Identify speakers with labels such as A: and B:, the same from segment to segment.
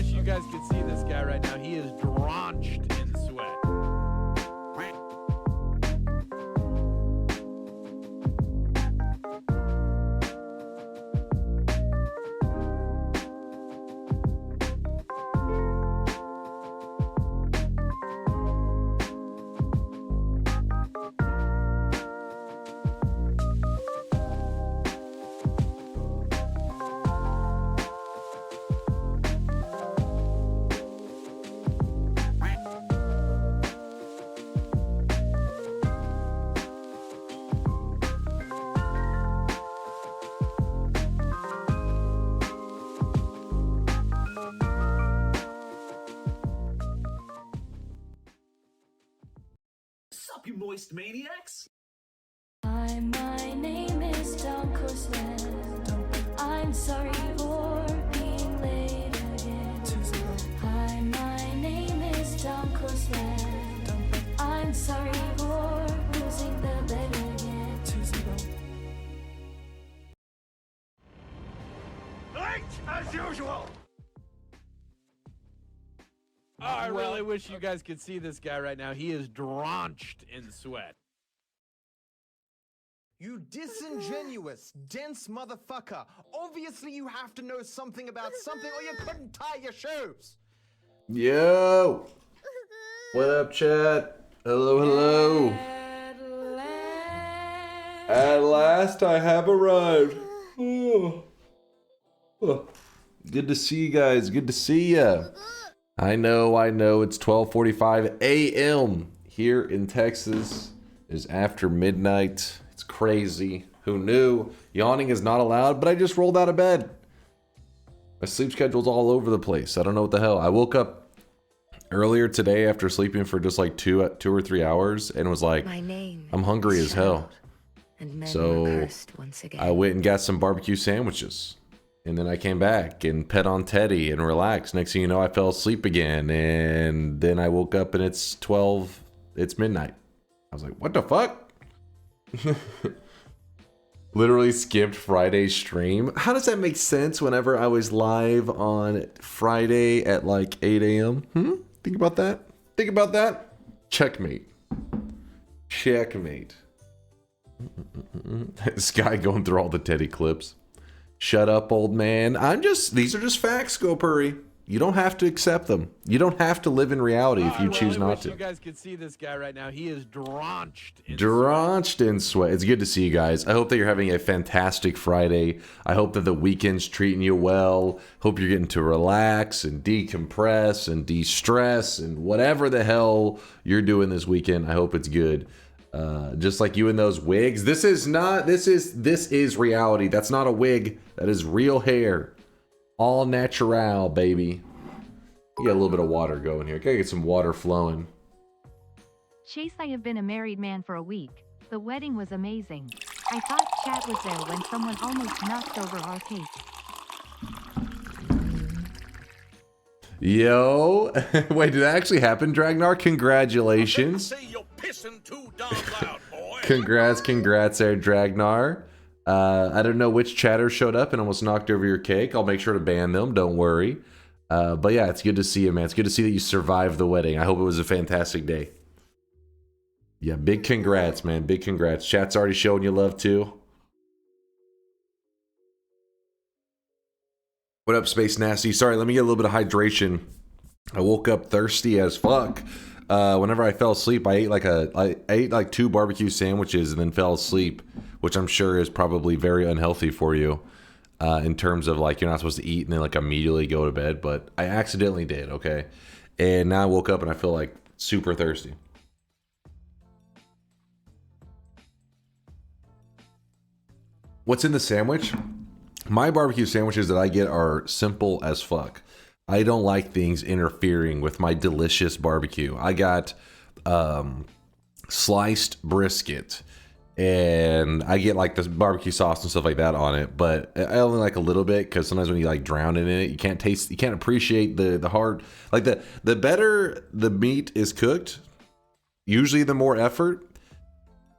A: wish you guys could see this guy right now. He is drenched in sweat.
B: Sup, you moist maniacs?
C: Hi, my name is DunkOrSlam. I'm sorry for being late again. Hi, my name is DunkOrSlam. I'm sorry for losing the bet again.
B: Late as usual!
A: Oh, I really wish you guys could see this guy right now. He is drenched in sweat.
D: You disingenuous, dense motherfucker. Obviously you have to know something about something or you couldn't tie your shoes.
E: Yo! What up, chat? Hello, hello. At last I have arrived. Oh. Oh. Good to see you guys. Good to see ya. I know, it's 12:45 a.m. here in Texas. It's after midnight. It's crazy. Who knew? Yawning is not allowed, but I just rolled out of bed. My sleep schedule's all over the place. I don't know what the hell. I woke up earlier today after sleeping for just like two or 3 hours and was like, I'm hungry as hell. So I went and got some barbecue sandwiches. And then I came back and pet on Teddy and relaxed. Next thing you know, I fell asleep again. And then I woke up and it's midnight. I was like, what the fuck? Literally skipped Friday's stream. How does that make sense whenever I was live on Friday at like 8 a.m.? Think about that. Think about that. Checkmate. Checkmate. This guy going through all the Teddy clips. Shut up, old man. These are just facts, GoPurry. You don't have to accept them. You don't have to live in reality if you choose not to.
A: You guys could see this guy right now. He is drenched
E: in sweat. It's good to see you guys. I hope that you're having a fantastic Friday. I hope that the weekend's treating you well. Hope you're getting to relax and decompress and de-stress and whatever the hell you're doing this weekend. I hope it's good. Just like you in those wigs. This is reality. That's not a wig. That is real hair. All natural, baby. You got a little bit of water going here. Gotta get some water flowing.
F: Chase, I have been a married man for a week. The wedding was amazing. I thought chat was there when someone almost knocked over our cake.
E: Yo. Wait, did that actually happen, Dragnar? Congratulations. Congrats there, Dragnar. I don't know which chatter showed up and almost knocked over your cake. I'll make sure to ban them, don't worry. But yeah, it's good to see you, man. It's good to see that you survived the wedding. I hope it was a fantastic day. Yeah, big congrats, man. Big congrats. Chat's already showing you love too. What up, Space Nasty? Sorry, let me get a little bit of hydration. I woke up thirsty as fuck. Whenever I fell asleep, I ate like 2 barbecue sandwiches and then fell asleep, which I'm sure is probably very unhealthy for you, in terms of like you're not supposed to eat and then like immediately go to bed. But I accidentally did, okay? And now I woke up and I feel like super thirsty. What's in the sandwich? My barbecue sandwiches that I get are simple as fuck. I don't like things interfering with my delicious barbecue. I got sliced brisket, and I get like the barbecue sauce and stuff like that on it, but I only like a little bit because sometimes when you like drown in it, you can't appreciate the hard, like the better the meat is cooked, usually the more effort.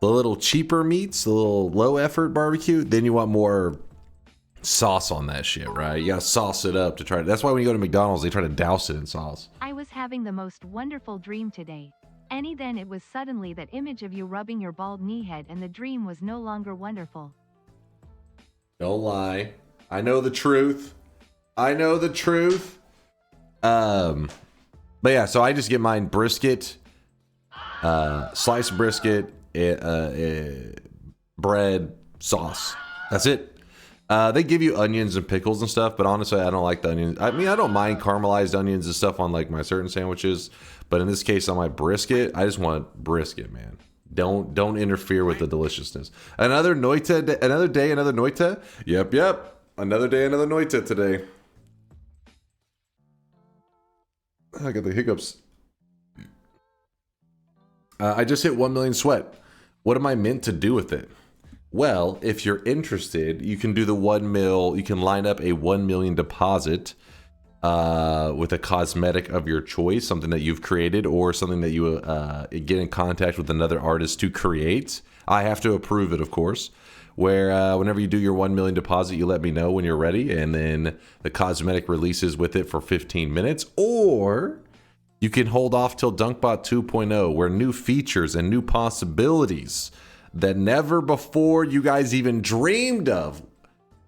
E: The little cheaper meats, the little low effort barbecue, then you want more sauce on that shit, right? You gotta sauce it up to try. That's why when you go to McDonald's, they try to douse it in sauce.
F: I was having the most wonderful dream today. Then it was suddenly that image of you rubbing your bald knee head, and the dream was no longer wonderful.
E: Don't lie. I know the truth. I know the truth. But yeah, so I just get mine brisket, sliced brisket, bread, sauce. That's it. They give you onions and pickles and stuff, but honestly, I don't like the onions. I mean, I don't mind caramelized onions and stuff on like my certain sandwiches, but in this case, on my brisket, I just want brisket, man. Don't interfere with the deliciousness. Another Noita, another day, another Noita. Yep. Another day, another Noita today. I got the hiccups. I just hit 1 million sweat. What am I meant to do with it? Well, if you're interested, you can do the 1 mil. You can line up a 1 million deposit with a cosmetic of your choice, something that you've created or something that you get in contact with another artist to create. I have to approve it, of course. Where whenever you do your 1 million deposit, you let me know when you're ready, and then the cosmetic releases with it for 15 minutes. Or you can hold off till DunkBot 2.0, where new features and new possibilities that never before you guys even dreamed of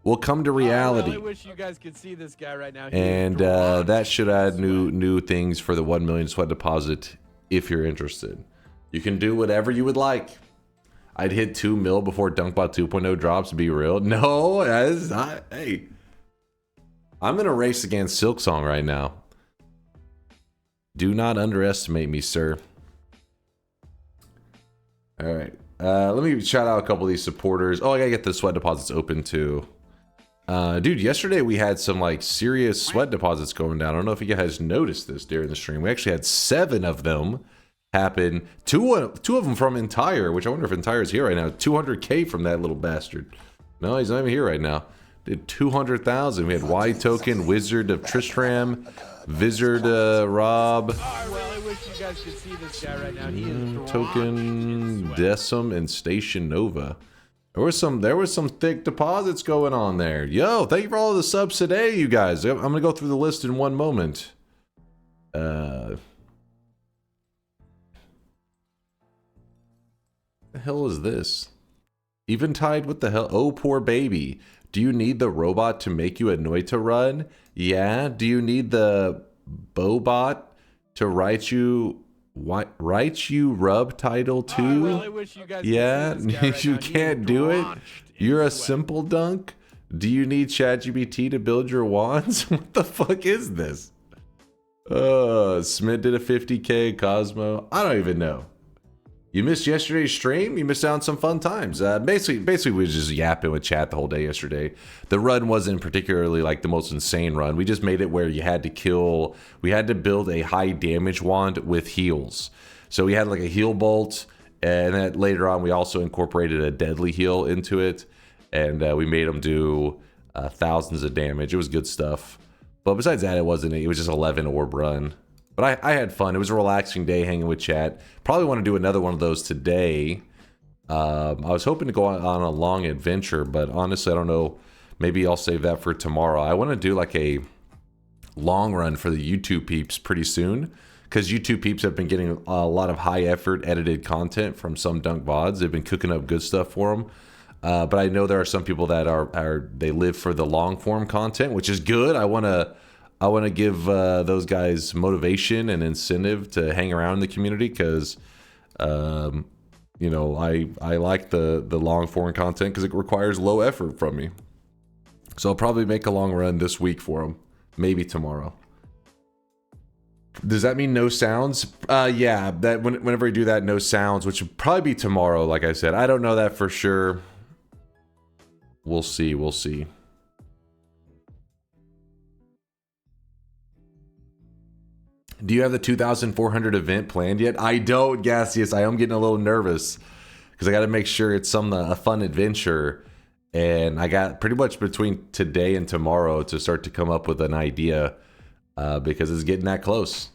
E: will come to reality.
A: I really wish you guys could see this guy right now.
E: And that should add new things for the 1 million sweat deposit if you're interested. You can do whatever you would like. I'd hit 2 mil before DunkBot 2.0 drops, to be real. No, that's not. Hey, I'm in a race against Silksong right now. Do not underestimate me, sir. All right. Let me shout out a couple of these supporters. Oh, I gotta get the sweat deposits open too. Dude, yesterday we had some like serious sweat deposits going down. I don't know if you guys noticed this during the stream. We actually had 7 of them happen. Two of them from Entire, which I wonder if Entire is here right now. 200K from that little bastard. No, he's not even here right now. Did 200,000. We had Y Token, Wizard of Tristram, Wizard Rob.
A: Well, I wish you guys could see this guy right now. He is
E: Token, Decim, and Station Nova. There was some thick deposits going on there. Yo, thank you for all the subs today, you guys. I'm gonna go through the list in one moment. The hell is this? Eventide, what the hell? Oh, poor baby. Do you need the robot to make you a Noita run? Yeah. Do you need the Bobot to write you rub title too?
A: I really wish you guys
E: yeah.
A: could see this guy right
E: You
A: now.
E: can't do it. You're a simple dunk. Do you need ChatGPT to build your wands? What the fuck is this? Smith did a 50K. Cosmo. I don't even know. You missed yesterday's stream? You missed out on some fun times. Basically, we were just yapping with chat the whole day yesterday. The run wasn't particularly like the most insane run. We just made it where you had to kill. We had to build a high damage wand with heals. So we had like a heal bolt, and then later on we also incorporated a deadly heal into it, and we made them do thousands of damage. It was good stuff. But besides that, it was just 11 orb run. But I had fun. It was a relaxing day hanging with chat. Probably want to do another one of those today. I was hoping to go on a long adventure, but honestly, I don't know. Maybe I'll save that for tomorrow. I want to do like a long run for the YouTube peeps pretty soon, because YouTube peeps have been getting a lot of high effort edited content from SomeDunkVods. They've been cooking up good stuff for them. But I know there are some people that they live for the long form content, which is good. I want to give those guys motivation and incentive to hang around in the community, because you know, I like the long form content because it requires low effort from me. So I'll probably make a long run this week for them, maybe tomorrow. Does that mean no sounds? Yeah, that whenever I do that, no sounds, which would probably be tomorrow. Like I said, I don't know that for sure. We'll see. We'll see. Do you have the 2,400 event planned yet? I don't, Gaseous. I am getting a little nervous because I got to make sure it's a fun adventure. And I got pretty much between today and tomorrow to start to come up with an idea because it's getting that close.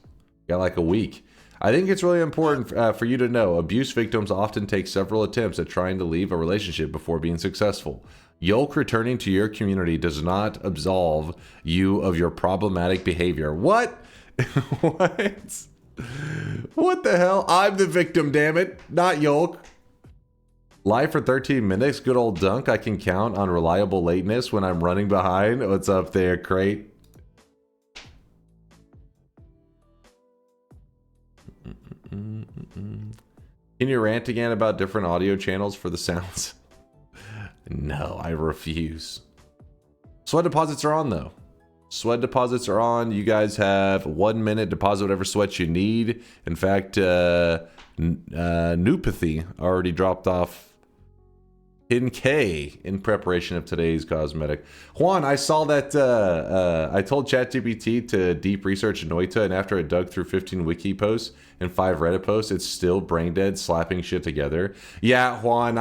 E: Got like a week. I think it's really important for you to know abuse victims often take several attempts at trying to leave a relationship before being successful. Yolk returning to your community does not absolve you of your problematic behavior. What? What? What the hell? I'm the victim, damn it, not Yolk. Live for 13 minutes, good old Dunk. I can count on reliable lateness when I'm running behind. What's up there, Crate? Can you rant again about different audio channels for the sounds? No, I refuse. Sweat deposits are on, though. Sweat deposits are on. You guys have 1 minute. Deposit whatever sweat you need. In fact, Newpathy already dropped off 10K in preparation of today's cosmetic. Juan, I saw that I told ChatGPT to deep research Noita, and after it dug through 15 wiki posts and 5 Reddit posts, it's still brain dead slapping shit together. Yeah, Juan,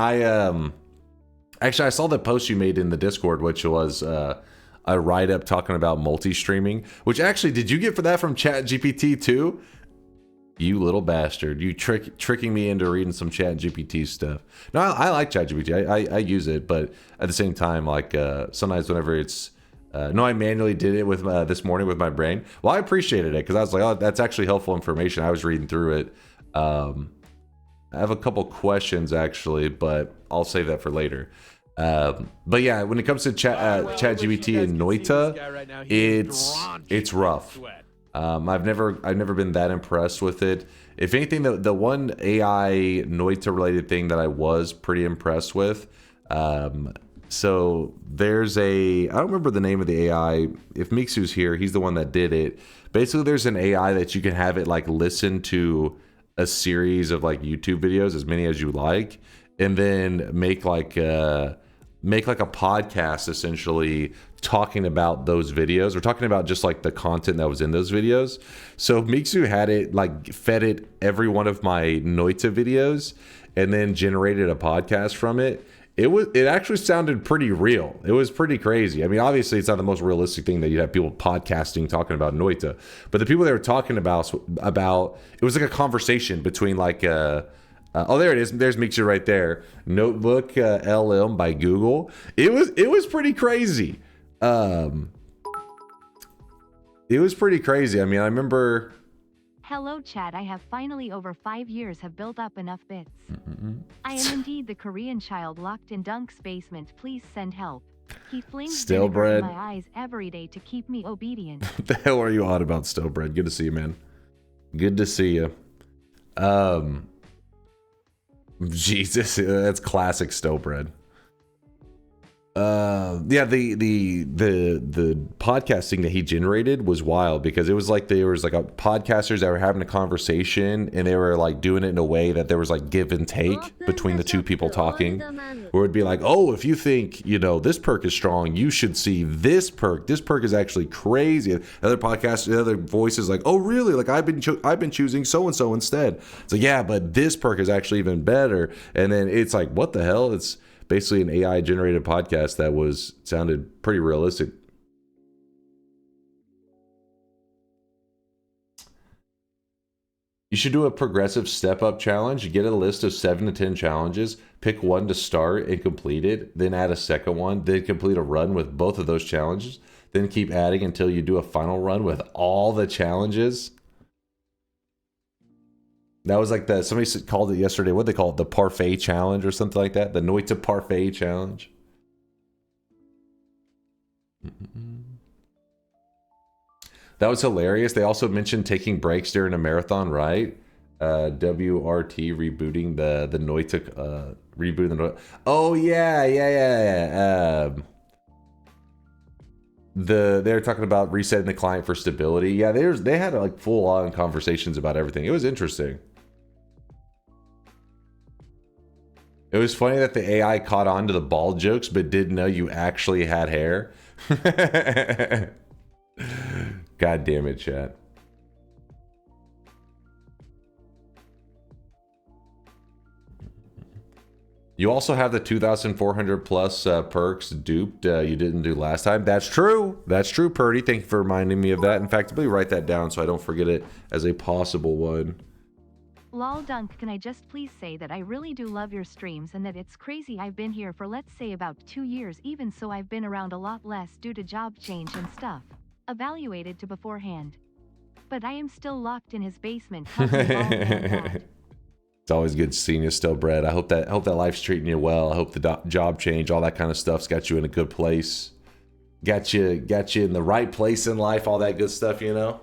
E: actually I saw the post you made in the Discord, which was a write-up talking about multi-streaming, which actually, did you get for that from ChatGPT too? You little bastard. You tricking me into reading some ChatGPT stuff. No, I like ChatGPT. I use it, but at the same time, like sometimes whenever it's... no, I manually did it with this morning with my brain. Well, I appreciated it because I was like, oh, that's actually helpful information. I was reading through it. I have a couple questions, actually, but I'll save that for later. But yeah, when it comes to ChatGPT and Noita, it's rough. I've never been that impressed with it. If anything, the one AI Noita related thing that I was pretty impressed with. So there's I don't remember the name of the AI. If Mixu's here, he's the one that did it. Basically, there's an AI that you can have it like listen to a series of like YouTube videos, as many as you like, and then make like a podcast essentially talking about those videos, or talking about just like the content that was in those videos. So Mixu had it like fed it every one of my Noita videos and then generated a podcast from it. It actually sounded pretty real. It was pretty crazy. I mean, obviously it's not the most realistic thing that you have people podcasting talking about Noita, but the people they were talking about it was like a conversation between like oh, there it is. There's Mixer right there. Notebook LM by Google. It was pretty crazy. It was pretty crazy. I mean, I remember.
F: Hello, chat. I have finally over 5 years have built up enough bits. I am indeed the Korean child locked in Dunk's basement. Please send help. He flings vinegar in my eyes every day to keep me obedient.
E: What the hell are you on about, Stillbread? Good to see you, man. Good to see you. Jesus, that's classic Stillbread. Yeah, the podcasting that he generated was wild, because it was like there was like podcasters that were having a conversation, and they were like doing it in a way that there was like give and take between the two people talking, where it'd be like, oh, if you think, you know, this perk is strong, you should see this perk. This perk is actually crazy. Other podcasts, other voices like, oh, really? Like I've been choosing so and so instead. So yeah, but this perk is actually even better. And then it's like, what the hell? It's basically an AI generated podcast that sounded pretty realistic. You should do a progressive step up challenge. You get a list of 7 to 10 challenges, pick one to start and complete it, then add a second one, then complete a run with both of those challenges, then keep adding until you do a final run with all the challenges. That was like somebody called it yesterday. What they call it? The Parfait Challenge or something like that. The Noita Parfait Challenge. That was hilarious. They also mentioned taking breaks during a marathon, right? WRT rebooting the Noita, rebooting the Noita. Oh yeah. They were talking about resetting the client for stability. Yeah, they had like full on conversations about everything. It was interesting. It was funny that the AI caught on to the bald jokes, but didn't know you actually had hair. God damn it, chat. You also have the 2,400 plus perks duped you didn't do last time. That's true. That's true, Purdy. Thank you for reminding me of that. In fact, let me write that down so I don't forget it as a possible one.
F: Lol Dunk, can I just please say that I really do love your streams and that it's crazy I've been here for let's say about 2 years, even so I've been around a lot less due to job change and stuff. Evaluated to beforehand. But I am still locked in his basement.
E: It's always good seeing you still, Brett. I hope that life's treating you well. I hope the job change, all that kind of stuff's got you in a good place. Got you in the right place in life, all that good stuff, you know?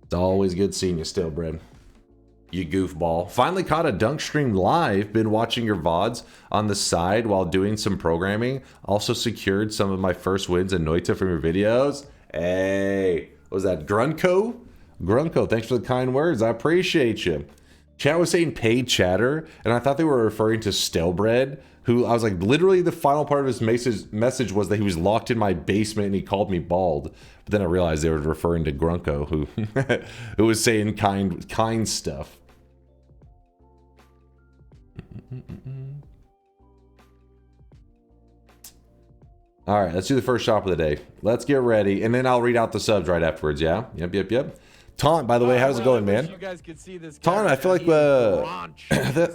E: It's always good seeing you still, Brett. You goofball. Finally caught a dunk stream live. Been watching your VODs on the side while doing some programming. Also secured some of my first wins in Noita from your videos. Hey, what was that? Grunko? Grunko, thanks for the kind words. I appreciate you. Chat was saying paid chatter, and I thought they were referring to Stelbred, who I was like, literally the final part of his message was that he was locked in my basement and he called me bald. But then I realized they were referring to Grunko, who who was saying kind stuff. All right, let's do the first shop of the day. Let's get ready, and then I'll read out the subs right afterwards. Yeah, yep. Taunt, by the way, how's it going, man?
A: You guys could see this
E: Taunt, I feel like I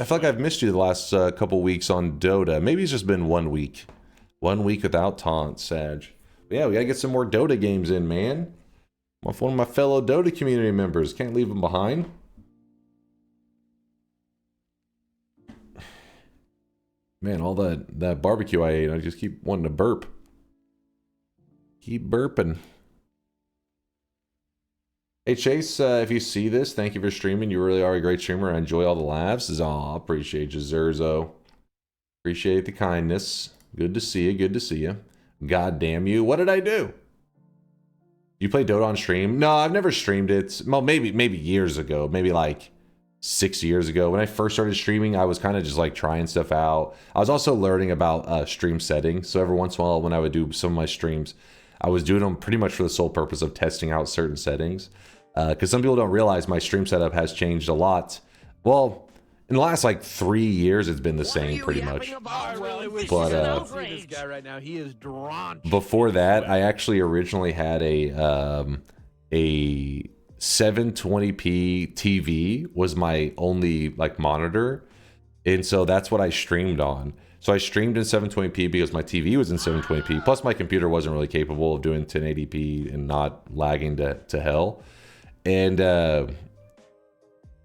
E: feel like I've missed you the last couple weeks on Dota. Maybe it's just been 1 week. 1 week without Taunt, Sag. But yeah, we gotta get some more Dota games in, man. I'm one of my fellow Dota community members. Can't leave them behind. Man, all that barbecue I ate, I just keep wanting to burp. Keep burping. Hey Chase, if you see this, thank you for streaming. You really are a great streamer. I enjoy all the laughs. Aw, appreciate you, Zerzo. Appreciate the kindness. Good to see you. Good to see you. God damn you. What did I do? You play Dota on stream? No, I've never streamed it. Well, maybe years ago. Maybe like 6 years ago. When I first started streaming, I was kind of just like trying stuff out. I was also learning about stream settings. So every once in a while when I would do some of my streams, I was doing them pretty much for the sole purpose of testing out certain settings. Because some people don't realize my stream setup has changed a lot. Well, in the last like 3 years, it's been the same pretty much. But
A: this guy right now, he is drenched.
E: Before that, I actually originally had a 720p TV was my only like monitor, and so that's what I streamed on. So I streamed in 720p because my TV was in 720p. Plus, my computer wasn't really capable of doing 1080p and not lagging to hell. And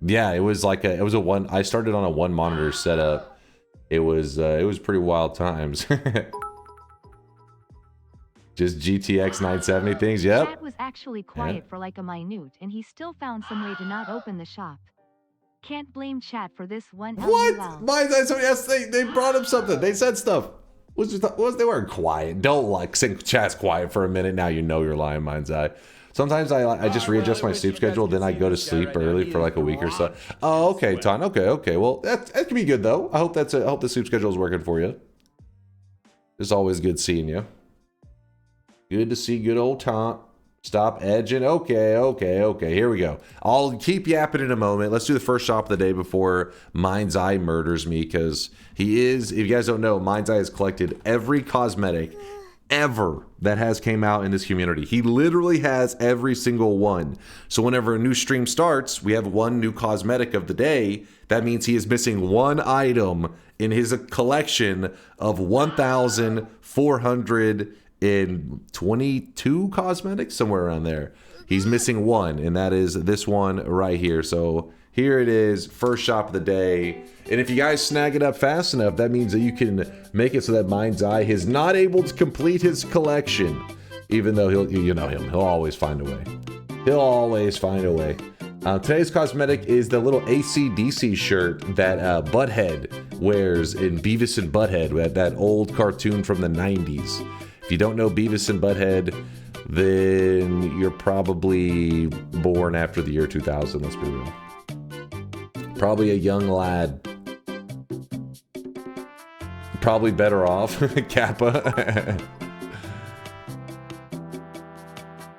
E: yeah, it was like I started on a one monitor setup. It was pretty wild times. Just GTX 970 things. Yep.
F: Chat was actually quiet for like a minute, and he still found some way to not open the shop. Can't blame chat for this one.
E: What? Yes, they brought up something. They said stuff. They weren't quiet. Don't like sing chat's quiet for a minute. Now you know you're lying, Mind's Eye. Sometimes I just readjust my sleep schedule, then I go to sleep early for like a week or so. Oh, okay, Ton. Okay. Well, that can be good though. I hope I hope the sleep schedule is working for you. It's always good seeing you. Good to see good old Ton. Stop edging. Okay. Here we go. I'll keep yapping in a moment. Let's do the first shop of the day before Mind's Eye murders me, because he is, if you guys don't know, Mind's Eye has collected every cosmetic ever that has came out in this community. He literally has every single one. So whenever a new stream starts, we have one new cosmetic of the day. That means he is missing one item in his collection of 1,422 cosmetics, somewhere around there. He's missing one, and that is this one right here. So here it is, first shop of the day. And if you guys snag it up fast enough, that means that you can make it so that Mind's Eye is not able to complete his collection. Even though he'll always find a way. He'll always find a way. Today's cosmetic is the little AC/DC shirt that Butthead wears in Beavis and Butthead, that old cartoon from the 90s. If you don't know Beavis and Butthead, then you're probably born after the year 2000, let's be real. Probably a young lad. Probably better off. Kappa.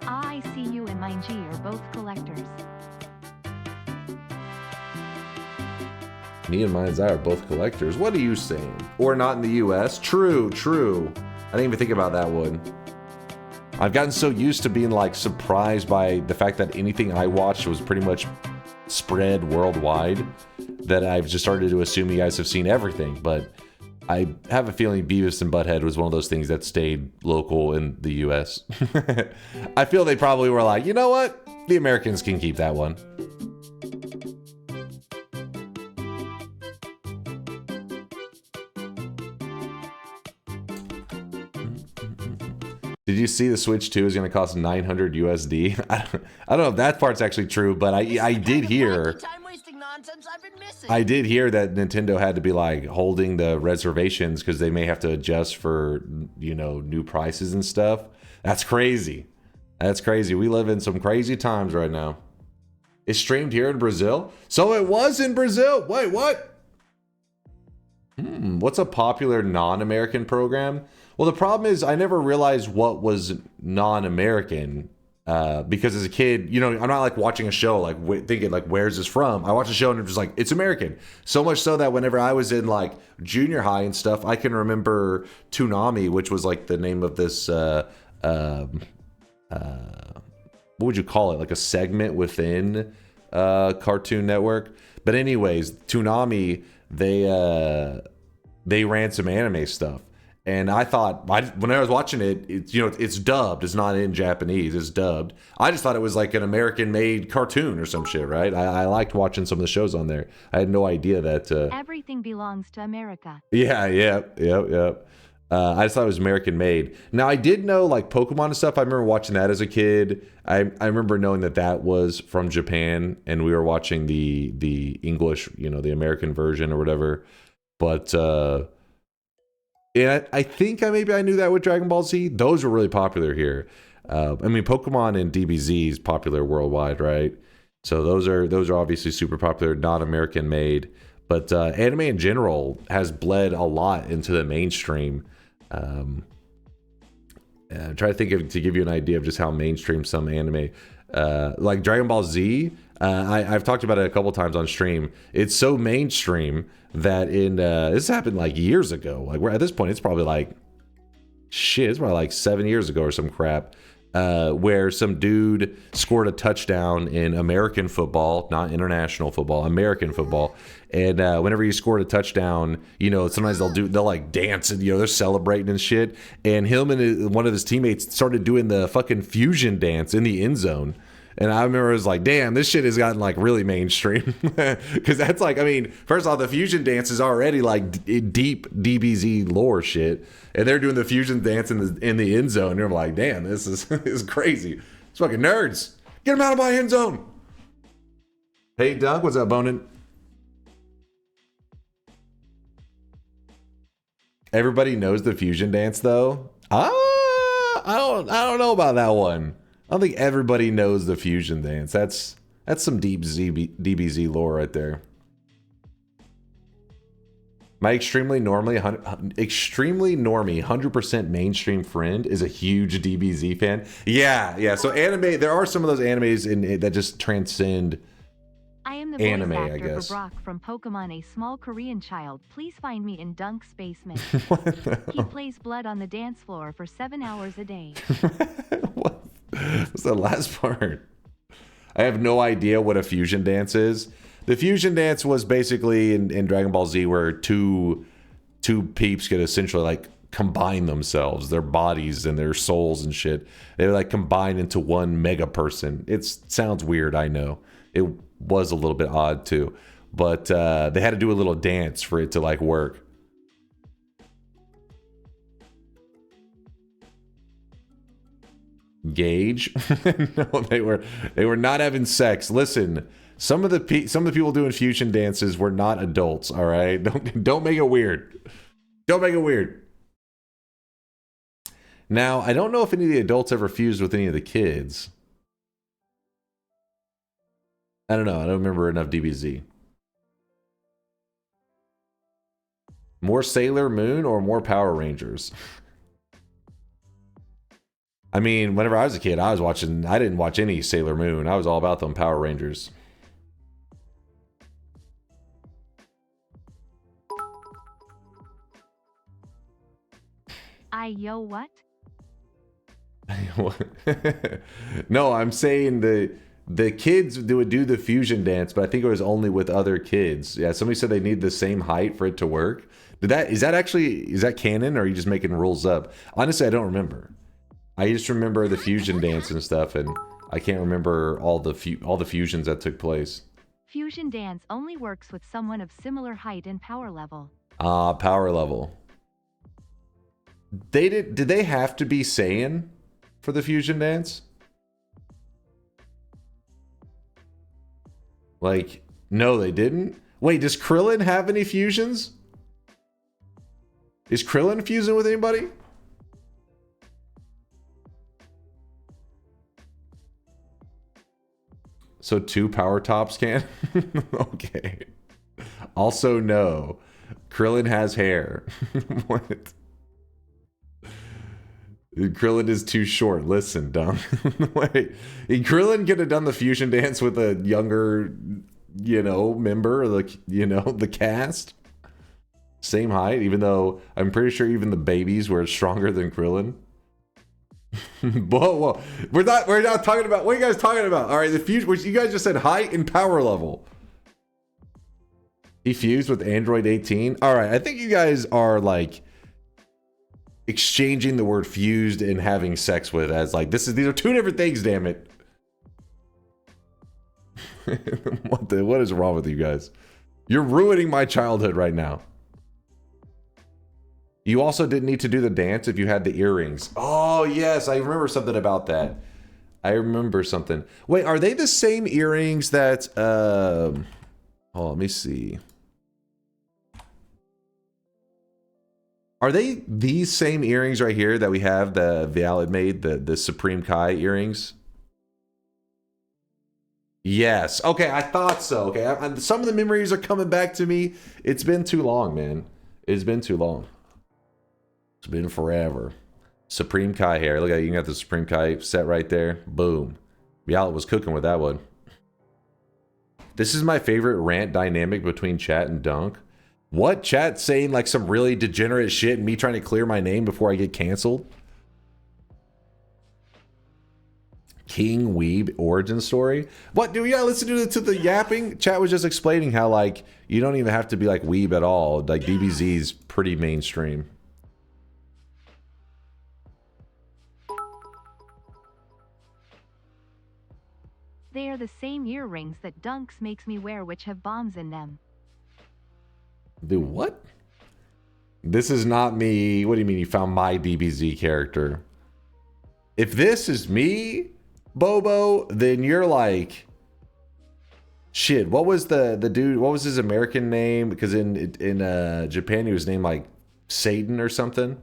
F: I see you and Mind G are both collectors.
E: Me and Mind's Eye are both collectors. What are you saying? Or not in the US? True. I didn't even think about that one. I've gotten so used to being like surprised by the fact that anything I watched was pretty much spread worldwide that I've just started to assume you guys have seen everything. But I have a feeling Beavis and Butthead was one of those things that stayed local in the US. I feel they probably were like, you know what? The Americans can keep that one. Did you see the Switch 2 is going to cost 900 USD? I don't know if that part's actually true, but I did hear that Nintendo had to be like holding the reservations because they may have to adjust for, you know, new prices and stuff. That's crazy. That's crazy. We live in some crazy times right now. It's streamed here in Brazil? So it was in Brazil. Wait, what? What's a popular non-American program? Well, the problem is I never realized what was non-American because as a kid, you know, I'm not like watching a show like thinking like, where's this from? I watch a show and I'm just like, it's American. So much so that whenever I was in like junior high and stuff, I can remember Toonami, which was like the name of this, what would you call it? Like a segment within Cartoon Network. But anyways, Toonami, they ran some anime stuff. And I thought, when I was watching it, it's dubbed. It's not in Japanese. It's dubbed. I just thought it was like an American-made cartoon or some shit, right? I liked watching some of the shows on there. I had no idea that...
F: everything belongs to America.
E: Yeah. I just thought it was American-made. Now, I did know, like, Pokemon and stuff. I remember watching that as a kid. I remember knowing that was from Japan, and we were watching the English, you know, the American version or whatever. But... yeah, I think maybe I knew that with Dragon Ball Z. Those were really popular here. I mean, Pokemon and DBZ is popular worldwide, right? So those are obviously super popular, not American made. But anime in general has bled a lot into the mainstream. Try to to give you an idea of just how mainstream some anime, like Dragon Ball Z. I've talked about it a couple times on stream. It's so mainstream that this happened like years ago. Like we're at this point, it's probably like it's probably like 7 years ago or some crap. Where some dude scored a touchdown in American football, not international football, American football. And whenever he scored a touchdown, you know, sometimes they'll like dance and, you know, they're celebrating and shit. And him and one of his teammates started doing the fucking fusion dance in the end zone. And I remember it was like, damn, this shit has gotten like really mainstream. Because that's like, I mean, first off, the fusion dance is already like deep DBZ lore shit. And they're doing the fusion dance in the end zone. And you're like, damn, this is crazy. It's fucking nerds. Get them out of my end zone. Hey, Dunk, what's up, Bonin? Everybody knows the fusion dance, though. I don't know about that one. I don't think everybody knows the fusion dance. That's some deep DBZ lore right there. My extremely normie 100% mainstream friend is a huge DBZ fan. Yeah. So anime, there are some of those animes that just transcend
F: I am the voice
E: anime, I
F: actor
E: guess.
F: for Brock from Pokemon, a small Korean child. Please find me in Dunk's basement. He plays blood on the dance floor for 7 hours a day.
E: What's the last part? I have no idea what a fusion dance is. The fusion dance was basically in Dragon Ball Z where two peeps could essentially like combine themselves, their bodies and their souls and shit. They were like combined into one mega person. It sounds weird, I know. It was a little bit odd too. But they had to do a little dance for it to like work. Gauge? No, they were not having sex. Listen, some of the people doing fusion dances were not adults. All right, don't make it weird. Don't make it weird. Now, I don't know if any of the adults ever fused with any of the kids. I don't know. I don't remember enough DBZ. More Sailor Moon or more Power Rangers? I mean, whenever I was a kid, I didn't watch any Sailor Moon. I was all about them Power Rangers.
F: What?
E: No, I'm saying the the kids would do the fusion dance, but I think it was only with other kids. Yeah, somebody said they need the same height for it to work. Is that canon, or are you just making rules up? Honestly, I don't remember. I just remember the fusion dance and stuff, and I can't remember all the fusions that took place.
F: Fusion dance only works with someone of similar height and power level.
E: Power level. Did they have to be Saiyan for the fusion dance? Like, no, they didn't. Wait, does Krillin have any fusions? Is Krillin fusing with anybody? So 2 power tops can? Okay. Also, no. Krillin has hair. What? Krillin is too short. Listen, dumb. Wait. Krillin could have done the fusion dance with a younger, member of the cast. Same height, even though I'm pretty sure even the babies were stronger than Krillin. Whoa. We're not talking about, what are you guys talking about? All right, the fusion, you guys just said height and power level. He fused with Android 18. All right, I think you guys are like exchanging the word fused and having sex with as like these are 2 different things, damn it. What is wrong with you guys? You're ruining my childhood right now. You also didn't need to do the dance if you had the earrings. Oh, yes, I remember something about that. I remember something. Wait, are they the same earrings that let me see. Are they these same earrings right here that we have, the Vial made, the Supreme Kai earrings? Yes. Okay, I thought so. Okay, some of the memories are coming back to me. It's been too long, man. It's been too long. It's been forever. Supreme Kai hair. Look at it. You got the Supreme Kai set right there. Boom. Vial was cooking with that one. This is my favorite rant dynamic between chat and Dunk. What? Chat saying like some really degenerate shit and me trying to clear my name before I get canceled? King Weeb origin story? What? Do we gotta listen to the yapping? Chat was just explaining how like you don't even have to be like Weeb at all. Like DBZ's pretty mainstream.
F: They are the same earrings that Dunks makes me wear, which have bombs in them.
E: Do what? This is not me. What do you mean you found my DBZ character? If this is me, Bobo, then you're like... Shit, what was the dude, what was his American name? Because in Japan he was named like Satan or something.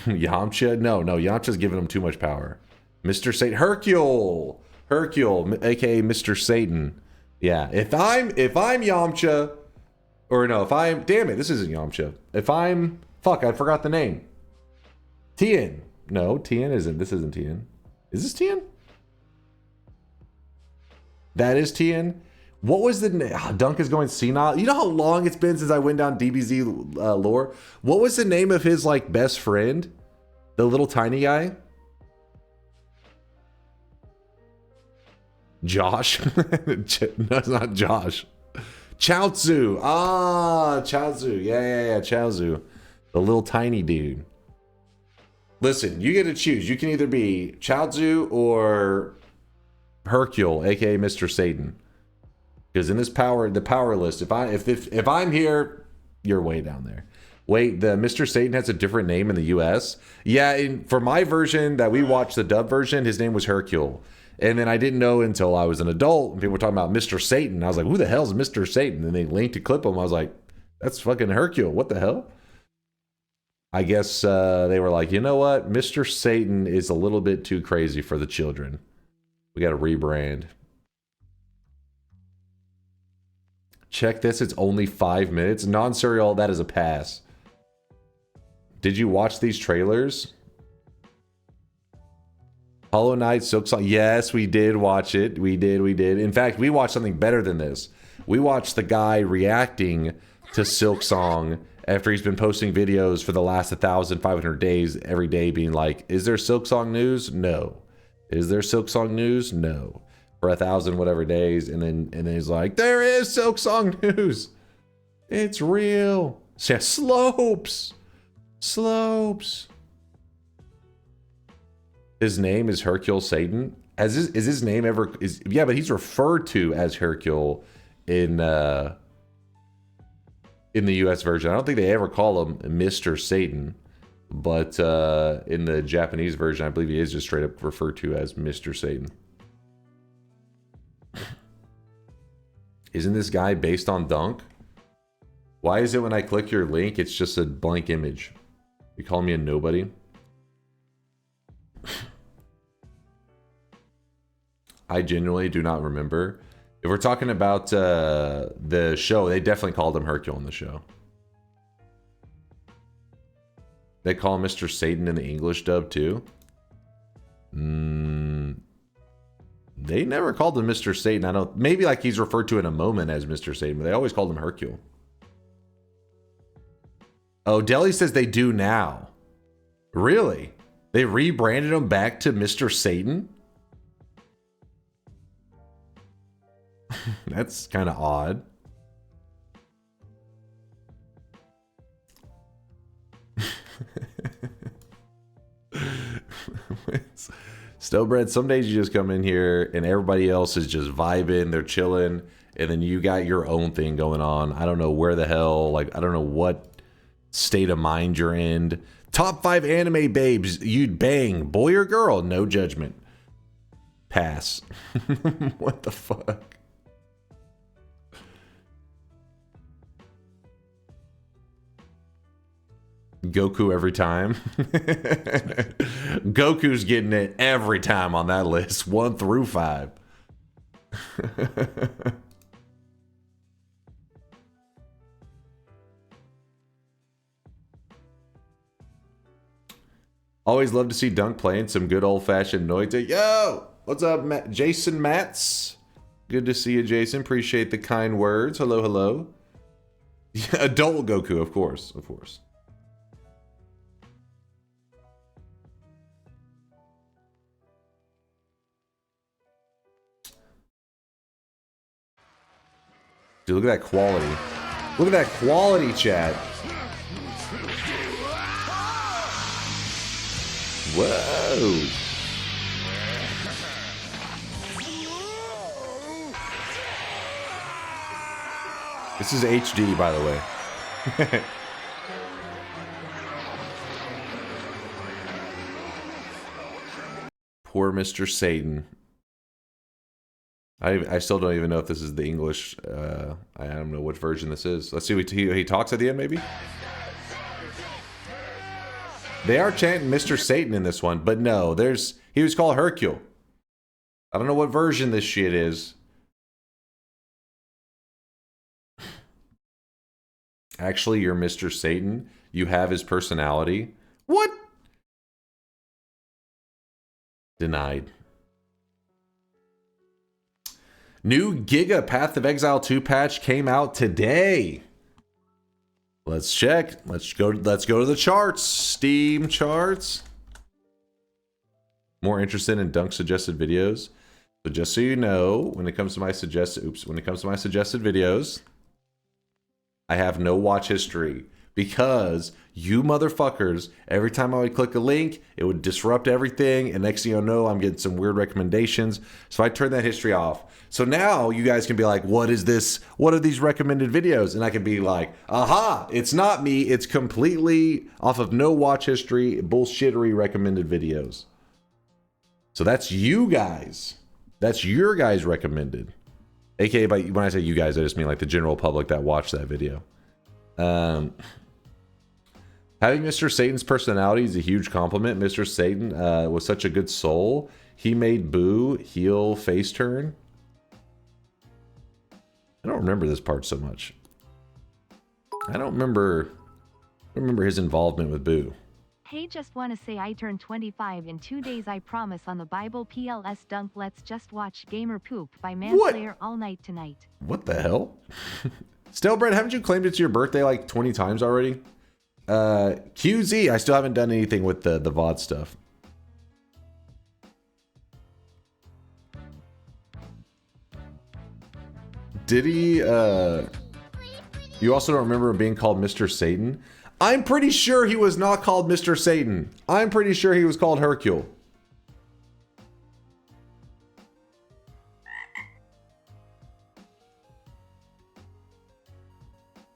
E: Yamcha? No, Yamcha's giving him too much power. Mr. Satan. Hercule, aka Mr. Satan. Yeah, if I'm Yamcha, or no, damn it, this isn't Yamcha. If I'm, fuck, I forgot the name. Tien. No, Tien isn't, this isn't Tien. Is this Tien? That is Tien. What was the name? Dunk is going senile. You know how long it's been since I went down DBZ lore? What was the name of his like best friend? The little tiny guy? Josh? No, it's not Josh. Chaozu. Ah, Chaozu. Yeah, Chaozu. The little tiny dude. Listen, you get to choose. You can either be Chaozu or Hercule, aka Mr. Satan. Because in this the power list, if I'm here, you're way down there. Wait, the Mr. Satan has a different name in the US? Yeah, for my version that we watched, the dub version, his name was Hercule. And then I didn't know until I was an adult, and people were talking about Mr. Satan. I was like, who the hell is Mr. Satan? And they linked to clip him. I was like, that's fucking Hercule. What the hell? I guess they were like, you know what? Mr. Satan is a little bit too crazy for the children. We got to rebrand. Check this, it's only 5 minutes. Non-serial, that is a pass. Did you watch these trailers? Hollow Knight, Silksong. Yes, we did watch it. We did. In fact, we watched something better than this. We watched the guy reacting to Silksong after he's been posting videos for the last 1,500 days, every day being like, is there Silksong news? No. Is there Silksong news? No. For 1,000 whatever days, and then he's like, there is Silksong news. It's real. Yeah, slopes. His name is Hercule Satan. Is his name ever yeah, but he's referred to as Hercule in the US version. I don't think they ever call him Mr. Satan, but in the Japanese version, I believe he is just straight up referred to as Mr. Satan. Isn't this guy based on Dunk? Why is it when I click your link, it's just a blank image? You call me a nobody? I genuinely do not remember. If we're talking about the show, they definitely called him Hercule in the show. They call him Mr. Satan in the English dub too. They never called him Mr. Satan. I don't. Maybe like he's referred to in a moment as Mr. Satan, but they always called him Hercule. Oh, Deli says they do now. Really? They rebranded him back to Mr. Satan? That's kind of odd. Stowbread, some days you just come in here and everybody else is just vibing, they're chilling, and then you got your own thing going on. I don't know where the hell, like, I don't know what state of mind you're in. Top 5 anime babes you'd bang, boy or girl, no judgment. Pass. What the fuck? Goku every time. Goku's getting it every time on that list, 1 through 5. Always love to see Dunk playing some good old-fashioned Noita. Yo! What's up, Jason Matz? Good to see you, Jason. Appreciate the kind words. Hello, hello. Adult Goku, of course. Of course. Dude, look at that quality. Look at that quality, chat. Whoa. This is HD, by the way. Poor Mr. Satan. I still don't even know if this is the English. I don't know what version this is. Let's see what he talks at the end, maybe. They are chanting Mr. Satan in this one, but no, he was called Hercule. I don't know what version this shit is. Actually, you're Mr. Satan. You have his personality. What? Denied. New Giga Path of Exile 2 patch came out today. Let's check. Let's go to the charts. Steam charts. More interested in Dunk suggested videos. So just so you know, when it comes to my suggested videos, I have no watch history because you motherfuckers, every time I would click a link, it would disrupt everything, and next thing you know, I'm getting some weird recommendations. So I turned that history off. So now you guys can be like, what is this? What are these recommended videos? And I can be like, aha, it's not me. It's completely off of no watch history, bullshittery recommended videos. So that's you guys. That's your guys recommended. AKA, when I say you guys, I just mean like the general public that watched that video. Having Mr. Satan's personality is a huge compliment. Mr. Satan was such a good soul. He made Boo heel face turn. I don't remember this part so much. I don't remember his involvement with Boo.
F: Hey, just wanna say I turned 25 in 2 days, I promise, on the Bible PLS Dunk. Let's just watch Gamer Poop by Manslayer all night tonight.
E: What the hell? Stale Bread, haven't you claimed it's your birthday like 20 times already? QZ, I still haven't done anything with the VOD stuff. Did he, you also don't remember being called Mr. Satan? I'm pretty sure he was not called Mr. Satan. I'm pretty sure he was called Hercule.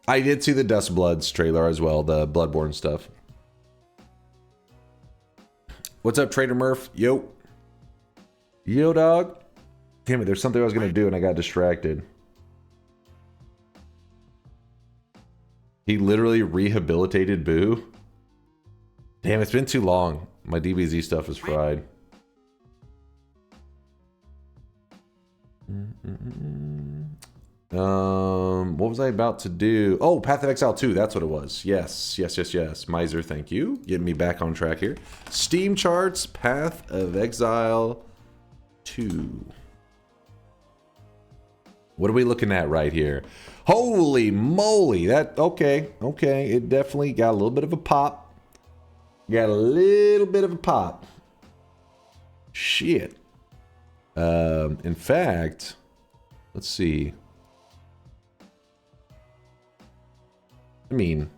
E: I did see the Dust Bloods trailer as well, the Bloodborne stuff. What's up, Trader Murph? Yo. Yo, dog. Damn it, there's something I was going to do and I got distracted. He literally rehabilitated Boo. Damn, it's been too long. My DBZ stuff is fried. What was I about to do? Oh, Path of Exile 2, that's what it was. Yes. Miser, thank you. Getting me back on track here. Steam charts, Path of Exile 2. What are we looking at right here? Holy moly, that, okay, it definitely got a little bit of a pop. Got a little bit of a pop. Shit. In fact, let's see. I mean,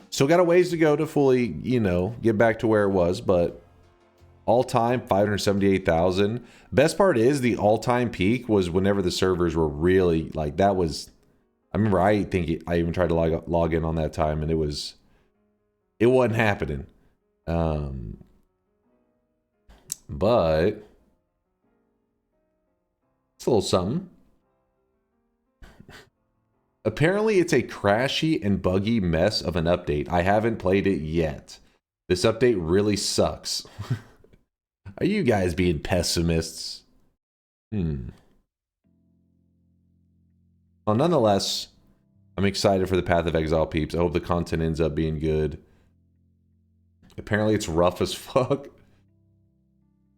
E: still got a ways to go to fully, you know, get back to where it was, but all-time 578,000. Best part is the all-time peak was whenever the servers were really, like, that was, I remember I think I even tried to log in on that time and it wasn't happening. But it's a little something. Apparently it's a crashy and buggy mess of an update. I haven't played it yet. This update really sucks. Are you guys being pessimists? Well, nonetheless, I'm excited for the Path of Exile peeps. I hope the content ends up being good. Apparently it's rough as fuck.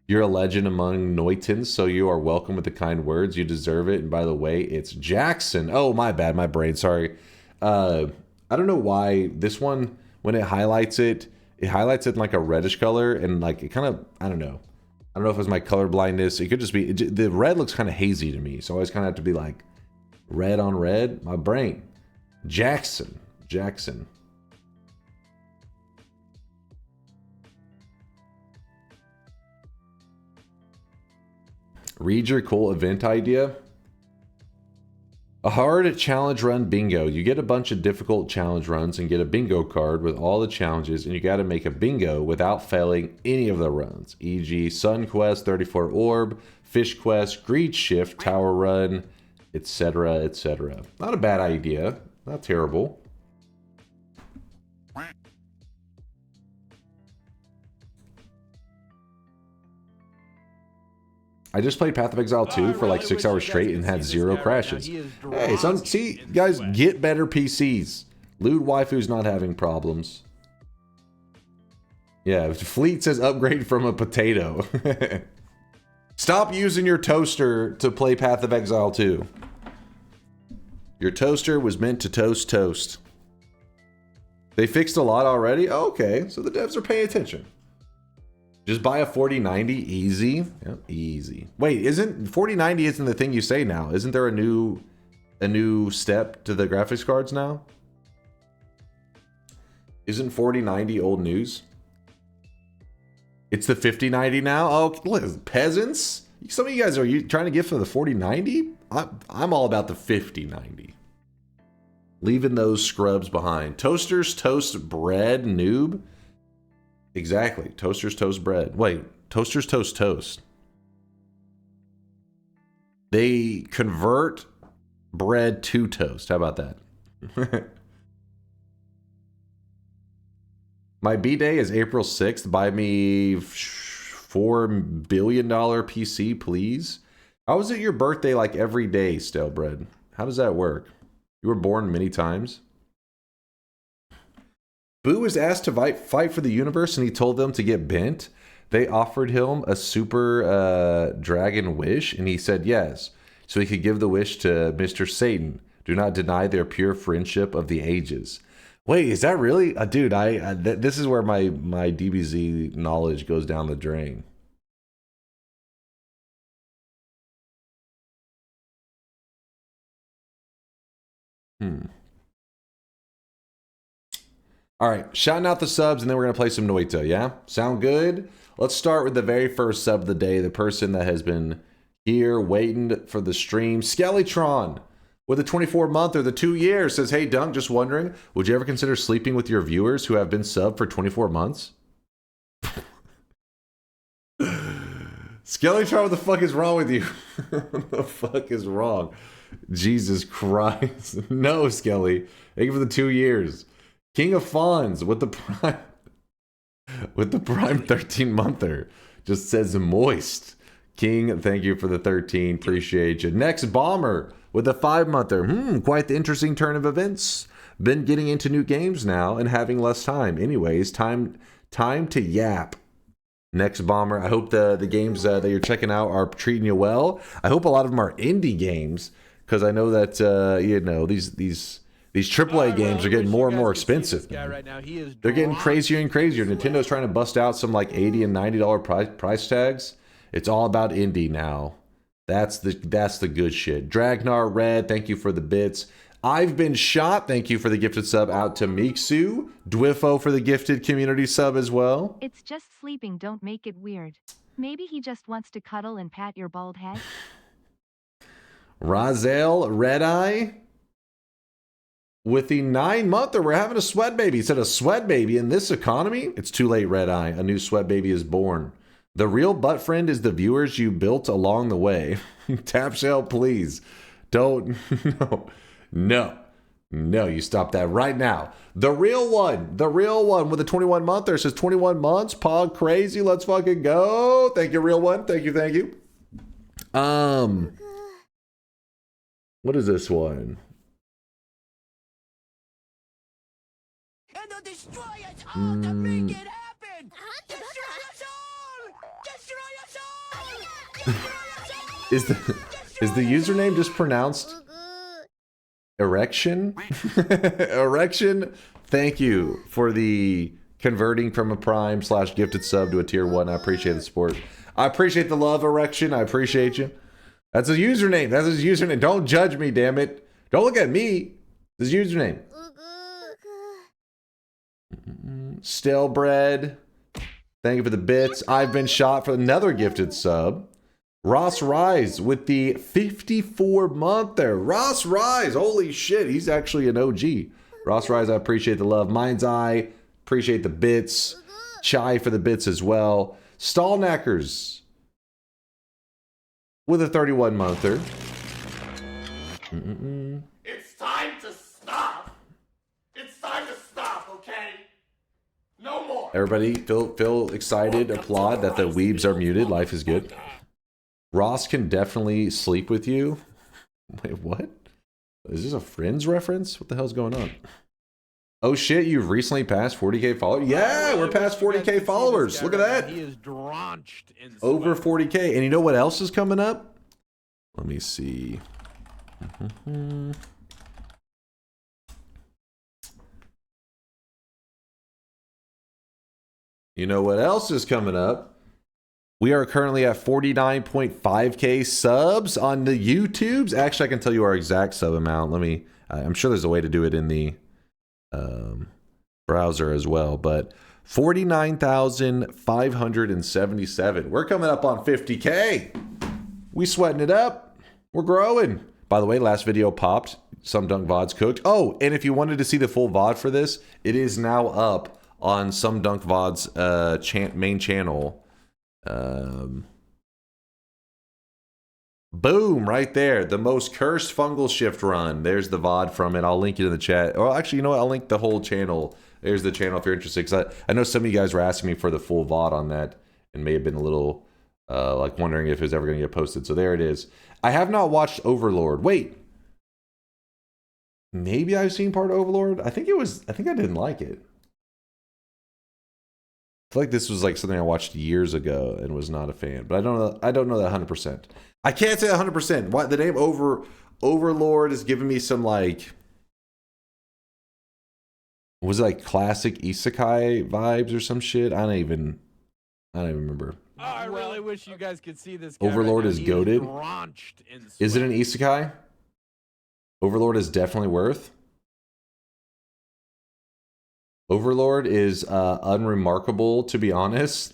E: You're a legend among Noitans, so you are welcome with the kind words. You deserve it. And by the way, it's Jackson. Oh, my bad. My brain. Sorry. I don't know why this one, when it highlights it in like a reddish color. And like it kind of, I don't know. I don't know if it was my color blindness. It could just be, the red looks kind of hazy to me. So I always kind of have to be like red on red. My brain. Jackson. Read your cool event idea. A hard challenge run bingo. You get a bunch of difficult challenge runs and get a bingo card with all the challenges, and you got to make a bingo without failing any of the runs, e.g. Sun Quest, 34 Orb, Fish Quest, Greed Shift, Tower Run, etc., etc. Not a bad idea. Not terrible. I just played Path of Exile 2 for like 6 hours straight and had 0 crashes. Hey, see, guys, get better PCs. Lewd Waifu's not having problems. Yeah, Fleet says upgrade from a potato. Stop using your toaster to play Path of Exile 2. Your toaster was meant to toast. They fixed a lot already? Oh, okay, so the devs are paying attention. Just buy a 4090, easy. Yep, easy. Wait, 4090 isn't the thing you say now? Isn't there a new step to the graphics cards now? Isn't 4090 old news? It's the 5090 now? Oh, look, peasants? Some of you guys are trying to get for the 4090? I'm all about the 5090. Leaving those scrubs behind. Toasters toast bread, noob. Exactly. Toasters toast bread. Wait, toasters toast toast. They convert bread to toast. How about that? My B-Day is April 6th. Buy me $4 billion PC, please. How is it your birthday like every day, Stale Bread? How does that work? You were born many times? Boo was asked to fight for the universe and he told them to get bent. They offered him a super dragon wish and he said yes. so he could give the wish to Mr. Satan. Do not deny their pure friendship of the ages. Wait, is that really? Dude, this is where my DBZ knowledge goes down the drain. All right, shouting out the subs, and then we're going to play some Noita, yeah? Sound good? Let's start with the very first sub of the day, the person that has been here waiting for the stream. Skellytron with the 24-month or the 2 years says, hey, Dunk, just wondering, would you ever consider sleeping with your viewers who have been subbed for 24 months? Skellytron, what the fuck is wrong with you? What the fuck is wrong? Jesus Christ. No, Skelly. Thank you for the 2 years. King of Fawns with the prime 13-monther just says moist. King, thank you for the 13. Appreciate you. Next Bomber with the 5-monther. Quite the interesting turn of events. Been getting into new games now and having less time. Anyways, time to yap. Next Bomber. I hope the games that you're checking out are treating you well. I hope a lot of them are indie games, because I know that these AAA games are getting more and more expensive.
A: Right now,
E: they're getting crazier and crazier. Nintendo's trying to bust out some like $80 and $90 price tags. It's all about indie now. That's the good shit. Dragnar Red, thank you for the bits. I've been shot. Thank you for the gifted sub out to Miksu. Dwiffo for the gifted community sub as well.
F: It's just sleeping. Don't make it weird. Maybe he just wants to cuddle and pat your bald head.
E: Razel Redeye with the 9-monther. We're having a sweat baby. He said a sweat baby in this economy? It's too late, Redeye. A new sweat baby is born. The real butt friend is the viewers you built along the way. Tap shell, please. Don't. No, you stop that right now. The real one with the 21-monther says 21 months. Pog crazy. Let's fucking go. Thank you, real one. Thank you. What is this one?
G: And they'll destroy us all to make it happen. Destroy us all. Destroy us all.
E: Is the username just pronounced erection? Erection. Thank you for the converting from a prime / gifted sub to a tier 1. I appreciate the support. I appreciate the love, erection. I appreciate you. That's his username. That's his username. Don't judge me, damn it. Don't look at me. His username. Stale bread. Thank you for the bits. I've been shot for another gifted sub. Ross Rise with the 54-month there. Ross Rise. Holy shit. He's actually an OG. Ross Rise, I appreciate the love. Mind's Eye. Appreciate the bits. Chai for the bits as well. Stallknackers with a 31-monther.
B: It's time to stop. It's time to stop, okay? No more.
E: Everybody feel excited. Applaud that the weebs are muted. Life is good. Ross can definitely sleep with you. Wait, what? Is this a Friends reference? What the hell's going on? Oh shit, you've recently passed 40k followers? Yeah, we're past 40k followers. Look at that.
A: He is drenched in sweat.
E: Over 40k. And you know what else is coming up? Let me see. You know what else is coming up? We are currently at 49.5k subs on the YouTubes. Actually, I can tell you our exact sub amount. I'm sure there's a way to do it in the browser as well, but 49,577. We're coming up on 50k. We sweating it up. We're growing. By the way, last video popped. SomeDunkVods cooked. Oh, and if you wanted to see the full VOD for this, it is now up on SomeDunkVods main channel. Boom, right there. The most cursed fungal shift run. There's the VOD from it. I'll link it in the chat. Or actually, you know what? I'll link the whole channel. There's the channel if you're interested. Because I know some of you guys were asking me for the full VOD on that and may have been a little like wondering if it was ever going to get posted. So there it is. I have not watched Overlord. Wait. Maybe I've seen part of Overlord. I think I didn't like it. feel like this was like something I watched years ago and was not a fan, but I don't know that 100%. I can't say 100%. Why the name Overlord is giving me some like, was it like classic isekai vibes or some shit? I don't even remember.
A: Oh, I really wish you guys could see this guy
E: Overlord
A: right
E: is
A: now.
E: goated.
A: Drenched in sweat.
E: Is it an isekai? Overlord is definitely worth. Overlord is unremarkable, to be honest.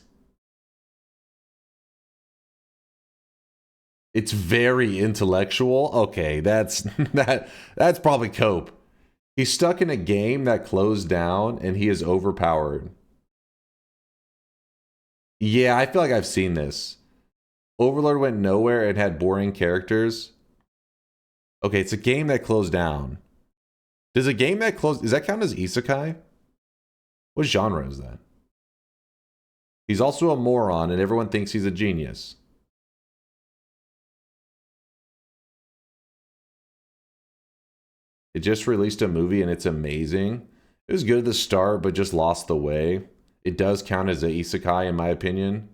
E: It's very intellectual. Okay, that's that's probably cope. He's stuck in a game that closed down and he is overpowered. Yeah, I feel like I've seen this. Overlord went nowhere and had boring characters. Okay, it's a game that closed down. Does a game that closed... Does that count as isekai? What genre is that? He's also a moron and everyone thinks he's a genius. It just released a movie and it's amazing. It was good at the start, but just lost the way. It does count as an isekai in my opinion.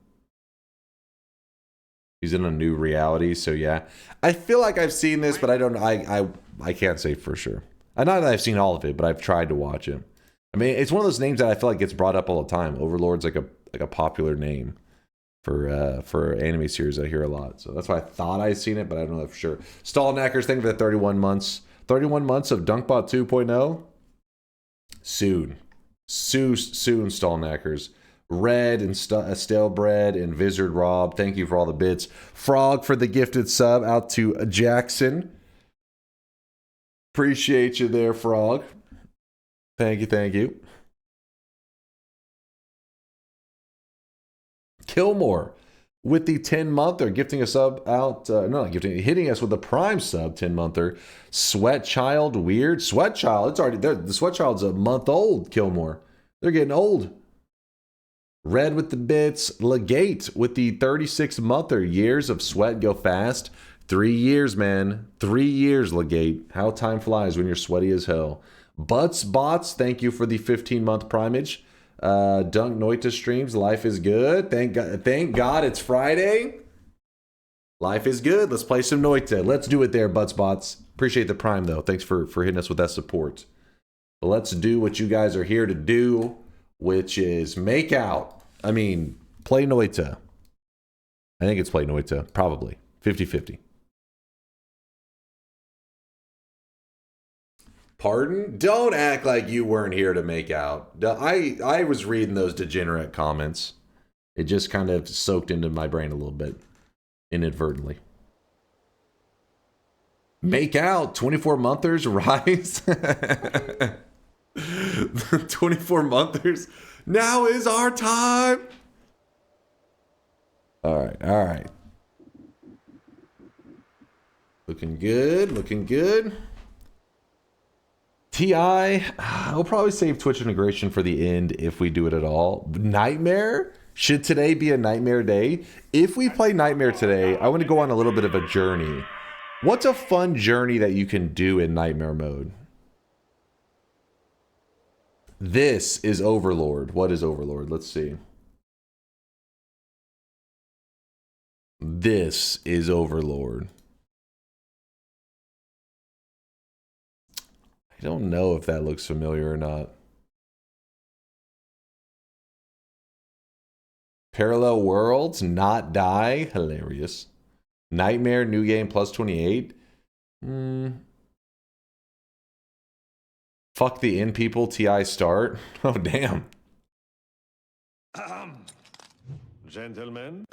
E: He's in a new reality, so yeah. I feel like I've seen this, but I don't. I can't say for sure. Not that I've seen all of it, but I've tried to watch it. I mean, it's one of those names that I feel like gets brought up all the time. Overlord's like a popular name for anime series I hear a lot. So that's why I thought I'd seen it, but I don't know for sure. Stallknackers, thank you for the 31 months. 31 months of DunkBot 2.0. Soon, Stallknackers. Red and Stale Bread and Vizard Rob, thank you for all the bits. Frog for the gifted sub out to Jackson. Appreciate you there, Frog. Thank you, thank you. Killmore with the 10-monther, gifting a sub out. No, not gifting, hitting us with a prime sub 10-monther. Sweat Child, weird. Sweat Child, it's already there. The Sweat Child's a month old, Killmore. They're getting old. Red with the bits. Legate with the 36-monther. Years of sweat go fast. 3 years, man. 3 years, Legate. How time flies when you're sweaty as hell. Butts Bots, thank you for the 15-month primage. Dunk Noita streams. Life is good. Thank God it's Friday. Life is good. Let's play some Noita. Let's do it there, Butts Bots. Appreciate the prime, though. Thanks for hitting us with that support. But let's do what you guys are here to do, which is make out. I mean, play Noita. I think it's play Noita. Probably. 50-50. Pardon? Don't act like you weren't here to make out. I was reading those degenerate comments. It just kind of soaked into my brain a little bit. Inadvertently. Make out. 24-monthers rise. 24-monthers. Now is our time. All right. Looking good. TI, I'll probably save Twitch integration for the end if we do it at all. Nightmare? Should today be a nightmare day? If we play Nightmare today, I want to go on a little bit of a journey. What's a fun journey that you can do in Nightmare mode? This is Overlord. What is Overlord? Let's see. This is Overlord. I don't know if that looks familiar or not. Parallel Worlds, not die. Hilarious. Nightmare, new game, plus 28. Fuck the in people, TI start. Oh, damn.
H: Gentlemen.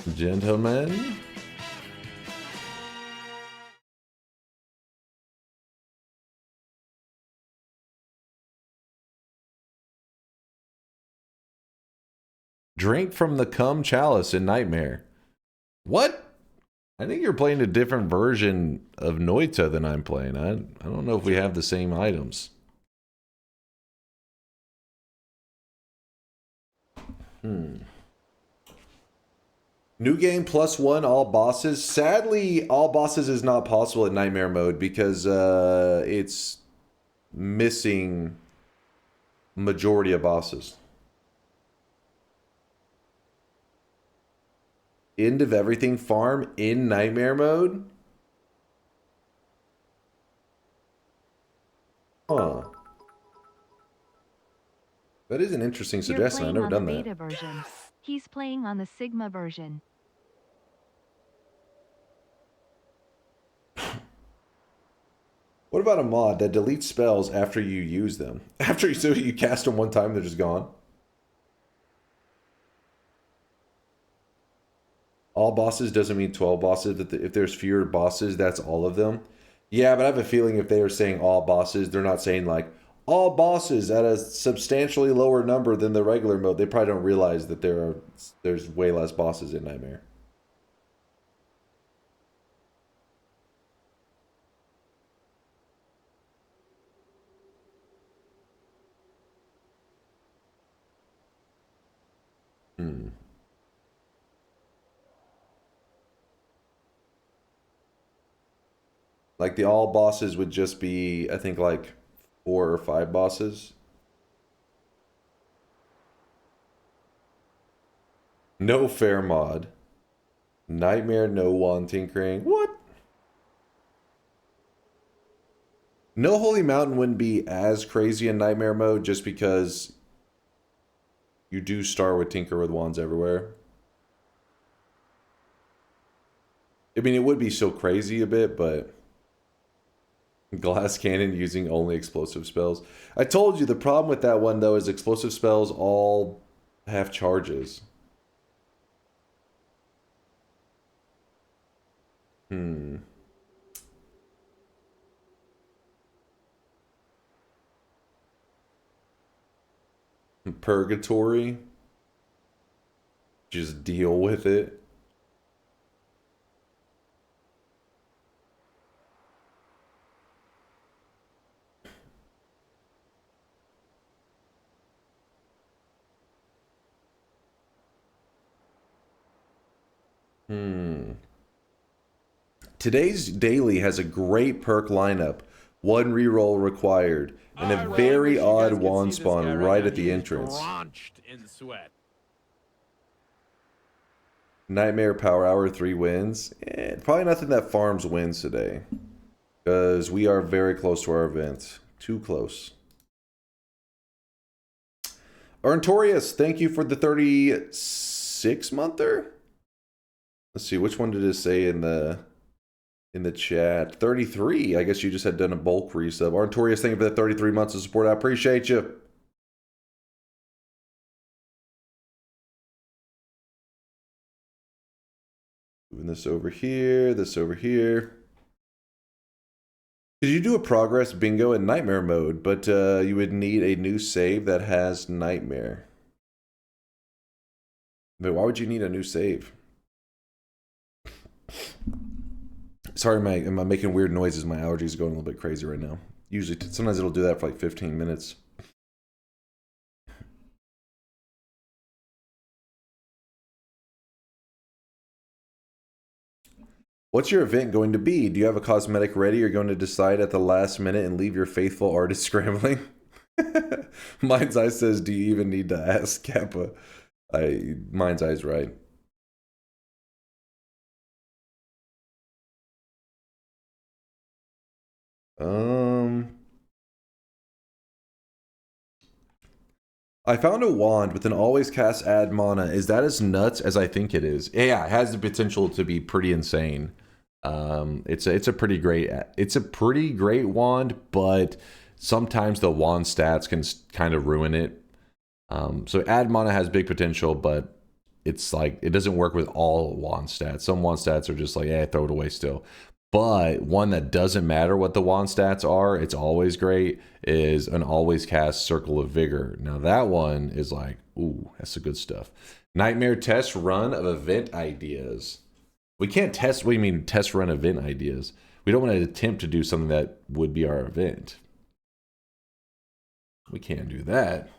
E: Drink from the cum chalice in Nightmare. What? I think you're playing a different version of Noita than I'm playing. I don't know if we have the same items. New game +1 all bosses. Sadly, all bosses is not possible in Nightmare mode because it's missing majority of bosses. End of everything farm in nightmare mode? Huh. That is an interesting
F: You're
E: suggestion. I've
F: playing
E: never
F: on
E: done
F: the
E: that.
F: beta version. He's playing on the Sigma version.
E: What about a mod that deletes spells after you use them? After you cast them one time, they're just gone? All bosses doesn't mean 12 bosses. If there's fewer bosses, that's all of them. Yeah, but I have a feeling if they are saying all bosses, they're not saying like all bosses at a substantially lower number than the regular mode. They probably don't realize that there's way less bosses in Nightmare. Like the all bosses would just be, I think, like 4 or 5 bosses. No fair mod. Nightmare, no wand tinkering. What? No Holy Mountain wouldn't be as crazy in Nightmare mode just because you do start with Tinker with wands everywhere. I mean, it would be so crazy a bit, but glass cannon using only explosive spells. I told you the problem with that one though is explosive spells all have charges. Purgatory. Just deal with it. Today's daily has a great perk lineup. 1 reroll required. And a very odd wand spawn right at the entrance.
A: Drenched in sweat.
E: Nightmare Power Hour 3 wins. Probably nothing that farms wins today. Because we are very close to our event. Too close. Arntorius, thank you for the 36-monther? Let's see, which one did it say in the chat? 33. I guess you just had done a bulk resub. Arntorius, thank you for the 33 months of support. I appreciate you. Moving this over here, this over here. Did you do a progress bingo in Nightmare mode, but you would need a new save that has Nightmare. But why would you need a new save? Sorry, am I making weird noises? My allergies are going a little bit crazy right now. Usually, sometimes it'll do that for like 15 minutes. What's your event going to be? Do you have a cosmetic ready? You're going to decide at the last minute and leave your faithful artist scrambling? Mind's Eye says, do you even need to ask, Kappa? Mind's Eye's right. I found a wand with an always cast add mana. Is that as nuts as I think it is? Yeah, it has the potential to be pretty insane. It's a pretty great wand, but sometimes the wand stats can kind of ruin it. So add mana has big potential, but it's like it doesn't work with all wand stats. Some wand stats are just like, throw it away still. But one that doesn't matter what the wand stats are, it's always great, is an always cast Circle of Vigor. Now that one is like, ooh, that's the good stuff. Nightmare test run of event ideas. We can't test, what do you mean test run event ideas? We don't want to attempt to do something that would be our event. We can't do that.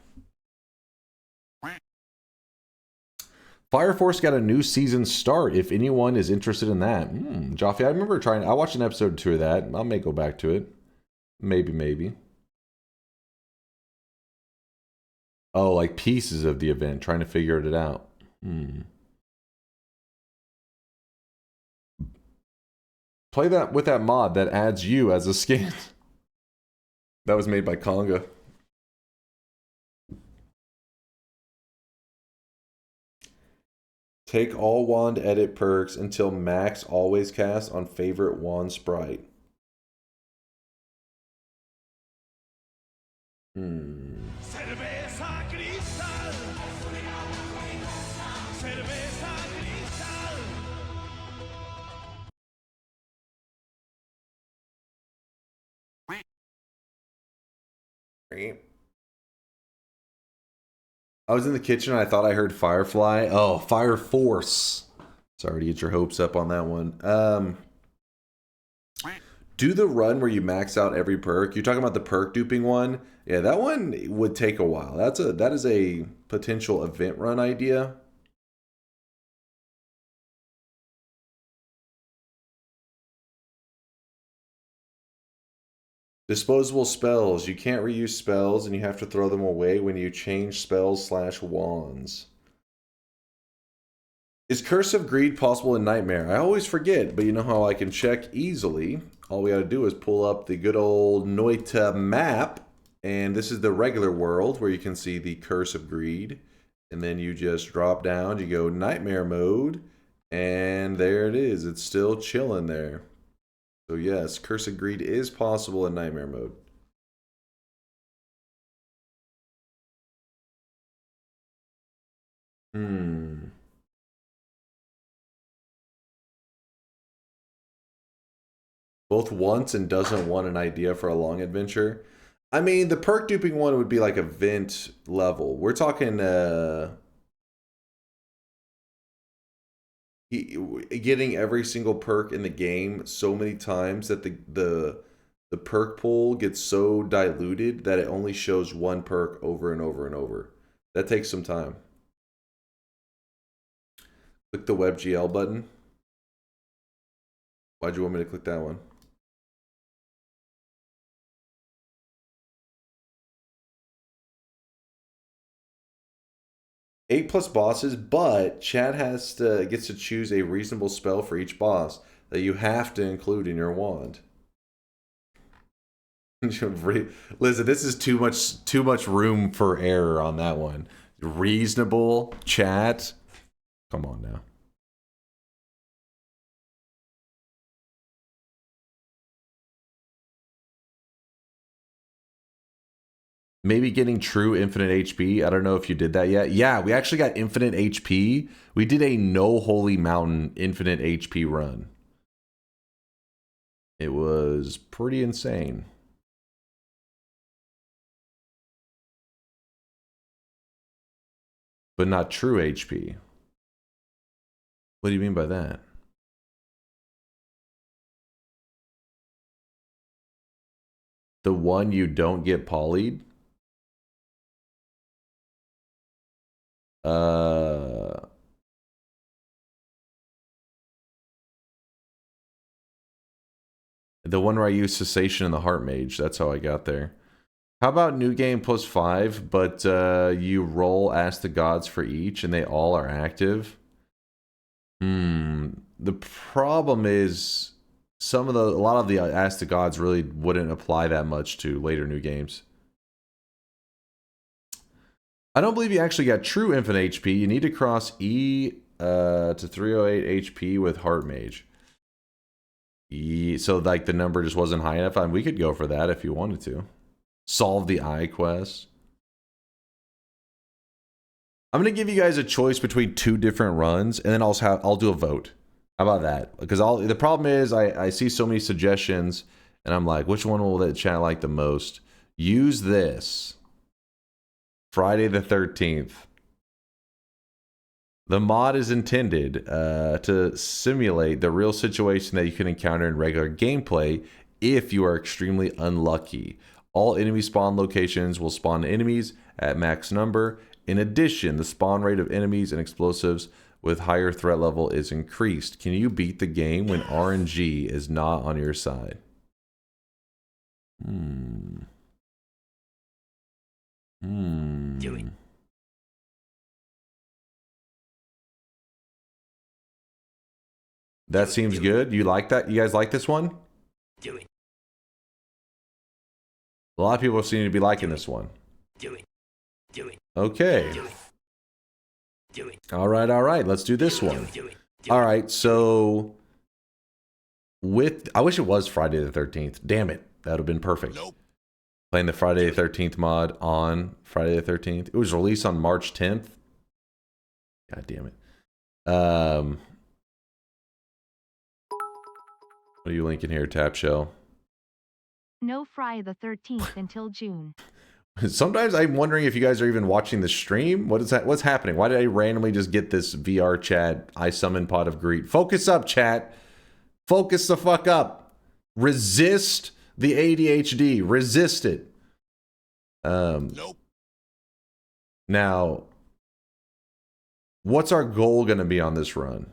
E: Fire Force got a new season start. If anyone is interested in that. Joffy, I remember I watched an episode or 2 of that. I may go back to it. Maybe. Oh, like pieces of the event, trying to figure it out. Play that with that mod that adds you as a skin. That was made by Conga. Take all wand edit perks until max always cast on favorite wand sprite.
G: Cerveza cristal. Cerveza cristal.
E: I was in the kitchen and I thought I heard Firefly. Oh, Fire Force. Sorry to get your hopes up on that one. Do the run where you max out every perk. You're talking about the perk duping one. Yeah, that one would take a while. That is a potential event run idea. Disposable spells. You can't reuse spells and you have to throw them away when you change spells/wands. Is Curse of Greed possible in Nightmare? I always forget, but you know how I can check easily? All we gotta do is pull up the good old Noita map, and this is the regular world where you can see the Curse of Greed. And then you just drop down, you go Nightmare mode, and there it is. It's still chilling there. So yes, Curse of Greed is possible in Nightmare mode. Both wants and doesn't want an idea for a long adventure. I mean, the perk duping one would be like a vent level. We're talking getting every single perk in the game so many times that the perk pool gets so diluted that it only shows one perk over and over and over. That takes some time. Click the WebGL button. Why'd you want me to click that one? Eight plus bosses, but Chad gets to choose a reasonable spell for each boss that you have to include in your wand. Listen, this is too much room for error on that one. Reasonable, chat. Come on now. Maybe getting true infinite HP. I don't know if you did that yet. Yeah, we actually got infinite HP. We did a No Holy Mountain infinite HP run. It was pretty insane. But not true HP. What do you mean by that? The one you don't get polyed? The one where I use Cessation and the Heart Mage. That's how I got there. How about new game plus 5, but you roll Ask the Gods for each and they all are active? The problem is a lot of the Ask the Gods really wouldn't apply that much to later new games. I don't believe you actually got true infinite HP. You need to cross E to 308 HP with Heart Mage. So like the number just wasn't high enough. And we could go for that if you wanted to. Solve the eye quest. I'm gonna give you guys a choice between two different runs, and then I'll do a vote. How about that? Because the problem is I see so many suggestions, and I'm like, which one will the chat like the most? Use this. Friday the 13th. The mod is intended to simulate the real situation that you can encounter in regular gameplay if you are extremely unlucky. All enemy spawn locations will spawn enemies at max number. In addition, the spawn rate of enemies and explosives with higher threat level is increased. Can you beat the game when RNG is not on your side?
G: Do it.
E: That seems good. You like that? You guys like this one?
G: Do it.
E: A lot of people seem to be liking this one.
G: Do it. Do it.
E: Okay.
G: Do it. Do it.
E: All right. Let's do this one.
G: Do it.
E: All right, so I wish it was Friday the 13th. Damn it. That would have been perfect.
G: Nope.
E: Playing the Friday the 13th mod on Friday the 13th. It was released on March 10th. God damn it. What are you linking here, Tap Shell?
F: No Friday the 13th until June.
E: Sometimes I'm wondering if you guys are even watching the stream. What is that? What's happening? Why did I randomly just get this VR chat? I summon Pot of Greed. Focus up, chat. Focus the fuck up. Resist the ADHD. Resist it.
G: Nope.
E: Now, what's our goal going to be on this run?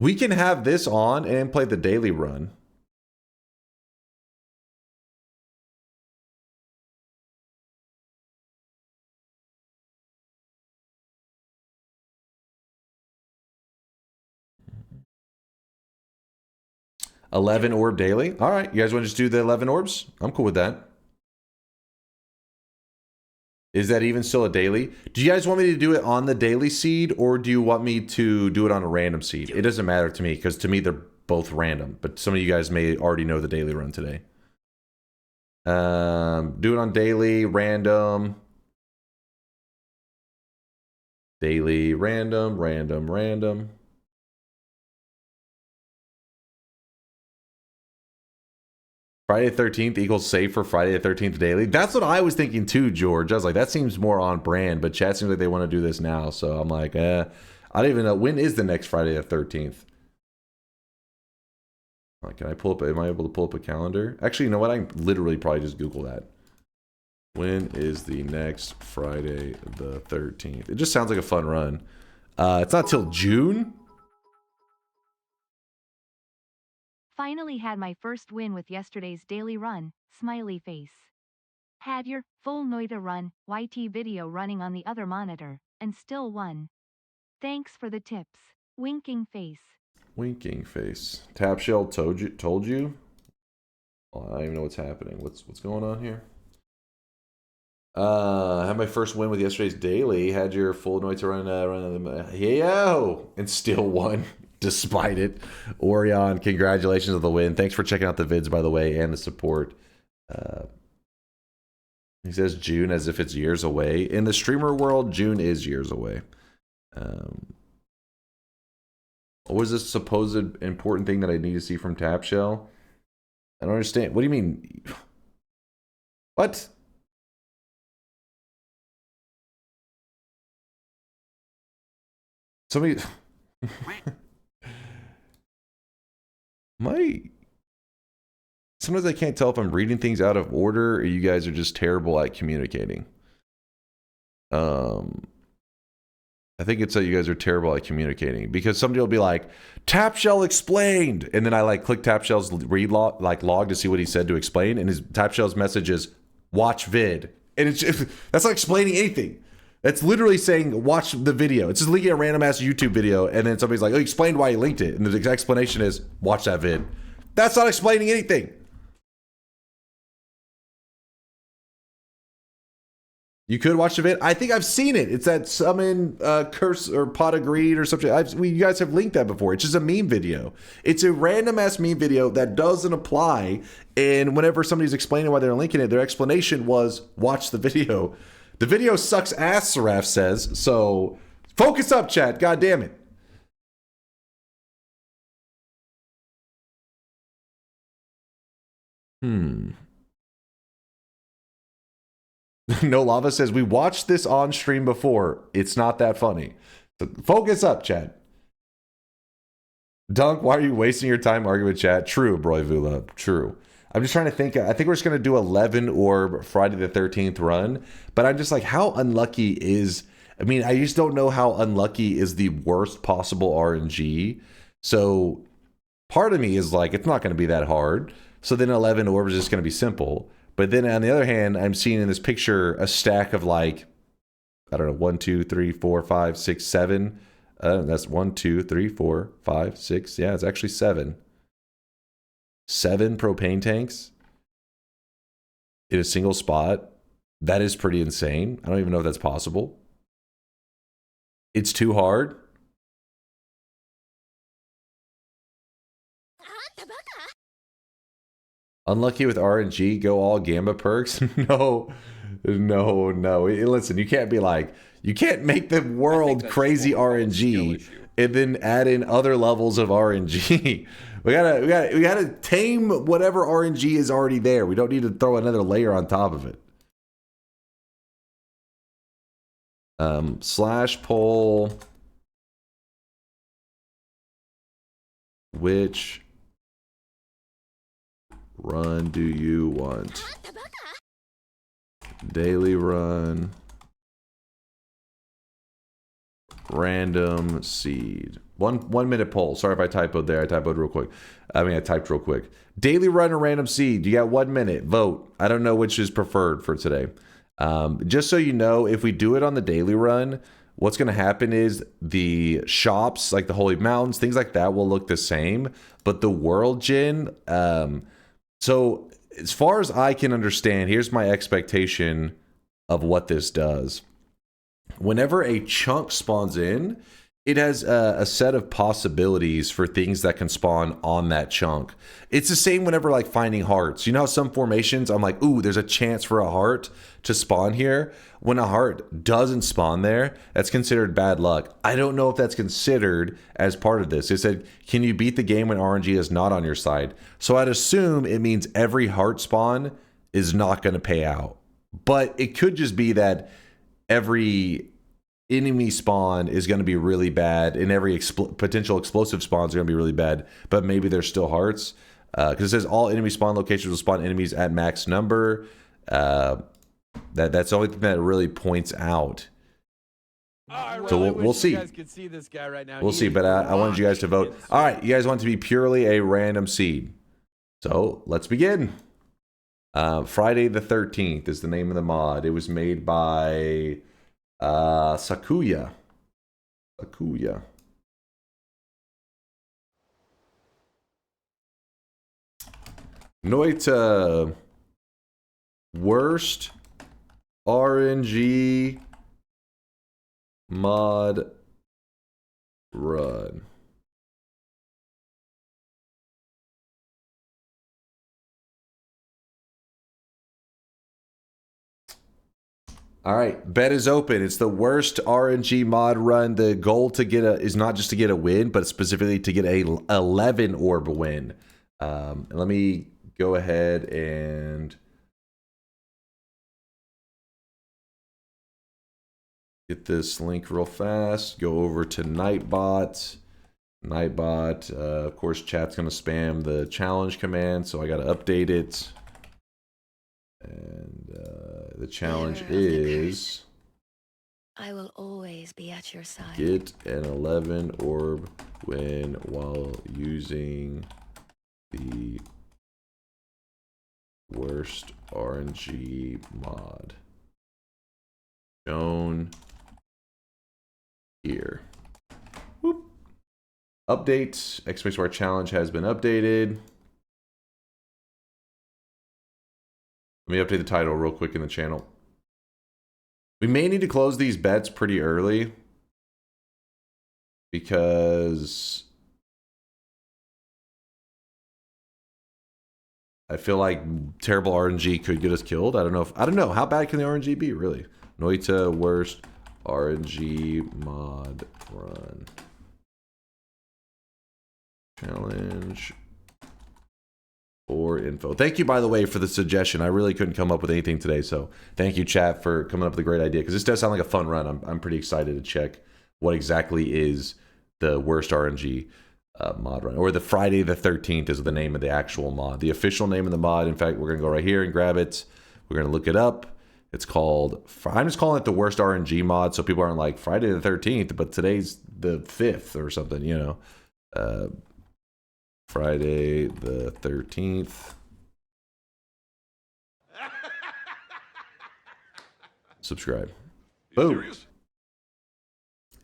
E: We can have this on and play the daily run. $11 orb daily. All right, you guys want to just do the 11 orbs? I'm cool with that. Is that even still a daily? Do you guys want me to do it on the daily seed, or do you want me to do it on a random seed? It doesn't matter to me, because to me they're both random. But some of you guys may already know the daily run today. Do it on daily, random. Daily, random, random, random. Friday the 13th equals safe for Friday the 13th daily. That's what I was thinking too, George. I was like, that seems more on brand, but chat seems like they want to do this now. So I'm like, I don't even know. When is the next Friday the 13th? Can I pull up, am I able to pull up a calendar? Actually, you know what? I can literally probably just Google that. When is the next Friday the 13th? It just sounds like a fun run. It's not till June.
F: Finally had my first win with yesterday's daily run, smiley face. Had your full Noita run, YT video running on the other monitor, and still won. Thanks for the tips. Winking face.
E: Winking face. Tap Shell told you? Well, I don't even know what's happening. What's going on here? Had my first win with yesterday's daily. Had your full Noita run, and still won. Despite it. Orion, congratulations on the win. Thanks for checking out the vids, by the way, and the support. He says June as if it's years away. In the streamer world, June is years away. What was this supposed important thing that I need to see from Tap Shell? I don't understand. What do you mean? What? Somebody... Sometimes I can't tell if I'm reading things out of order or you guys are just terrible at communicating. I think it's that you guys are terrible at communicating, because somebody will be like, Tap Shell explained, and then I click Tap Shell's read log to see what he said to explain, and his Tap Shell's message is watch vid, and it's just, that's not explaining anything. That's literally saying watch the video. It's just linking a random ass YouTube video, and then somebody's like, oh, explained why he linked it, and the explanation is watch that vid. That's not explaining anything. You could watch the vid. I think I've seen it. It's that summon curse or pot of greed or something. You guys have linked that before. It's just a meme video. It's a random ass meme video that doesn't apply. And whenever somebody's explaining why they're linking it, their explanation was watch the video. The video sucks ass, Seraph says. So focus up, chat. God damn it. No Lava says, we watched this on stream before. It's not that funny. So focus up, chat. Dunk, why are you wasting your time arguing with chat? True, Broivula. True. I'm just trying to think. I think we're just going to do 11 orb Friday the 13th run. But I'm just like, how unlucky is... I mean, I just don't know how unlucky is the worst possible RNG. So part of me is like, it's not going to be that hard. So then 11 orbs is just going to be simple. But then on the other hand, I'm seeing in this picture a stack of like, I don't know, 1, 2, 3, 4, 5, 6, 7 That's 1, 2, 3, 4, 5, 6. Yeah, it's actually 7. 7 propane tanks in a single spot. That is pretty insane. I don't even know if that's possible. It's too hard. Unlucky with RNG, go all Gamma perks. No. Listen, you can't be like, you can't make the world crazy RNG and then add in other levels of RNG. we gotta tame whatever RNG is already there. We don't need to throw another layer on top of it. Slash poll. Which run do you want? Daily run. Random seed. One minute poll. Sorry if I typoed there. I typoed real quick. I typed real quick. Daily run or random seed. You got 1 minute. Vote. I don't know which is preferred for today. Just so you know, if we do it on the daily run, what's going to happen is the shops, like the Holy Mountains, things like that will look the same. But the World Gin, so as far as I can understand, here's my expectation of what this does. Whenever a chunk spawns in, it has a set of possibilities for things that can spawn on that chunk. It's the same whenever like finding hearts. You know how some formations, I'm like, ooh, there's a chance for a heart to spawn here. When a heart doesn't spawn there, that's considered bad luck. I don't know if that's considered as part of this. It said, can you beat the game when RNG is not on your side? So I'd assume it means every heart spawn is not going to pay out. But it could just be that every enemy spawn is going to be really bad, and every potential explosive spawns are going to be really bad, but maybe there's still hearts. Because it says all enemy spawn locations will spawn enemies at max number. That's the only thing that really points out. So we'll see.
A: You guys can see this guy right now.
E: We'll see, but I wanted you guys to vote. All right, you guys want it to be purely a random seed. So let's begin. Friday the 13th is the name of the mod. It was made by Sakuya. Noita. Worst RNG mod run. All right, bet is open. It's the worst RNG mod run. The goal to get is not just to get a win, but specifically to get a 11 orb win. Let me go ahead and get this link real fast. Go over to Nightbot. Of course, chat's going to spam the challenge command, so I got to update it. And the challenge is,
C: I will always be at your side.
E: Get an 11 orb win while using the worst RNG mod. Shown here. Whoop. Update. Exclamation mark challenge has been updated. Let me update the title real quick in the channel. We may need to close these bets pretty early because I feel like terrible RNG could get us killed. I don't know. How bad can the RNG be, really? Noita worst RNG mod run. Challenge or info. Thank you, by the way, for the suggestion. I really couldn't come up with anything today, so thank you, chat, for coming up with a great idea, because this does sound like a fun run. I'm pretty excited to check what exactly is the worst RNG mod run, or the Friday the 13th is the name of the actual mod, the official name of the mod. In fact, we're gonna go right here and grab it. We're gonna look it up. It's called, I'm just calling it the worst RNG mod, so people aren't like Friday the 13th, but today's the 5th or something, you know. Friday the 13th. Subscribe. Boom.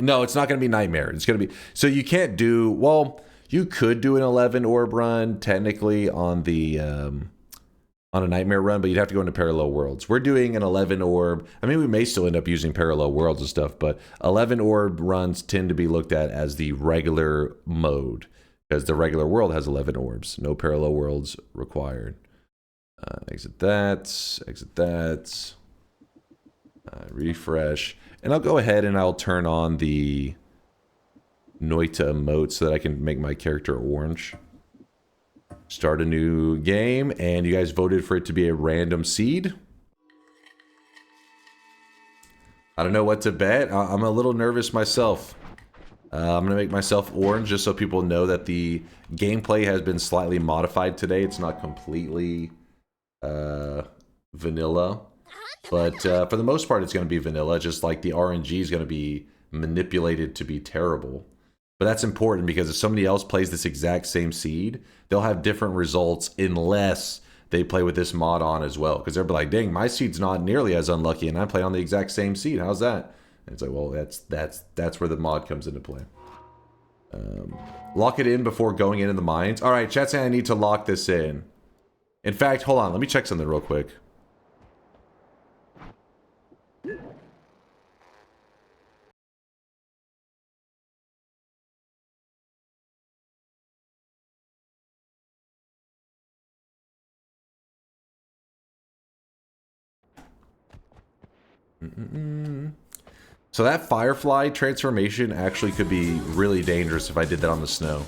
E: No, it's not going to be Nightmare. It's going to be... So you can't do... Well, you could do an 11 orb run, technically, on the... on a Nightmare run, but you'd have to go into Parallel Worlds. We're doing an 11 orb. I mean, we may still end up using Parallel Worlds and stuff, but 11 orb runs tend to be looked at as the regular mode, because the regular world has 11 orbs. No Parallel Worlds required. Exit that. Exit that. Refresh. And I'll go ahead and I'll turn on the Noita emote so that I can make my character orange. Start a new game, and you guys voted for it to be a random seed. I don't know what to bet. I'm a little nervous myself. I'm going to make myself orange just so people know that the gameplay has been slightly modified today. It's not completely vanilla. But for the most part, it's going to be vanilla, just like the RNG is going to be manipulated to be terrible. But that's important because if somebody else plays this exact same seed, they'll have different results unless they play with this mod on as well. Because they'll be like, dang, my seed's not nearly as unlucky and I play on the exact same seed. How's that? And it's like, well, that's where the mod comes into play. Lock it in before going into the mines. All right, chat's saying I need to lock this in. In fact, hold on. Let me check something real quick. So that Firefly transformation actually could be really dangerous if I did that on the snow.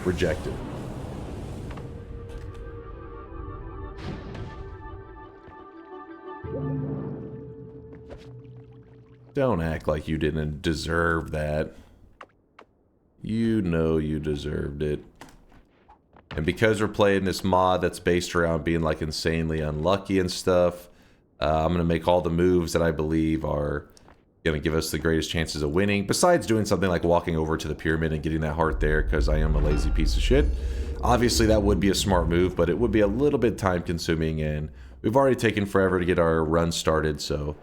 E: Rejected. Don't act like you didn't deserve that. You know you deserved it. And because we're playing this mod that's based around being like insanely unlucky and stuff, I'm going to make all the moves that I believe are going to give us the greatest chances of winning. Besides doing something like walking over to the pyramid and getting that heart there because I am a lazy piece of shit. Obviously that would be a smart move, but it would be a little bit time consuming and we've already taken forever to get our run started, so...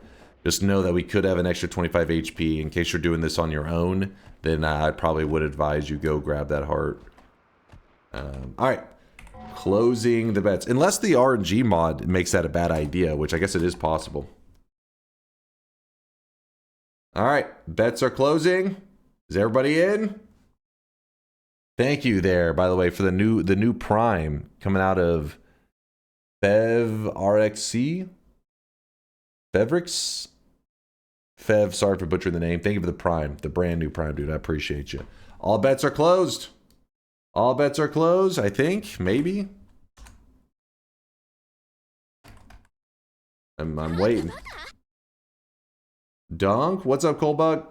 E: Just know that we could have an extra 25 HP. In case you're doing this on your own, then I probably would advise you go grab that heart. Alright. Closing the bets. Unless the RNG mod makes that a bad idea, which I guess it is possible. Alright. Bets are closing. Is everybody in? Thank you there, by the way, for the new Prime coming out of FevRxC. Fevrix? Fev, sorry for butchering the name. Thank you for the Prime. The brand new Prime, dude. I appreciate you. All bets are closed. All bets are closed, I think. Maybe. I'm waiting. Dunk? What's up, Colebug?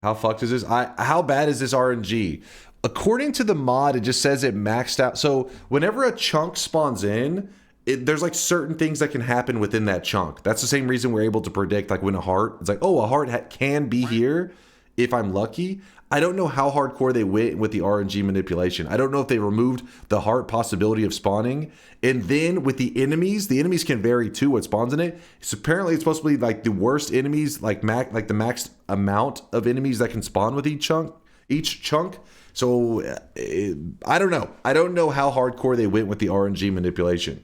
E: How fucked is this? How bad is this RNG? According to the mod, it just says it maxed out. So whenever a chunk spawns in, there's like certain things that can happen within that chunk. That's the same reason we're able to predict like when a heart, it's like, oh, a heart can be here if I'm lucky. I don't know how hardcore they went with the RNG manipulation. I don't know if they removed the heart possibility of spawning. And then with the enemies can vary too what spawns in it. So apparently it's supposed to be like the worst enemies, like the max amount of enemies that can spawn with each chunk. So I don't know. I don't know how hardcore they went with the RNG manipulation.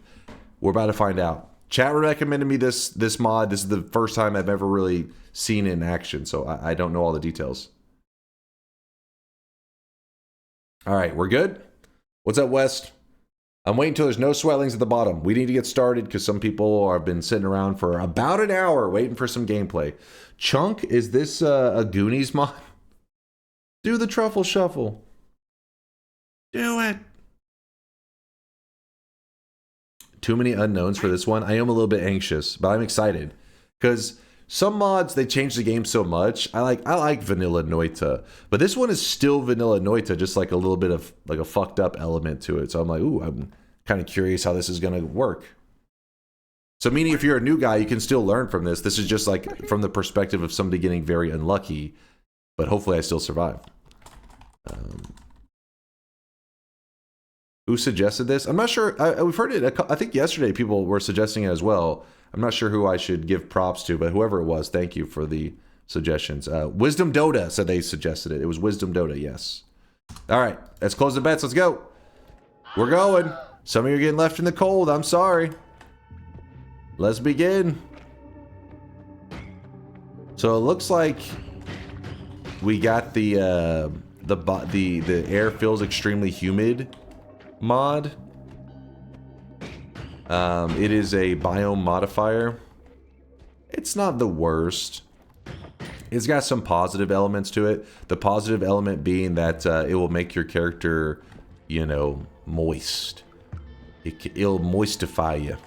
E: We're about to find out. Chat recommended me this mod. This is the first time I've ever really seen it in action, so I don't know all the details. All right, we're good? What's up, West? I'm waiting until there's no swellings at the bottom. We need to get started because some people have been sitting around for about an hour waiting for some gameplay. Chunk, is this a Goonies mod? Do the truffle shuffle. Do it. Too many unknowns for this one. I am a little bit anxious, but I'm excited because some mods, they change the game so much. I like vanilla Noita, but this one is still vanilla Noita, just like a little bit of like a fucked up element to it. So I'm like, ooh, I'm kind of curious how this is gonna work. So meaning if you're a new guy, you can still learn from this. This is just like from the perspective of somebody getting very unlucky, but hopefully I still survive. Who suggested this? I'm not sure. We've heard it. I think yesterday people were suggesting it as well. I'm not sure who I should give props to, but whoever it was, thank you for the suggestions. Wisdom Dota said they suggested it. It was Wisdom Dota, yes. All right, let's close the bets. Let's go. We're going. Some of you are getting left in the cold. I'm sorry. Let's begin. So it looks like we got the air feels extremely humid mod. It is a biome modifier. It's not the worst. It's got some positive elements to it. The positive element being that it will make your character, you know, moist. It'll moistify you.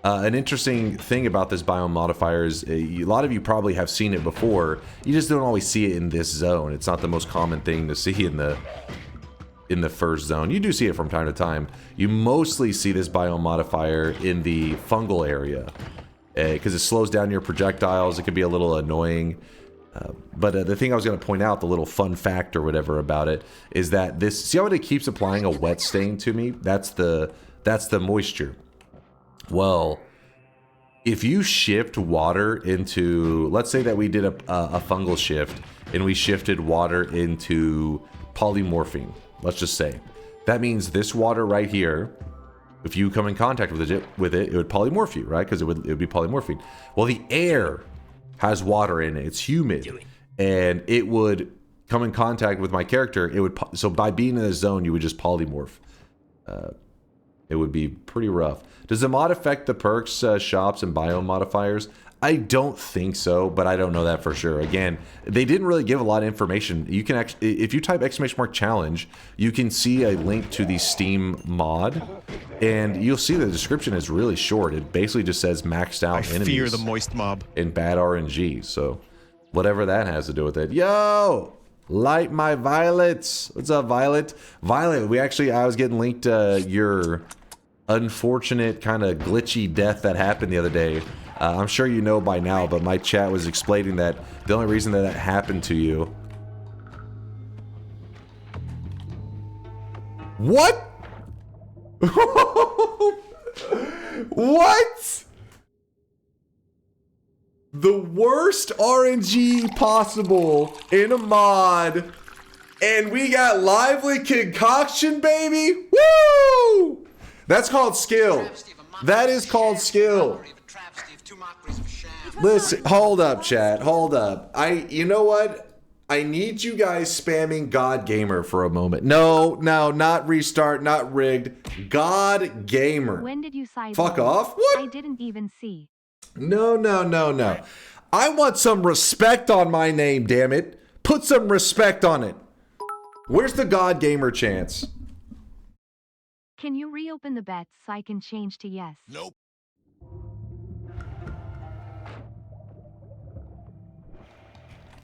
E: An interesting thing about this biome modifier is a lot of you probably have seen it before. You just don't always see it in this zone. It's not the most common thing to see in the first zone. You do see it from time to time. You mostly see this biome modifier in the fungal area because it slows down your projectiles. It can be a little annoying. But the thing I was going to point out, the little fun fact or whatever about it, is that this, see how it keeps applying a wet stain to me? That's the moisture. Well, if you shift water into, let's say that we did a fungal shift and we shifted water into polymorphine, let's just say. That means this water right here, if you come in contact with it would polymorph you, right? Because it would be polymorphine. Well, the air has water in it. It's humid. And it would come in contact with my character. It would, so by being in this zone, you would just polymorph. It would be pretty rough. Does the mod affect the perks, shops, and biome modifiers? I don't think so, but I don't know that for sure. Again, they didn't really give a lot of information. You can actually, if you type !challenge, you can see a link to the Steam mod, and you'll see the description is really short. It basically just says maxed out enemies. I fear the moist mob. And bad RNG, so whatever that has to do with it. Yo! Light my violets. What's up, Violet? Violet, I was getting linked your unfortunate kind of glitchy death that happened the other day. I'm sure you know by now, but my chat was explaining that the only reason that happened to you. What? What? The worst RNG possible in a mod, and we got lively concoction, baby. Woo! That's called skill. That is called skill. Listen, hold up, chat. Hold up. You know what? I need you guys spamming God Gamer for a moment. No, not restart, not rigged. God Gamer.
F: When did you sign?
E: Fuck off. What?
F: I didn't even see.
E: No. I want some respect on my name, damn it. Put some respect on it. Where's the God Gamer chance?
F: Can you reopen the bets so I can change to yes?
G: Nope.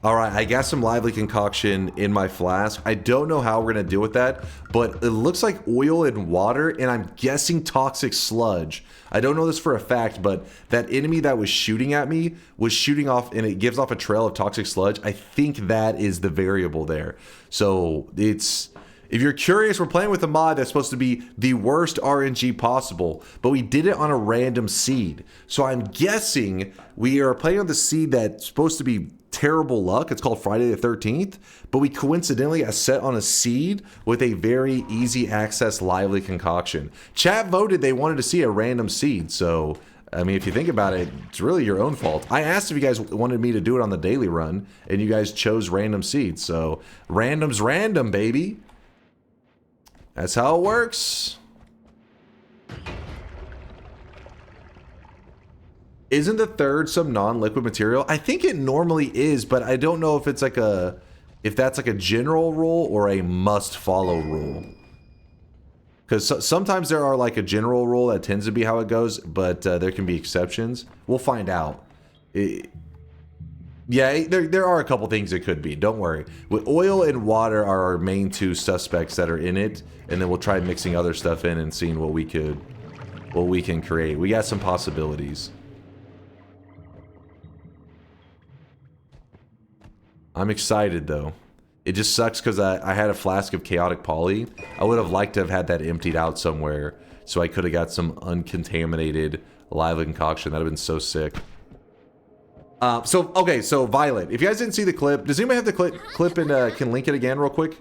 E: All right, I got some lively concoction in my flask. I don't know how we're gonna deal with that, but it looks like oil and water, and I'm guessing toxic sludge. I don't know this for a fact, but that enemy that was shooting at me was shooting off, and it gives off a trail of toxic sludge. I think that is the variable there. So it's, if you're curious, we're playing with a mod that's supposed to be the worst RNG possible, but we did it on a random seed. So I'm guessing we are playing on the seed that's supposed to be terrible luck. It's called Friday the 13th, but we coincidentally are set on a seed with a very easy access lively concoction. Chat voted they wanted to see a random seed, so I mean, if you think about it, it's really your own fault. I asked if you guys wanted me to do it on the daily run, and you guys chose random seeds, so random's random, baby. That's how it works. Isn't the third some non-liquid material? I think it normally is, but I don't know if it's like if that's like a general rule or a must-follow rule. Because sometimes there are like a general rule that tends to be how it goes, but there can be exceptions. We'll find out. Yeah, there are a couple things it could be. Don't worry. With oil and water are our main two suspects that are in it, and then we'll try mixing other stuff in and seeing what we could what we can create. We got some possibilities. I'm excited though. It just sucks because I had a flask of chaotic poly. I would have liked to have had that emptied out somewhere so I could have got some uncontaminated lively concoction. That would have been so sick. Okay, so Violet. If you guys didn't see the clip, does anybody have the clip and can link it again real quick?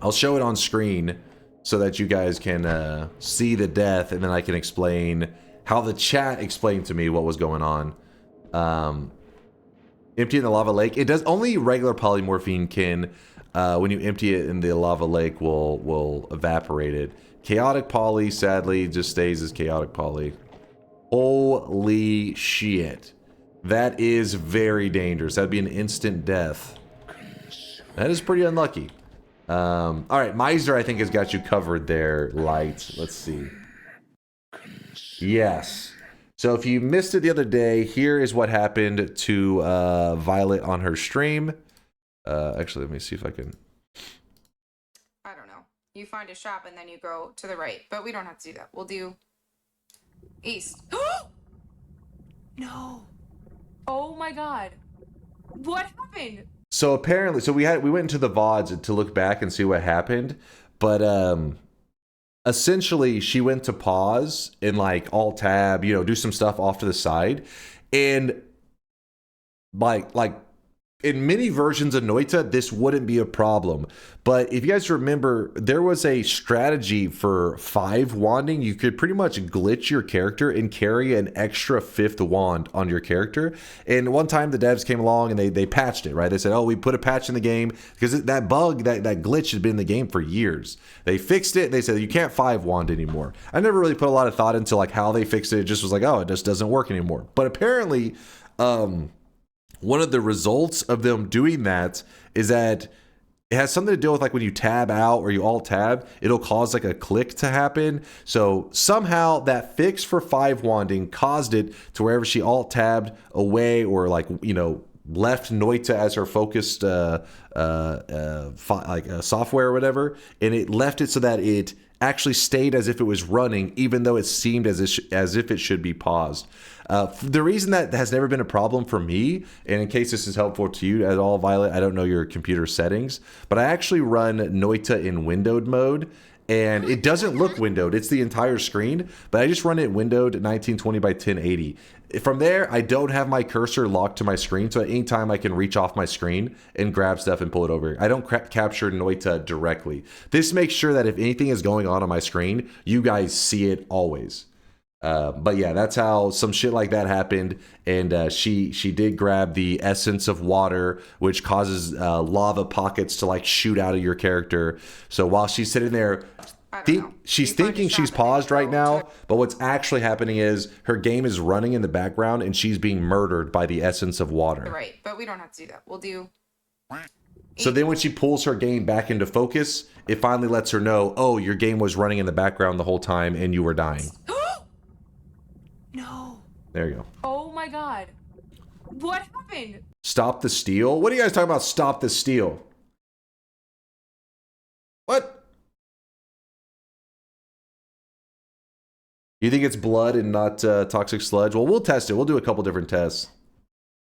E: I'll show it on screen so that you guys can see the death, and then I can explain how the chat explained to me what was going on. Emptying the lava lake. It does only regular polymorphine can, when you empty it in the lava lake, will evaporate it. Chaotic poly, sadly, just stays as chaotic poly. Holy shit. That is very dangerous. That'd be an instant death. That is pretty unlucky. Alright, Miser, I think, has got you covered there, Light. Let's see. Yes. So if you missed it the other day, here is what happened to Violet on her stream. Actually, let me see if I can...
I: I don't know. You find a shop and then you go to the right. But we don't have to do that. We'll do east. No. Oh my god. What happened?
E: So apparently, so we went into the VODs to look back and see what happened. But essentially, she went to pause and like alt tab, you know, do some stuff off to the side. And like in many versions of Noita, this wouldn't be a problem. But if you guys remember, there was a strategy for 5 wanding. You could pretty much glitch your character and carry an extra 5th wand on your character. And one time the devs came along and they patched it, right? They said, oh, we put a patch in the game because that bug, that glitch had been in the game for years. They fixed it. And they said, you can't 5 wand anymore. I never really put a lot of thought into like how they fixed it. It just was like, oh, it just doesn't work anymore. But apparently, one of the results of them doing that is that it has something to do with like when you tab out or you alt tab, it'll cause like a click to happen. So somehow that fix for 5 wanding caused it to wherever she alt tabbed away or like, you know, left Noita as her focused software or whatever, and it left it so that it actually stayed as if it was running, even though it seemed as if it should be paused. The reason that has never been a problem for me, and in case this is helpful to you at all, Violet, I don't know your computer settings, but I actually run Noita in windowed mode, and it doesn't look windowed. It's the entire screen, but I just run it windowed 1920 by 1080. From there, I don't have my cursor locked to my screen, so at any time I can reach off my screen and grab stuff and pull it over. I don't capture Noita directly. This makes sure that if anything is going on my screen, you guys see it always. But yeah, that's how some shit like that happened, and she did grab the essence of water, which causes lava pockets to like shoot out of your character. So while she's sitting there, she's thinking she's paused right now, but what's actually happening is her game is running in the background and she's being murdered by the essence of water.
I: Right, but we don't have to do that. We'll do...
E: So then when she pulls her game back into focus, it finally lets her know, oh, your game was running in the background the whole time and you were dying.
I: No.
E: There you go.
I: Oh my god. What happened?
E: Stop the steal? What are you guys talking about, stop the steal? What? You think it's blood and not toxic sludge? Well, we'll test it. We'll do a couple different tests.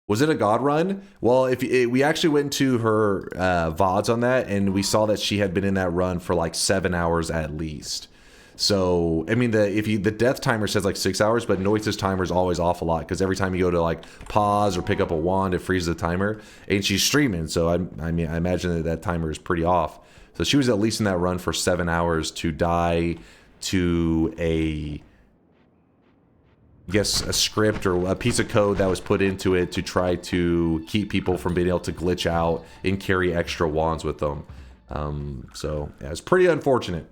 E: Was it a god run? Well, we actually went to her VODs on that, and we saw that she had been in that run for like 7 hours at least. So, I mean, the death timer says like 6 hours, but Noita's timer is always off a lot because every time you go to like pause or pick up a wand, it freezes the timer. And she's streaming, so I mean, I imagine that timer is pretty off. So she was at least in that run for 7 hours to die to a script or a piece of code that was put into it to try to keep people from being able to glitch out and carry extra wands with them. So yeah, it's pretty unfortunate.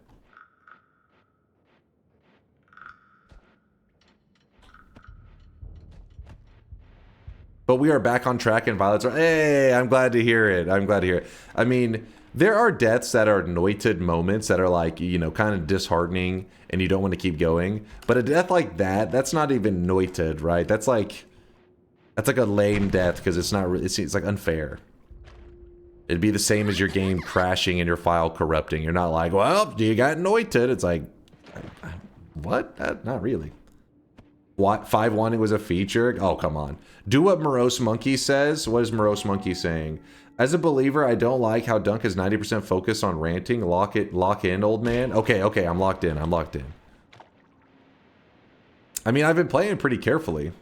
E: But we are back on track, and Violet's hey, I'm glad to hear it. I'm glad to hear it. I mean, there are deaths that are noited moments that are like, you know, kind of disheartening and you don't want to keep going. But a death like that, that's not even noited, right? That's like a lame death because it's not really, it's like unfair. It'd be the same as your game crashing and your file corrupting. You're not like, well, you got noited. It's like, What? Not really. What? 5-1 was a feature? Oh, come on. Do what Morose Monkey says. What is Morose Monkey saying? As a believer, I don't like how Dunk is 90% focused on ranting. Lock in, old man. Okay, I'm locked in. I mean, I've been playing pretty carefully.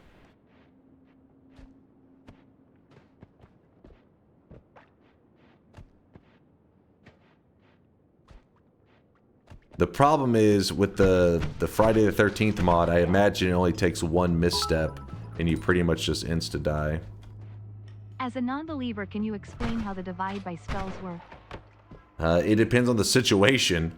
E: The problem is with the Friday the 13th mod, I imagine it only takes one misstep and you pretty much just insta-die.
F: As a non-believer, can you explain how the divide by spells work?
E: It depends on the situation.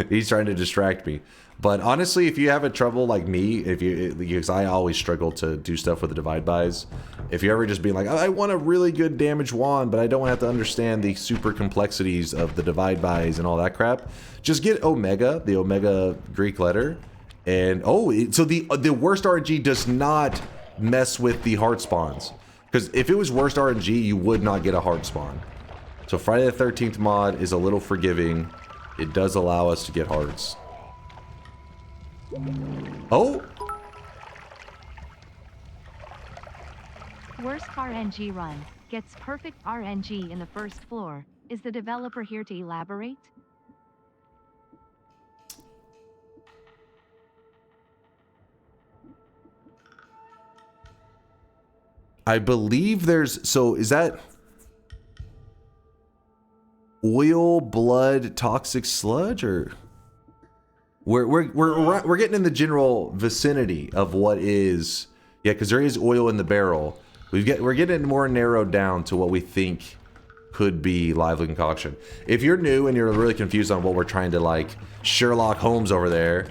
E: He's trying to distract me. But honestly, if you have a trouble like me, because I always struggle to do stuff with the divide buys, if you're ever just being like, I want a really good damage wand, but I don't have to understand the super complexities of the divide buys and all that crap, just get Omega, the Omega Greek letter, and so the worst RNG does not mess with the heart spawns, because if it was worst RNG, you would not get a heart spawn. So Friday the 13th mod is a little forgiving. It does allow us to get hearts. Oh!
F: Worst RNG run. Gets perfect RNG in the first floor. Is the developer here to elaborate?
E: I believe there's... So, is that... Oil, blood, toxic sludge, or... We're getting in the general vicinity of what is, yeah, because there is oil in the barrel. We're getting it more narrowed down to what we think could be lively concoction. If you're new and you're really confused on what we're trying to like Sherlock Holmes over there,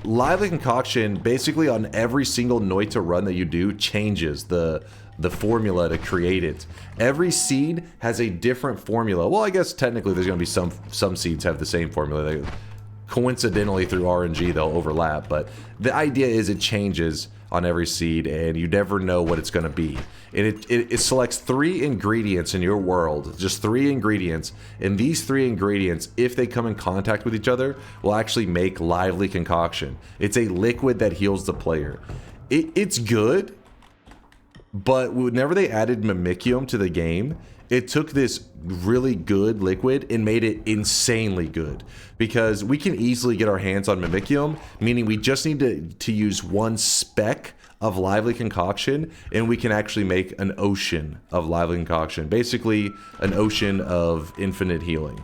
E: lively concoction basically on every single Noita run that you do changes the formula to create it. Every seed has a different formula. Well, I guess technically there's going to be some seeds have the same formula. They, coincidentally through RNG they'll overlap, but the idea is it changes on every seed and you never know what it's going to be. And it selects 3 ingredients in your world, just 3 ingredients, and these 3 ingredients, if they come in contact with each other, will actually make lively concoction. It's a liquid that heals the player. It's good. But whenever they added Mimicium to the game, it took this really good liquid and made it insanely good. Because we can easily get our hands on Mimicium, meaning we just need to use 1 speck of lively concoction, and we can actually make an ocean of lively concoction. Basically, an ocean of infinite healing.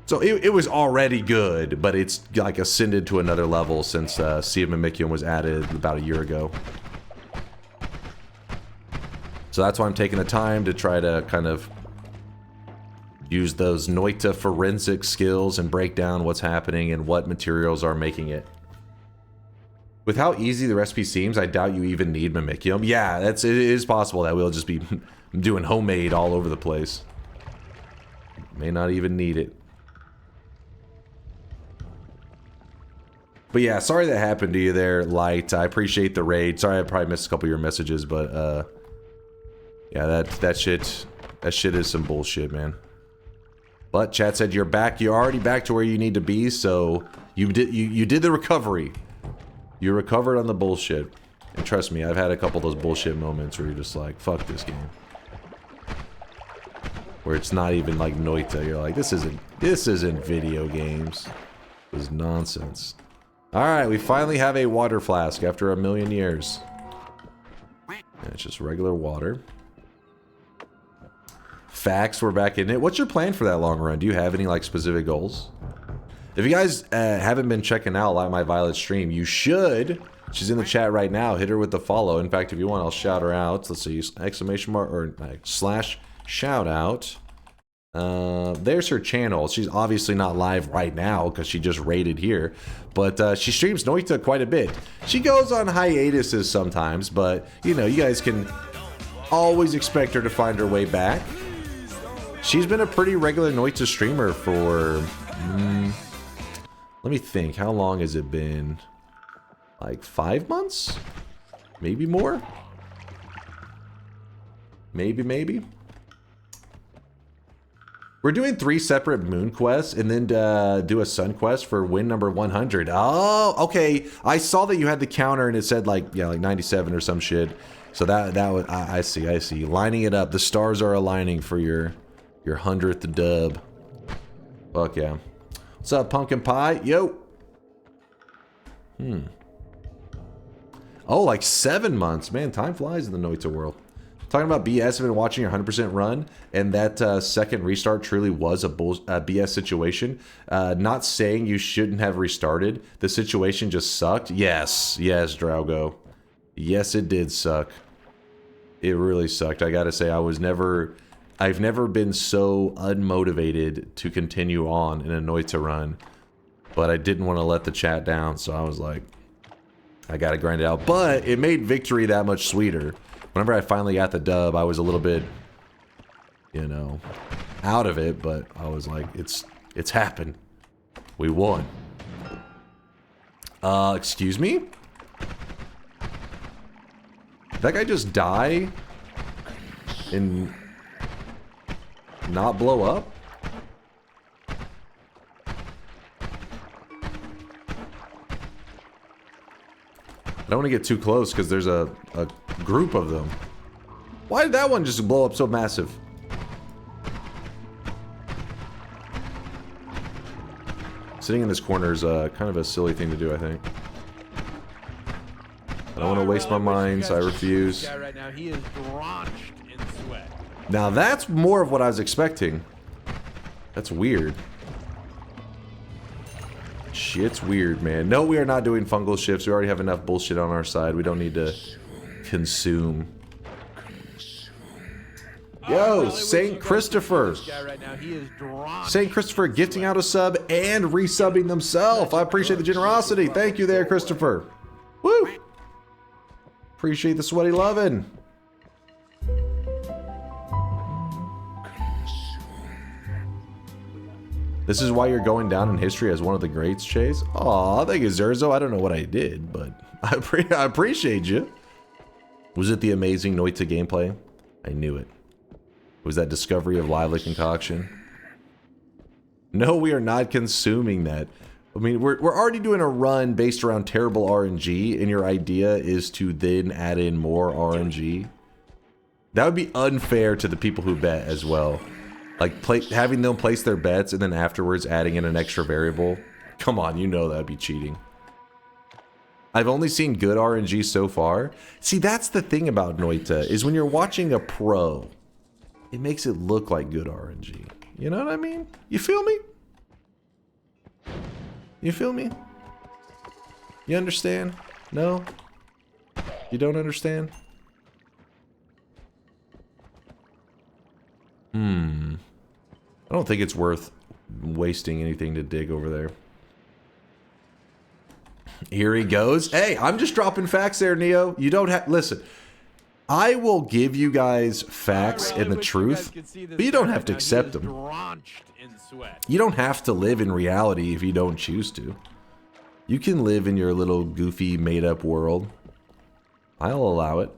E: So it was already good, but it's like ascended to another level since Sea of Mimicium was added about a year ago. So that's why I'm taking the time to try to kind of use those Noita forensic skills and break down what's happening and what materials are making it. With how easy the recipe seems, I doubt you even need Mimicium. Yeah, it is possible that we'll just be doing homemade all over the place. May not even need it. But yeah, sorry that happened to you there, Light. I appreciate the raid. Sorry I probably missed a couple of your messages, but yeah, that shit is some bullshit, man. But chat said you're back. You're already back to where you need to be, so you did the recovery. You recovered on the bullshit. And trust me, I've had a couple of those bullshit moments where you're just like, fuck this game. Where it's not even like Noita. You're like, this isn't video games. This is nonsense. Alright, we finally have a water flask after 1,000,000 years. And it's just regular water. Facts, we're back in it. What's your plan for that long run? Do you have any like specific goals? If you guys haven't been checking out Light My Violet stream, you should. She's in the chat right now. Hit her with the follow. In fact, if you want, I'll shout her out. Let's see, exclamation mark or slash shout out. There's her channel. She's obviously not live right now because she just raided here, but she streams Noita quite a bit. She goes on hiatuses sometimes, but you know, you guys can always expect her to find her way back. She's been a pretty regular Noita streamer for let me think, how long has it been? Like 5 months? Maybe more? Maybe. We're doing 3 separate moon quests and then do a sun quest for win number 100. Oh, okay. I saw that you had the counter and it said like 97 or some shit. So that was I see. Lining it up. The stars are aligning for your 100th dub. Fuck yeah. What's up, pumpkin pie? Yo. Oh, like 7 months. Man, time flies in the Noita world. Talking about BS, I've been watching your 100% run, and that second restart truly was a BS situation. Not saying you shouldn't have restarted. The situation just sucked. Yes, Draugo. Yes, it did suck. It really sucked. I gotta say, I've never been so unmotivated to continue on in a Noita run. But I didn't want to let the chat down, so I was like, I gotta grind it out. But it made victory that much sweeter. Whenever I finally got the dub, I was a little bit, you know, out of it, but I was like, it's happened. We won. Excuse me? Did that guy just die and not blow up? I don't want to get too close because there's a group of them. Why did that one just blow up so massive? Sitting in this corner is kind of a silly thing to do, I think. I don't want to waste my mind, so I refuse.
A: Right now, he is drenched in sweat.
E: Now that's more of what I was expecting. That's weird. Shit's weird, man. No, we are not doing fungal shifts. We already have enough bullshit on our side. We don't need to consume. Yo, St. Christopher. St. Christopher gifting out a sub and resubbing themselves. I appreciate the generosity. Thank you there, Christopher. Woo! Appreciate the sweaty lovin'. This is why you're going down in history as one of the greats, Chase. Aw, thank you, Zerzo. I don't know what I did, but I appreciate you. Was it the amazing Noita gameplay? I knew it. Was that discovery of lively concoction? No, we are not consuming that. I mean, we're already doing a run based around terrible RNG, and your idea is to then add in more RNG. That would be unfair to the people who bet as well. Like, having them place their bets and then afterwards adding in an extra variable. Come on, you know that'd be cheating. I've only seen good RNG so far. See, that's the thing about Noita, is when you're watching a pro, it makes it look like good RNG. You know what I mean? You feel me? You feel me? You understand? No? You don't understand? I don't think it's worth wasting anything to dig over there. Here he goes. Hey, I'm just dropping facts there, Neo. You don't have... Listen, I will give you guys facts and the truth, but you don't have to accept them. You don't have to live in reality if you don't choose to. You can live in your little goofy, made-up world. I'll allow it.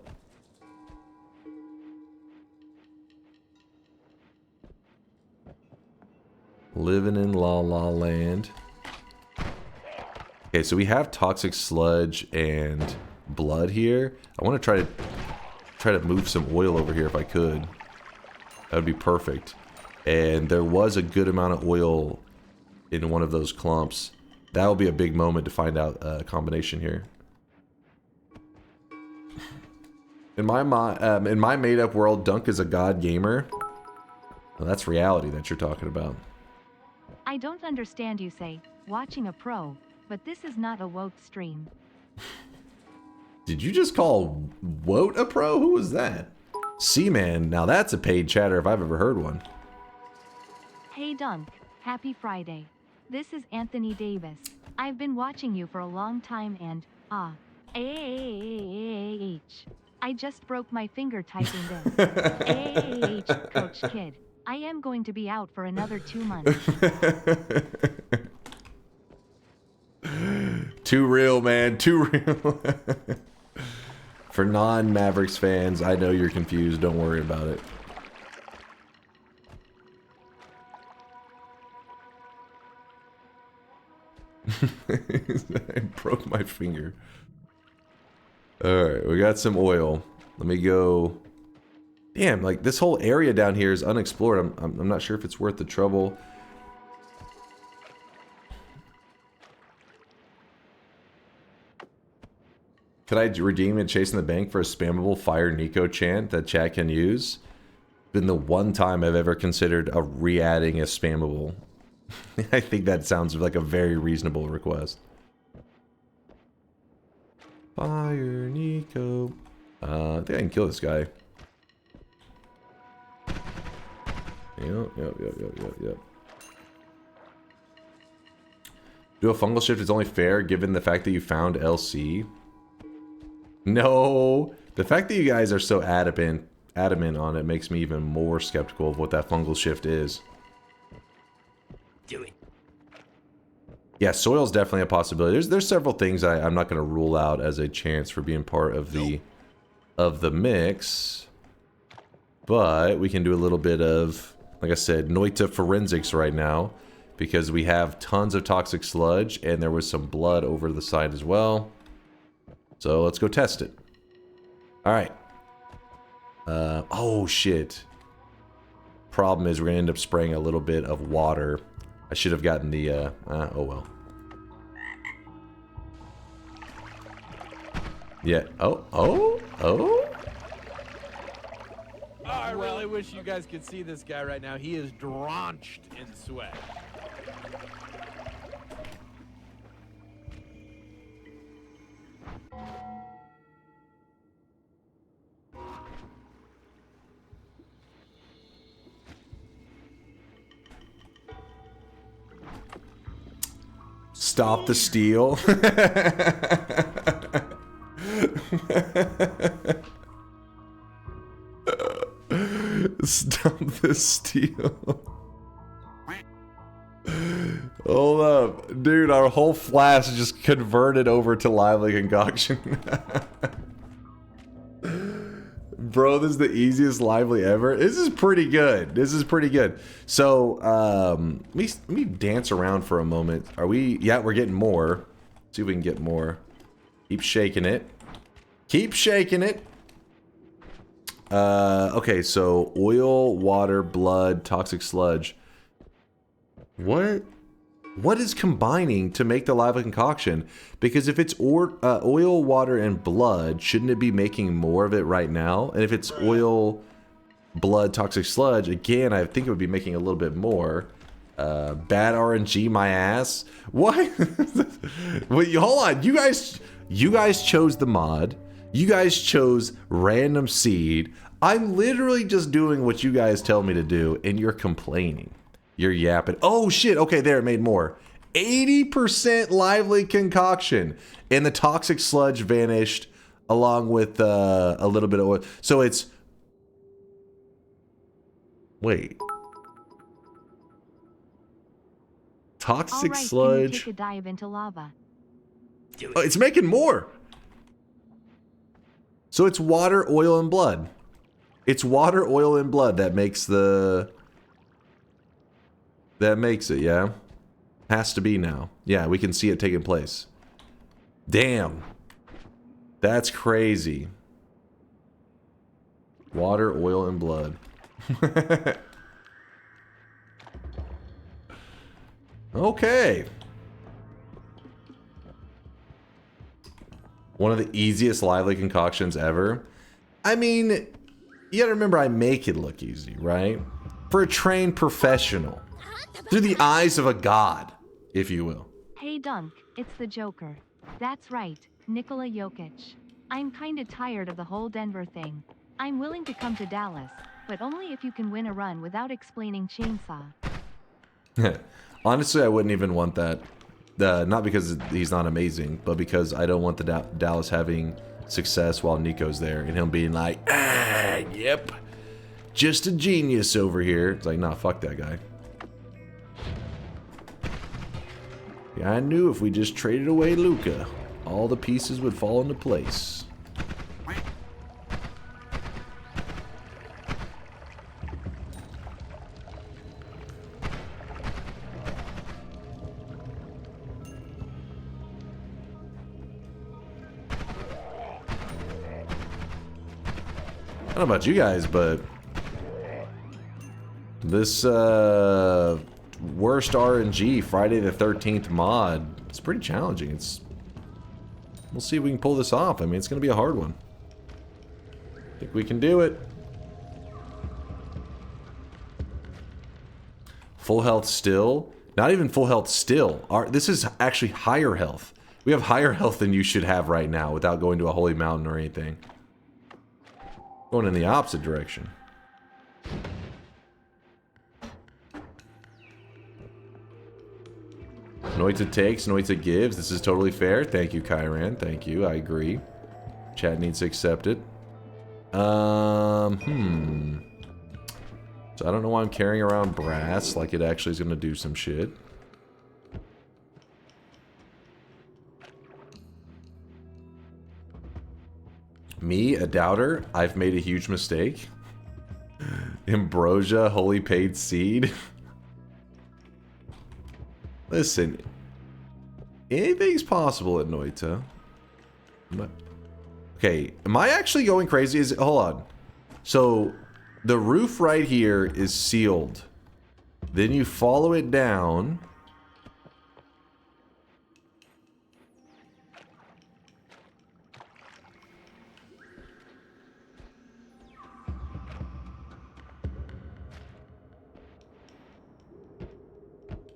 E: Living in La La Land. Okay, so we have toxic sludge and blood here. I want to try to move some oil over here if I could. That would be perfect. And there was a good amount of oil in one of those clumps. That will be a big moment to find out a combination here. In my made-up world, Dunk is a god gamer. Well, that's reality that you're talking about.
F: I don't understand, you say, watching a pro, but this is not a woke stream.
E: Did you just call Woat a pro? Who was that? Seaman, now that's a paid chatter if I've ever heard one.
F: Hey Dunk, happy Friday. This is Anthony Davis. I've been watching you for a long time and, I just broke my finger typing this. Coach Kid. I am going to be out for another 2 months.
E: Too real, man. Too real. For non-Mavericks fans, I know you're confused. Don't worry about it. I broke my finger. Alright, we got some oil. Let me go... Damn, like, this whole area down here is unexplored. I'm not sure if it's worth the trouble. Could I redeem and chasing the bank for a spammable Fire Nico chant that chat can use? Been the one time I've ever considered re-adding a spammable. I think that sounds like a very reasonable request. Fire Nico. I think I can kill this guy. Yep. Do a fungal shift is only fair given the fact that you found LC. No, the fact that you guys are so adamant on it makes me even more skeptical of what that fungal shift is.
G: Do it.
E: Yeah, soil's definitely a possibility. There's several things I'm not going to rule out as a chance for being part of the mix, but we can do a little bit of, like I said, Noita forensics right now because we have tons of toxic sludge and there was some blood over the side as well. So let's go test it. All right. Oh shit. Problem is we're gonna end up spraying a little bit of water. I should have gotten the oh well. Yeah. Oh.
A: I really wish you guys could see this guy right now. He is drenched in sweat.
E: Stop the steal. Stop the steal. Hold up. Dude, our whole flask just converted over to lively concoction. Bro, this is the easiest lively ever. This is pretty good. So, let me dance around for a moment. Are we... Yeah, we're getting more. Let's see if we can get more. Keep shaking it. Okay, so oil, water, blood, toxic sludge. What is combining to make the lively concoction? Because if it's oil, water, and blood, shouldn't it be making more of it right now? And if it's oil, blood, toxic sludge, again, I think it would be making a little bit more. Bad RNG, my ass. What? Wait, hold on. You guys chose the mod. You guys chose random seed. I'm literally just doing what you guys tell me to do, and you're complaining. You're yapping. Oh shit, okay, there, it made more. 80% lively concoction. And the toxic sludge vanished along with a little bit of oil. So it's... Wait. Toxic sludge...
F: Take a dive into lava.
E: Oh, it's making more! So it's water, oil, and blood. It's water, oil, and blood that makes the... That makes it, yeah? Has to be now. Yeah, we can see it taking place. Damn. That's crazy. Water, oil, and blood. Okay. One of the easiest lively concoctions ever. I mean, you gotta remember I make it look easy, right? For a trained professional. Through the eyes of a god, if you will.
F: Hey Dunk, it's the Joker. That's right, Nikola Jokic. I'm kinda tired of the whole Denver thing. I'm willing to come to Dallas, but only if you can win a run without explaining chainsaw.
E: Honestly, I wouldn't even want that. Not because he's not amazing, but because I don't want the Dallas having success while Nico's there and him being like, yep, just a genius over here. It's like, nah, fuck that guy. Yeah, I knew if we just traded away Luca, all the pieces would fall into place. I don't know about you guys, but this worst RNG Friday the 13th mod, it's pretty challenging. We'll see if we can pull this off. I mean, it's going to be a hard one. I think we can do it. Full health still. Not even full health still. This is actually higher health. We have higher health than you should have right now without going to a holy mountain or anything. Going in the opposite direction. Noita takes, Noita gives. This is totally fair. Thank you, Kyran. Thank you. I agree. Chat needs to accept it. So I don't know why I'm carrying around brass like it actually is going to do some shit. Me, a doubter. I've made a huge mistake. Ambrosia, holy paid seed. Listen, anything's possible at Noita. Okay, am I actually going crazy? Hold on. So, the roof right here is sealed. Then you follow it down.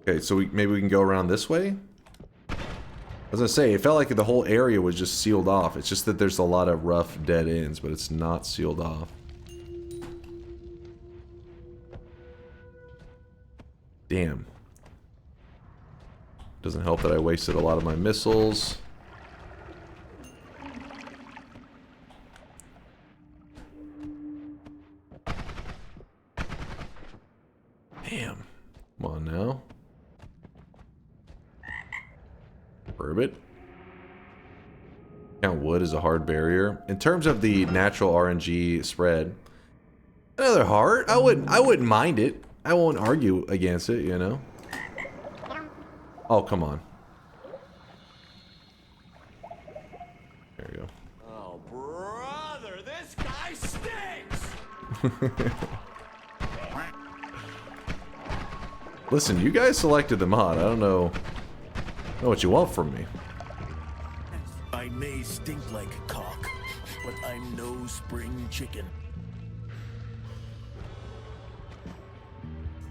E: Okay, so maybe we can go around this way? I was gonna say, it felt like the whole area was just sealed off. It's just that there's a lot of rough dead ends, but it's not sealed off. Damn. Doesn't help that I wasted a lot of my missiles. Damn. Come on now. Burbot. Count wood is a hard barrier. In terms of the natural RNG spread, another heart. I wouldn't mind it. I won't argue against it, you know. Oh, come on. There we go.
B: Oh, brother, this guy stinks!
E: Listen, you guys selected the mod. I don't know what you want from me.
G: I may stink like a cock, but I'm no spring chicken.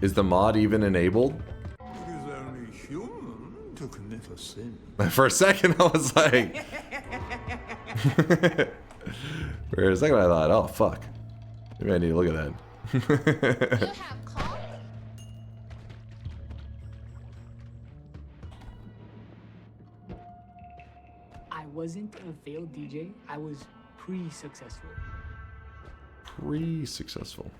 E: Is the mod even enabled?
J: It is only human to commit a sin.
E: For a second, I was like... For a second, I thought, oh, fuck. Maybe I need to look at that.
K: You have called?
L: I wasn't a failed DJ. I was pre-successful.
E: Pre-successful.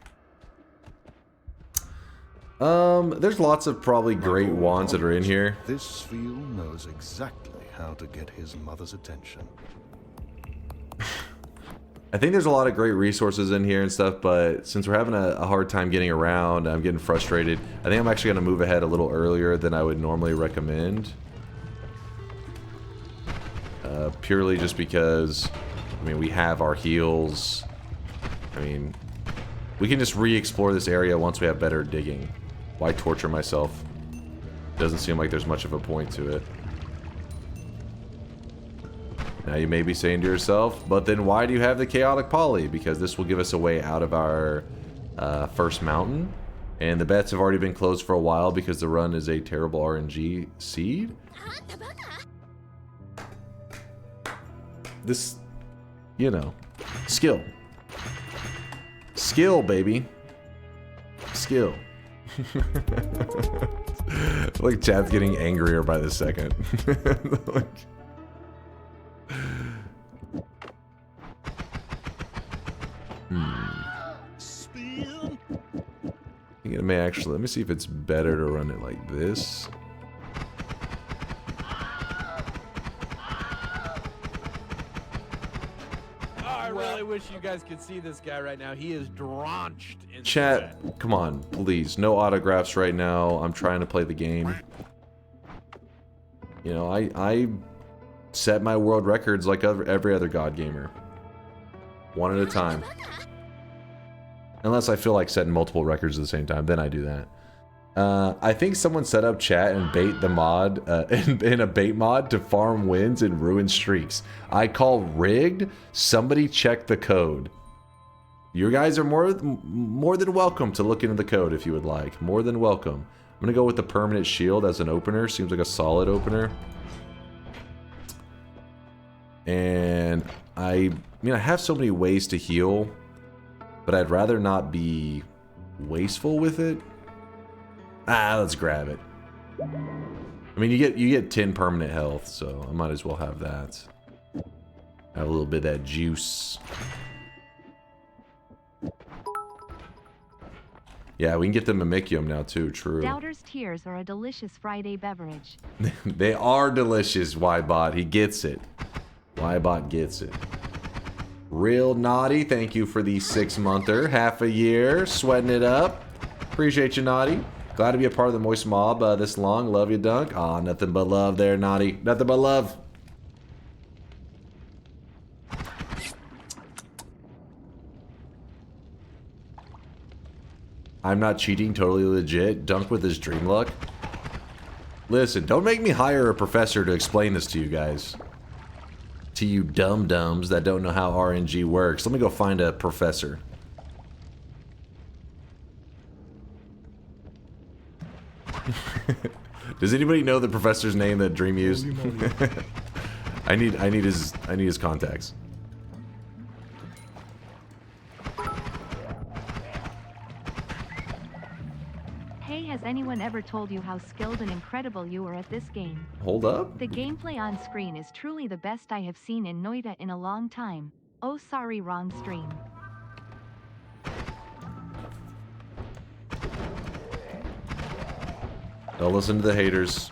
E: There's lots of probably great wands that are in here.
J: This field knows exactly how to get his mother's attention.
E: I think there's a lot of great resources in here and stuff, but since we're having a hard time getting around, I'm getting frustrated. I think I'm actually going to move ahead a little earlier than I would normally recommend. Purely just because, I mean, we have our heals. I mean, we can just re-explore this area once we have better digging. Why torture myself? Doesn't seem like there's much of a point to it. Now you may be saying to yourself, but then why do you have the chaotic poly? Because this will give us a way out of our first mountain. And the bets have already been closed for a while because the run is a terrible RNG seed. This, you know, skill. Skill, baby. Skill. Like chat's getting angrier by the second. Like, I think it may actually, let me see if it's better to run it like this.
A: I really wish you guys could see this guy right now. He is drenched in
E: Chat,
A: sweat.
E: come on, please. No autographs right now. I'm trying to play the game. You know, I set my world records like every other God gamer. One at a time. Unless I feel like setting multiple records at the same time, then I do that. I think someone set up chat and bait the mod in a bait mod to farm wins and ruin streaks. I call rigged. Somebody check the code. You guys are more than welcome to look into the code if you would like. More than welcome. I'm gonna go with the permanent shield as an opener. Seems like a solid opener. And I have so many ways to heal, but I'd rather not be wasteful with it. Let's grab it. I mean, you get 10 permanent health, so I might as well have that. Have a little bit of that juice. Yeah, we can get the Mimicium now too, true.
F: Doubter's tears are a delicious Friday beverage.
E: They are delicious, Ybot. He gets it. Ybot gets it. Real Naughty, thank you for the 6-monther. Half a year, sweating it up. Appreciate you, Naughty. Glad to be a part of the Moist Mob this long. Love you, Dunk. Aw, nothing but love there, Naughty. Nothing but love. I'm not cheating, totally legit. Dunk with his dream luck. Listen, don't make me hire a professor to explain this to you guys. To you dum-dums that don't know how RNG works. Let me go find a professor. Does anybody know the professor's name that Dream used? I need his contacts.
F: Hey, has anyone ever told you how skilled and incredible you are at this game?
E: Hold up.
F: The gameplay on screen is truly the best I have seen in Noita in a long time. Oh, sorry, wrong stream.
E: Don't listen to the haters.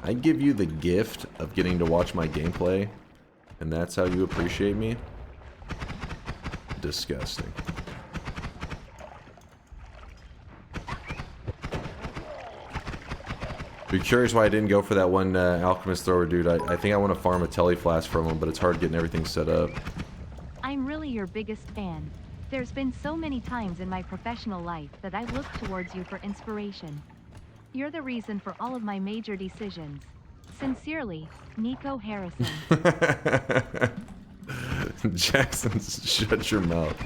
E: I give you the gift of getting to watch my gameplay, and that's how you appreciate me? Disgusting. Be curious why I didn't go for that one alchemist thrower dude. I think I want to farm a teleflask from him, but it's hard getting everything set up.
F: I'm really your biggest fan. There's been so many times in my professional life that I've looked towards you for inspiration. You're the reason for all of my major decisions. Sincerely, Nico Harrison.
E: Jackson, shut your mouth.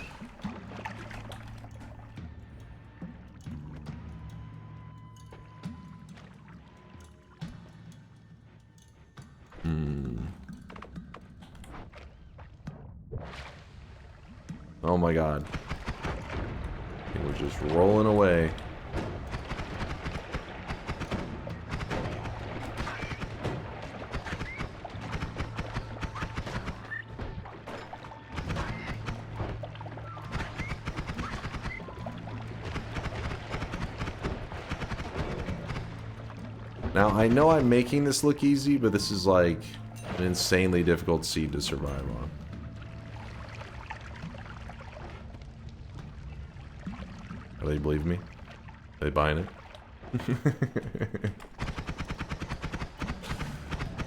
E: Oh my god. We're just rolling away. Now, I know I'm making this look easy, but this is like an insanely difficult seed to survive on. Do they believe me? Are they buying it?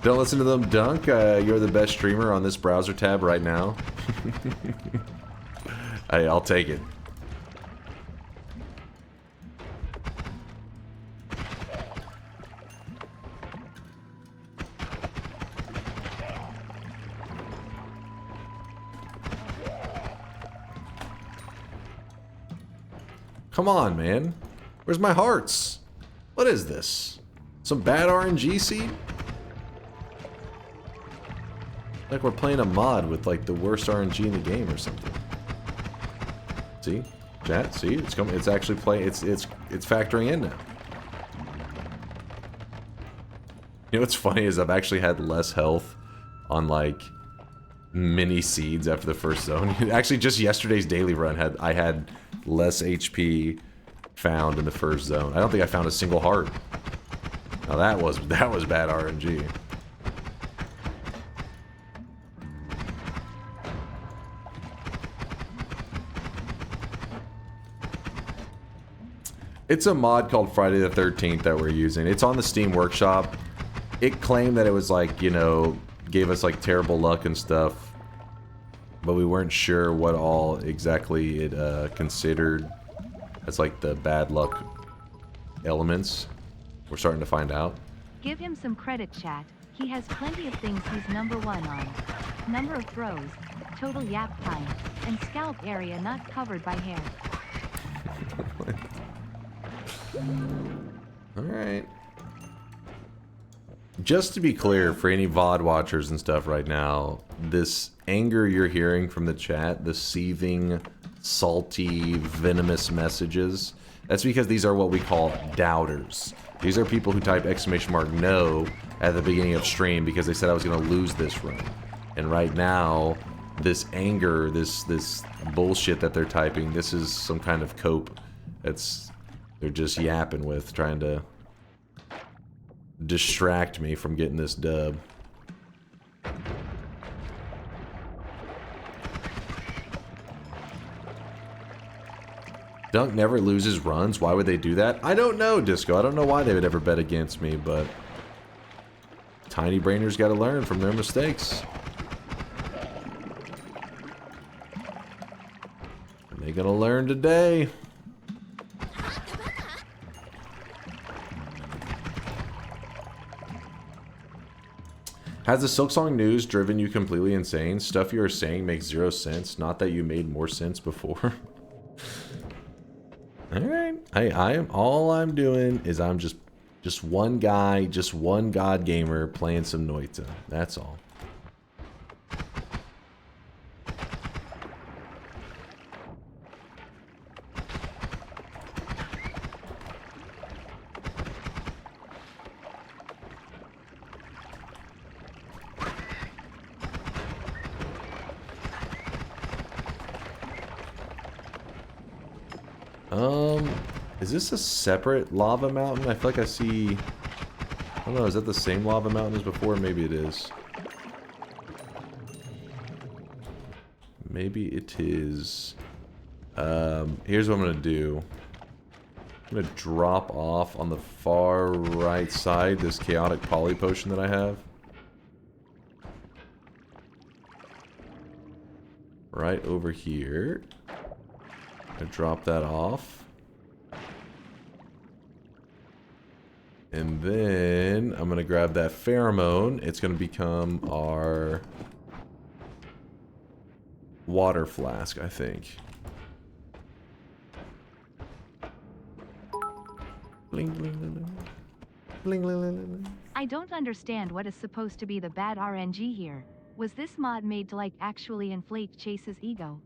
E: Don't listen to them, Dunk. You're the best streamer on this browser tab right now. Hey, I'll take it. Come on, man. Where's my hearts? What is this? Some bad RNG seed? Like we're playing a mod with like the worst RNG in the game or something. See? Chat, see? It's coming, it's actually playing, it's factoring in now. You know what's funny is I've actually had less health on like mini seeds after the first zone. Actually, just yesterday's daily run I had less HP found in the first zone. I don't think I found a single heart. Now that was bad RNG. It's a mod called Friday the 13th that we're using. It's on the Steam Workshop. It claimed that it was like, you know, gave us like terrible luck and stuff, but we weren't sure what all exactly it considered as like the bad luck elements. We're starting to find out.
F: Give him some credit, chat. He has plenty of things he's #1 on. Number of throws, total yap time, and scalp area not covered by hair.
E: Alright. Just to be clear, for any VOD watchers and stuff right now, this anger you're hearing from the chat, the seething, salty, venomous messages, that's because these are what we call doubters. These are people who type !no at the beginning of stream because they said I was going to lose this run. And right now, this anger, this bullshit that they're typing, this is some kind of cope. They're just yapping with, trying to distract me from getting this dub. Dunk never loses runs. Why would they do that? I don't know, Disco. I don't know why they would ever bet against me, but tiny brainers got to learn from their mistakes. And they're gonna learn today. Has the Silksong news driven you completely insane? Stuff you are saying makes 0 sense. Not that you made more sense before. Alright. All I'm doing is I'm just one guy, just one god gamer playing some Noita. That's all. Is this a separate lava mountain? I feel like I see... I don't know, is that the same lava mountain as before? Maybe it is. Maybe it is. Here's what I'm gonna do. I'm gonna drop off on the far right side this chaotic poly potion that I have. Right over here. I'm gonna drop that off. And then I'm gonna grab that pheromone. It's gonna become our water flask, I think. Bling, bling, bling, bling. Bling, bling, bling, bling.
F: I don't understand what is supposed to be the bad RNG here. Was this mod made to like actually inflate Chase's ego?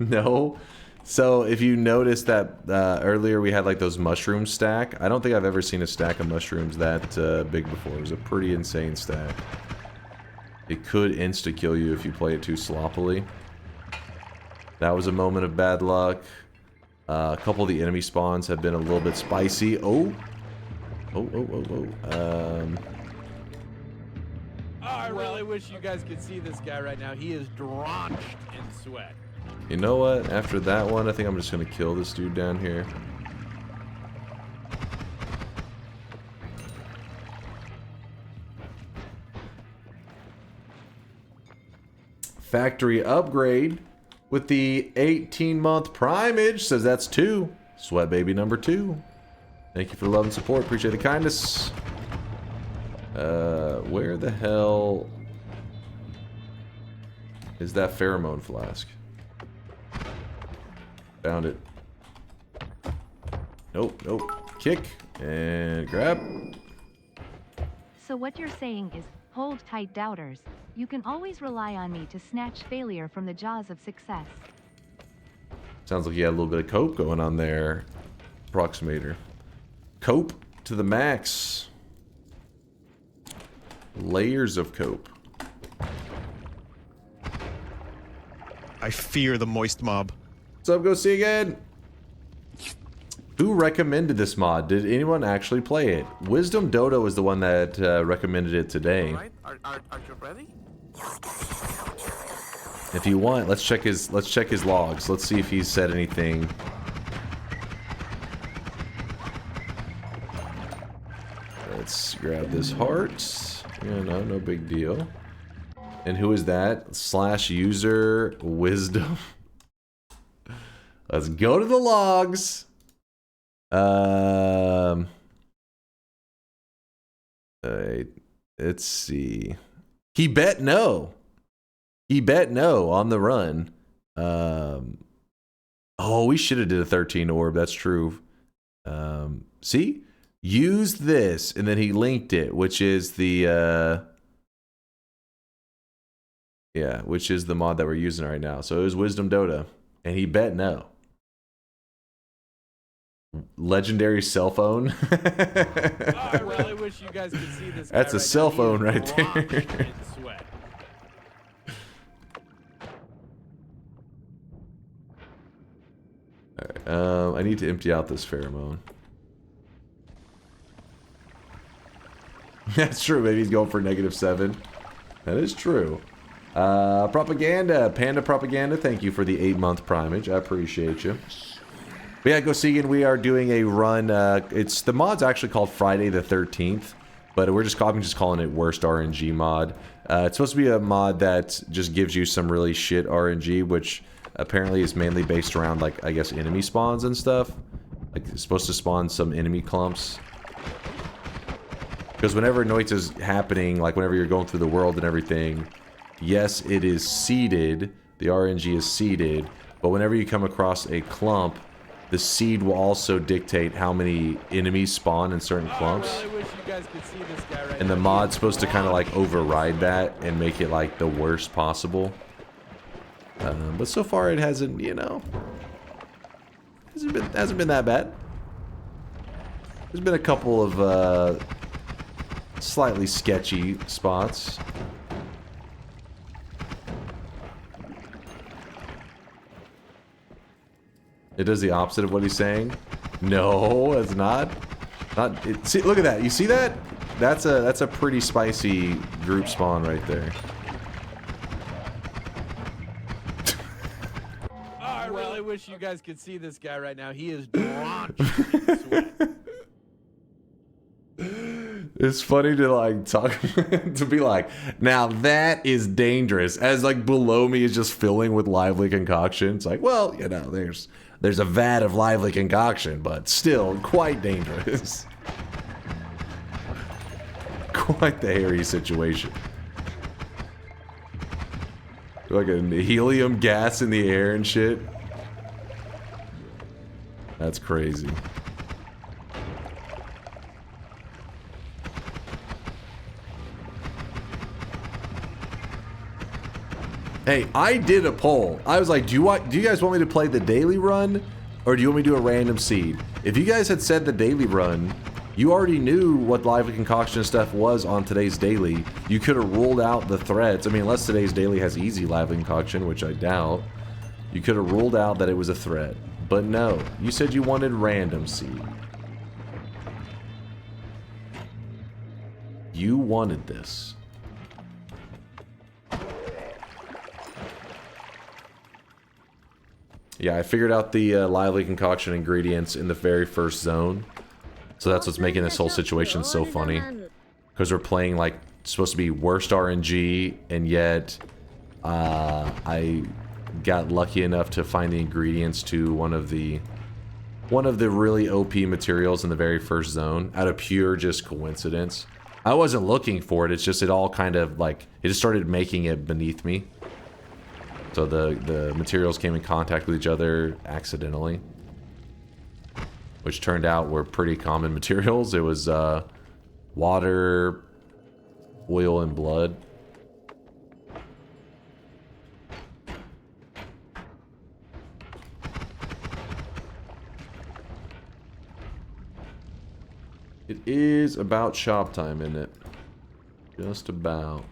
E: No. So if you notice that earlier we had like those mushrooms stack. I don't think I've ever seen a stack of mushrooms that big before. It was a pretty insane stack. It could insta-kill you if you play it too sloppily. That was a moment of bad luck. A couple of the enemy spawns have been a little bit spicy. Oh,
A: I really wish you guys could see this guy right now. He is drenched in sweat.
E: You know what? After that one, I think I'm just gonna kill this dude down here. Factory upgrade with the 18-month primage says that's 2. Sweat baby number 2. Thank you for the love and support. Appreciate the kindness. Where the hell is that pheromone flask? Found it. Nope, nope. Kick and grab.
F: So what you're saying is, hold tight, doubters. You can always rely on me to snatch failure from the jaws of success.
E: Sounds like you had a little bit of cope going on there, Approximator. Cope to the max. Layers of cope.
K: I fear the moist mob.
E: What's up, go see again? Who recommended this mod? Did anyone actually play it? Wisdom Dodo is the one that recommended it today.
B: All right, are you ready?
E: If you want, let's check his logs. Let's see if he's said anything Let's grab this heart. You know, no big deal. And who is that? / user wisdom. Let's go to the logs. Let's see. He bet no. He bet no on the run. Oh, we should have did a 13 orb. That's true. See? Use this, and then he linked it, which is the yeah, which is the mod that we're using right now. So it was Wisdom Dota, and he bet no. Legendary cell phone.
A: Oh, I really wish you guys could see this guy.
E: That's a cell phone right there.
A: In sweat.
E: All right, I need to empty out this pheromone. That's true. Maybe he's going for -7. That is true. Propaganda, Panda Propaganda. Thank you for the 8-month primage. I appreciate you. But yeah, Gosegan, we are doing a run. It's the mod's actually called Friday the 13th, but I'm just calling it Worst RNG mod. It's supposed to be a mod that just gives you some really shit RNG, which apparently is mainly based around, like, I guess, enemy spawns and stuff. Like, it's supposed to spawn some enemy clumps. Because whenever Noita's happening, like whenever you're going through the world and everything, yes, it is seeded. The RNG is seeded. But whenever you come across a clump, the seed will also dictate how many enemies spawn in certain clumps.
A: I really wish you guys could see this guy right
E: And the
A: now.
E: mod's supposed to kind of like override that and make it like the worst possible. But so far it hasn't, you know, hasn't been that bad. There's been a couple of slightly sketchy spots. It does the opposite of what he's saying. No, it's not. See, look at that. You see that? That's a pretty spicy group spawn right there.
A: Oh, I really wish you guys could see this guy right now. He is drenched in sweat.
E: It's funny to like talk to be like, now that is dangerous, as like below me is just filling with lively concoction. It's like, well, you know, there's a vat of lively concoction, but still quite dangerous. Quite the hairy situation. Like a helium gas in the air and shit. That's crazy. Hey, I did a poll. I was like, do you guys want me to play the daily run, or do you want me to do a random seed? If you guys had said the daily run, you already knew what lively concoction stuff was on today's daily. You could have ruled out the threats. I mean, unless today's daily has easy lively concoction, which I doubt. You could have ruled out that it was a threat. But no, you said you wanted random seed. You wanted this. Yeah, I figured out the lively concoction ingredients in the very first zone. So that's what's making this whole situation so funny. Because we're playing like supposed to be worst RNG, and yet I got lucky enough to find the ingredients to one of the really OP materials in the very first zone out of pure just coincidence. I wasn't looking for it, it's just it all kind of like, it just started making it beneath me. So the materials came in contact with each other accidentally, which turned out were pretty common materials. It was water, oil, and blood. It is about shop time, isn't it? Just about.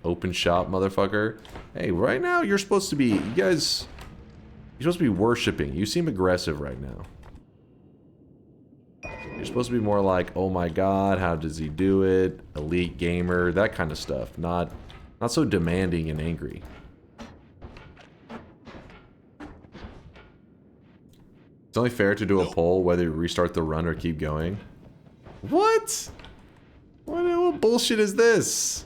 E: Open shop, motherfucker. Hey, right now you're supposed to be, you're supposed to be worshiping. You seem aggressive right now. You're supposed to be more like, oh my god, how does he do it? Elite gamer, that kind of stuff. Not so demanding and angry. It's only fair to do a poll whether you restart the run or keep going. What? What bullshit is this?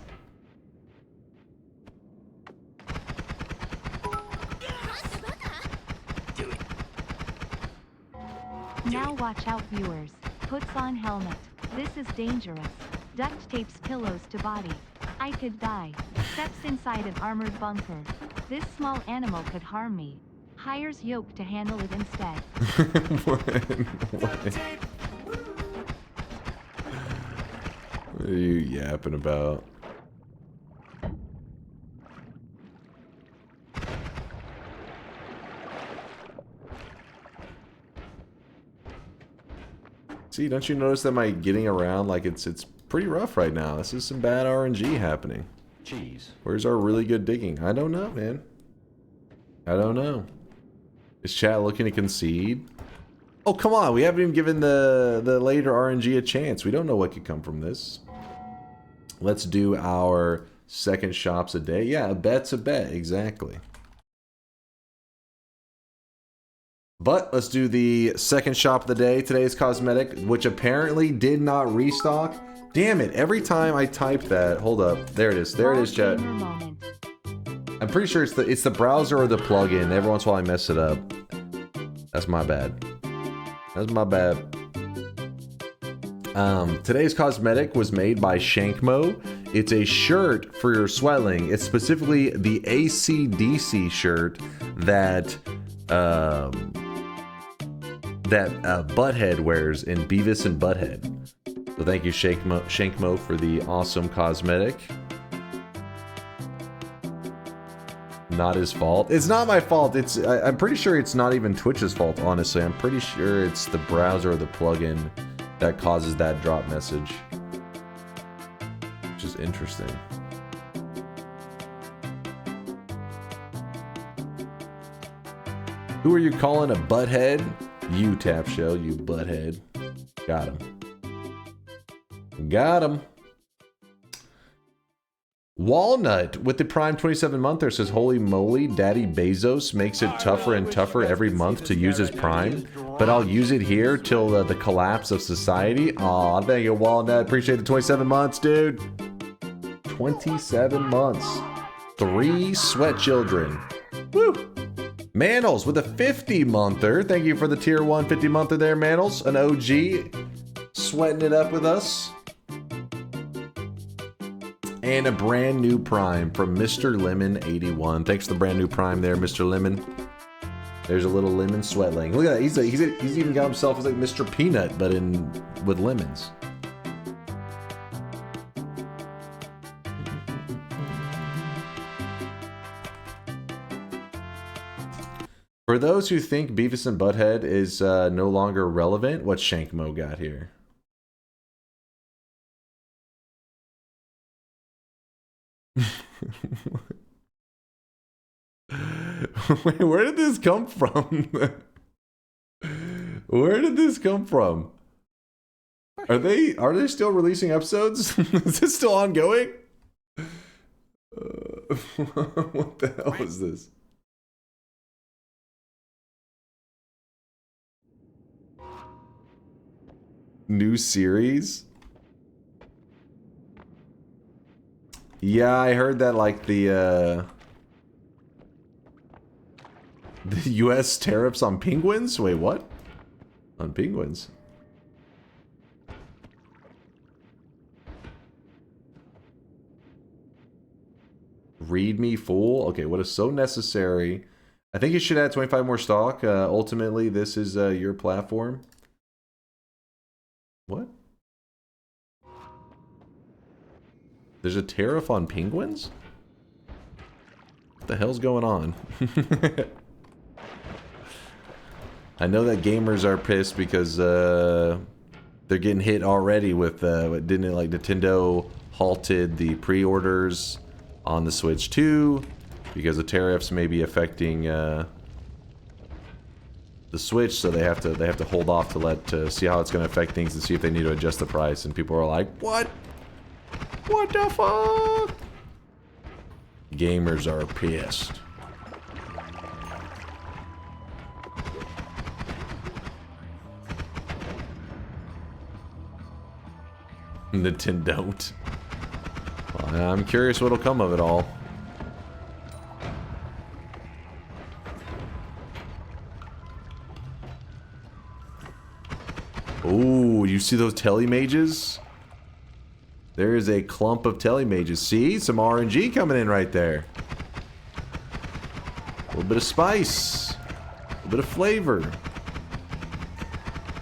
F: Now watch out, viewers. Puts on helmet. This is dangerous. Duct tapes pillows to body. I could die. Steps inside an armored bunker. This small animal could harm me. Hires yoke to handle it instead.
E: What are you yapping about? See, don't you notice that my getting around, like, it's pretty rough right now. This is some bad RNG happening.
M: Jeez.
E: Where's our really good digging? I don't know, man. I don't know. Is chat looking to concede? Oh, come on. We haven't even given the later RNG a chance. We don't know what could come from this. Let's do our second shops a day. Yeah, a bet's a bet. Exactly. But let's do the second shop of the day. Today's cosmetic, which apparently did not restock. Damn it. Every time I type that. Hold up. There it is. There it is, chat. I'm pretty sure it's the browser or the plugin. Every once in a while I mess it up. That's my bad. That's my bad. Today's cosmetic was made by Shankmo. It's a shirt for your swelling. It's specifically the AC/DC shirt that Butthead wears in Beavis and Butthead. So thank you, Shankmo, for the awesome cosmetic. Not his fault. It's not my fault. I'm pretty sure it's not even Twitch's fault, honestly. I'm pretty sure it's the browser or the plugin that causes that drop message. Which is interesting. Who are you calling a butthead? You, Tap Shell, you butthead. Got him. Got him. Walnut with the Prime 27 monther says, holy moly, Daddy Bezos makes it tougher and tougher every month to use his Prime, but I'll use it here till the collapse of society. Aw, thank you, Walnut. Appreciate the 27 months, dude. 27 months. 3 sweat children. Woo! Manals with a 50 monther. Thank you for the tier 1 50 monther there, Manals. An OG. Sweating it up with us. And a brand new Prime from Mr. Lemon 81. Thanks for the brand new Prime there, Mr. Lemon. There's a little lemon sweatling. Look at that. He's even got himself as like Mr. Peanut, but with lemons. For those who think Beavis and Butthead is no longer relevant, what's Shankmo got here? Wait, where did this come from? Where did this come from? Are they still releasing episodes? Is this still ongoing? What the hell is this? New series? Yeah, I heard that like the US tariffs on penguins? Wait, what? On penguins? Read me, fool. Okay, what is so necessary? I think you should add 25 more stock. Ultimately, this is your platform. What? There's a tariff on penguins? What the hell's going on? I know that gamers are pissed because they're getting hit already with didn't it, like Nintendo halted the pre-orders on the Switch 2 because the tariffs may be affecting the Switch, so they have to hold off to see how it's going to affect things and see if they need to adjust the price. And people are like, "What? What the fuck?" Gamers are pissed. Nintendo. Well, I'm curious what'll come of it all. Oh, you see those telemages? There is a clump of telemages. See? Some RNG coming in right there. A little bit of spice. A little bit of flavor.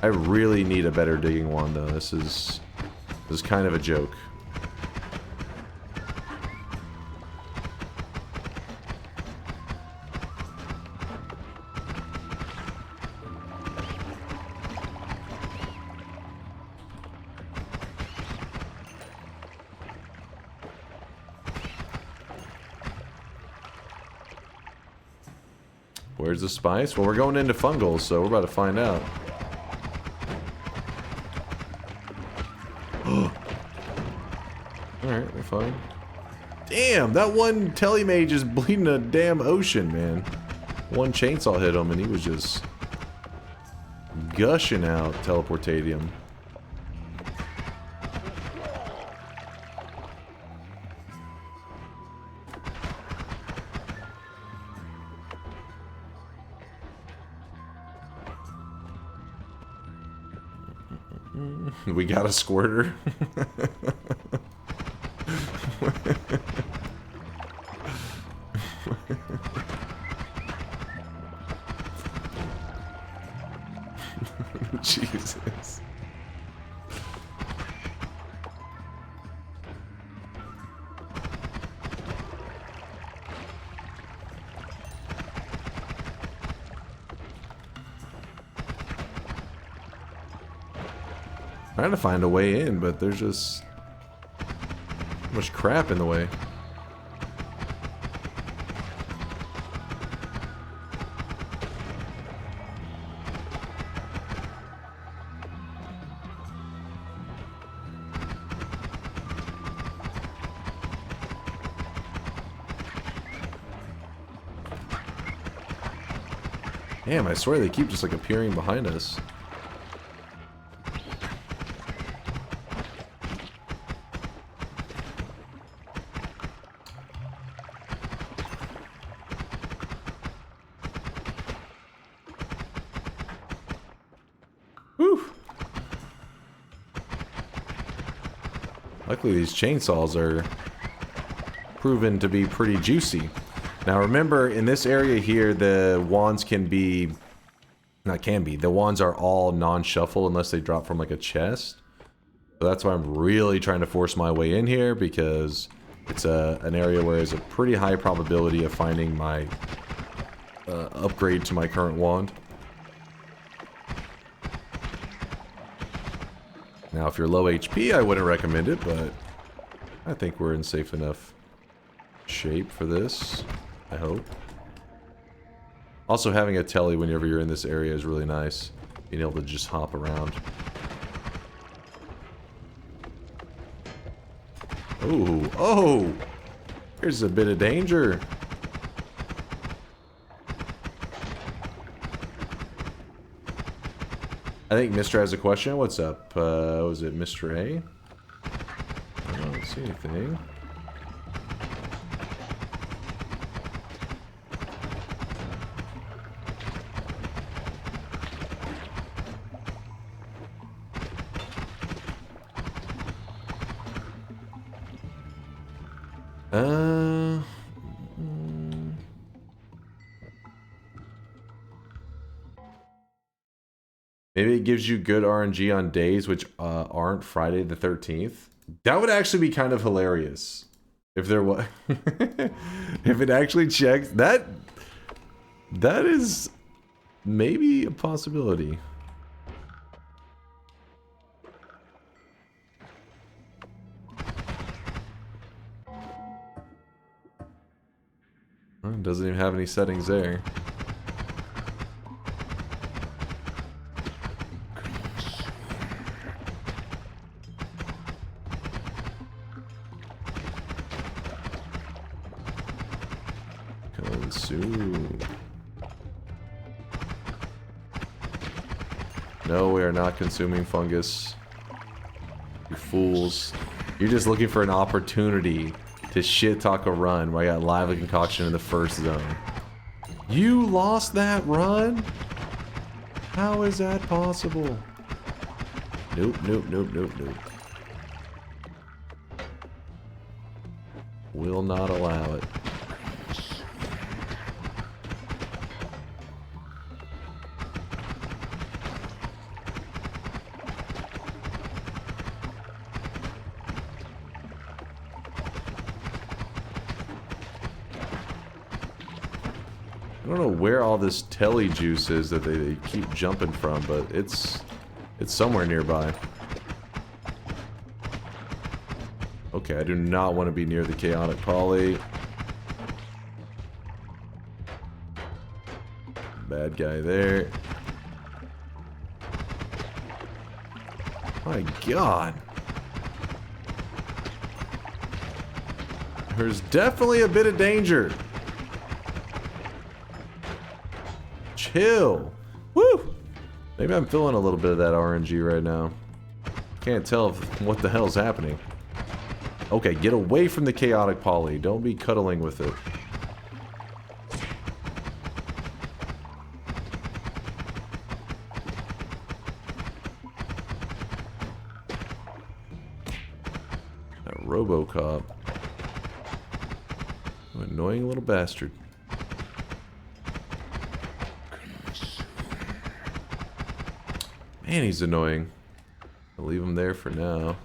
E: I really need a better digging wand, though. This is kind of a joke. Where's the spice? Well, we're going into fungal, so we're about to find out. Alright, we're fine. Damn, that one telemage is bleeding a damn ocean, man. One chainsaw hit him and he was just gushing out teleportadium. We got a squirter. Jesus. Trying to find a way in, but there's just too much crap in the way. Damn, I swear they keep just like appearing behind us. Whew. Luckily these chainsaws are proven to be pretty juicy. Now remember, in this area here, the wands can be... the wands are all non-shuffle unless they drop from like a chest. So that's why I'm really trying to force my way in here, because it's an area where there's a pretty high probability of finding my upgrade to my current wand. Now if you're low HP, I wouldn't recommend it, but I think we're in safe enough shape for this. I hope. Also, having a telly whenever you're in this area is really nice. Being able to just hop around. Oh, oh! Here's a bit of danger. I think Mr. has a question. What's up? Was it Mr. A? I don't see anything. Maybe it gives you good RNG on days which aren't Friday the 13th. That would actually be kind of hilarious. If there was... if it actually checks... That is maybe a possibility. It doesn't even have any settings there. Consume. No, we are not consuming fungus. You fools. You're just looking for an opportunity to shit-talk a run where I got lively concoction in the first zone. You lost that run? How is that possible? Nope, nope, nope, nope, nope. Will not allow it. I don't know where all this telly juice is that they keep jumping from, but it's somewhere nearby. Okay, I do not want to be near the chaotic poly. Bad guy there. My God. There's definitely a bit of danger. Chill. Woo! Maybe I'm feeling a little bit of that RNG right now. Can't tell what the hell's happening. Okay, get away from the chaotic poly. Don't be cuddling with it. That RoboCop. An annoying little bastard. Man, he's annoying. I'll leave him there for now.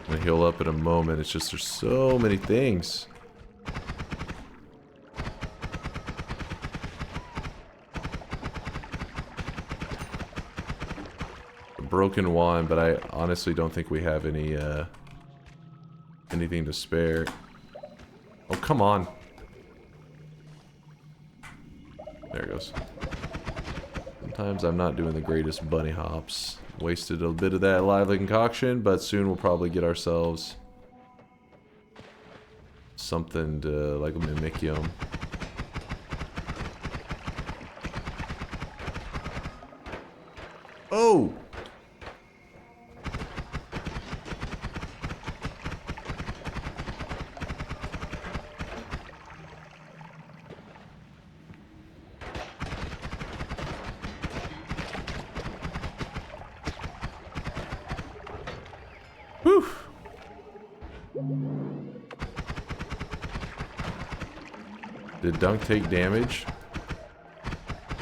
E: I'm gonna heal up in a moment. It's just there's so many things. A broken wand, but I honestly don't think we have any anything to spare. Oh, come on. There it goes. Sometimes I'm not doing the greatest bunny hops. Wasted a bit of that lively concoction, but soon we'll probably get ourselves something to like a Mimikyu. Oh! Whew. Did Dunk take damage?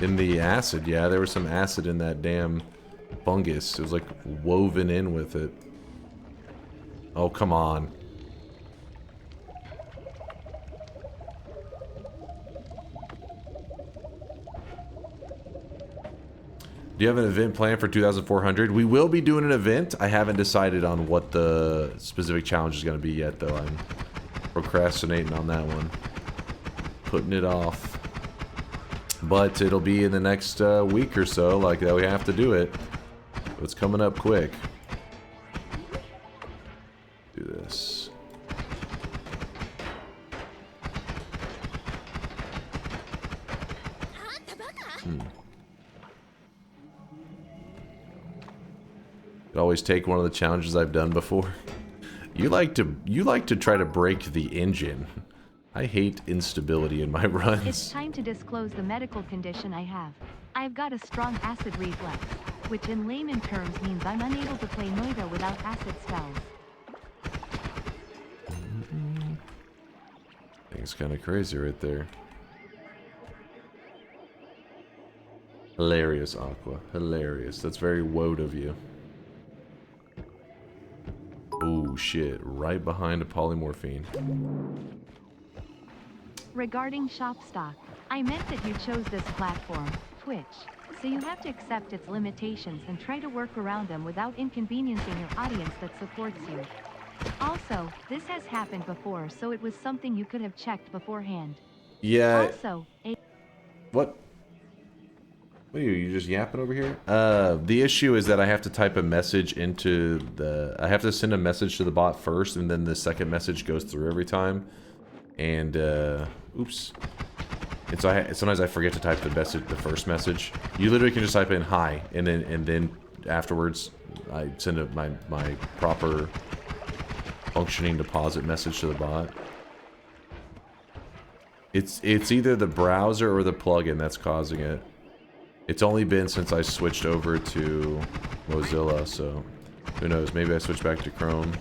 E: In the acid, yeah, there was some acid in that damn fungus. It was like woven in with it. Oh, come on. Do you have an event planned for 2,400? We will be doing an event. I haven't decided on what the specific challenge is going to be yet, though. I'm procrastinating on that one. Putting it off. But it'll be in the next week or so, like that we have to do it. So it's coming up quick. Do this. Could always take one of the challenges I've done before. You like to try to break the engine. I hate instability in my runs.
F: It's time to disclose the medical condition I have. I've got a strong acid reflux, which in layman terms means I'm unable to play Noita without acid spells.
E: I think it's kind of crazy right there. Hilarious, Aqua. Hilarious. That's very woad of you. Oh shit, right behind a polymorphine.
F: Regarding shop stock, I meant that you chose this platform, Twitch, so you have to accept its limitations and try to work around them without inconveniencing your audience that supports you. Also, this has happened before, so it was something you could have checked beforehand.
E: Yeah.
F: Also,
E: What? What are you just yapping over here? The issue is that I have to type a message into the... I have to send a message to the bot first, and then the second message goes through every time. And, oops. And so sometimes I forget to type the first message. You literally can just type in hi, and then afterwards I send my proper functioning deposit message to the bot. It's either the browser or the plugin that's causing it. It's only been since I switched over to Mozilla, so who knows? Maybe I switch back to Chrome.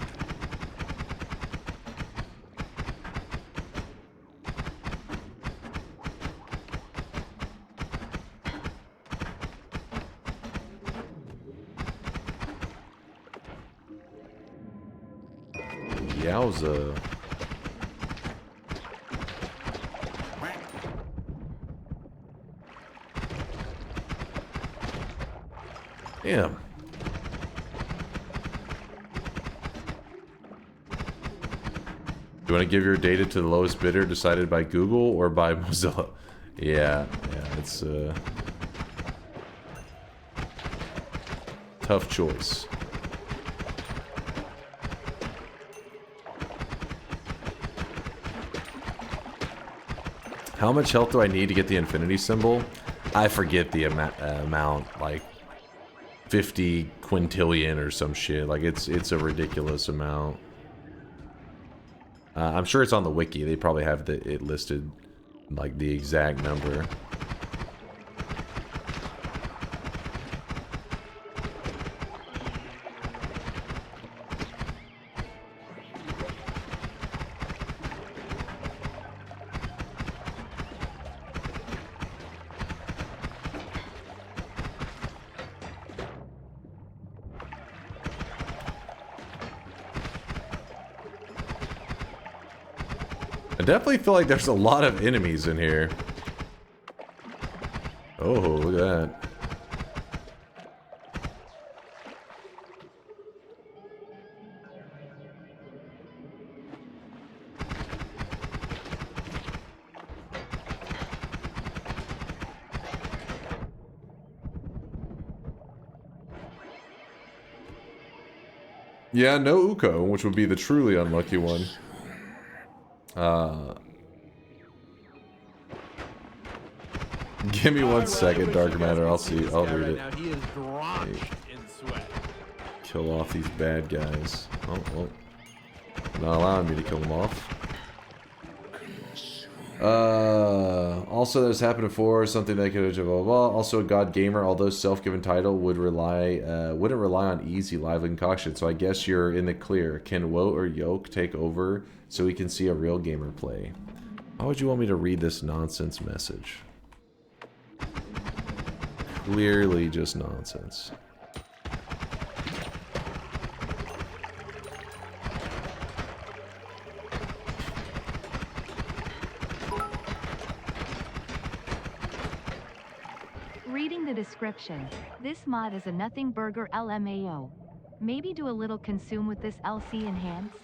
E: Yowza. Damn. Do you want to give your data to the lowest bidder decided by Google or by Mozilla? Yeah, it's a tough choice. How much health do I need to get the infinity symbol? I forget the amount, like 50 quintillion or some shit. Like it's a ridiculous amount. I'm sure it's on the wiki. They probably have it listed, like the exact number. I definitely feel like there's a lot of enemies in here. Oh, look at that. Yeah, no Uko, which would be the truly unlucky one. Give me 1 second, Dark Matter. I'll see. I'll read it.
A: He is drenched in sweat.
E: Kill off these bad guys. Oh, well. Not allowing me to kill them off. Also, this happened before. Something that could blah, blah, blah. Also, a god gamer, although self-given title, wouldn't rely on easy lively concoction. So I guess you're in the clear. Can Woe or Yoke take over so we can see a real gamer play? Why would you want me to read this nonsense message? Clearly just nonsense.
F: Reading the description, this mod is a nothing burger LMAO. Maybe do a little consume with this LC enhance?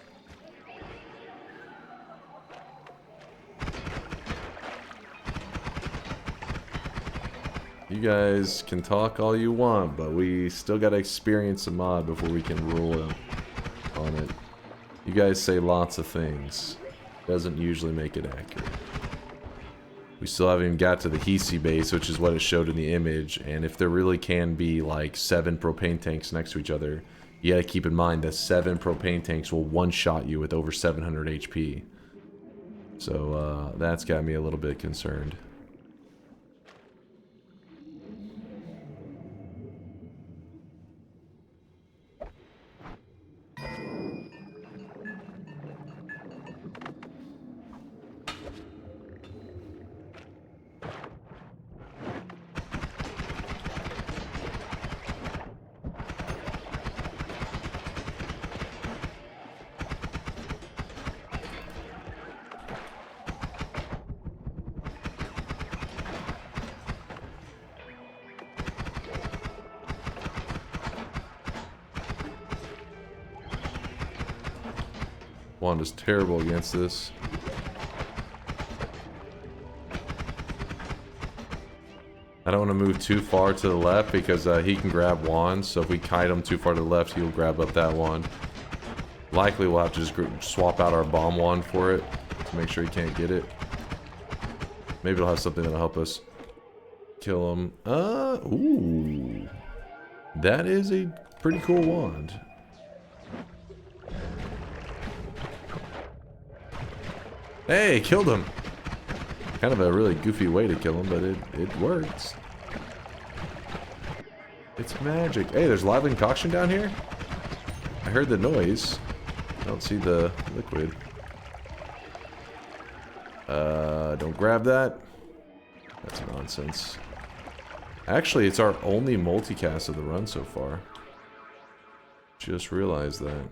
E: You guys can talk all you want, but we still gotta experience the mod before we can rule on it. You guys say lots of things. Doesn't usually make it accurate. We still haven't even got to the Hisi base, which is what it showed in the image, and if there really can be like 7 propane tanks next to each other, you gotta keep in mind that 7 propane tanks will one-shot you with over 700 HP. So that's got me a little bit concerned. Wanda's terrible against this. I don't want to move too far to the left because he can grab wands, so if we kite him too far to the left, he'll grab up that wand. Likely we'll have to just swap out our bomb wand for it to make sure he can't get it. Maybe it'll have something that'll help us kill him. Ooh. That is a pretty cool wand. Hey, killed him. Kind of a really goofy way to kill him, but it works. It's magic. Hey, there's lively concoction down here? I heard the noise. I don't see the liquid. Don't grab that. That's nonsense. Actually, it's our only multicast of the run so far. Just realized that.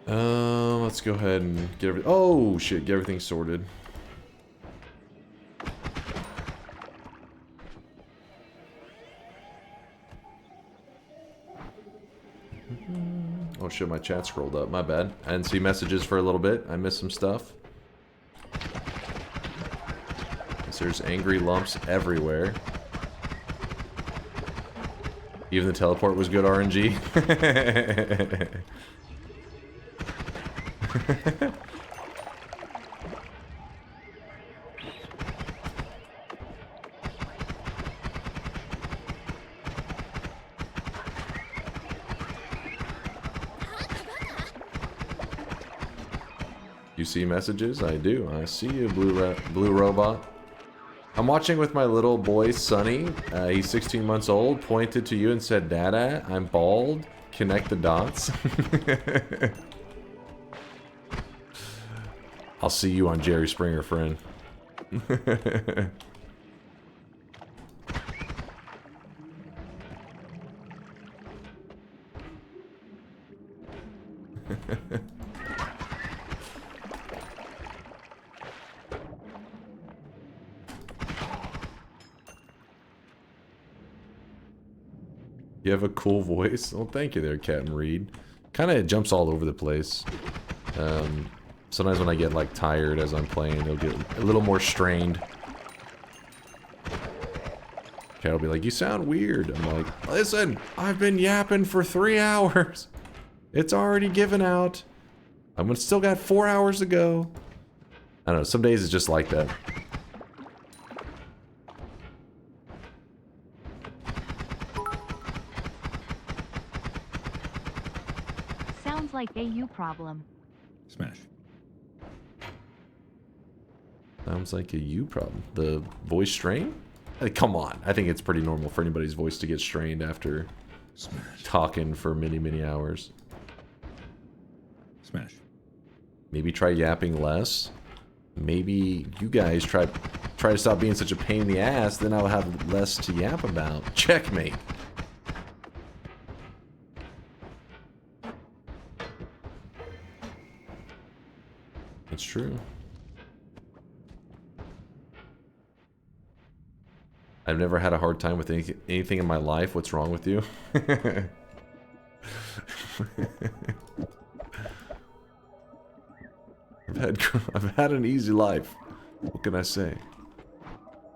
E: Let's go ahead and get everything. Oh shit! Get everything sorted. Oh shit! My chat scrolled up. My bad. I didn't see messages for a little bit. I missed some stuff. There's angry lumps everywhere. Even the teleport was good RNG. You see messages? I do. I see you, blue robot. I'm watching with my little boy, Sonny. He's 16 months old. Pointed to you and said, "Dada, I'm bald. Connect the dots." I'll see you on Jerry Springer, friend. You have a cool voice. Well, thank you there, Captain Reed. Kind of jumps all over the place. Sometimes when I get like tired as I'm playing, it'll get a little more strained. Cat will be like, "You sound weird." I'm like, "Listen, I've been yapping for 3 hours. It's already given out. I'm still got 4 hours to go." I don't know. Some days it's just like that.
F: Sounds like AU problem.
M: Smash.
E: Sounds like a you problem. The voice strain? Come on. I think it's pretty normal for anybody's voice to get strained after talking for many, many hours.
M: Smash.
E: Maybe try yapping less. Maybe you guys try to stop being such a pain in the ass, then I'll have less to yap about. Checkmate. It's true. I've never had a hard time with anything in my life. What's wrong with you? I've had an easy life. What can I say?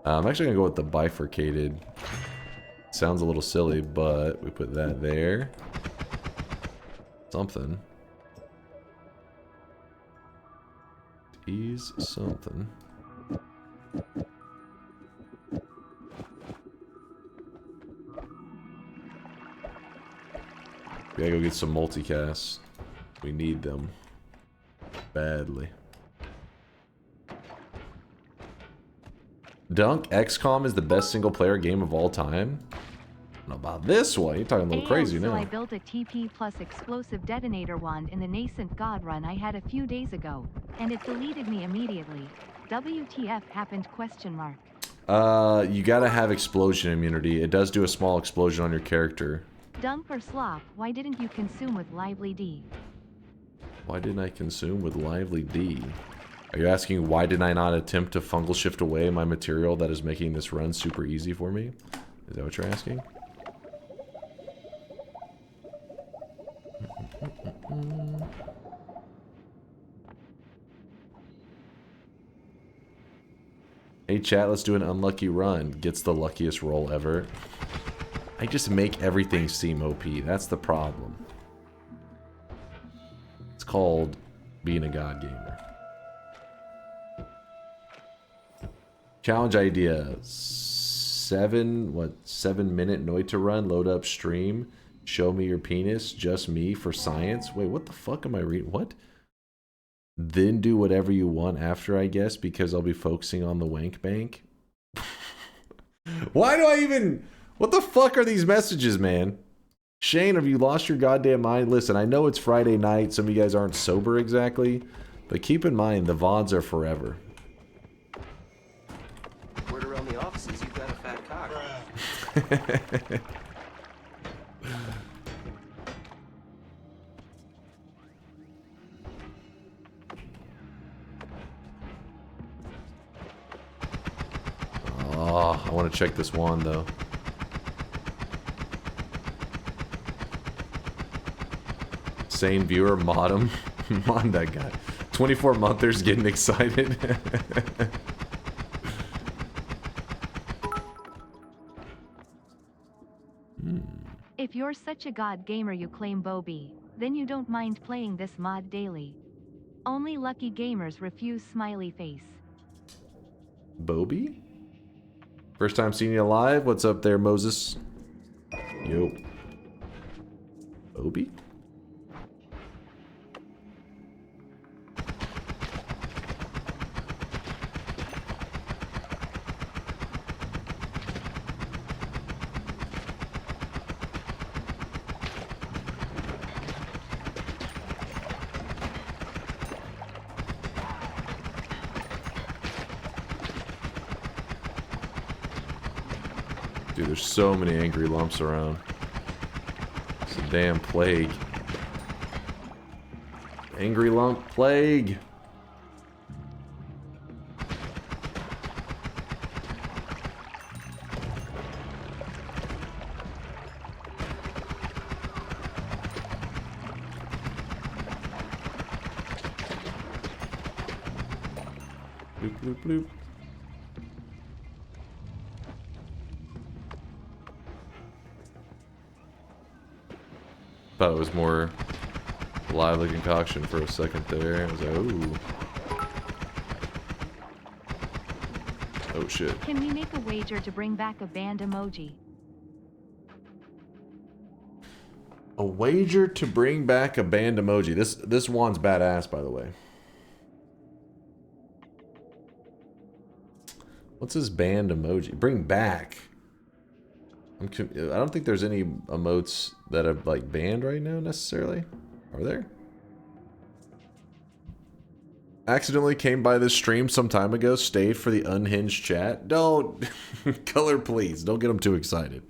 E: I'm actually gonna go with the bifurcated. Sounds a little silly, but we put that there. Something. Ease something. We gotta go get some multicasts. We need them. Badly. Dunk XCOM is the best single player game of all time? I don't know about this one. You're talking a little crazy now.
F: So I built a TP plus explosive detonator wand in the nascent god run I had a few days ago, and it deleted me immediately. WTF happened ?
E: You gotta have explosion immunity. It does do a small explosion on your character.
F: Dunk or slop, why didn't you consume with Lively D?
E: Why didn't I consume with Lively D? Are you asking why did I not attempt to fungal shift away my material that is making this run super easy for me? Is that what you're asking? Hey chat, let's do an unlucky run. Gets the luckiest roll ever. I just make everything seem OP. That's the problem. called being a god gamer. Challenge idea. 7-minute Noita run, load up stream, show me your penis, just me for science. Wait, what the fuck am I reading? What? Then do whatever you want after, I guess, because I'll be focusing on the wank bank. Why do I even... What the fuck are these messages, man? Shane, have you lost your goddamn mind? Listen, I know it's Friday night. Some of you guys aren't sober exactly. But keep in mind, the VODs are forever.
G: Word around the offices, you've got a fat cock.
E: Oh, I want to check this one, though. Same viewer, mod him. Mod that guy. 24-monthers getting excited.
F: If you're such a god gamer you claim Bobby, then you don't mind playing this mod daily. Only lucky gamers refuse smiley face.
E: Bobby? First time seeing you live? What's up there, Moses? Yo. Bobby? Dude, there's so many angry lumps around. It's a damn plague. Angry lump plague. Bloop, bloop, bloop. Thought it was more lively concoction for a second there. I was like, ooh. Oh shit.
F: Can we make a wager to bring back a band emoji?
E: A wager to bring back a band emoji. This one's badass, by the way. What's this band emoji? Bring back. I don't think there's any emotes that are like banned right now necessarily. Are there? Accidentally came by this stream some time ago. Stayed for the unhinged chat. Don't color, please. Don't get them too excited.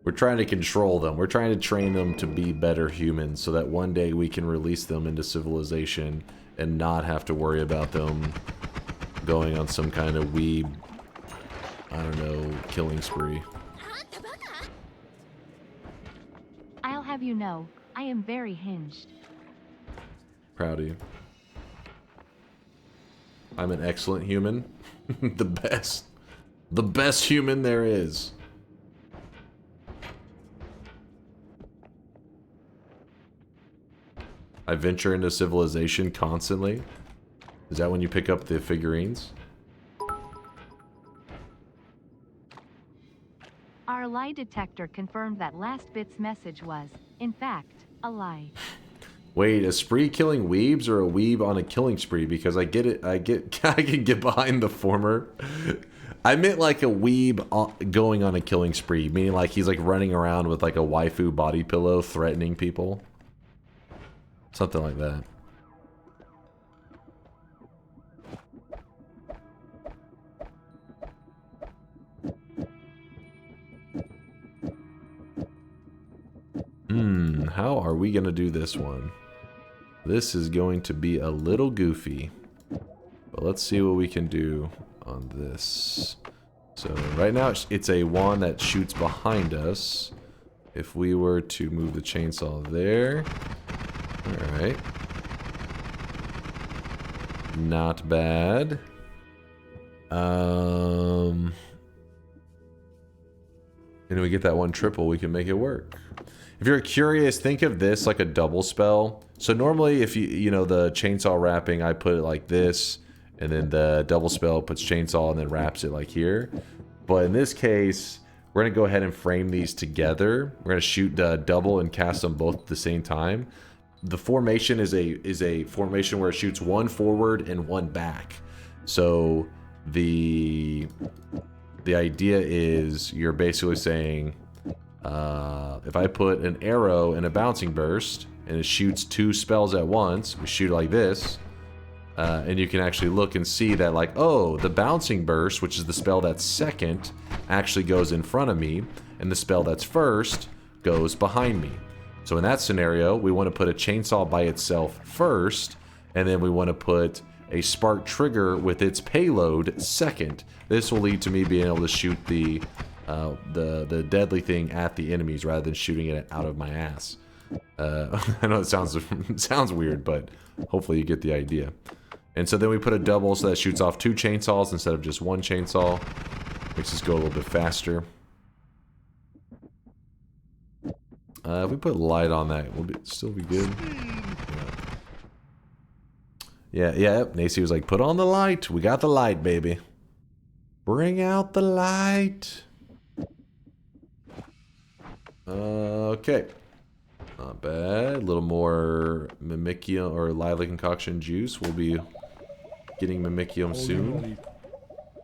E: We're trying to control them. We're trying to train them to be better humans so that one day we can release them into civilization and not have to worry about them going on some kind of weeb, I don't know, killing spree.
F: I'll have you know, I am very hinged.
E: Proud of you. I'm an excellent human. The best. The best human there is. I venture into civilization constantly. Is that when you pick up the figurines?
F: Our lie detector confirmed that last bit's message was, in fact, a lie.
E: Wait, a spree killing weebs or a weeb on a killing spree? Because I get it, I can get behind the former. I meant like a weeb going on a killing spree, meaning like he's like running around with like a waifu body pillow threatening people. Something like that. How are we gonna do this one? This is going to be a little goofy. But let's see what we can do on this. So right now it's a wand that shoots behind us. If we were to move the chainsaw there. Alright. Not bad. and we get that one triple, we can make it work. If you're curious, think of this like a double spell. So normally if you know the chainsaw wrapping, I put it like this, and then the double spell puts chainsaw and then wraps it like here. But in this case, we're going to go ahead and frame these together. We're going to shoot double and cast them both at the same time. The formation is a formation where it shoots one forward and one back. So the idea is you're basically saying, if I put an arrow in a bouncing burst and it shoots 2 spells at once, we shoot like this, and you can actually look and see that, like, oh, the bouncing burst, which is the spell that's second, actually goes in front of me, and the spell that's first goes behind me. So in that scenario, we want to put a chainsaw by itself first, and then we want to put a spark trigger with its payload second. This will lead to me being able to shoot the deadly thing at the enemies rather than shooting it out of my ass. I know it sounds weird, but hopefully you get the idea. And so then we put a double so that shoots off 2 chainsaws instead of just 1 chainsaw. Makes us go a little bit faster. If we put light on that, we'll still be good. Yeah. Nacy was like, put on the light. We got the light, baby. Bring out the light. Okay. Not bad. A little more Mimicium or lively concoction juice. We'll be getting Mimicium soon.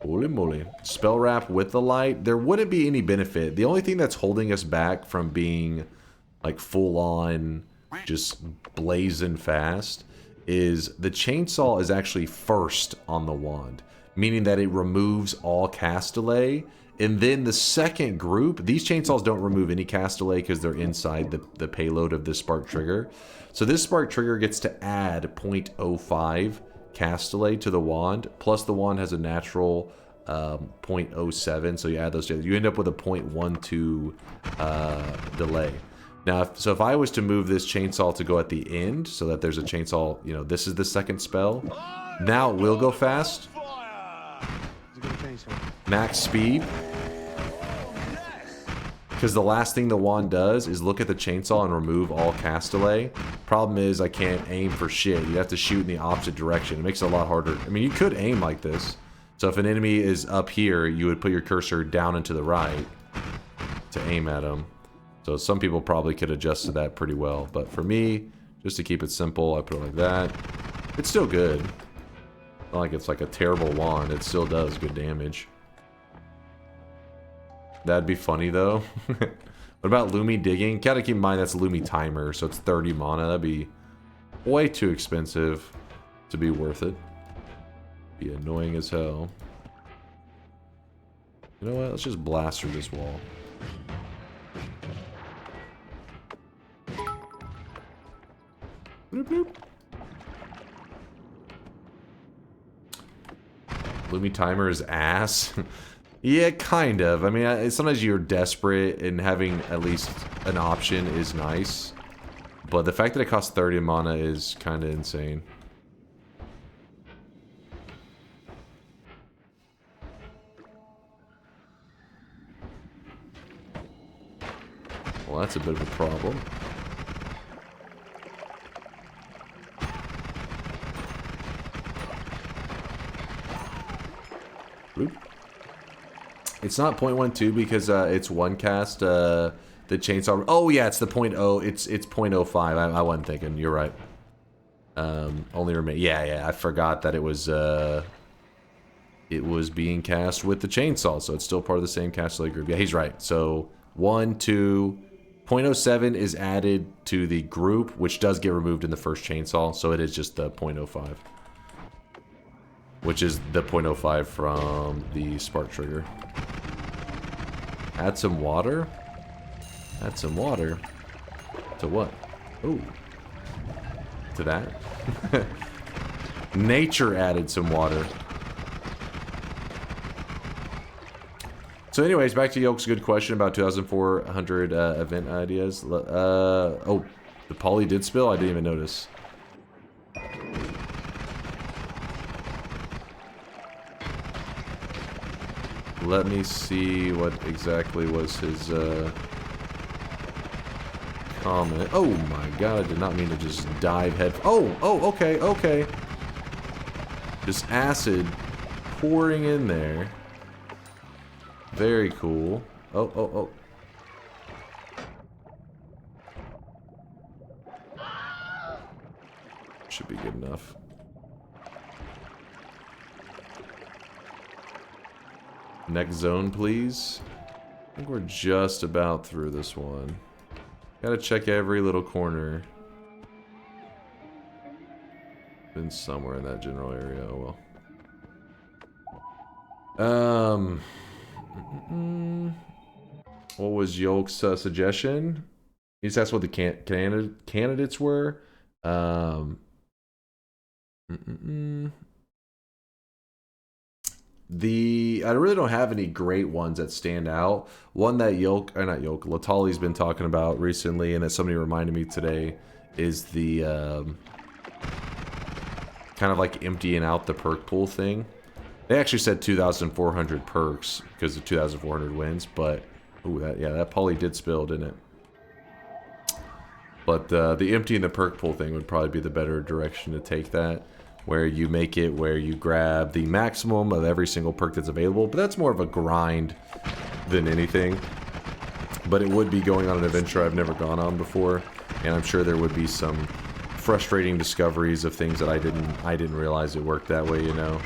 E: Holy moly. Spell wrap with the light. There wouldn't be any benefit. The only thing that's holding us back from being like full on just blazing fast is the chainsaw is actually first on the wand, meaning that it removes all cast delay. And then the second group, these chainsaws don't remove any cast delay because they're inside the payload of this spark trigger. So this spark trigger gets to add 0.05 cast delay to the wand, plus the wand has a natural 0.07, so you add those together. You end up with a 0.12 delay. Now, if I was to move this chainsaw to go at the end, so that there's a chainsaw, you know, this is the second spell. Now it will go fast. Max speed. Because the last thing the wand does is look at the chainsaw and remove all cast delay. Problem is, I can't aim for shit. You have to shoot in the opposite direction. It makes it a lot harder. I mean, you could aim like this. So if an enemy is up here, you would put your cursor down and to the right to aim at them. So some people probably could adjust to that pretty well. But for me, just to keep it simple, I put it like that. It's still good. Not like it's like a terrible wand. It still does good damage. That'd be funny though. What about Lumi digging? Gotta keep in mind that's Lumi timer, so it's 30 mana. That'd be way too expensive to be worth it. Be annoying as hell. You know what? Let's just blast through this wall. Bloop, bloop. Lumi timer is ass. Yeah, kind of. I mean, sometimes you're desperate and having at least an option is nice. But the fact that it costs 30 mana is kind of insane. Well, that's a bit of a problem. Oop. It's not 0.12 because it's one cast. The chainsaw. Oh yeah, it's the 0.0. It's 0.05. I wasn't thinking. You're right. Only remain. Yeah. I forgot that it was being cast with the chainsaw, so it's still part of the same cast delay group. Yeah, he's right. So 1, 2, 0.07 is added to the group, which does get removed in the first chainsaw, so it is just the 0.05. Which is the 0.05 from the spark trigger. Add some water? Add some water? To what? Ooh. To that? Nature added some water. So anyways, back to Yolk's good question about 2,400 event ideas. Oh, the poly did spill? I didn't even notice. Let me see what exactly was his comment. Oh my god, I did not mean to just dive head. Oh, okay, okay. Just acid pouring in there. Very cool. Oh. Should be good enough. Next zone, please. I think we're just about through this one. Gotta check every little corner. Been somewhere in that general area. Oh well. What was Yolk's suggestion? He just asked what the candidates were. I really don't have any great ones that stand out. One that Latali's been talking about recently, and that somebody reminded me today, is the kind of like emptying out the perk pool thing. They actually said 2,400 perks because of 2,400 wins, but ooh, that poly did spill, didn't it? But the emptying the perk pool thing would probably be the better direction to take that, where you make it where you grab the maximum of every single perk that's available, but that's more of a grind than anything. But it would be going on an adventure I've never gone on before, and I'm sure there would be some frustrating discoveries of things that I didn't realize it worked that way, you know?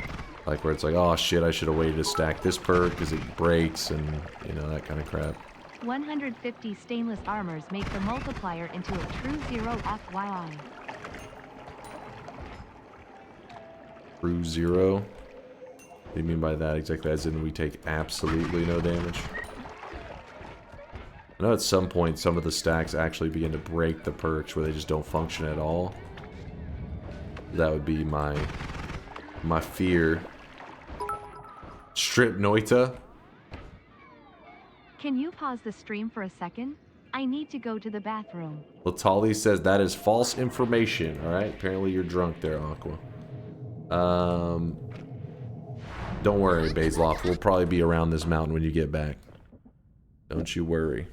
E: Like where it's like, oh shit, I should have waited to stack this perk because it breaks and, you know, that kind of crap.
F: 150 stainless armors make the multiplier into a true 0 FYI.
E: True 0? What do you mean by that exactly? As in we take absolutely no damage? I know at some point some of the stacks actually begin to break the perks where they just don't function at all. That would be my fear. Strip Noita.
F: Can you pause the stream for a second? I need to go to the bathroom.
E: Latali says that is false information. Alright, apparently you're drunk there, Aqua. Don't worry, Bazeloff. We'll probably be around this mountain when you get back. Don't you worry.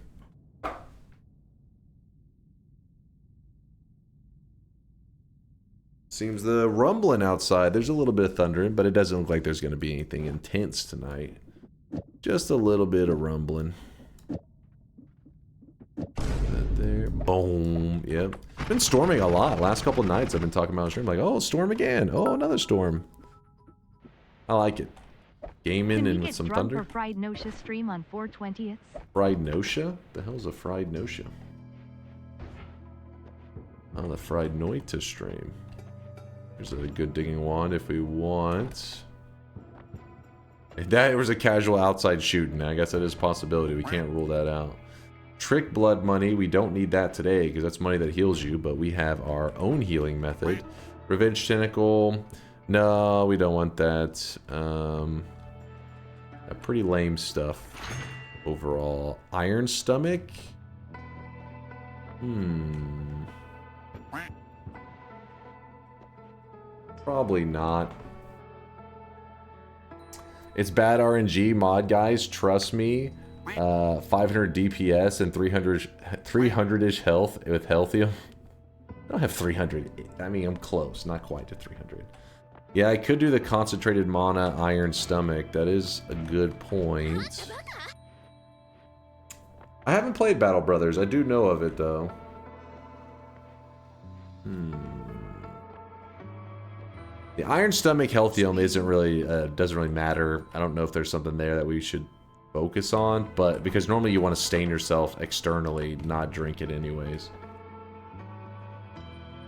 E: Seems the rumbling outside. There's a little bit of thundering, but it doesn't look like there's going to be anything intense tonight. Just a little bit of rumbling. That there. Boom. Yep. Been storming a lot. Last couple of nights I've been talking about on stream. Like, oh, storm again. Oh, another storm. I like it. Gaming and with some thunder.
F: For Fried Notia stream on 4/20th.
E: Fried Notia? The hell's a Fried Notia? On the Fried Noita stream. There's a good digging wand if we want. If that was a casual outside shooting, I guess that is a possibility. We can't rule that out. Trick blood money. We don't need that today because that's money that heals you, but we have our own healing method. Revenge tentacle. No, we don't want that. Pretty lame stuff overall. Iron stomach. Probably not. It's bad RNG mod, guys. Trust me. 500 DPS and 300-ish health with Healthium. I don't have 300. I mean, I'm close. Not quite to 300. Yeah, I could do the concentrated mana iron stomach. That is a good point. I haven't played Battle Brothers. I do know of it, though. The iron stomach Healthium isn't really doesn't really matter. I don't know if there's something there that we should focus on, but because normally you want to stain yourself externally, not drink it anyways.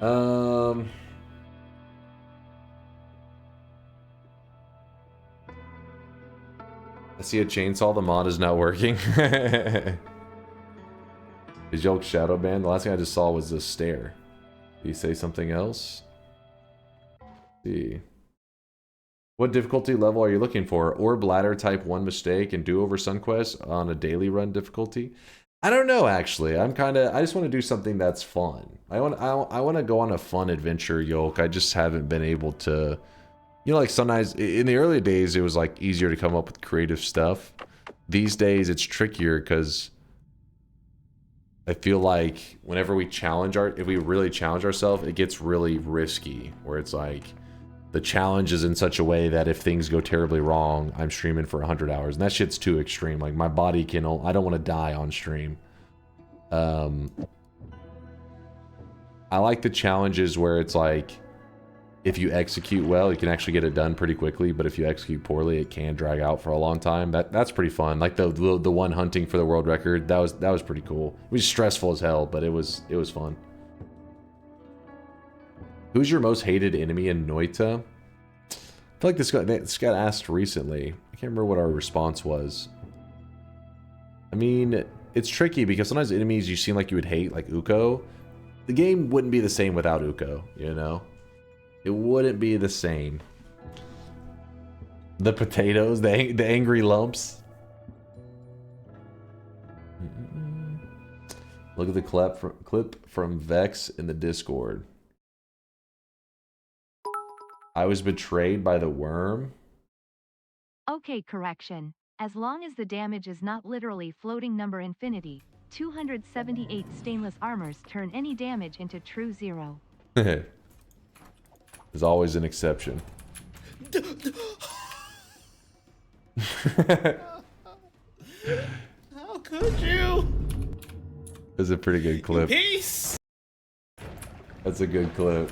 E: I see a chainsaw. The mod is not working. Is Yolk shadow banned? The last thing I just saw was the stare. Did you say something else? Let's see. What difficulty level are you looking for? Orb ladder type 1 mistake and do over Sunquest on a daily run difficulty? I don't know, actually. I just want to do something that's fun. I want to go on a fun adventure, Yolk. I just haven't been able to You know, like sometimes in the early days, it was like easier to come up with creative stuff. These days, it's trickier because I feel like whenever we challenge if we really challenge ourselves, it gets really risky. Where it's like the challenge is in such a way that if things go terribly wrong, I'm streaming for 100 hours, and that shit's too extreme. Like my body can, I don't want to die on stream. I like the challenges where it's like, if you execute well, you can actually get it done pretty quickly. But if you execute poorly, it can drag out for a long time. That's pretty fun. Like the one hunting for the world record, that was pretty cool. It was stressful as hell, but it was fun. Who's your most hated enemy in Noita? I feel like this got asked recently. I can't remember what our response was. I mean, it's tricky because sometimes enemies you seem like you would hate, like Uko, the game wouldn't be the same without Uko, you know? It wouldn't be the same. The potatoes, the angry lumps. Look at the clip from Vex in the Discord. I was betrayed by the worm.
F: Okay, correction. As long as the damage is not literally floating number infinity, 278 stainless armors turn any damage into true 0.
E: There's always an exception.
G: How could you?
E: That's a pretty good clip.
G: Peace.
E: That's a good clip.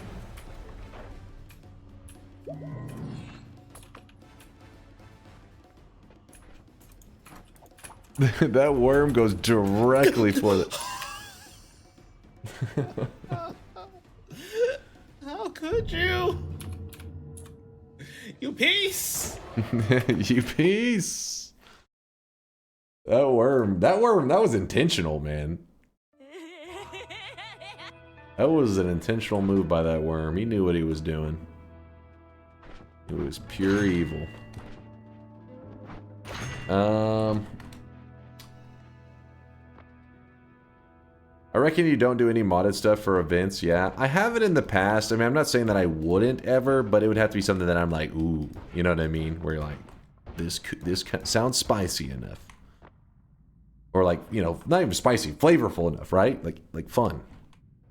E: That worm goes directly for the...
G: How could you? You piece.
E: You piece. That worm, that was intentional, man. That was an intentional move by that worm. He knew what he was doing. It was pure evil. I reckon you don't do any modded stuff for events, yeah. I have it in the past. I mean, I'm not saying that I wouldn't ever, but it would have to be something that I'm like, ooh, you know what I mean? Where you're like, this sounds spicy enough. Or like, you know, not even spicy, flavorful enough, right? Like fun.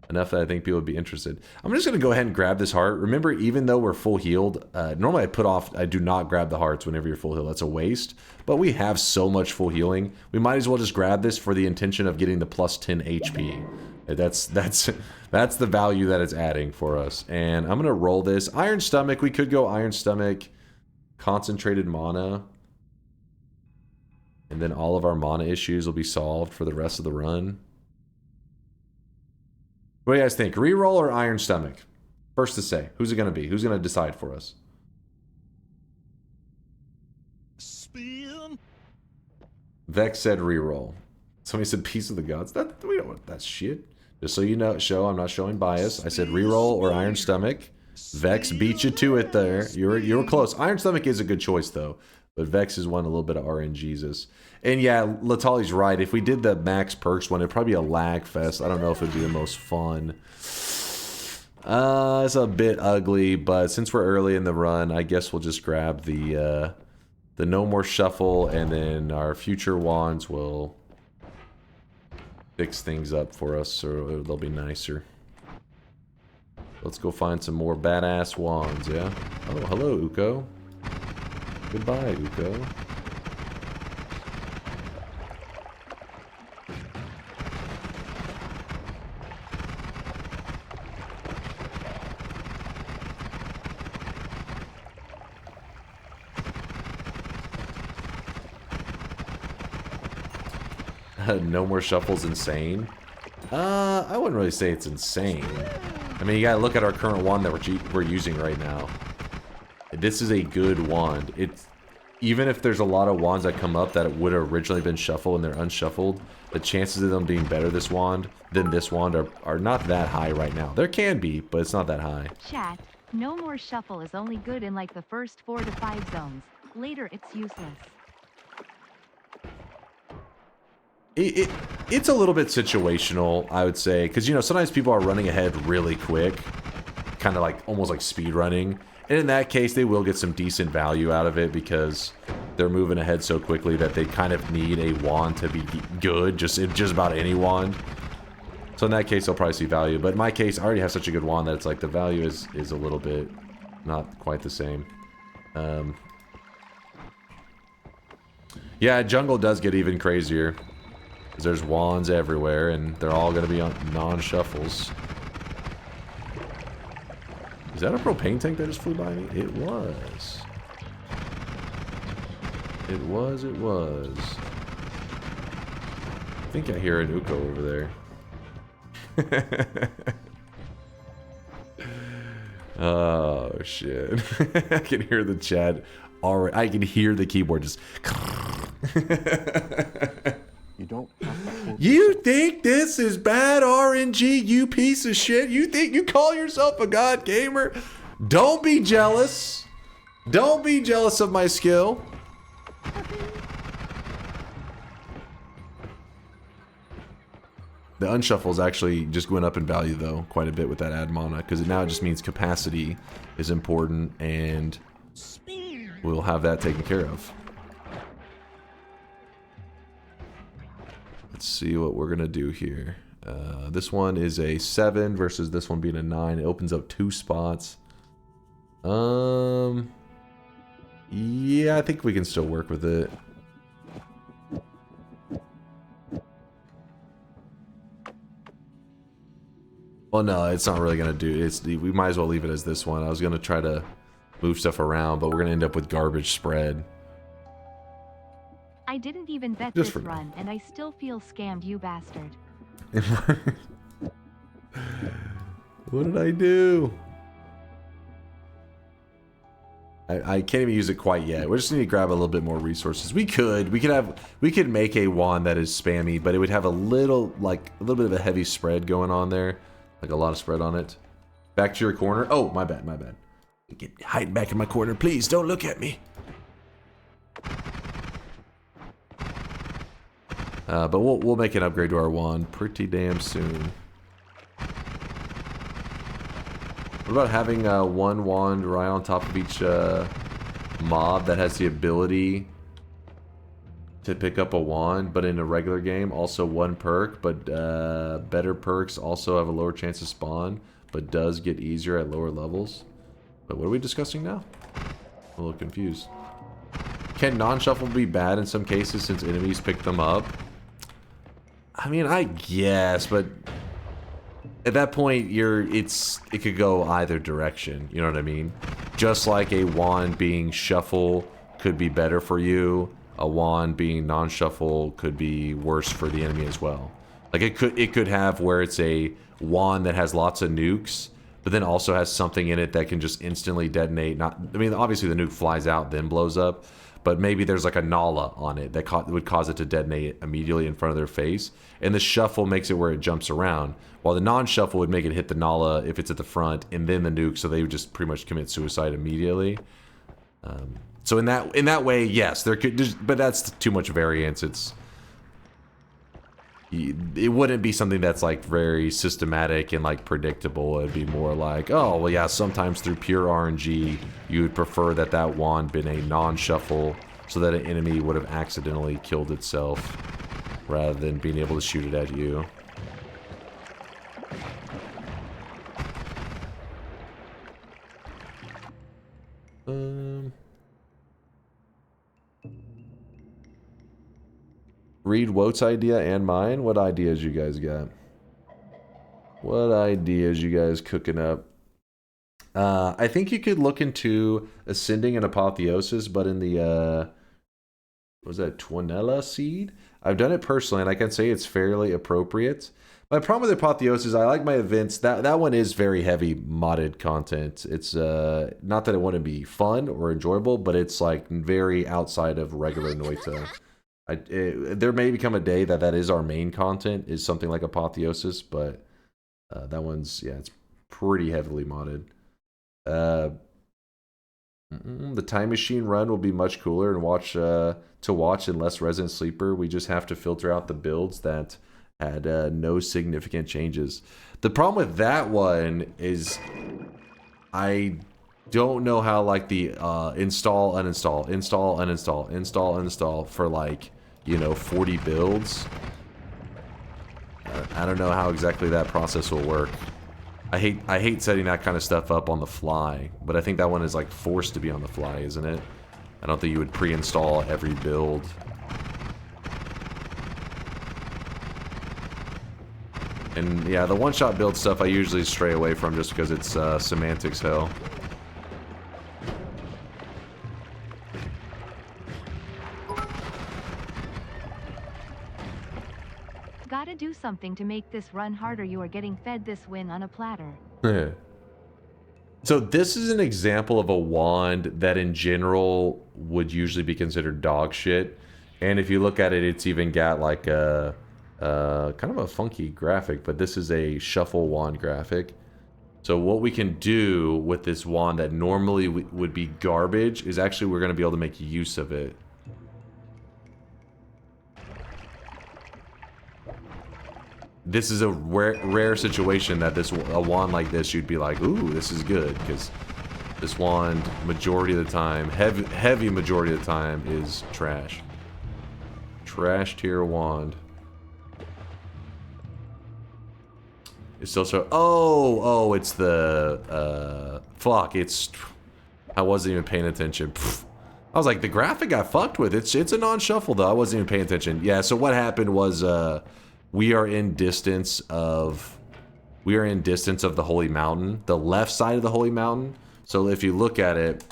E: Enough that I think people would be interested. I'm just going to go ahead and grab this heart. Remember, even though we're full healed, normally I do not grab the hearts whenever you're full healed. That's a waste. But we have so much full healing. We might as well just grab this for the intention of getting the plus 10 HP. That's the value that it's adding for us. And I'm going to roll this. Iron Stomach, we could go Iron Stomach, Concentrated Mana. And then all of our mana issues will be solved for the rest of the run. What do you guys think? Reroll or Iron Stomach? First to say. Who's it going to be? Who's going to decide for us?
J: Spin.
E: Vex said reroll. Somebody said Piece of the Gods. We don't want that shit. Just so you know, I'm not showing bias. I said reroll or Iron Stomach. Vex beat you to it there. You were close. Iron Stomach is a good choice though. But Vex is one a little bit of RNGesus. And yeah, Latali's right. If we did the max perks one, it'd probably be a lag fest. I don't know if it'd be the most fun. It's a bit ugly, but since we're early in the run, I guess we'll just grab the No More Shuffle, and then our future wands will fix things up for us, so they'll be nicer. Let's go find some more badass wands, yeah? Oh, hello, Uko. Goodbye, Uko. No More Shuffle's insane. I wouldn't really say it's insane. I mean, you gotta look at our current wand that we're using right now. This is a good wand. Even if there's a lot of wands that come up that would have originally been shuffled and they're unshuffled, the chances of them being better than this wand are not that high right now. There can be, but it's not that high.
F: Chat, No More Shuffle is only good in like the first 4 to 5 zones. Later, it's useless.
E: It's a little bit situational, I would say, because, you know, sometimes people are running ahead really quick, kind of like almost like speed running, And in that case, they will get some decent value out of it because they're moving ahead so quickly that they kind of need a wand to be good, just about any wand. So in that case, they'll probably see value. But in my case, I already have such a good wand that it's like the value is a little bit not quite the same. Yeah, jungle does get even crazier. Because there's wands everywhere, and they're all going to be on non-shuffles. Is that a propane tank that just flew by me? It was. It was. I think I hear an Uko over there. Oh, shit. I can hear the chat already. I can hear the keyboard just...
J: You don't have to
E: You think this is bad RNG, you piece of shit? You think you call yourself a god gamer? Don't be jealous. Don't be jealous of my skill. The unshuffle is actually just going up in value, though, quite a bit with that add mana, because now it just means capacity is important, and we'll have that taken care of. Let's see what we're gonna do here. This one is a 7 versus this one being a 9. It opens up 2 spots. Yeah, I think we can still work with it. Well, no, it's not really gonna do. We might as well leave it as this one. I was gonna try to move stuff around, but we're gonna end up with garbage spread.
F: I didn't even bet
E: Just
F: this run, and I still feel scammed, you bastard.
E: What did I do? I can't even use it quite yet. We just need to grab a little bit more resources. We could make a wand that is spammy, but it would have a little bit of a heavy spread going on there, like a lot of spread on it. Back to your corner. Oh, my bad. Get hiding back in my corner, please. Don't look at me. But we'll make an upgrade to our wand pretty damn soon. What about having one wand right on top of each mob that has the ability to pick up a wand, but in a regular game, also 1 perk, but better perks also have a lower chance to spawn, but does get easier at lower levels? But what are we discussing now? I'm a little confused. Can non-shuffle be bad in some cases since enemies pick them up? I mean, I guess, but at that point, it could go either direction. You know what I mean? Just like a wand being shuffle could be better for you, a wand being non-shuffle could be worse for the enemy as well. Like it could have where it's a wand that has lots of nukes, but then also has something in it that can just instantly detonate. I mean, obviously the nuke flies out then blows up, but maybe there's like a Nala on it that would cause it to detonate immediately in front of their face. And the shuffle makes it where it jumps around, while the non-shuffle would make it hit the Nala if it's at the front, and then the nuke, so they would just pretty much commit suicide immediately. So in that way, yes, there could, but that's too much variance. It wouldn't be something that's like very systematic and like predictable. It'd be more like, oh well, yeah, sometimes through pure RNG, you would prefer that wand been a non-shuffle, so that an enemy would have accidentally killed itself, rather than being able to shoot it at you. Read Wote's idea and mine. What ideas you guys got? What ideas you guys cooking up? I think you could look into Ascending and Apotheosis, but in the what was that, Twinella seed? I've done it personally, and I can say it's fairly appropriate. My problem with Apotheosis, I like my events. That one is very heavy modded content. It's not that it wouldn't be fun or enjoyable, but it's like very outside of regular Noita. There may become a day that is our main content, is something like Apotheosis, but that one's, yeah, it's pretty heavily modded. The Time Machine run will be much cooler and to watch and less Resident Sleeper. We just have to filter out the builds that had no significant changes. The problem with that one is I don't know how like the install, uninstall for like, you know, 40 builds. I don't know how exactly that process will work. I hate setting that kind of stuff up on the fly, but I think that one is like forced to be on the fly, isn't it? I don't think you would pre-install every build. And yeah, the one-shot build stuff I usually stray away from just because it's semantics hell.
F: Gotta do something to make this run harder. You are getting fed this win on a platter.
E: So this is an example of a wand that in general would usually be considered dog shit. And if you look at it, it's even got like a kind of a funky graphic, but this is a shuffle wand graphic. So what we can do with this wand that normally would be garbage is actually we're going to be able to make use of it. This is a rare situation that a wand like this, you'd be like, ooh, this is good, because this wand, majority of the time, heavy majority of the time, is trash. Trash tier wand. It's still so. Oh, it's the fuck. I wasn't even paying attention. Pfft. I was like, the graphic got fucked with. It's a non-shuffle though. I wasn't even paying attention. Yeah. So what happened was we are in distance of the Holy Mountain, the left side of the Holy Mountain. So if you look at it,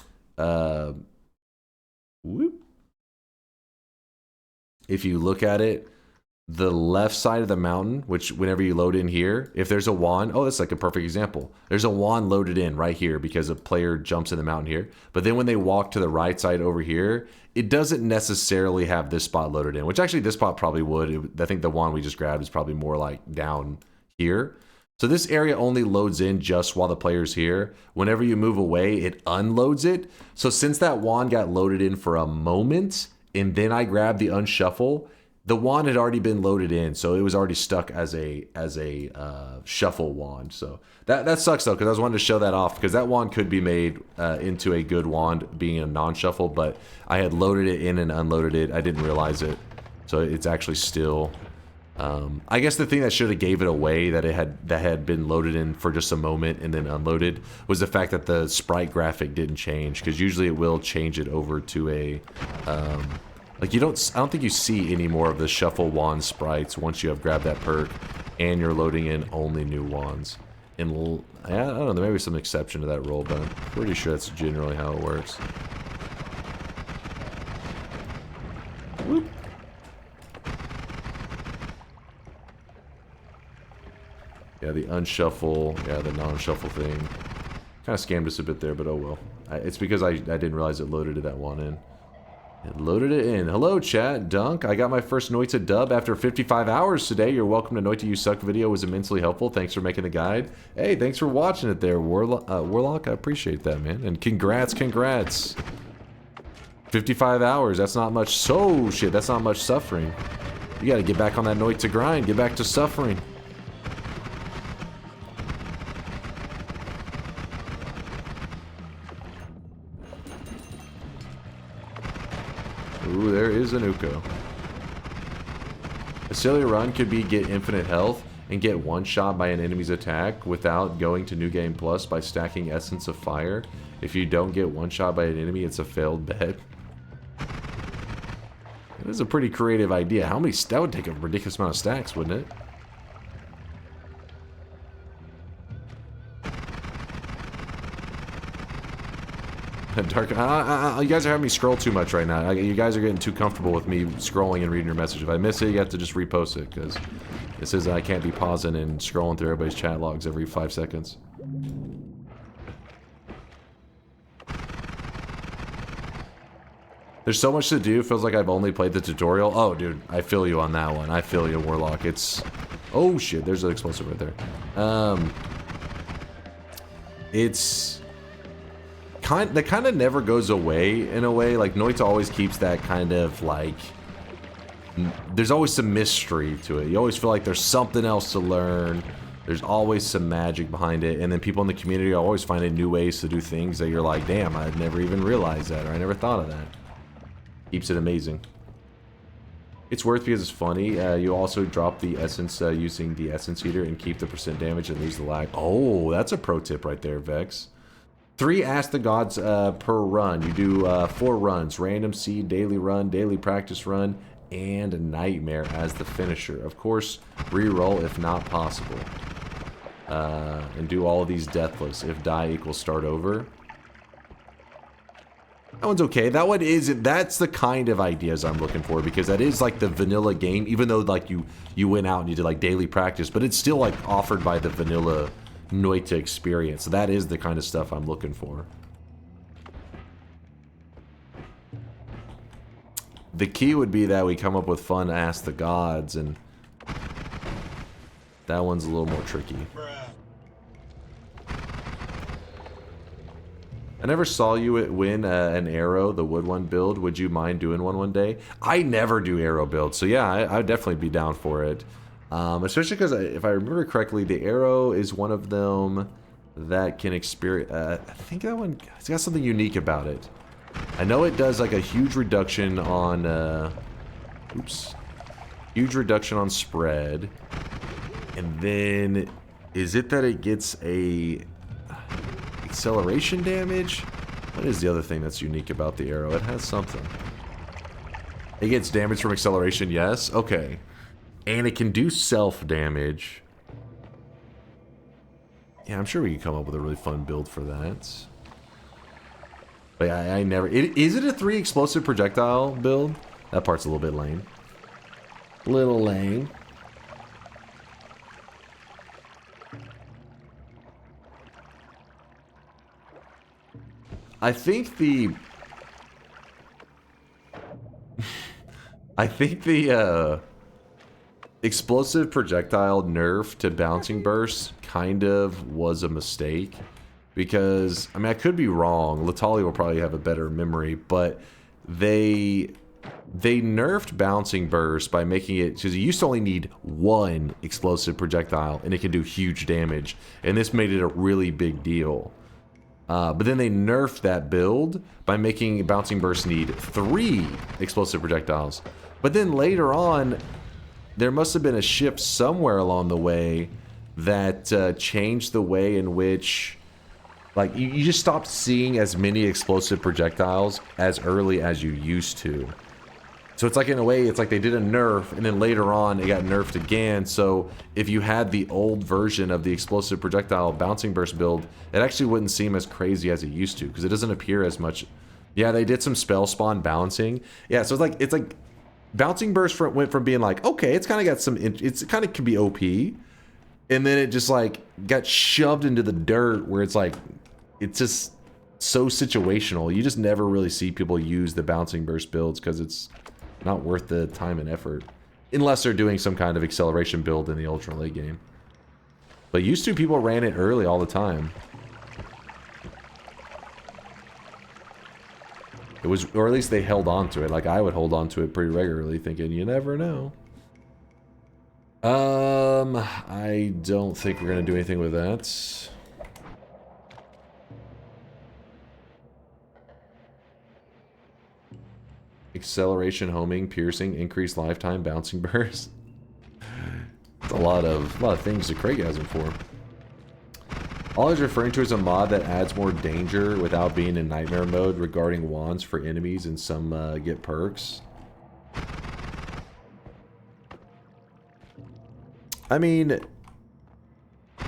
E: if you look at it, the left side of the mountain, which whenever you load in here, if there's a wand, oh, that's like a perfect example. There's a wand loaded in right here because a player jumps in the mountain here. But then when they walk to the right side over here, it doesn't necessarily have this spot loaded in, which actually this spot probably would. I think the wand we just grabbed is probably more like down here. So this area only loads in just while the player's here. Whenever you move away, it unloads it. So since that wand got loaded in for a moment, and then I grabbed the unshuffle, the wand had already been loaded in, so it was already stuck as a shuffle wand. So that sucks though, because I was wanting to show that off, because that wand could be made into a good wand being a non-shuffle, but I had loaded it in and unloaded it. I didn't realize it, so it's actually still. I guess the thing that should have gave it away that had been loaded in for just a moment and then unloaded was the fact that the sprite graphic didn't change, because usually it will change it over to a. Like I don't think you see any more of the shuffle wand sprites once you have grabbed that perk and you're loading in only new wands. And I don't know, there may be some exception to that rule, but I'm pretty sure that's generally how it works. Whoop. Yeah, the unshuffle, yeah, the non-shuffle thing. Kind of scammed us a bit there, but oh well. It's because I didn't realize it loaded that one in. It loaded it in. Hello, chat. Dunk. I got my first Noita dub after 55 hours today. You're welcome to Noita You Suck video. Was immensely helpful. Thanks for making the guide. Hey, thanks for watching it there, Warlock. I appreciate that, man. And congrats. 55 hours. That's not much. So, shit, that's not much suffering. You gotta get back on that Noita grind. Get back to suffering. Ooh, there is an Uko. A silly run could be get infinite health and get one shot by an enemy's attack without going to New Game Plus by stacking Essence of Fire. If you don't get one shot by an enemy, it's a failed bet. That is a pretty creative idea. How many? That would take a ridiculous amount of stacks, wouldn't it? Dark. You guys are having me scroll too much right now. You guys are getting too comfortable with me scrolling and reading your message. If I miss it, you have to just repost it, because it says I can't be pausing and scrolling through everybody's chat logs every 5 seconds. There's so much to do. Feels like I've only played the tutorial. Oh, dude, I feel you on that one. I feel you, Warlock. It's... Oh, shit. There's an explosive right there. It's... that kind of never goes away in a way. Like Noita always keeps that kind of like there's always some mystery to it. You always feel like there's something else to learn. There's always some magic behind it, and then people in the community are always finding new ways to do things that you're like, damn, I'd never even realized that, or I never thought of that. Keeps it amazing. It's worth because it's funny. You also drop the essence using the essence heater and keep the % damage and lose the lag. Oh, that's a pro tip right there, Vex. 3 Ask the Gods per run. You do 4 runs. Random seed, daily run, daily practice run, and a nightmare as the finisher. Of course, reroll if not possible. And do all of these deathless. If die equals start over. That one's okay. That one isn't. That's the kind of ideas I'm looking for, because that is like the vanilla game, even though like you went out and you did like daily practice, but it's still like offered by the vanilla Noita experience. So that is the kind of stuff I'm looking for. The key would be that we come up with fun Ask the Gods, and that one's a little more tricky. I never saw you win an arrow, the wood one build. Would you mind doing one day? I never do arrow builds, so yeah, I'd definitely be down for it. Especially because, if I remember correctly, the arrow is one of them that can experience... I think that one, it's got something unique about it. I know it does like a huge reduction on... oops. Huge reduction on spread. And then, is it that it gets a... acceleration damage? What is the other thing that's unique about the arrow? It has something. It gets damage from acceleration, yes? Okay. And it can do self-damage. Yeah, I'm sure we can come up with a really fun build for that. But yeah, I never... Is it a 3 explosive projectile build? That part's a little bit lame. Little lame. I think the explosive projectile nerf to bouncing bursts kind of was a mistake, because, I mean, I could be wrong. Latali will probably have a better memory, but they nerfed bouncing burst by making it, because you used to only need 1 explosive projectile and it can do huge damage, and this made it a really big deal. But then they nerfed that build by making Bouncing Burst need 3 explosive projectiles. But then later on, there must have been a shift somewhere along the way that changed the way in which, like, you just stopped seeing as many explosive projectiles as early as you used to. So it's like, in a way, it's like they did a nerf, and then later on, it got nerfed again. So if you had the old version of the explosive projectile bouncing burst build, it actually wouldn't seem as crazy as it used to, because it doesn't appear as much. Yeah, they did some spell spawn balancing. Yeah, so it's like bouncing burst went from being like, okay, it's kind of got some, it's kind of can be OP, and then it just like got shoved into the dirt where it's like, it's just so situational. You just never really see people use the bouncing burst builds because it's not worth the time and effort, unless they're doing some kind of acceleration build in the ultra late game. But used to, people ran it early all the time. It was, or at least they held on to it. Like, I would hold on to it pretty regularly, thinking you never know. I don't think we're gonna do anything with that. Acceleration, homing, piercing, increased lifetime, bouncing burst. It's a lot of things that Craig has him for. All he's referring to is a mod that adds more danger without being in nightmare mode regarding wands for enemies, and some get perks. I mean, I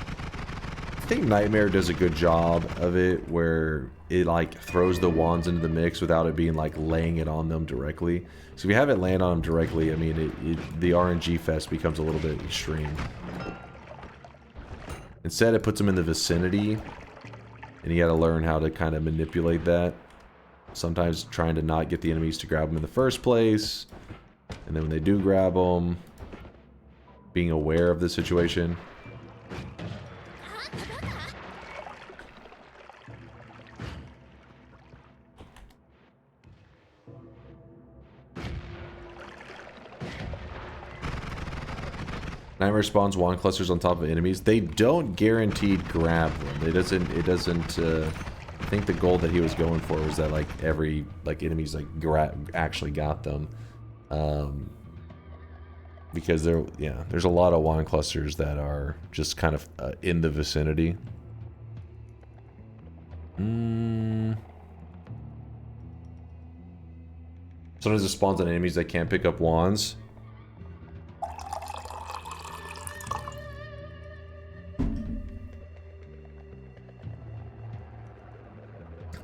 E: think Nightmare does a good job of it, where it like throws the wands into the mix without it being like laying it on them directly. So if you have it land on them directly, I mean, the RNG fest becomes a little bit extreme. Instead, it puts them in the vicinity, and you got to learn how to kind of manipulate that. Sometimes trying to not get the enemies to grab them in the first place, and then when they do grab them, being aware of the situation. Nightmare spawns wand clusters on top of enemies. They don't guaranteed grab them. It doesn't, I think the goal that he was going for was that, like, every, like, enemies, like, actually got them. Because there's a lot of wand clusters that are just kind of in the vicinity. Sometimes it spawns on enemies that can't pick up wands.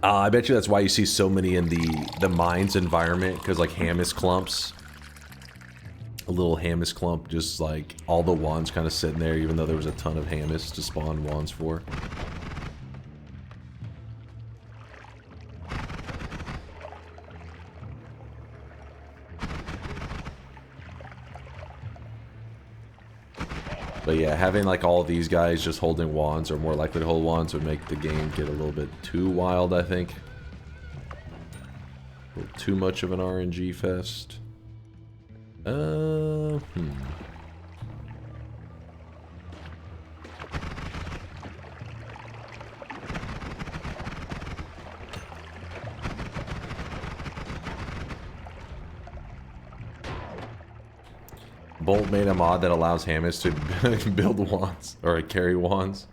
E: I bet you that's why you see so many in the mines environment, because like Hamus clumps. A little Hamus clump, just like all the wands kind of sitting there, even though there was a ton of Hamus to spawn wands for. But yeah, having like all of these guys just holding wands or more likely to hold wands would make the game get a little bit too wild, I think. A little too much of an RNG fest. Bolt made a mod that allows Hammers to build wands, or carry wands.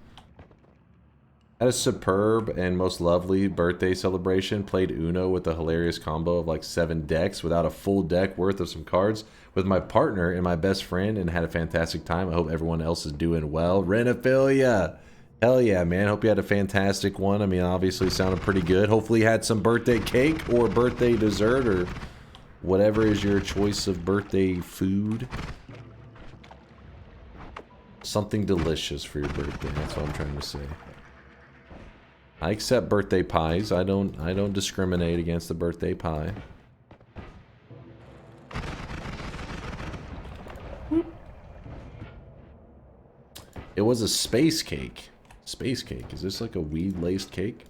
E: Had a superb and most lovely birthday celebration. Played Uno with a hilarious combo of like 7 decks without a full deck worth of some cards with my partner and my best friend, and had a fantastic time. I hope everyone else is doing well. Renophilia! Hell yeah, man. Hope you had a fantastic one. I mean, obviously sounded pretty good. Hopefully you had some birthday cake or birthday dessert or whatever is your choice of birthday food. Something delicious for your birthday. That's what I'm trying to say. I accept birthday pies. I don't discriminate against the birthday pie. It was a space cake. Space cake. Is this like a weed-laced cake?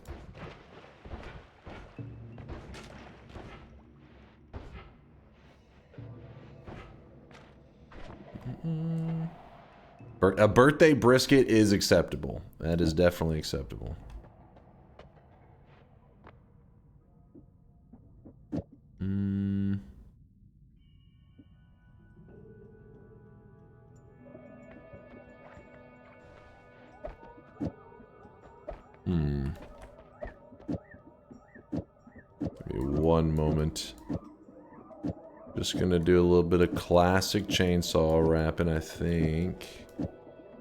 E: A birthday brisket is acceptable. That is definitely acceptable. Give me one moment. Just gonna do a little bit of classic chainsaw wrapping, I think.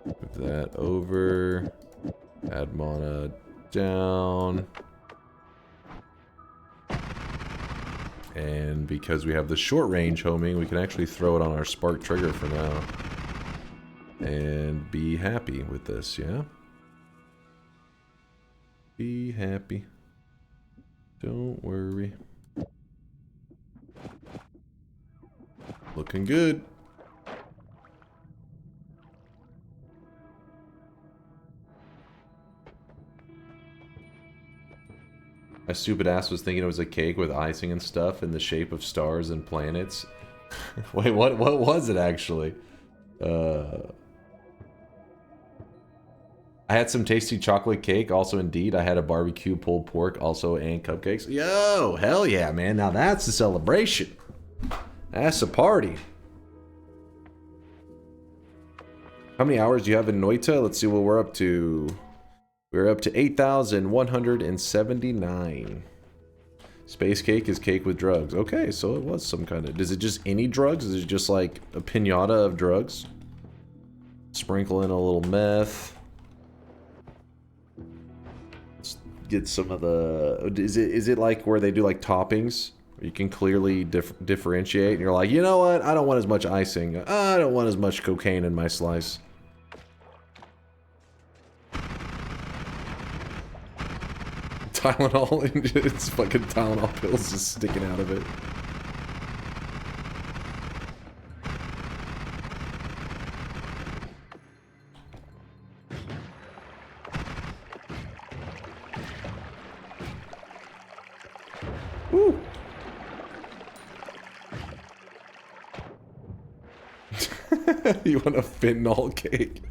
E: Move that over. Add mana down. And because we have the short range homing, we can actually throw it on our spark trigger for now. And be happy with this, yeah? Be happy. Don't worry. Looking good. My stupid ass was thinking it was a cake with icing and stuff in the shape of stars and planets. Wait, what was it actually? I had some tasty chocolate cake, also indeed. I had a barbecue pulled pork, also, and cupcakes. Yo, hell yeah, man. Now that's a celebration. That's a party. How many hours do you have in Noita? Let's see what we're up to. We're up to 8,179. Space cake is cake with drugs. Okay, so it was some kind of... Is it just any drugs? Is it just like a piñata of drugs? Sprinkle in a little meth. Let's get some of the... Is it like where they do like toppings? You can clearly differentiate, and you're like, you know what? I don't want as much icing. I don't want as much cocaine in my slice. Tylenol, it's fucking Tylenol pills just sticking out of it. Woo. You want a fentanyl cake?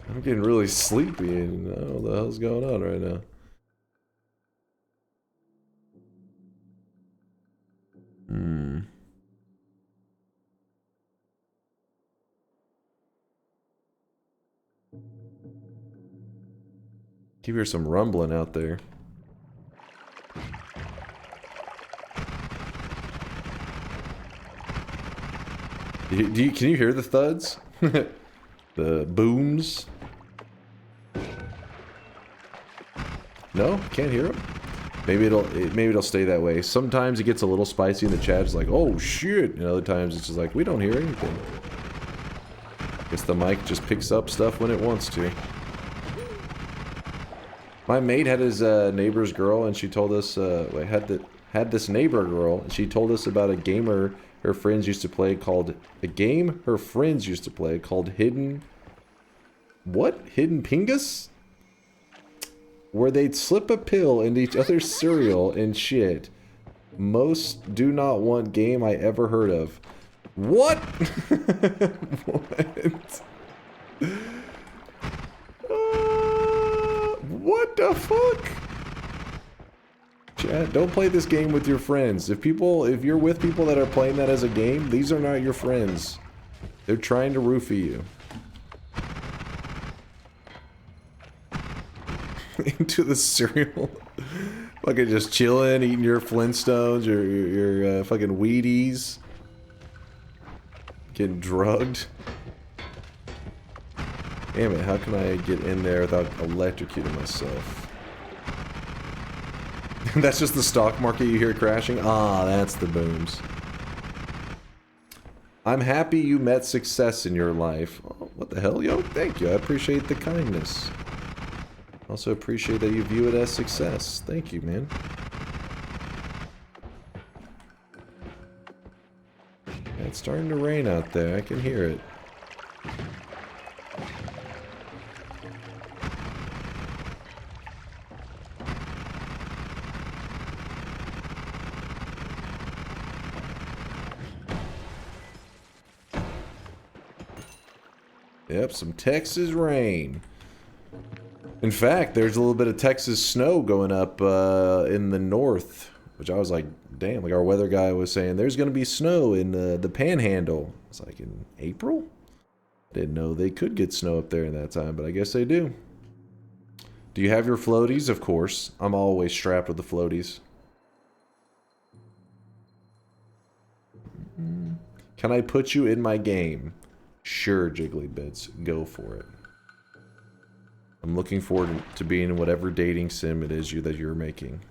E: I'm getting really sleepy and I don't know what the hell's going on right now. Keep hear some rumbling out there. Can you hear the thuds? The booms? No, can't hear them. Maybe it'll stay that way. Sometimes it gets a little spicy in the chat. It's like, oh shit, and other times it's just like, we don't hear anything. Guess the mic just picks up stuff when it wants to. My mate had his neighbor's girl, and she told us had this neighbor girl, and she told us about a gamer her friends used to play called Hidden Pingus? Where they'd slip a pill into each other's cereal and shit. Most do not want game I ever heard of. What? What? What the fuck? Chat, don't play this game with your friends. If you're with people that are playing that as a game, these are not your friends. They're trying to roofie you. Into the cereal. Fucking just chilling, eating your Flintstones, your fucking Wheaties. Getting drugged. Damn it, how can I get in there without electrocuting myself? That's just the stock market you hear crashing? Ah, that's the booms. I'm happy you met success in your life. Oh, what the hell, yo? Thank you, I appreciate the kindness. Also appreciate that you view it as success. Thank you, man. Yeah, it's starting to rain out there. I can hear it. Yep, some Texas rain. In fact, there's a little bit of Texas snow going up in the north, which I was like, damn, like our weather guy was saying, there's going to be snow in the Panhandle. It's like in April? Didn't know they could get snow up there in that time, but I guess they do. Do you have your floaties? Of course. I'm always strapped with the floaties. Can I put you in my game? Sure, Jigglybits. Go for it. I'm looking forward to being in whatever dating sim it is that you're making.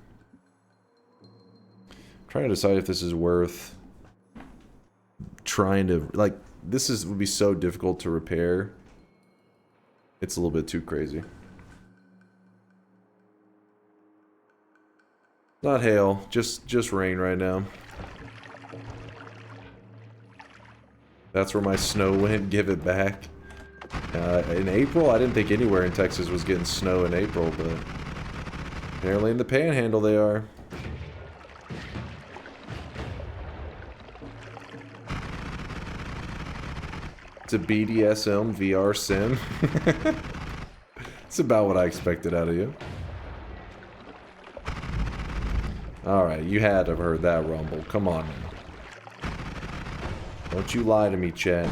E: I'm trying to decide if this is worth trying to, like, would be so difficult to repair. It's a little bit too crazy. Not hail, just rain right now. That's where my snow went. Give it back. In April, I didn't think anywhere in Texas was getting snow in April, but apparently in the Panhandle they are. It's a BDSM VR sim. It's about what I expected out of you. Alright, you had to have heard that rumble. Come on now. Don't you lie to me, chat.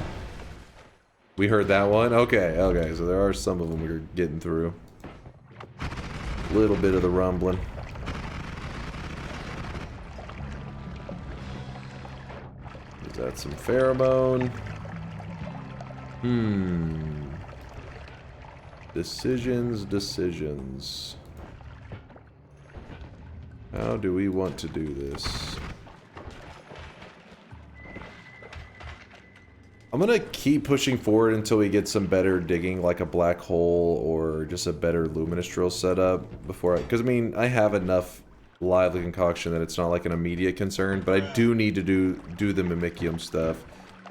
E: We heard that one? Okay, okay, so there are some of them we were getting through. A little bit of the rumbling. Is that some pheromone? Decisions. How do we want to do this? I'm gonna keep pushing forward until we get some better digging, like a black hole or just a better luminous drill setup before because I mean, I have enough lively concoction that it's not like an immediate concern, but I do need to do the Mimicium stuff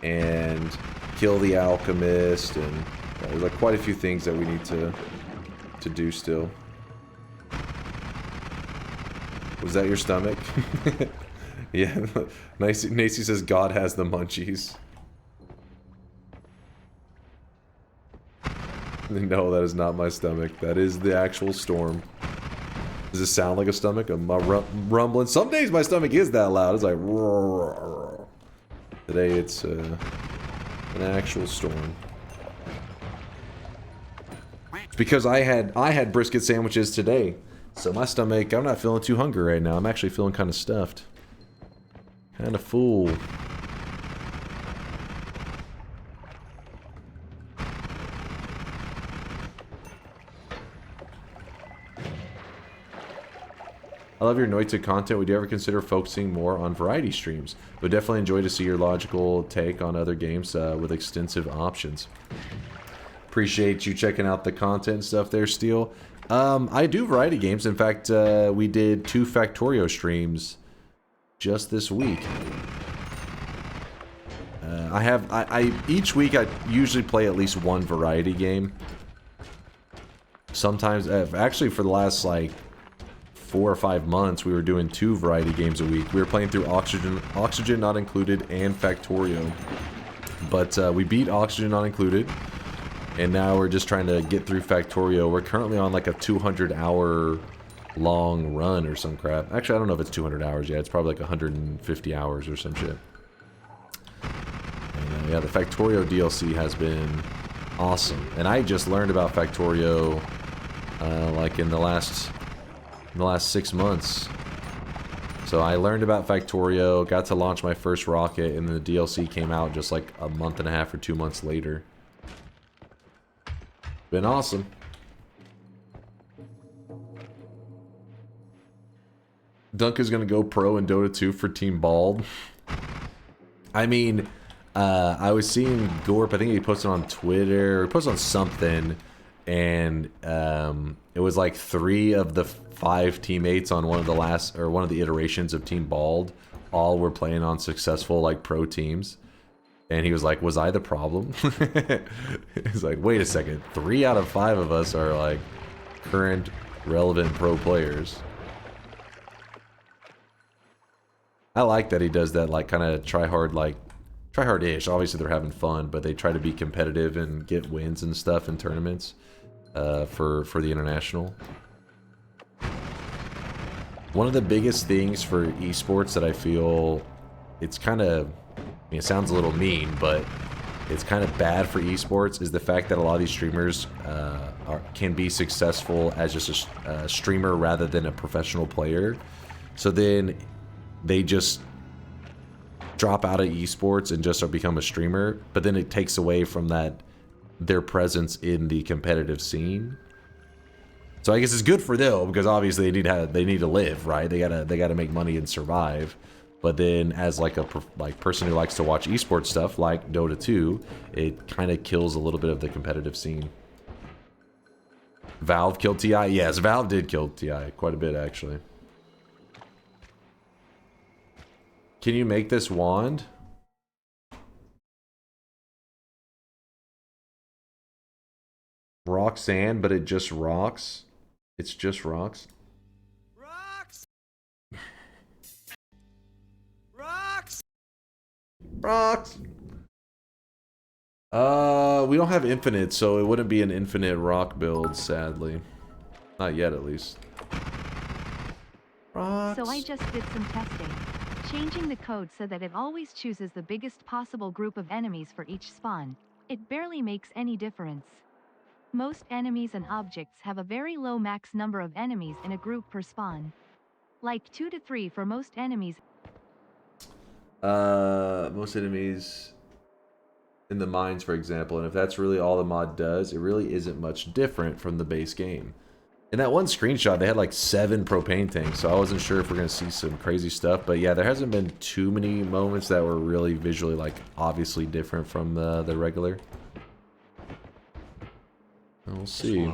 E: and kill the alchemist, and there's like quite a few things that we need to do still. Was that your stomach? Yeah, Nacy says God has the munchies. No, that is not my stomach. That is the actual storm. Does this sound like a stomach? Am I rumbling? Some days my stomach is that loud. It's like... roar. Today it's an actual storm. It's because I had brisket sandwiches today. So my stomach, I'm not feeling too hungry right now. I'm actually feeling kind of stuffed. Kind of full. I love your Noita content. Would you ever consider focusing more on variety streams? Would definitely enjoy to see your logical take on other games with extensive options. Appreciate you checking out the content and stuff there, Steel. I do variety games. In fact, we did 2 Factorio streams just this week. Each week I usually play at least one variety game. Sometimes, actually for the last like 4 or 5 months, we were doing 2 variety games a week. We were playing through Oxygen Not Included and Factorio. But we beat Oxygen Not Included. And now we're just trying to get through Factorio. We're currently on like a 200-hour long run or some crap. Actually, I don't know if it's 200 hours yet. It's probably like 150 hours or some shit. And, yeah, the Factorio DLC has been awesome. And I just learned about Factorio like in the last 6 months. So I learned about Factorio, got to launch my first rocket, and then the DLC came out just like a month and a half or 2 months later. Been awesome. Dunk is gonna go pro in Dota 2 for Team Bald. I mean, I was seeing Gorp, I think he posted on Twitter, or posted on something, and it was like 3 of the 5 teammates on one of the iterations of Team Bald all were playing on successful like pro teams. And he was like, was I the problem? He's like, wait a second, 3 out of 5 of us are like current relevant pro players. I like that he does that, like kind of try hard-ish. Obviously they're having fun, but they try to be competitive and get wins and stuff in tournaments for the international. One of the biggest things for esports that I feel it's kind of, I mean, it sounds a little mean, but it's kind of bad for esports is the fact that a lot of these streamers can be successful as just a streamer rather than a professional player. So then they just drop out of esports and just become a streamer, but then it takes away from their presence in the competitive scene. So I guess it's good for them because obviously they need to live, right? They gotta make money and survive. But then as like a person who likes to watch esports stuff like Dota 2, it kind of kills a little bit of the competitive scene. Valve killed TI? Yes, Valve did kill TI quite a bit actually. Can you make this wand? Rock sand, but it just rocks. It's just rocks.
G: Rocks! Rocks!
E: Rocks! We don't have infinite, so it wouldn't be an infinite rock build, sadly. Not yet, at least. Rocks.
F: So I just did some testing. Changing the code so that it always chooses the biggest possible group of enemies for each spawn. It barely makes any difference. Most enemies and objects have a very low max number of enemies in a group per spawn. Like 2 to 3 for most enemies.
E: Most enemies in the mines, for example, and if that's really all the mod does, it really isn't much different from the base game. In that one screenshot, they had like 7 propane tanks, so I wasn't sure if we're gonna see some crazy stuff, but yeah, there hasn't been too many moments that were really visually, like, obviously different from the regular. We'll see.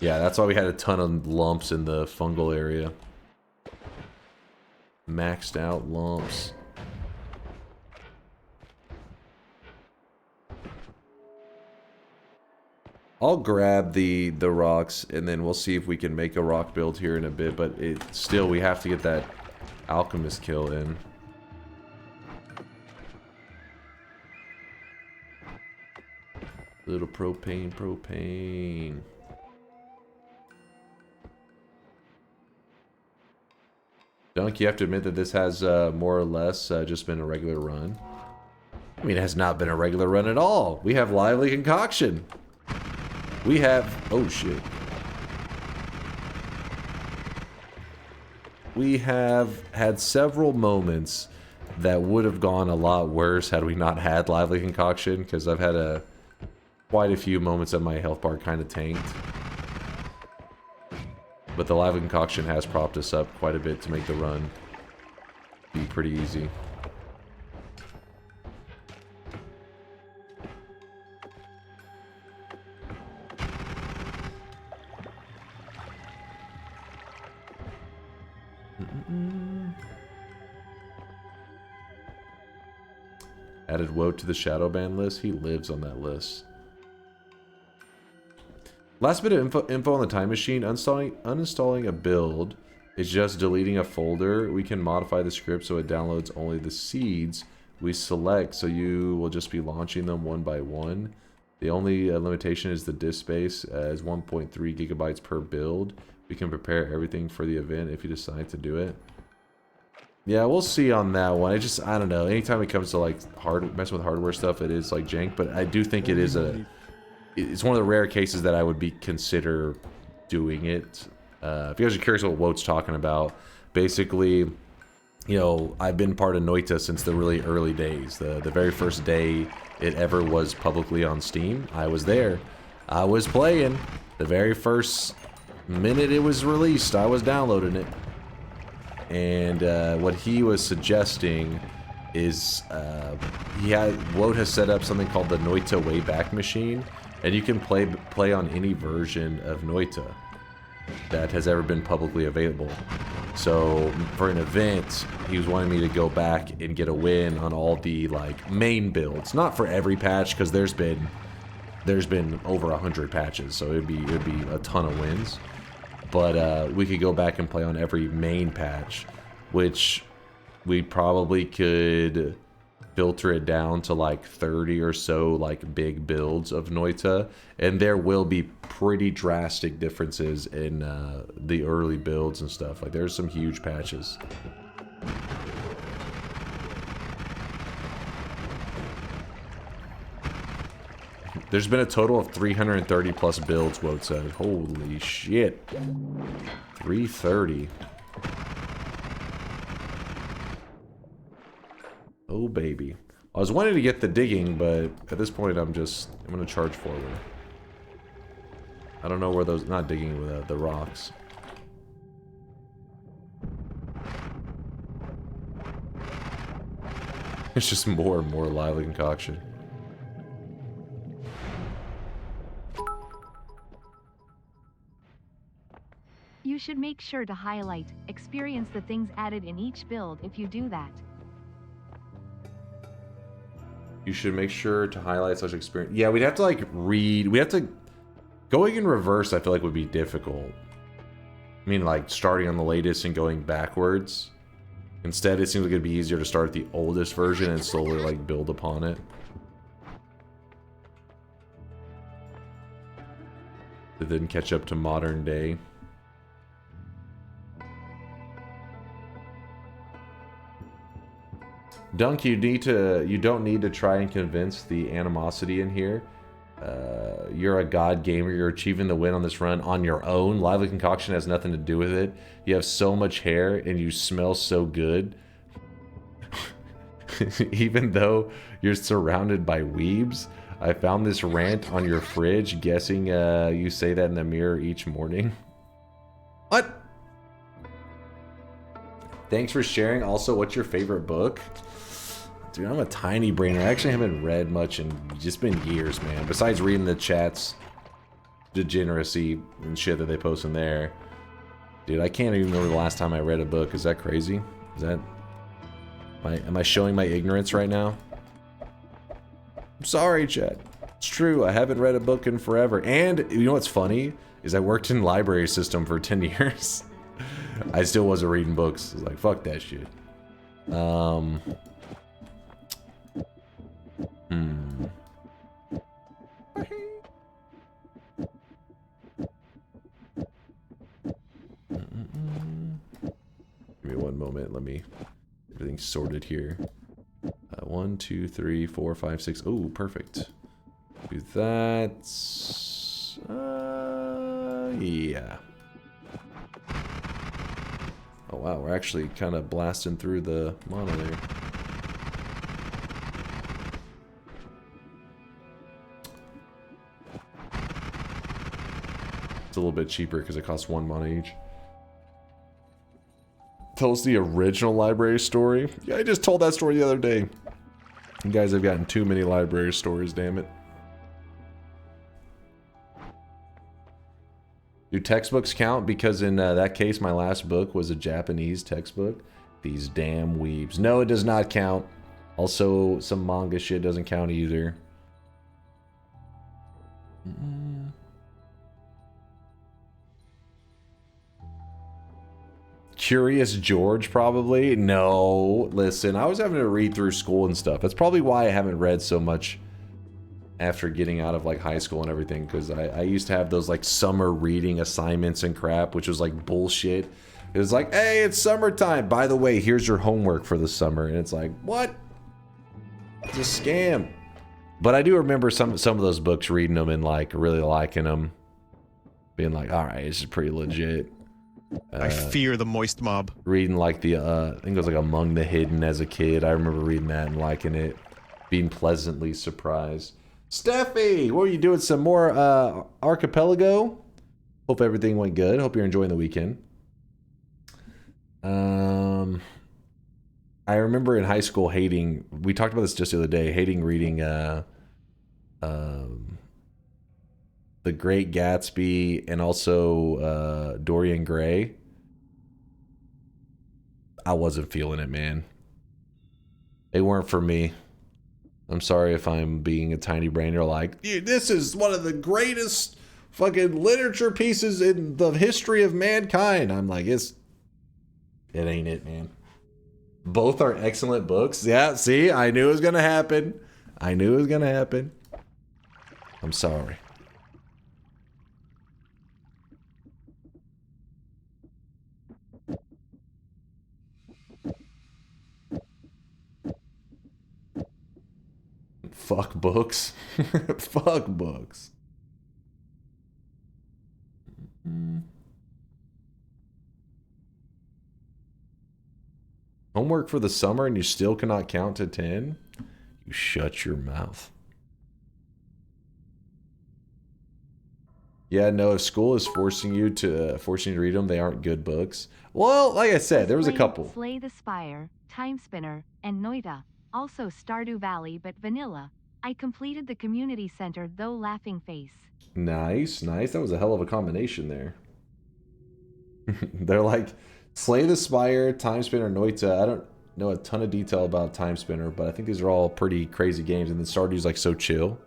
E: Yeah, that's why we had a ton of lumps in the fungal area. Maxed out lumps. I'll grab the rocks and then we'll see if we can make a rock build here in a bit, but we have to get that alchemist kill in. Little propane. Dunk, you have to admit that this has more or less just been a regular run. I mean, it has not been a regular run at all. We have lively concoction. We have... Oh, shit. We have had several moments that would have gone a lot worse had we not had lively concoction, because I've had quite a few moments that my health bar kind of tanked. But the lively concoction has propped us up quite a bit to make the run be pretty easy. Added Woe to the shadow ban list. He lives on that list. Last bit of info on the time machine. Uninstalling a build is just deleting a folder. We can modify the script so it downloads only the seeds we select, so you will just be launching them one by one. The only limitation is the disk space, as 1.3 gigabytes per build. We can prepare everything for the event if you decide to do it. Yeah, we'll see on that one. I don't know. Anytime it comes to like messing with hardware stuff, it is like jank. But I do think it is it's one of the rare cases that I would consider doing it. If you guys are curious what Woat's talking about, basically, you know, I've been part of Noita since the really early days. The very first day it ever was publicly on Steam, I was there. I was playing. The very first minute it was released, I was downloading it. And what he was suggesting is Woat has set up something called the Noita Wayback Machine, and you can play on any version of Noita that has ever been publicly available. So for an event, he was wanting me to go back and get a win on all the like main builds, not for every patch, because there's been over 100 patches, so it'd be a ton of wins. But we could go back and play on every main patch, which we probably could filter it down to like 30 or so like big builds of Noita, and there will be pretty drastic differences in the early builds and stuff. Like there's some huge patches. There's been a total of 330 plus builds, Woat said. Holy shit. 330. Oh, baby. I was wanting to get the digging, but at this point I'm going to charge forward. I don't know where those... Not digging with the rocks. It's just more and more lively concoction.
F: You should make sure to highlight, experience the things added in each build if you do that.
E: You should make sure to highlight such experience. Yeah, we'd have to like read. We have to... Going in reverse, I feel like would be difficult. I mean, like starting on the latest and going backwards. Instead, it seems like it'd be easier to start at the oldest version and slowly like build upon it. To then catch up to modern day. Dunk, you don't need to try and convince the animosity in here. You're a god gamer. You're achieving the win on this run on your own. Lively concoction has nothing to do with it. You have so much hair and you smell so good. Even though you're surrounded by weebs. I found this rant on your fridge. Guessing you say that in the mirror each morning. What? Thanks for sharing. Also, what's your favorite book? Dude, I'm a tiny brainer. I actually haven't read much in just been years, man. Besides reading the chat's degeneracy and shit that they post in there. Dude, I can't even remember the last time I read a book. Is that crazy? Is that... Am I showing my ignorance right now? I'm sorry, chat. It's true. I haven't read a book in forever. And you know what's funny? Is I worked in library system for 10 years. I still wasn't reading books. I was like, fuck that shit. moment. Let me... Everything's sorted here. 1, 2, 3, 4, 5, 6. Oh, perfect. Do that. Yeah. Oh, wow. We're actually kind of blasting through the mono there. It's a little bit cheaper because it costs 1 mana each. Tell us the original library story. Yeah, I just told that story the other day. You guys have gotten too many library stories, damn it. Do textbooks count? Because in that case, my last book was a Japanese textbook. These damn weebs. No, it does not count. Also, some manga shit doesn't count either. Curious George, probably? No. Listen, I was having to read through school and stuff. That's probably why I haven't read so much after getting out of like high school and everything, because I used to have those like summer reading assignments and crap, which was like bullshit. It was like, hey, it's summertime. By the way, here's your homework for the summer. And it's like, what? It's a scam. But I do remember some of those books, reading them and like really liking them. Being like, all right, this is pretty legit.
K: I fear the moist mob.
E: Reading like the, I think it was like Among the Hidden as a kid. I remember reading that and liking it. Being pleasantly surprised. Steffi, what are you doing? Some more Archipelago? Hope everything went good. Hope you're enjoying the weekend. I remember in high school hating, we talked about this just the other day, hating reading The Great Gatsby and also Dorian Gray. I wasn't feeling it, man. They weren't for me. I'm sorry if I'm being a tiny brain. You're like, this is one of the greatest fucking literature pieces in the history of mankind. I'm like, it ain't it, man. Both are excellent books. Yeah, see, I knew it was gonna happen. I knew it was gonna happen. I'm sorry. Fuck books. Fuck books. Homework for the summer and you still cannot count to 10? You shut your mouth. Yeah, no, if school is forcing you to read them, they aren't good books. Well, like I said, there was a couple.
F: Slay the Spire, Time Spinner, and Noita. Also Stardew Valley, but vanilla. I completed the community center, though laughing face.
E: Nice, nice. That was a hell of a combination there. They're like, Slay the Spire, Time Spinner, Noita. I don't know a ton of detail about Time Spinner, but I think these are all pretty crazy games. And then Stardew's like so chill.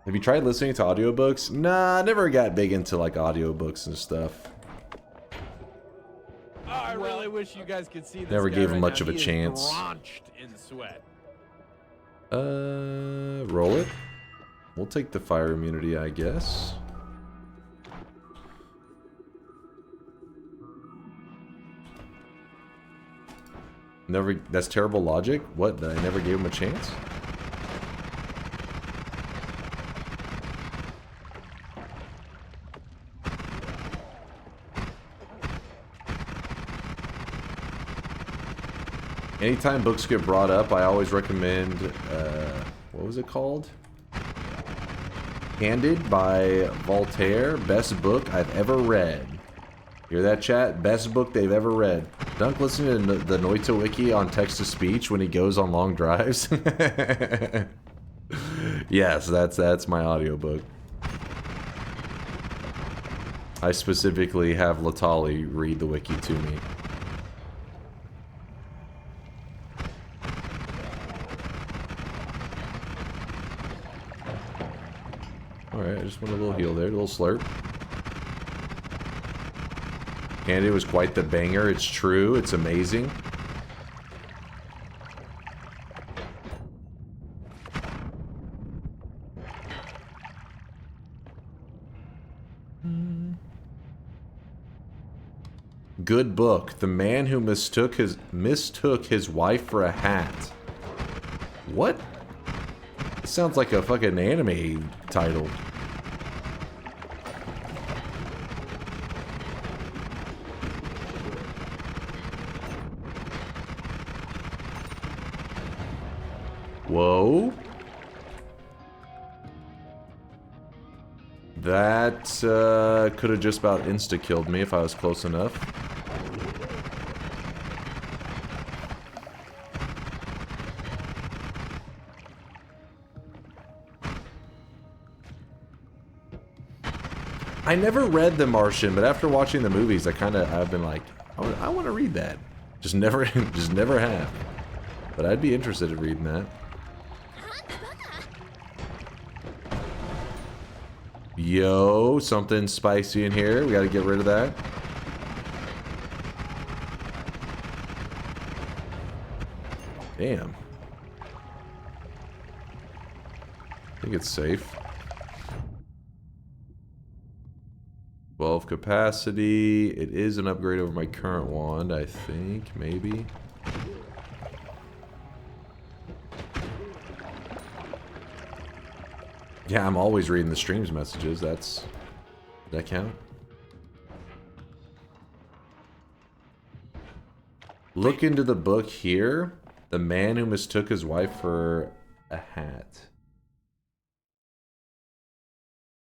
E: Have you tried listening to audiobooks? Nah, I never got big into like audiobooks and stuff.
A: Oh, I really wish you guys could see this.
E: Never
A: guy
E: gave him
A: right
E: much
A: now.
E: of a
A: He is
E: chance.
A: drenched in sweat.
E: Roll it. We'll take the fire immunity, I guess. Never. That's terrible logic. What? That I never gave him a chance? Anytime books get brought up, I always recommend, what was it called? Candid by Voltaire. Best book I've ever read. Hear that, chat? Best book they've ever read. Dunk listening to the Noita wiki on text-to-speech when he goes on long drives. Yes, that's my audiobook. I specifically have Latali read the wiki to me. Alright, I just want a little heal there, a little slurp. Candy was quite the banger, it's true, it's amazing. good book. The man who mistook his wife for a hat. What? It sounds like a fucking anime title. Whoa. That could have just about insta-killed me if I was close enough. I never read The Martian, but after watching the movies, I've been like, I want to read that. Just never have. But I'd be interested in reading that. Yo, something spicy in here. We got to get rid of that. Damn. I think it's safe. 12 capacity. It is an upgrade over my current wand, I think. Maybe. Yeah, I'm always reading the stream's messages. Does that count? Look into the book here. The man who mistook his wife for a hat.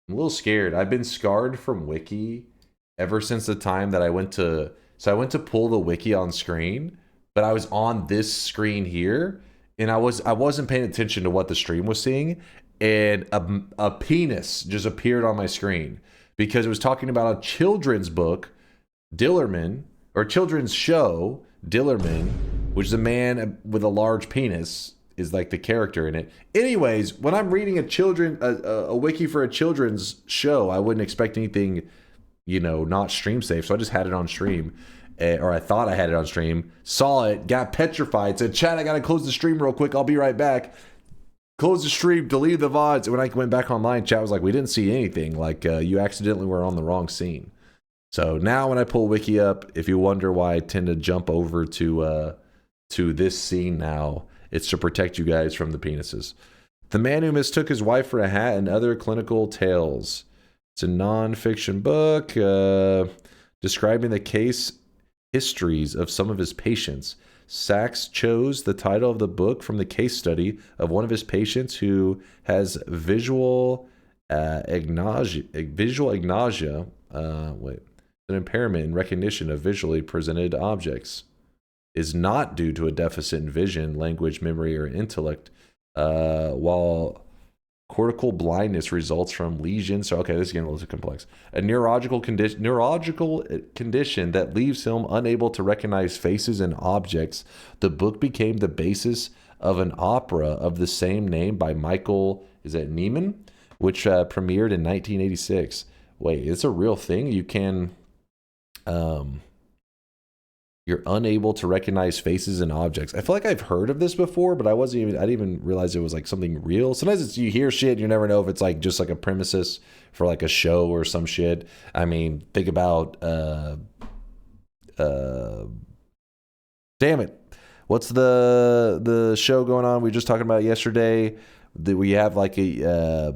E: I'm a little scared. I've been scarred from Wiki ever since the time that I went to... So I went to pull the Wiki on screen, but I was on this screen here, and I wasn't paying attention to what the stream was seeing, and a penis just appeared on my screen because it was talking about a children's book, Dillerman, or children's show, Dillerman, which is a man with a large penis is like the character in it. Anyways, when I'm reading a wiki for a children's show, I wouldn't expect anything, you know, not stream safe. So I just had it on stream, or I thought I had it on stream, saw it, got petrified, said, "Chat, I gotta close the stream real quick. I'll be right back." Closed the stream, deleted the VODs. And when I went back online, chat was like, "We didn't see anything. Like, you accidentally were on the wrong scene." So now when I pull Wiki up, if you wonder why I tend to jump over to this scene now, it's to protect you guys from the penises. The Man Who Mistook His Wife for a Hat and Other Clinical Tales. It's a non-fiction book describing the case histories of some of his patients. Sachs chose the title of the book from the case study of one of his patients who has visual agnosia, an impairment in recognition of visually presented objects. Is not due to a deficit in vision, language, memory, or intellect, while cortical blindness results from lesions. So, okay, this is getting a little complex. A neurological condition that leaves him unable to recognize faces and objects. The book became the basis of an opera of the same name by Michael, is that Neiman, which premiered in 1986. Wait, it's a real thing? You can... You're unable to recognize faces and objects. I feel like I've heard of this before, but I didn't even realize it was like something real. Sometimes you hear shit, you never know if it's like just like a premises for like a show or some shit. I mean, think about damn it. What's the show going on we were just talking about yesterday? That we have like a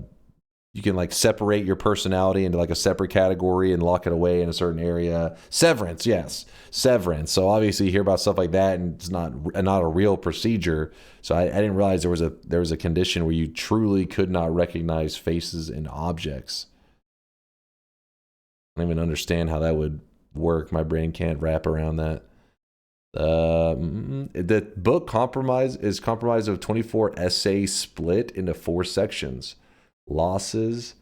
E: you can like separate your personality into like a separate category and lock it away in a certain area. Severance, yes. Severance. So obviously you hear about stuff like that and it's not a real procedure. So I didn't realize there was a condition where you truly could not recognize faces and objects. I don't even understand how that would work. My brain can't wrap around that. The book is comprised of 24 essays split into 4 sections. Losses,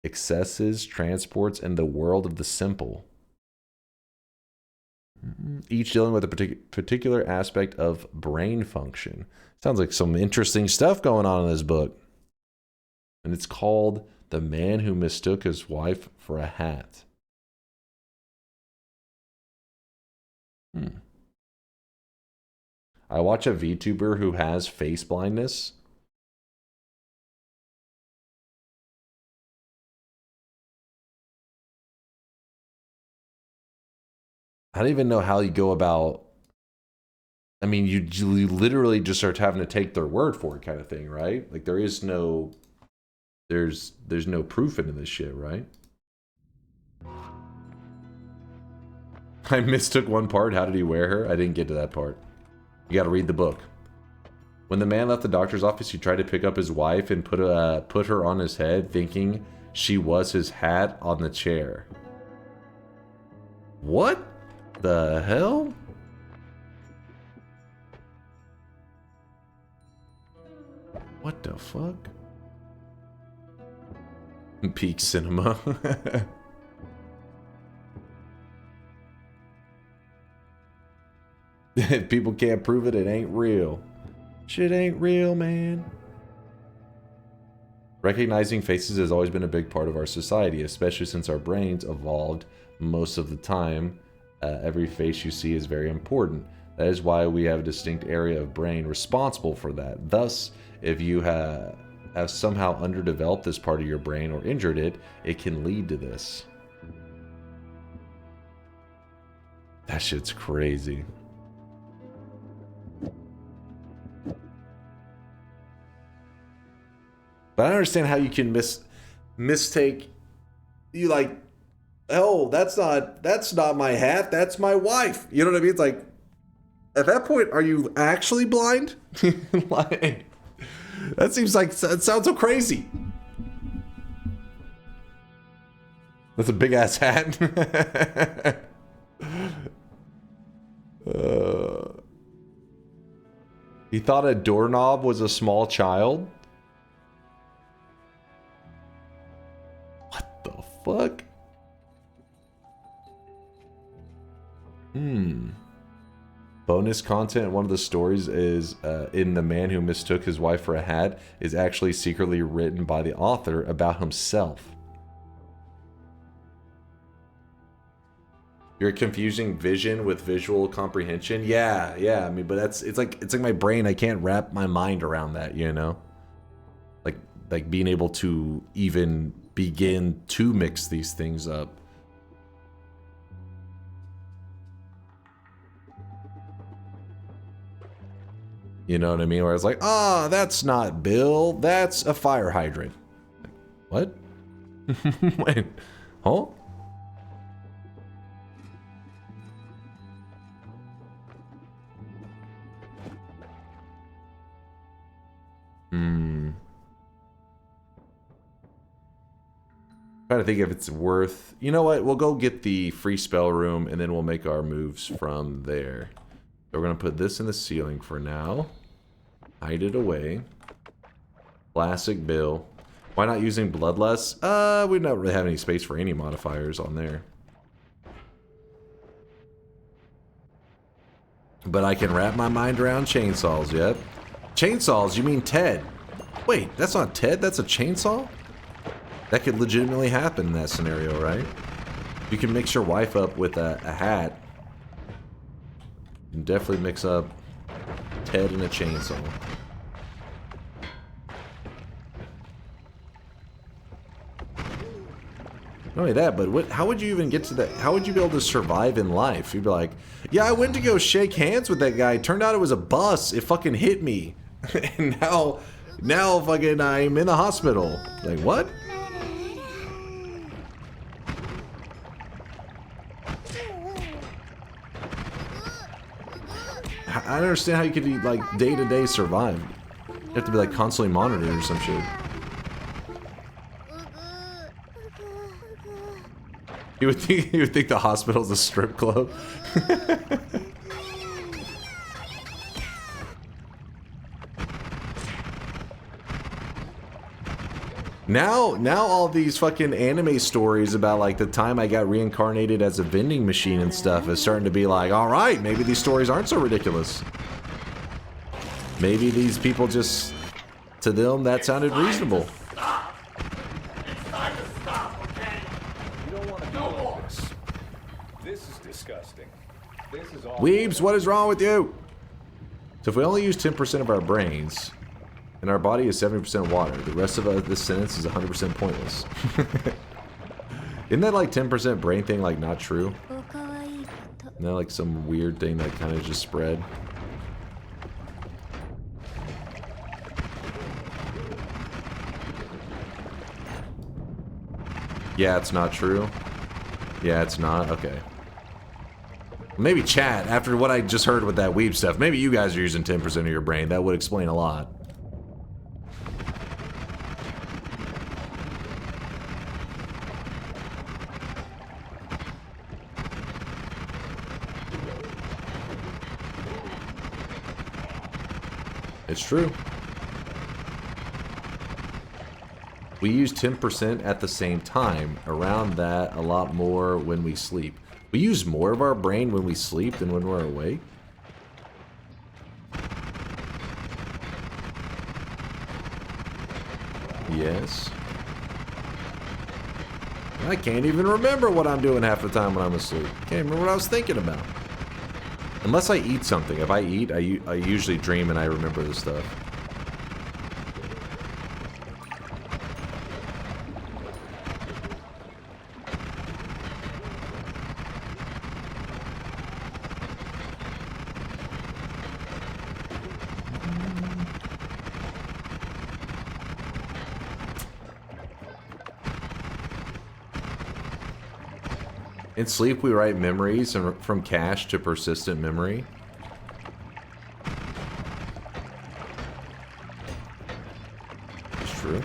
E: excesses, transports, and the world of the simple. Each dealing with a particular aspect of brain function. Sounds like some interesting stuff going on in this book. And it's called The Man Who Mistook His Wife for a Hat. I watch a VTuber who has face blindness. I don't even know how you go about. I mean, you literally just start having to take their word for it, kind of thing, right? Like there's no proof into this shit, right? I mistook one part. How did he wear her? I didn't get to that part. You got to read the book. When the man left the doctor's office, he tried to pick up his wife and put her on his head, thinking she was his hat on the chair. What the hell? What the fuck? Peak cinema. If people can't prove it, it ain't real. Shit ain't real, man. Recognizing faces has always been a big part of our society, especially since our brains evolved most of the time. Every face you see is very important. That is why we have a distinct area of brain responsible for that. Thus, if you have somehow underdeveloped this part of your brain or injured it, it can lead to this. That shit's crazy. But I don't understand how you can mistake. You like, oh, that's not my hat, that's my wife. You know what I mean? It's like, at that point, are you actually blind? Like, that seems like, that sounds so crazy. That's a big ass hat. He thought a doorknob was a small child. What the fuck? Bonus content, one of the stories is in The Man Who Mistook His Wife for a Hat is actually secretly written by the author about himself. You're confusing vision with visual comprehension. Yeah. I mean, but it's like my brain. I can't wrap my mind around that, you know? Like being able to even begin to mix these things up. You know what I mean? Where it's like, ah, that's not Bill, that's a fire hydrant. What? Wait, huh? Trying to think if it's worth. You know what? We'll go get the free spell room and then we'll make our moves from there. So we're gonna put this in the ceiling for now. Hide it away. Classic Bill. Why not using Bloodlust? We don't really have any space for any modifiers on there. But I can wrap my mind around chainsaws, yep. Chainsaws, you mean Ted? Wait, that's not Ted, that's a chainsaw? That could legitimately happen in that scenario, right? You can mix your wife up with a hat. You can definitely mix up Ted and a chainsaw. Not only that, but how would you even get to that? How would you be able to survive in life? You'd be like, yeah, I went to go shake hands with that guy. Turned out it was a bus. It fucking hit me. And now fucking I'm in the hospital. Like, what? I don't understand how you could be, like, day-to-day survive. You have to be, like, constantly monitored or some shit. You would think the hospital's a strip club. Now all these fucking anime stories about like the time I got reincarnated as a vending machine and stuff is starting to be like, all right, maybe these stories aren't so ridiculous. Maybe these people just, to them, that sounded reasonable.
B: Stop. It's time to stop, okay?
M: You don't want to do all this. This is disgusting. This is all.
E: Weebs, what is wrong with you? So if we only use 10% of our brains, and our body is 70% water, the rest of this sentence is 100% pointless. Isn't that like 10% brain thing like not true? Isn't that like some weird thing that kind of just spread? Yeah, it's not true. Yeah, it's not. Okay. Maybe chat, after what I just heard with that weeb stuff, maybe you guys are using 10% of your brain. That would explain a lot. It's true. We use 10% at the same time. Around that, a lot more when we sleep. We use more of our brain when we sleep than when we're awake. Yes. I can't even remember what I'm doing half the time when I'm asleep. Can't remember what I was thinking about. Unless I eat something. If I eat, I usually dream and I remember this stuff. In sleep, we write memories and from cache to persistent memory. It's true.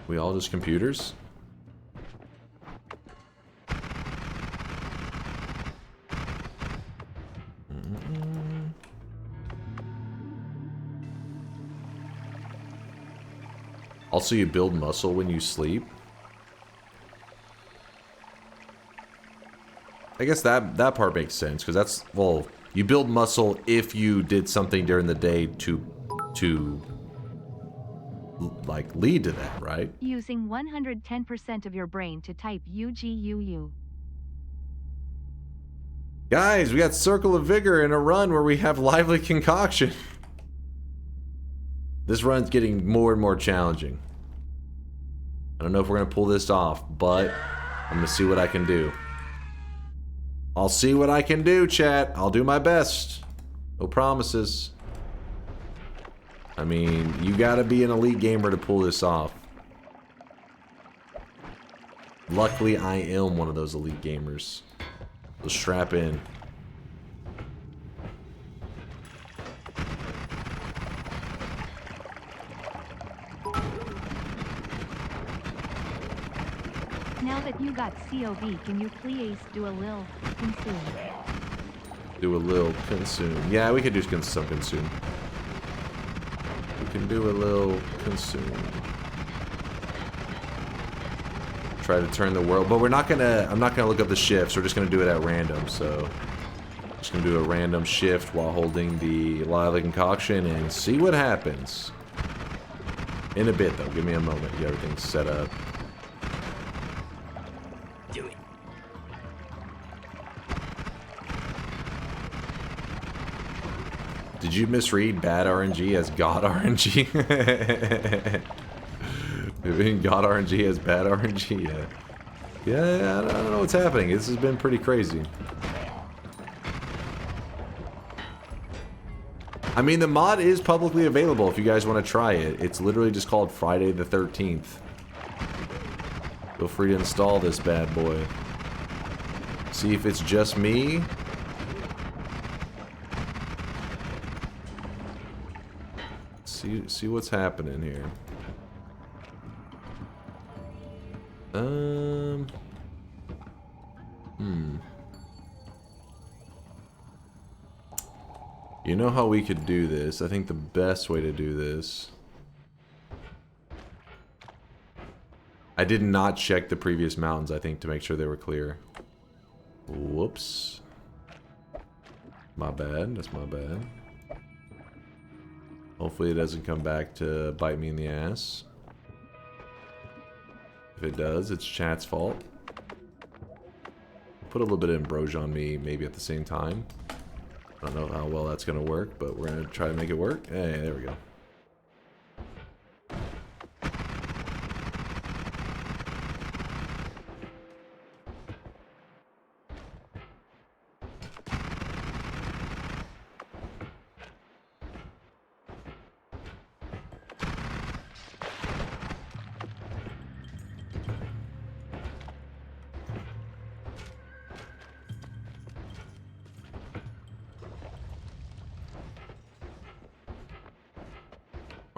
E: We all just computers? Also, you build muscle when you sleep. I guess that part makes sense, because that's, well, you build muscle if you did something during the day to like lead to that, right?
F: Using 110% of your brain to type UGUU.
E: Guys, we got Circle of Vigor in a run where we have Lively Concoction. This run's getting more and more challenging. I don't know if we're gonna pull this off, but I'm gonna see what I can do. I'll see what I can do, chat. I'll do my best. No promises. I mean, you gotta be an elite gamer to pull this off. Luckily, I am one of those elite gamers. So strap in.
F: Now that you got COV, can you please do a lil consume?
E: Do a little consume. Yeah, we could do some consume. We can do a little consume. Try to turn the world, but we're not gonna, I'm not gonna look up the shifts. We're just gonna do it at random, so. Just gonna do a random shift while holding the Lively Concoction and see what happens. In a bit though, give me a moment, get everything set up. Did you misread bad RNG as God RNG? God RNG as bad RNG? Yeah. Yeah, I don't know what's happening. This has been pretty crazy. I mean, the mod is publicly available if you guys want to try it. It's literally just called Friday the 13th. Feel free to install this bad boy. See if it's just me. See what's happening here. You know how we could do this? I think the best way to do this. I did not check the previous mountains, I think, to make sure they were clear. Whoops. My bad, that's my bad. Hopefully it doesn't come back to bite me in the ass. If it does, it's chat's fault. Put a little bit of ambrosia on me, maybe at the same time. I don't know how well that's gonna work, but we're gonna try to make it work. Hey, there we go.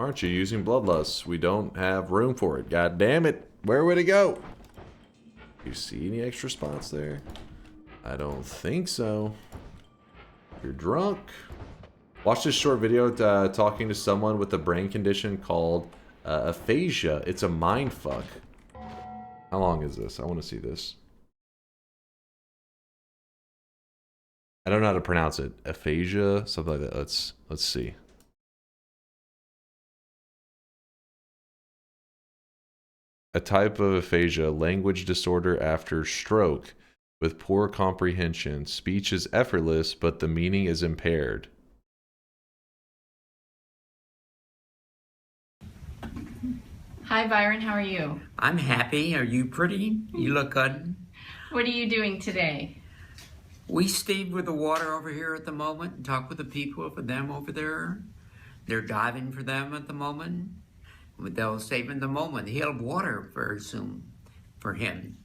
E: Aren't you using bloodlust? We don't have room for it. God damn it. Where would it go? You see any extra spots there? I don't think so. You're drunk. Watch this short video talking to someone with a brain condition called aphasia. It's a mind fuck. How long is this? I want to see this. I don't know how to pronounce it. Aphasia, something like that. Let's see. A type of aphasia, language disorder after stroke, with poor comprehension. Speech is effortless, but the meaning is impaired.
N: Hi, Byron. How are you?
O: I'm happy. Are you pretty? You look good.
N: What are you doing today?
O: We stayed with the water over here at the moment and talk with the people for them over there. They're diving for them at the moment. They'll save in the moment. He'll have water very soon for him.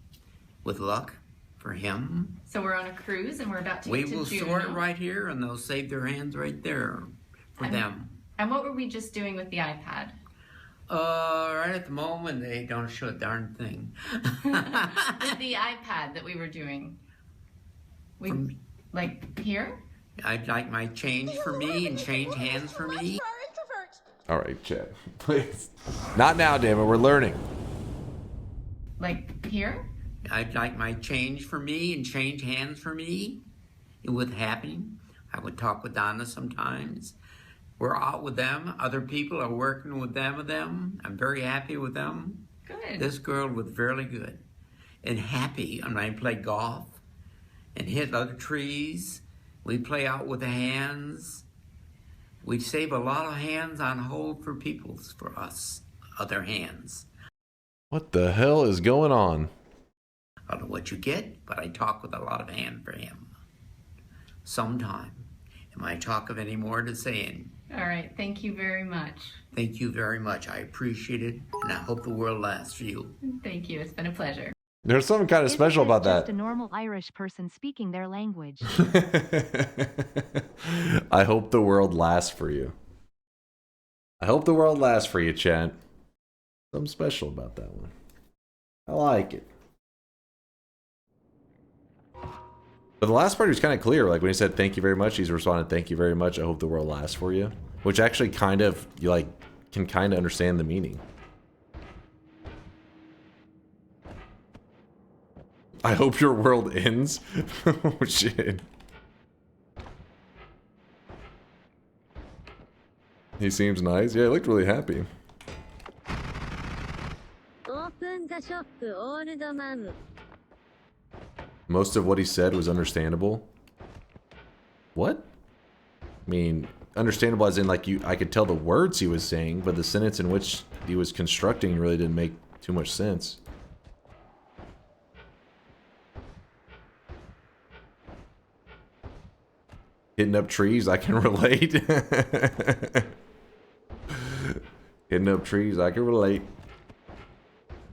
O: With luck, for him.
N: So we're on a cruise and we're about to
O: We
N: get to
O: will
N: Juneau.
O: store it right here and they'll save their hands right there for them.
N: And what were we just doing with the iPad?
O: Right at the moment, they don't show a darn thing.
N: With the iPad that we were doing. Like here?
O: I'd like my change for me and change hands for me.
E: All right, chat. Please. Not now, damn it. We're learning.
N: Like here?
O: I'd like my change for me and change hands for me. It would happen. I would talk with Donna sometimes. We're out with them. Other people are working with them. I'm very happy with them.
N: Good.
O: This girl was very good and happy. And I play golf and hit other trees. We play out with the hands. We save a lot of hands on hold for us, other hands.
E: What the hell is going on?
O: I don't know what you get, but I talk with a lot of hand for him. Sometime. Am I talk of any more to saying?
N: All right. Thank you very much.
O: Thank you very much. I appreciate it, and I hope the world lasts for you.
N: Thank you. It's been a pleasure.
E: There's something kind of special about that.
F: Just a normal Irish person speaking their language.
E: I hope the world lasts for you. I hope the world lasts for you, chat. Something special about that one. I like it. But the last part was kind of clear. Like when he said thank you very much, he's responded thank you very much. I hope the world lasts for you. Which actually kind of, you like, can kind of understand the meaning. I hope your world ends. Oh shit. He seems nice. Yeah, he looked really happy. Most of what he said was understandable. What? I mean, understandable as in like I could tell the words he was saying, but the sentence in which he was constructing really didn't make too much sense. Hitting up trees, I can relate. Hitting up trees, I can relate.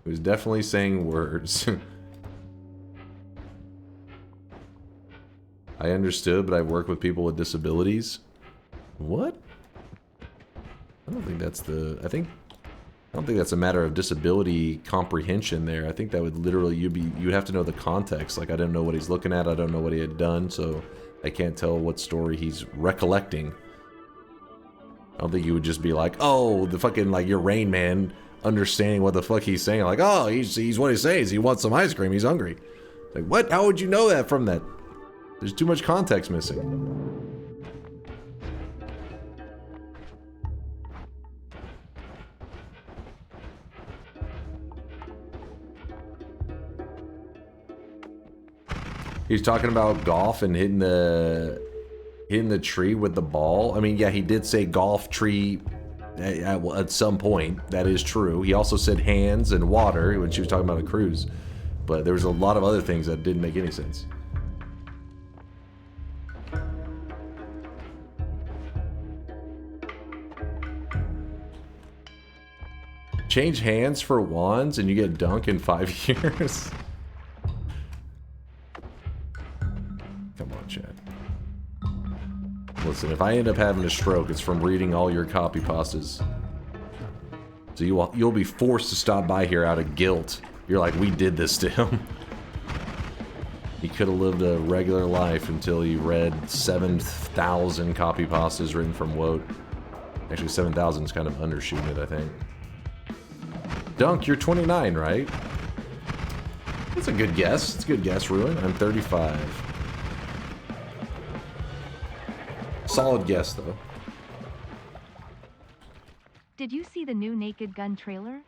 E: He was definitely saying words. I understood, but I work with people with disabilities. What? I don't think that's the... I don't think that's a matter of disability comprehension there. I think that would literally... You'd have to know the context. Like, I didn't know what he's looking at. I don't know what he had done, so... I can't tell what story he's recollecting. I don't think you would just be like, oh, the fucking, like, your Rain Man understanding what the fuck he's saying. Like, oh, he's what he says. He wants some ice cream. He's hungry. Like, what? How would you know that from that? There's too much context missing. He's talking about golf and hitting the tree with the ball. I mean, yeah, he did say golf tree at some point. That is true. He also said hands and water when she was talking about a cruise. But there was a lot of other things that didn't make any sense. Change hands for wands and you get dunk in 5 years. Come on, Chad. Listen, if I end up having a stroke, it's from reading all your copy pastas. So you'll be forced to stop by here out of guilt. You're like, we did this to him. He could have lived a regular life until he read 7,000 copy pastas written from Woat. Actually, 7,000 is kind of undershooting it, I think. Dunk, you're 29, right? That's a good guess. It's a good guess, Ruin. I'm 35. Solid guess, though.
F: Did you see the new Naked Gun trailer?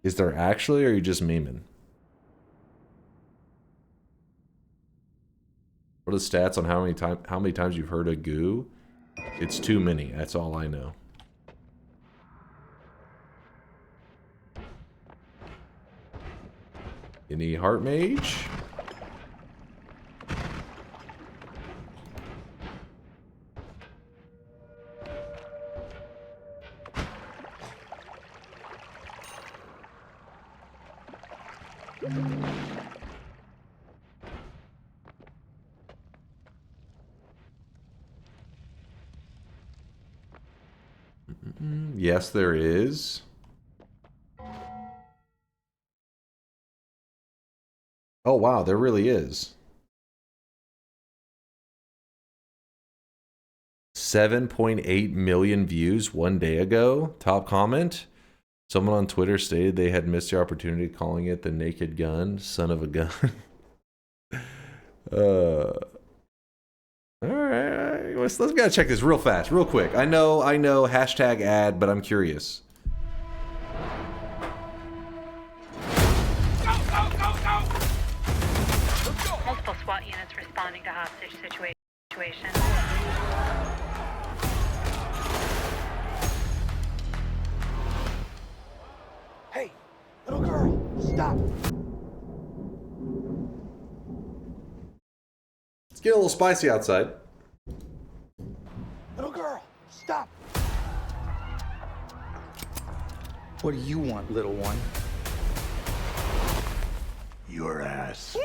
E: Is there actually, or are you just memeing? What are the stats on how many times you've heard a goo? It's too many. That's all I know. Any heart mage? Yes, there is. Oh, wow, there really is. 7.8 million views one day ago. Top comment. Someone on Twitter stated they had missed the opportunity calling it the Naked Gun, son of a gun. Alright, let's gotta check this real fast, real quick. I know, hashtag ad, but I'm curious.
P: Multiple SWAT units responding to hostage situation.
G: Hey, little girl, stop!
E: It's getting a little spicy outside.
G: Little girl, stop! What do you want, little one?
J: Your ass.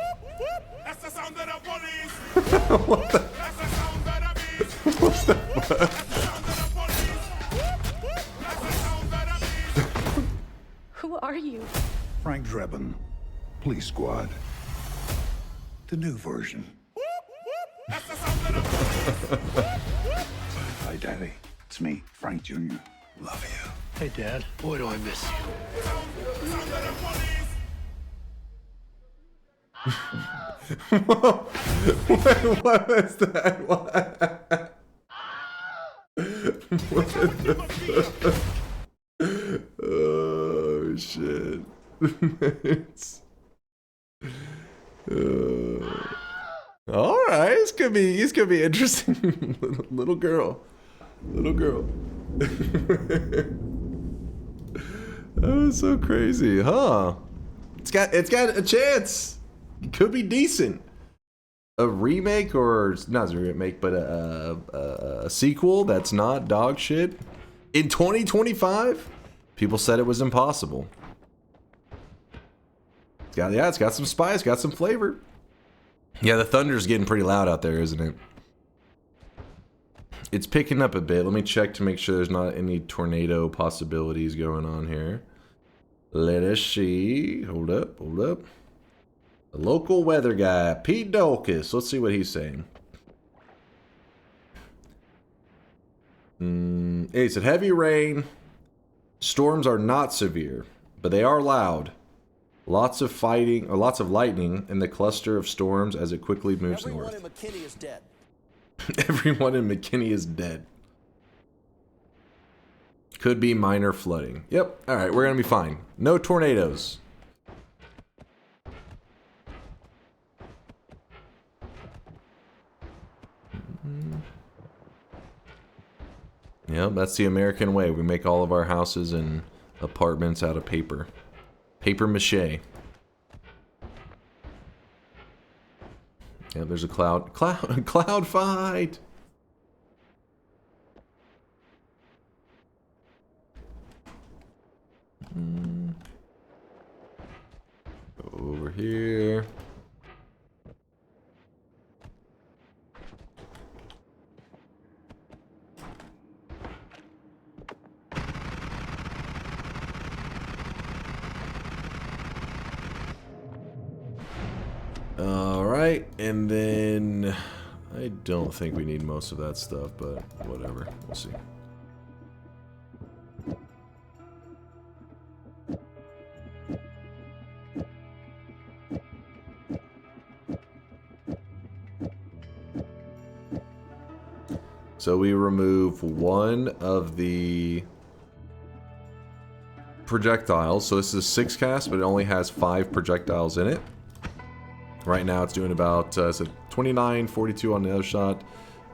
G: That's the sound of the police!
E: What the?
G: That's the sound of the beast!
E: What's the fuck?
P: Who are you?
J: Frank Drebin, Police Squad. The new version. Hi, Daddy. It's me, Frank Jr. Love you.
G: Hey, Dad. Boy, do I miss you.
E: What was that? What the fuck? Oh shit. Alright, this could be interesting. Little girl. That was so crazy, huh? It's got a chance. It could be decent. A remake, or not a remake, but a sequel that's not dog shit in 2025. People said it was impossible. It's got some spice, got some flavor. Yeah, the thunder's getting pretty loud out there, isn't it? It's picking up a bit. Let me check to make sure there's not any tornado possibilities going on here. Let us see. Hold up. The local weather guy, Pete Dolkus. Let's see what he's saying. He said heavy rain. Storms are not severe, but they are loud. Lots of fighting, or lots of lightning in the cluster of storms as it quickly moves north.
G: Everyone in McKinney is dead.
E: Everyone in McKinney is dead. Could be minor flooding. Yep. All right, we're gonna be fine. No tornadoes. Yep, that's the American way. We make all of our houses and apartments out of paper. Paper mache. Yeah, there's a cloud fight. Over here. And then I don't think we need most of that stuff, but whatever. We'll see. So we remove one of the projectiles. So this is a 6 cast, but it only has 5 projectiles in it. Right now it's doing about 29, 42 on the other shot.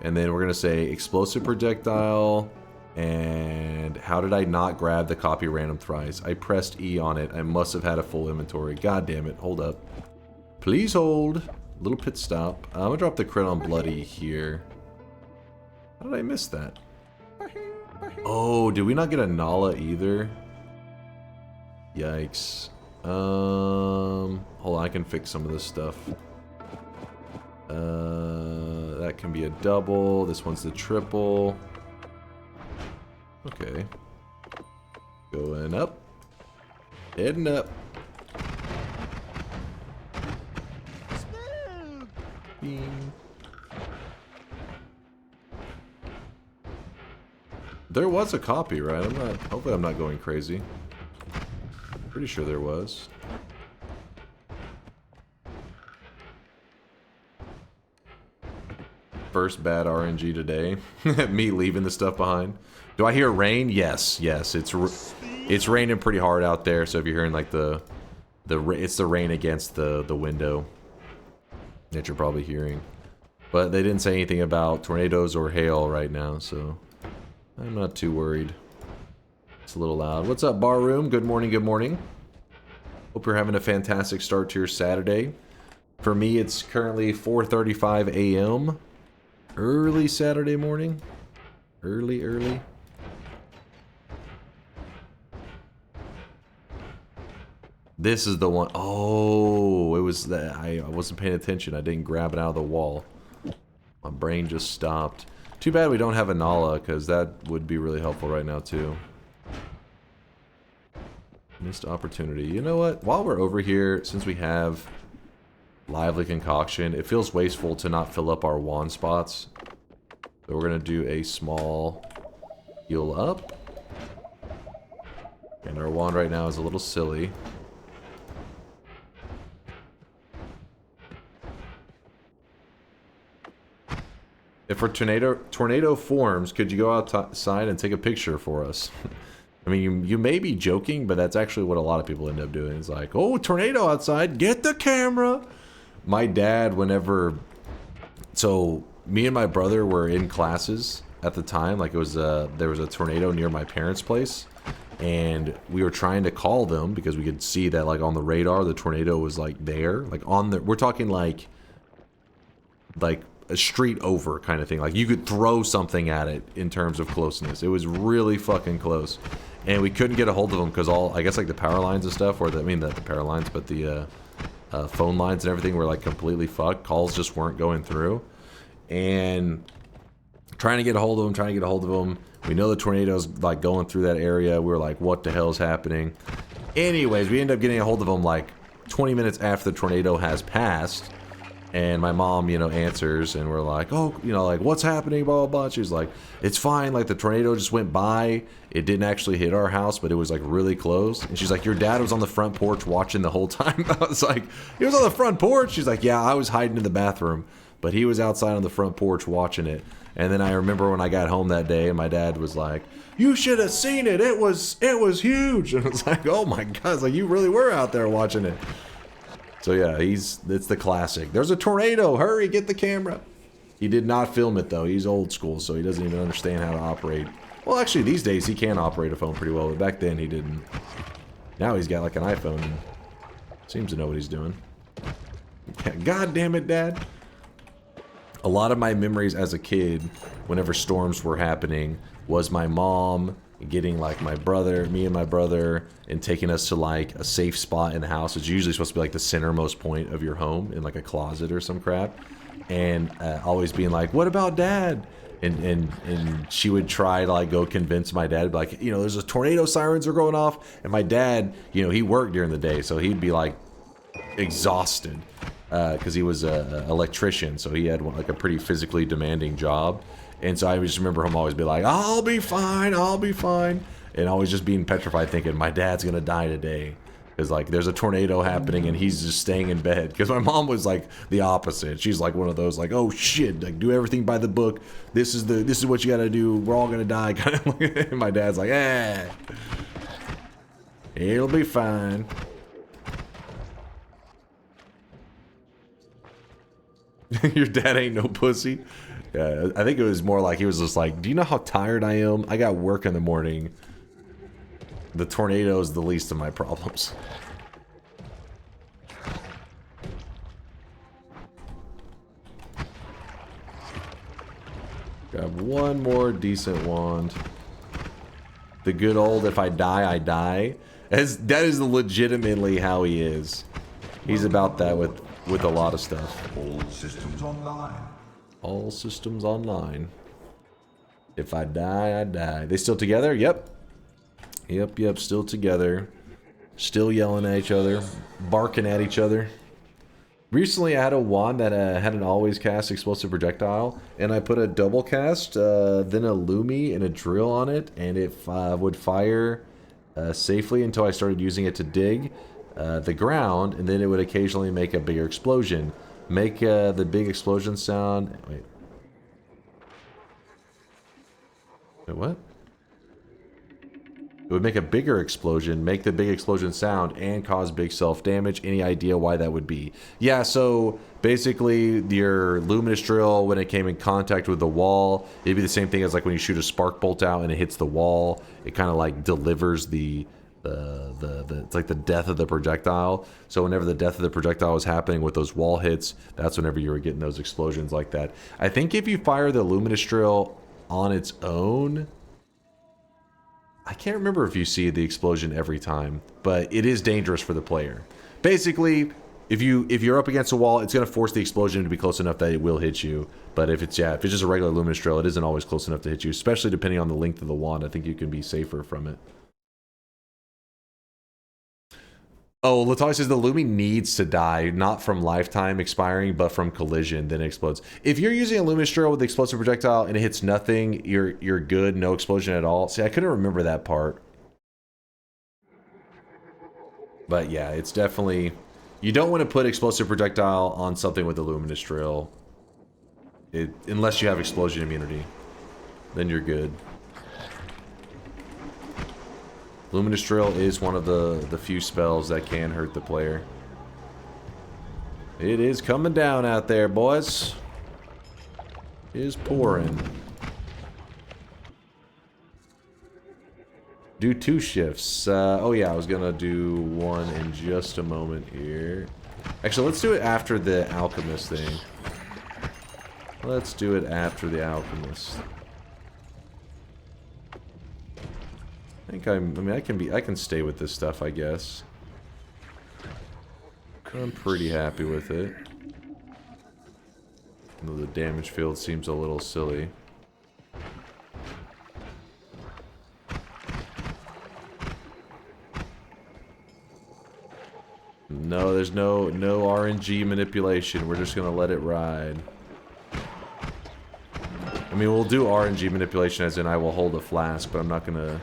E: And then we're going to say explosive projectile. And how did I not grab the copy random thrice? I pressed E on it. I must have had a full inventory. God damn it. Hold up. Please hold. Little pit stop. I'm going to drop the crit on Bloody here. How did I miss that? Oh, did we not get a Nala either? Yikes. Hold on, I can fix some of this stuff. That can be a double. This one's the triple. Okay. Going up. Heading up. Bing. There was a copy, right? Hopefully I'm not going crazy. Pretty sure there was. First bad RNG today. Me leaving the stuff behind. Do I hear rain? Yes, yes. It's raining pretty hard out there. So if you're hearing like it's the rain against the window that you're probably hearing. But they didn't say anything about tornadoes or hail right now, so I'm not too worried. It's a little loud. What's up, Bar Room? Good morning, good morning. Hope you're having a fantastic start to your Saturday. For me, it's currently 4:35 a.m. Early Saturday morning. Early. This is the one. Oh, it was that. I wasn't paying attention. I didn't grab it out of the wall. My brain just stopped. Too bad we don't have a Nala, because that would be really helpful right now, too. Missed opportunity. You know what? While we're over here, since we have Lively Concoction, it feels wasteful to not fill up our wand spots. So we're going to do a small heal up. And our wand right now is a little silly. If a tornado forms, could you go outside and take a picture for us? I mean, you may be joking, but that's actually what a lot of people end up doing. It's like, oh, tornado outside, get the camera. My dad, whenever... So, me and my brother were in classes at the time. Like, it was there was a tornado near my parents' place. And we were trying to call them because we could see that, like, on the radar, the tornado was, like, there. Like, on the... We're talking, like a street over kind of thing. Like, you could throw something at it in terms of closeness. It was really fucking close. And we couldn't get a hold of them because all, I guess, like, the power lines and stuff, or the, I mean, the power lines, but the phone lines and everything were, like, completely fucked. Calls just weren't going through. And trying to get a hold of them, We know the tornado's, like, going through that area. We were like, what the hell is happening? Anyways, we end up getting a hold of them, like, 20 minutes after the tornado has passed. And my mom, you know, answers, and we're like, oh, you know, like, what's happening, blah, blah, blah. She's like, it's fine, like, the tornado just went by. It didn't actually hit our house, but it was, like, really close. And she's like, your dad was on the front porch watching the whole time. I was like, he was on the front porch? She's like, yeah, I was hiding in the bathroom, but he was outside on the front porch watching it. And then I remember when I got home that day, and my dad was like, you should have seen it. It was huge. And I was like, oh, my God. It's like, you really were out there watching it. So yeah, it's the classic. There's a tornado, hurry, get the camera. He did not film it though, he's old school, so he doesn't even understand how to operate. Well, actually these days he can operate a phone pretty well, but back then he didn't. Now he's got like an iPhone and seems to know what he's doing. God damn it, Dad. A lot of my memories as a kid, whenever storms were happening, was my mom getting like me and my brother, and taking us to like a safe spot in the house. It's usually supposed to be like the centermost point of your home, in like a closet or some crap, and always being like, what about Dad? And she would try to like go convince my dad, like, you know, there's a tornado sirens are going off, and my dad, you know, he worked during the day, so he'd be like exhausted, because he was an electrician, so he had like a pretty physically demanding job. And so I just remember him always be like, I'll be fine, and always just being petrified, thinking my dad's gonna die today. Because like there's a tornado happening and he's just staying in bed. Because my mom was like the opposite. She's like one of those like, oh shit, like do everything by the book. This is what you gotta do. We're all gonna die. Kind of. And my dad's like, it'll be fine. Your dad ain't no pussy. Yeah, I think it was more like he was just like, do you know how tired I am? I got work in the morning. The tornado is the least of my problems. Grab one more decent wand. The good old if I die, I die. That is legitimately how he is. He's about that with a lot of stuff.
Q: All systems online.
E: All systems online. If I die, I die. They still together? Yep. Yep, still together. Still yelling at each other. Barking at each other. Recently, I had a wand that had an always cast explosive projectile, and I put a double cast, then a Lumi and a drill on it, and it would fire safely until I started using it to dig the ground, and then it would occasionally make a bigger explosion. Make the big explosion sound. Wait, what? It would make a bigger explosion, make the big explosion sound, and cause big self-damage. Any idea why that would be? Yeah, so basically your luminous drill, when it came in contact with the wall, it'd be the same thing as like when you shoot a spark bolt out and it hits the wall. It kind of like delivers it's like the death of the projectile. So whenever the death of the projectile was happening with those wall hits, that's whenever you were getting those explosions like that. I think if you fire the luminous drill on its own, I can't remember if you see the explosion every time, but it is dangerous for the player. Basically, if you're up against a wall, it's going to force the explosion to be close enough that it will hit you. But if it's just a regular luminous drill, it isn't always close enough to hit you, especially depending on the length of the wand. I think you can be safer from it. Oh, Latalia says the Lumi needs to die, not from lifetime expiring, but from collision, then it explodes. If you're using a luminous drill with the explosive projectile and it hits nothing, you're good, no explosion at all. See, I couldn't remember that part. But yeah, it's definitely... You don't want to put explosive projectile on something with a luminous drill. Unless you have explosion immunity. Then you're good. Luminous Drill is one of the few spells that can hurt the player. It is coming down out there, boys. It is pouring. Do 2 shifts. Oh yeah, I was gonna do one in just a moment here. Actually, let's do it after the alchemist thing. Let's do it after the alchemist. I can stay with this stuff, I guess. I'm pretty happy with it. Though the damage field seems a little silly. No, there's no RNG manipulation. We're just gonna let it ride. I mean, we'll do RNG manipulation as in I will hold a flask, but I'm not gonna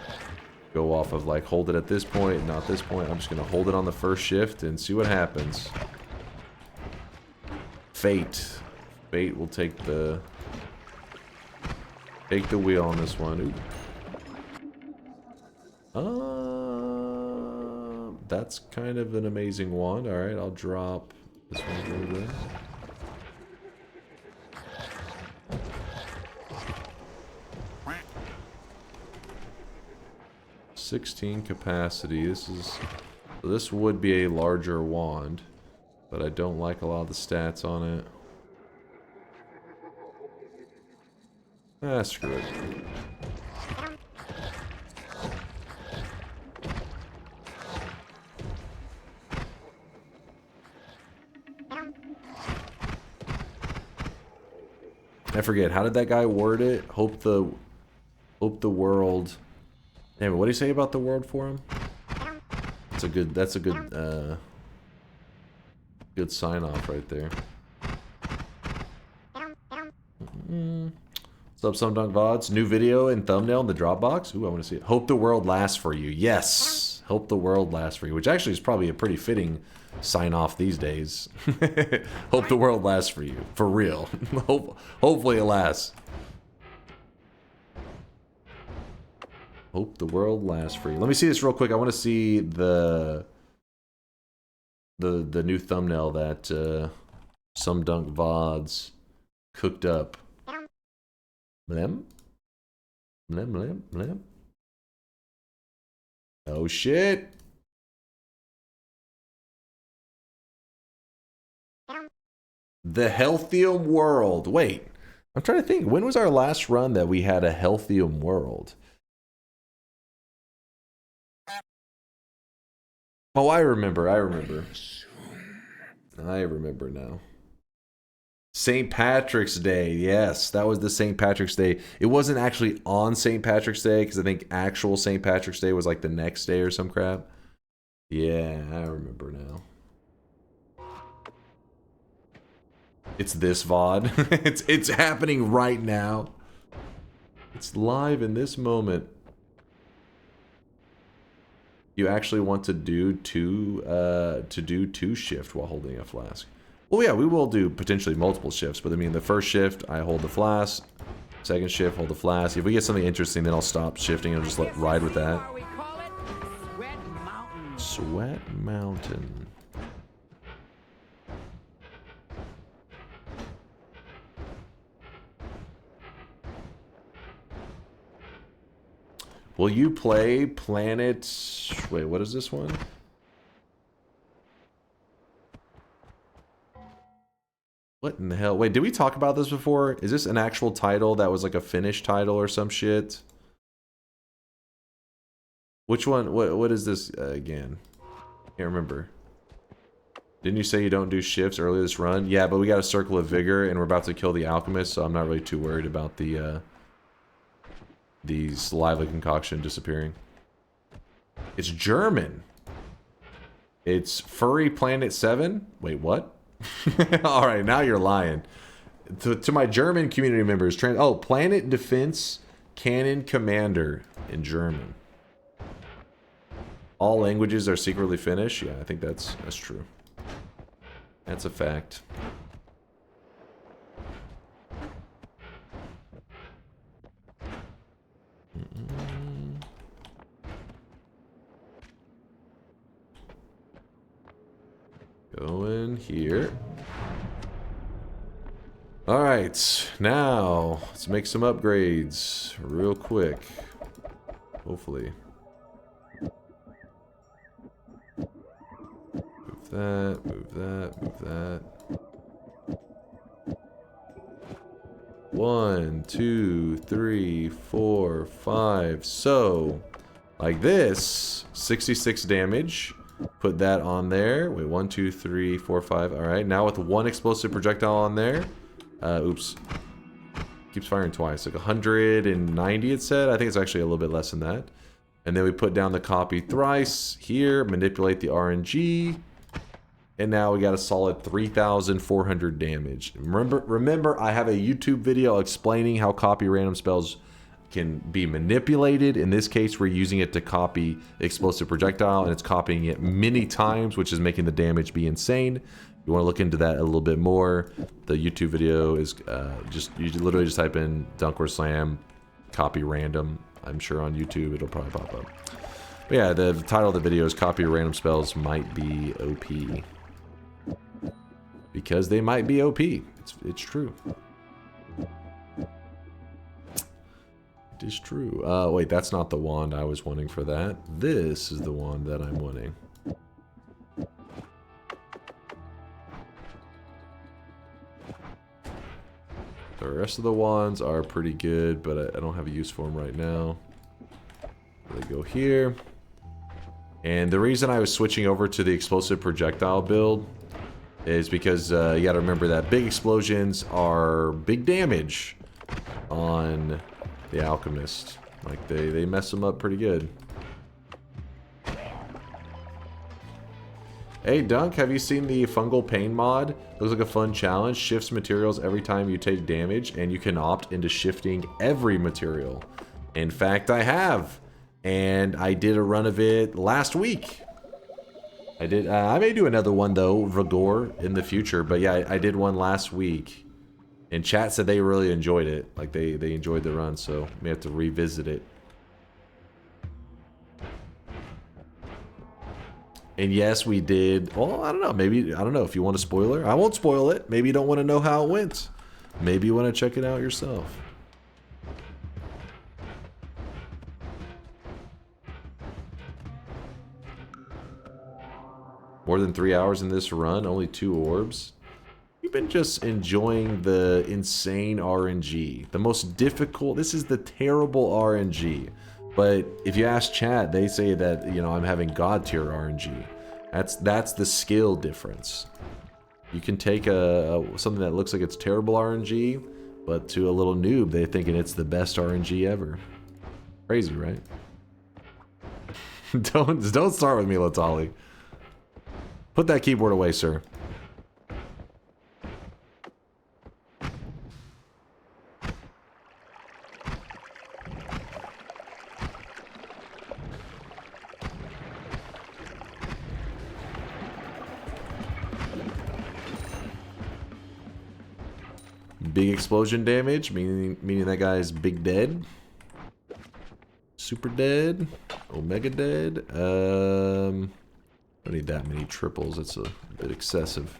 E: go off of like hold it at this point, not this point. I'm just gonna hold it on the first shift and see what happens. Fate will take the wheel on this one. Ooh. That's kind of an amazing wand. All right, I'll drop this one a little bit. $16 capacity. This would be a larger wand, but I don't like a lot of the stats on it. Ah, screw it. I forget, how did that guy word it? Hope the world... Damn, what do you say about the world for him? That's a good Good sign off right there. What's up, SomeDunkVods? New video and thumbnail in the Dropbox. Ooh, I want to see it. Hope the world lasts for you. Yes. Hope the world lasts for you. Which actually is probably a pretty fitting sign off these days. Hope the world lasts for you. For real. Hopefully it lasts. Hope the world lasts for you. Let me see this real quick. I want to see the new thumbnail that SomeDunkVods cooked up. Blem? Blem, blem, blem. Oh shit. The Healthium World. Wait, I'm trying to think. When was our last run that we had a Healthium World? Oh, I remember now. St. Patrick's Day. Yes, that was the St. Patrick's Day. It wasn't actually on St. Patrick's Day because I think actual St. Patrick's Day was like the next day or some crap. Yeah, I remember now. It's this VOD. it's happening right now. It's live in this moment. You actually want to do two shift while holding a flask. Well, yeah, we will do potentially multiple shifts, but I mean, the first shift, I hold the flask. Second shift, hold the flask. If we get something interesting, then I'll stop shifting and just ride with that. Sweat Mountain. Will you play Planet... Wait, what is this one? What in the hell? Wait, did we talk about this before? Is this an actual title that was like a Finnish title or some shit? Which one? What is this again? Can't remember. Didn't you say you don't do shifts early this run? Yeah, but we got a Circle of Vigor and we're about to kill the Alchemist, so I'm not really too worried about the Saliva Concoction disappearing. It's German. It's Furry Planet 7? Wait, what? Alright, now you're lying. To my German community members, Planet Defense Cannon Commander in German. All languages are secretly Finnish? Yeah, I think that's true. That's a fact. Go in here. Alright, now let's make some upgrades real quick. Hopefully. Move that, move that, move that. 1, 2, 3, 4, 5. So, like this, 66 damage. Put that on there. Wait, 1, 2, 3, 4, 5. Alright, now with one explosive projectile on there. Oops. Keeps firing twice. Like 190 it said. I think it's actually a little bit less than that. And then we put down the copy thrice here. Manipulate the RNG. And now we got a solid 3,400 damage. Remember, I have a YouTube video explaining how copy random spells can be manipulated. In this case, we're using it to copy explosive projectile, and it's copying it many times, which is making the damage be insane. You want to look into that a little bit more. The YouTube video is you literally just type in DunkOrSlam copy random. I'm sure on YouTube it'll probably pop up. But yeah, the title of the video is Copy Random Spells Might Be OP. Because they might be OP. It's true. It is true. Wait, that's not the wand I was wanting for that. This is the wand that I'm wanting. The rest of the wands are pretty good, but I don't have a use for them right now. They go here. And the reason I was switching over to the explosive projectile build is because you gotta remember that big explosions are big damage on the Alchemist. Like, they mess them up pretty good. Hey Dunk, have you seen the fungal pain mod? Looks like a fun challenge. Shifts materials every time you take damage, and you can opt into shifting every material. In fact, I have, and I did a run of it last week. I did. I may do another one though, Rigor, in the future. But yeah, I did one last week, and chat said they really enjoyed it. Like they enjoyed the run, so we have to revisit it. And yes, we did. Well, I don't know. Maybe, I don't know if you want a spoiler. I won't spoil it. Maybe you don't want to know how it went. Maybe you want to check it out yourself. More than 3 hours in this run, only 2 orbs. You've been just enjoying the insane RNG. The most difficult, this is the terrible RNG. But if you ask chat, they say that, you know, I'm having god tier RNG. That's the skill difference. You can take something that looks like it's terrible RNG, but to a little noob, they're thinking it's the best RNG ever. Crazy, right? Don't start with me, Latali. Put that keyboard away, sir. Big explosion damage, meaning that guy is big dead. Super dead. Omega dead. Don't need that many triples, it's a bit excessive.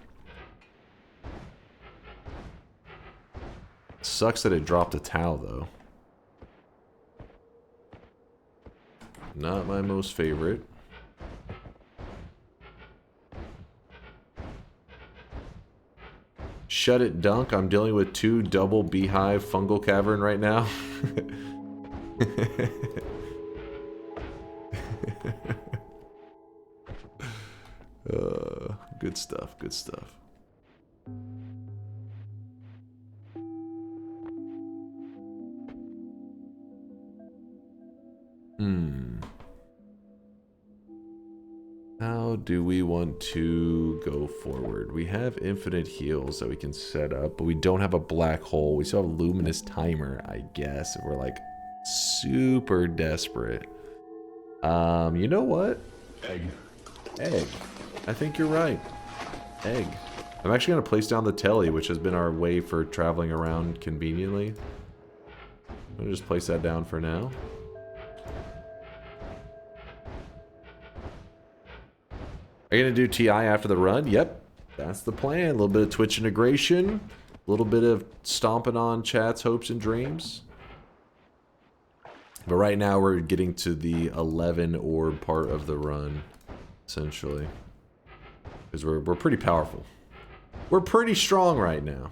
E: Sucks that it dropped a towel though. Not my most favorite. Shut it, Dunk. I'm dealing with 2 double beehive fungal cavern right now. Good stuff, good stuff. How do we want to go forward? We have infinite heals that we can set up, but we don't have a black hole. We still have a luminous timer, I guess, if we're like super desperate. You know what? Egg. I think you're right. Egg. I'm actually going to place down the telly, which has been our way for traveling around conveniently. I'm going to just place that down for now. Are you going to do TI after the run? Yep. That's the plan. A little bit of Twitch integration. A little bit of stomping on chat's hopes and dreams. But right now we're getting to the 11 orb part of the run, essentially. Because we're pretty powerful. We're pretty strong right now.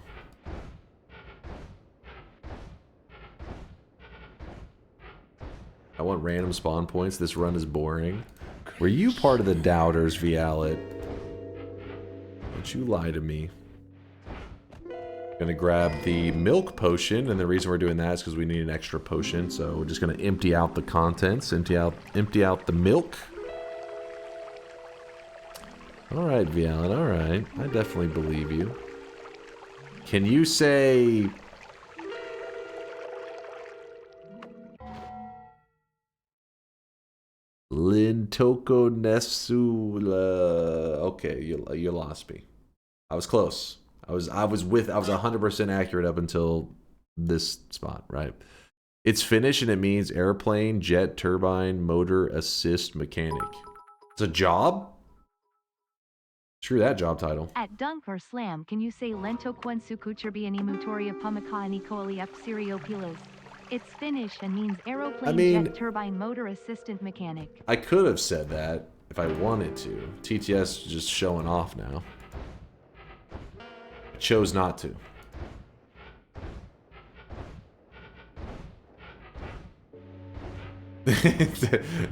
E: I want random spawn points. This run is boring. Were you part of the doubters, Vialet? Don't you lie to me. Gonna grab the milk potion, and the reason we're doing that is because we need an extra potion. So we're just gonna empty out the contents, empty out the milk. All right, Vialet. All right, I definitely believe you. Can you say? Lintoko Nesula. Okay, you lost me. I was close. I was 100% accurate up until this spot, right? It's Finnish and it means airplane, jet, turbine, motor, assist, mechanic. It's a job? Screw that job title.
F: At DunkOrSlam, can you say Lento Kwensu Kucherbiani Mutoria Pamakani Koali Epsiriopilas? It's Finnish and means aeroplane, jet, turbine, motor, assistant, mechanic.
E: I could have said that if I wanted to. TTS just showing off now. I chose not to.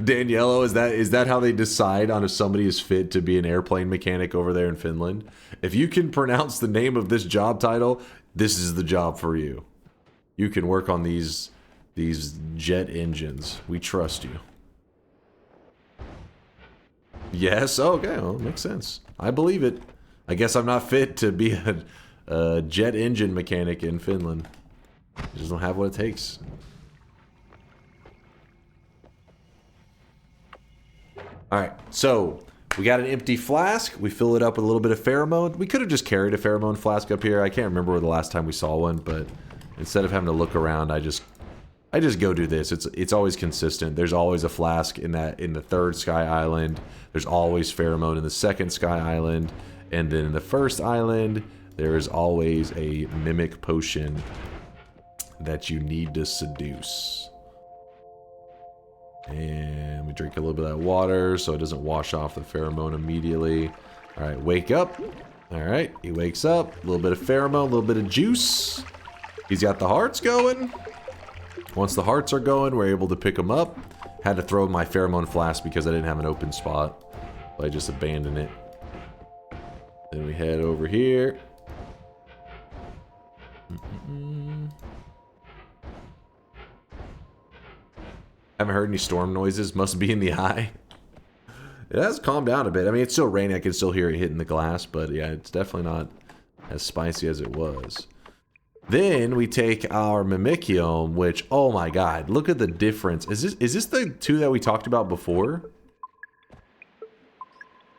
E: Daniello, is that how they decide on if somebody is fit to be an airplane mechanic over there in Finland? If you can pronounce the name of this job title, this is the job for you. You can work on these jet engines. We trust you. Yes. Okay. Well, makes sense. I believe it. I guess I'm not fit to be a jet engine mechanic in Finland. I just don't have what it takes. Alright, so we got an empty flask. We fill it up with a little bit of pheromone. We could have just carried a pheromone flask up here. I can't remember the last time we saw one, but instead of having to look around, I just go do this. It's always consistent. There's always a flask in the third Sky Island. There's always pheromone in the second Sky Island. And then in the first island, there is always a mimic potion that you need to seduce. And we drink a little bit of that water so it doesn't wash off the pheromone immediately. Alright, wake up. Alright, he wakes up. A little bit of pheromone, a little bit of juice. He's got the hearts going. Once the hearts are going, we're able to pick them up. Had to throw my pheromone flask because I didn't have an open spot. So I just abandoned it. Then we head over here. Haven't heard any storm noises. Must be in the eye. It has calmed down a bit. I mean, it's still raining. I can still hear it hitting the glass. But yeah, it's definitely not as spicy as it was. Then we take our Mimicium, which, oh my god, look at the difference. Is this the two that we talked about before?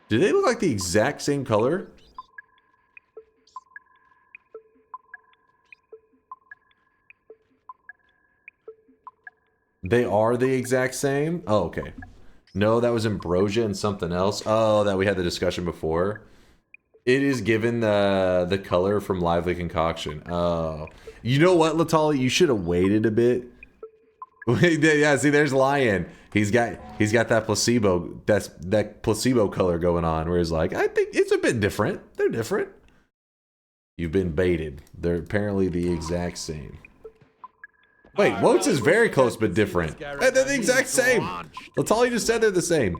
E: Do they look like the exact same color? They are the exact same? Oh, okay. No, that was Ambrosia and something else. Oh, that we had the discussion before. It is given the color from Lively Concoction. Oh. You know what, Latali? You should have waited a bit. Yeah, see, there's Lion. He's got that placebo, that placebo color going on, where he's like, I think it's a bit different. They're different. You've been baited. They're apparently the exact same. Wait, Wotes is very close but different. They're the exact same. Latali just said they're the same.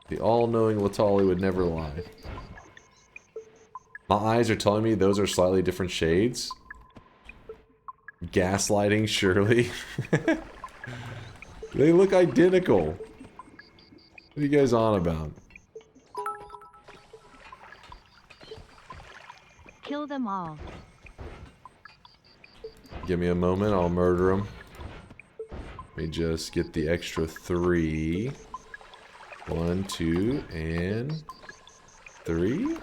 E: The all-knowing Latali would never lie. My eyes are telling me those are slightly different shades. Gaslighting, surely. They look identical. What are you guys on about?
F: Kill them all.
E: Give me a moment, I'll murder them. Let me just get the extra 3. 1, 2, and 3.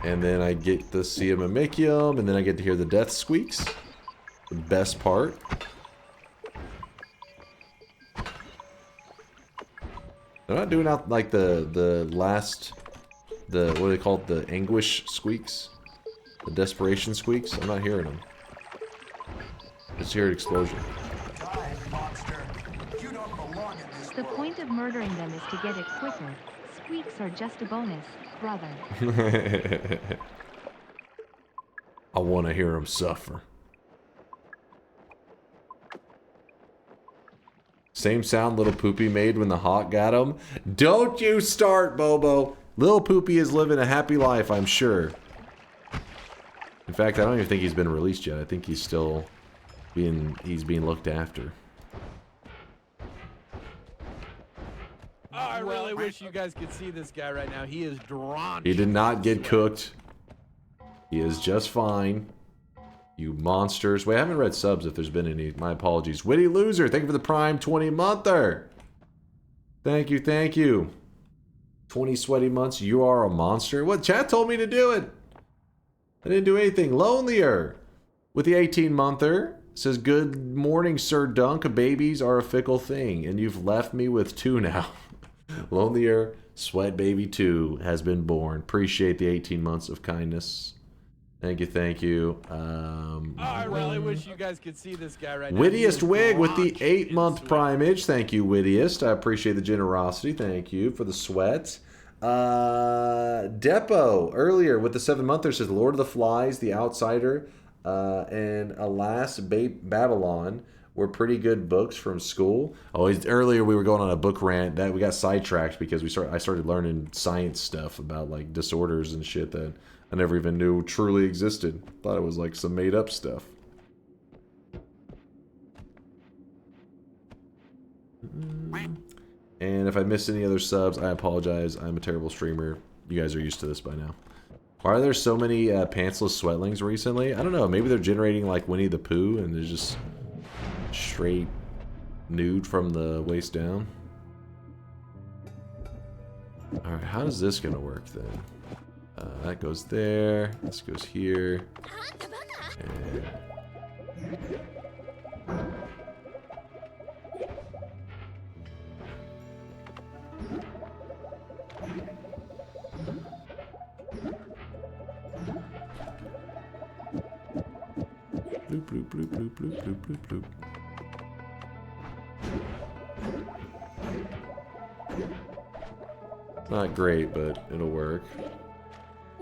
E: And then I get to see a Mimicium, and then I get to hear the death squeaks. The best part. They're not doing out like the last, what do they call it? The anguish squeaks? The desperation squeaks? I'm not hearing them. Just hear an explosion.
F: The point of murdering them is to get it quicker. Squeaks are just a bonus, brother.
E: I want to hear them suffer. Same sound Little Poopy made when the hawk got him. Don't you start, Bobo. Little Poopy is living a happy life, I'm sure. In fact, I don't even think he's been released yet. I think he's still being looked after.
A: Oh, I really wish you guys could see this guy right now. He is drawn.
E: He did not get cooked. He is just fine. You monsters. Wait, I haven't read subs if there's been any. My apologies. Witty Loser, thank you for the Prime 20-monther. Thank you, thank you. 20 sweaty months. You are a monster. What? Chat told me to do it. I didn't do anything. Lonelier with the 18-monther. Says, good morning, Sir Dunk. Babies are a fickle thing, and you've left me with 2 now. Lonelier Sweat Baby 2 has been born. Appreciate the 18 months of kindness. Thank you, thank you.
A: I really wish you guys could see this guy right now.
E: Wittiest Wig with the 8-month primage. Thank you, Wittiest. I appreciate the generosity. Thank you for the sweat. Depot earlier with the 7-monther says Lord of the Flies, The Outsider, and Alas Babylon were pretty good books from school. Oh, earlier we were going on a book rant that we got sidetracked because I started learning science stuff about like disorders and shit that I never even knew truly existed. Thought it was like some made up stuff. And if I missed any other subs, I apologize. I'm a terrible streamer. You guys are used to this by now. Why are there so many pantsless sweatlings recently? I don't know. Maybe they're generating like Winnie the Pooh and they're just straight nude from the waist down. Alright, how is this going to work then? That goes there. This goes here. And... bloop, bloop, bloop, bloop, bloop, bloop, bloop, bloop. Not great, but it'll work.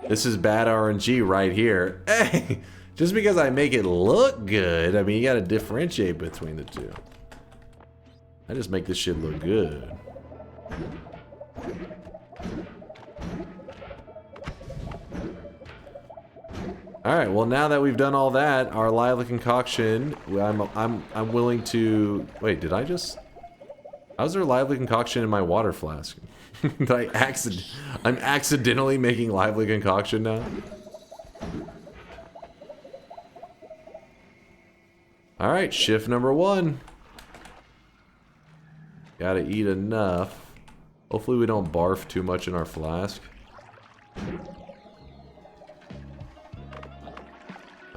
E: This is bad RNG right here. Hey! Just because I make it look good, I mean, you gotta differentiate between the two. I just make this shit look good. Alright, well now that we've done all that, our lively concoction, I'm willing to... Wait, did I just... How's there lively concoction in my water flask? Did I'm accidentally making lively concoction now? Alright, shift number 1. Gotta eat enough. Hopefully we don't barf too much in our flask.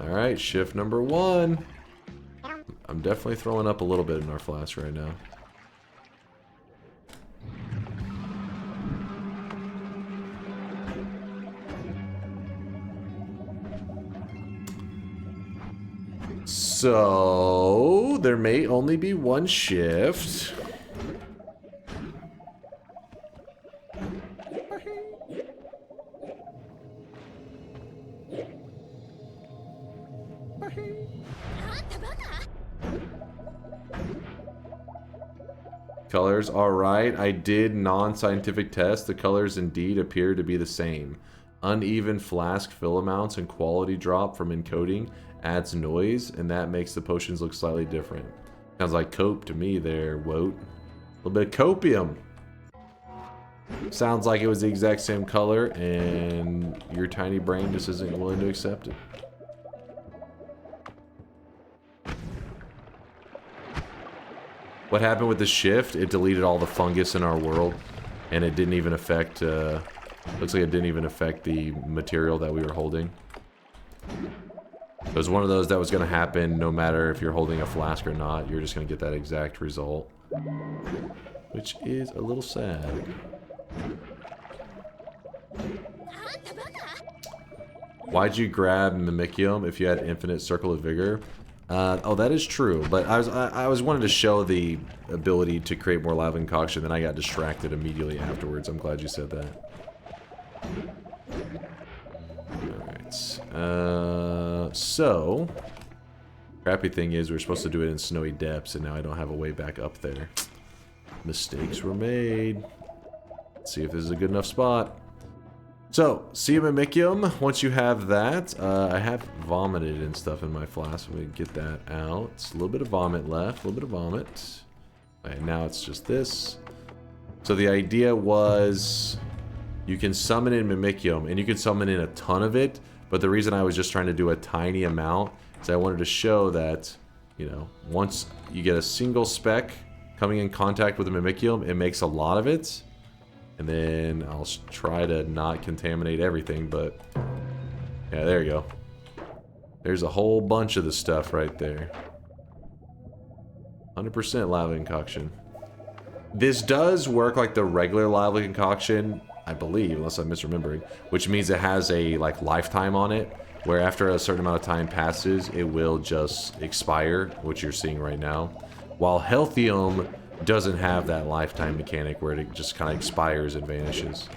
E: Alright, shift number 1. I'm definitely throwing up a little bit in our flask right now. So, there may only be one shift. Colors, alright. I did non-scientific tests. The colors indeed appear to be the same. Uneven flask fill amounts and quality drop from encoding adds noise, and that makes the potions look slightly different. Sounds like cope to me there, Woat. A little bit of copium. Sounds like it was the exact same color, and your tiny brain just isn't willing to accept it. What happened with the shift? It deleted all the fungus in our world, and it didn't even affect, looks like it didn't even affect the material that we were holding. It was one of those that was going to happen no matter if you're holding a flask or not. You're just going to get that exact result. Which is a little sad. Why'd you grab Mimicium if you had infinite Circle of Vigor? Oh, that is true, but I was wanting to show the ability to create more lava concoction, then I got distracted immediately afterwards. I'm glad you said that. Alright, so crappy thing is we're supposed to do it in snowy depths, and now I don't have a way back up there. Mistakes were made. Let's see if this is a good enough spot. So, Mimicium, once you have that, I have vomited and stuff in my flask. Let me get that out. It's a little bit of vomit left, a little bit of vomit. Alright, now it's just this. So the idea was you can summon in Mimicium, and you can summon in a ton of it, but the reason I was just trying to do a tiny amount is I wanted to show that, you know, once you get a single speck coming in contact with the Mimicium, it makes a lot of it. And then I'll try to not contaminate everything, but yeah, there you go. There's a whole bunch of the stuff right there. 100% lava concoction. This does work like the regular lava concoction, I believe, unless I'm misremembering, which means it has a like lifetime on it, where after a certain amount of time passes, it will just expire, which you're seeing right now. While Healthium doesn't have that lifetime mechanic where it just kind of expires and vanishes.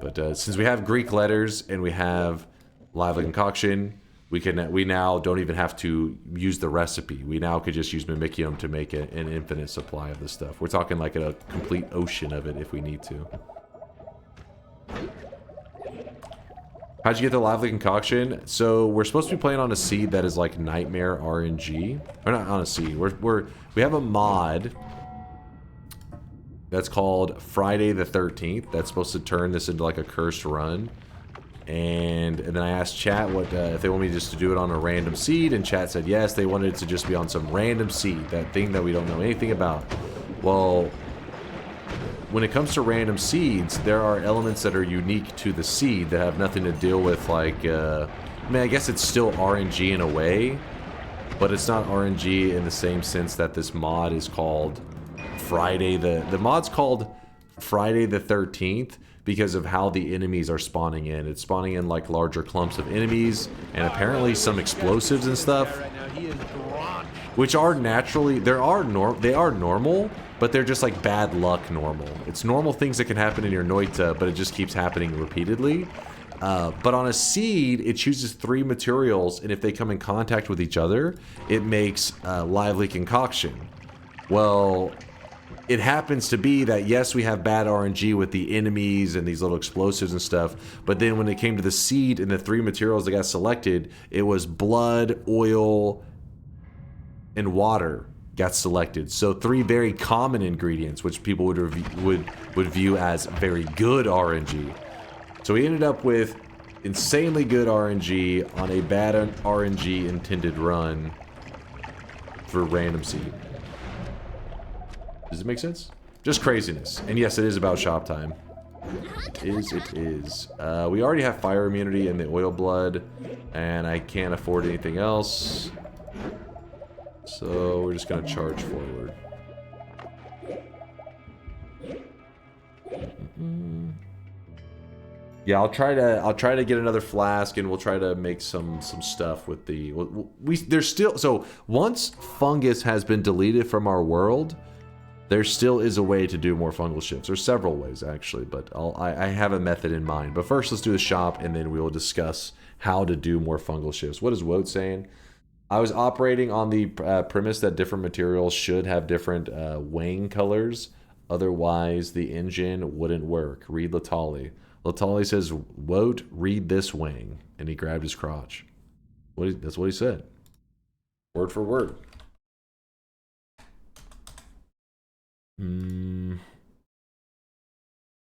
E: But since we have Greek letters and we have lava concoction, we now don't even have to use the recipe. We now could just use Mimicium to make an infinite supply of this stuff. We're talking like a complete ocean of it if we need to. How'd you get the lively concoction? So we're supposed to be playing on a seed that is like nightmare RNG. Or not on a seed. We have a mod that's called Friday the 13th. That's supposed to turn this into like a cursed run. And then I asked chat what if they want me just to do it on a random seed, and chat said yes, they wanted it to just be on some random seed, that thing that we don't know anything about. Well, when it comes to random seeds, there are elements that are unique to the seed that have nothing to deal with, like, I mean, I guess it's still RNG in a way, but it's not RNG in the same sense that this mod is called Friday. The mod's called Friday the 13th because of how the enemies are spawning in. It's spawning in like larger clumps of enemies and apparently some explosives and stuff, which are naturally, they are normal, but they're just like bad luck normal. It's normal things that can happen in your Noita, but it just keeps happening repeatedly. But on a seed, it chooses 3 materials, and if they come in contact with each other, it makes lively concoction. Well, it happens to be that, yes, we have bad RNG with the enemies and these little explosives and stuff, but then when it came to the seed and the 3 materials that got selected, it was blood, oil, and water got selected. So 3 very common ingredients, which people would view as very good RNG. So we ended up with insanely good RNG on a bad RNG intended run for random seed. Does it make sense? Just craziness. And yes, it is about shop time. It is. We already have fire immunity and the oil blood, and I can't afford anything else. So we're just gonna charge forward. Yeah, I'll try to get another flask, and we'll try to make some stuff with the. There's still, so once fungus has been deleted from our world, there still is a way to do more fungal shifts. There's several ways, actually, but I have a method in mind. But first, let's do the shop, and then we will discuss how to do more fungal shifts. What is Woat saying? I was operating on the premise that different materials should have different wing colors. Otherwise, the engine wouldn't work. Read Latali. Latali says, Woat, read this wing. And he grabbed his crotch. That's what he said. Word for word.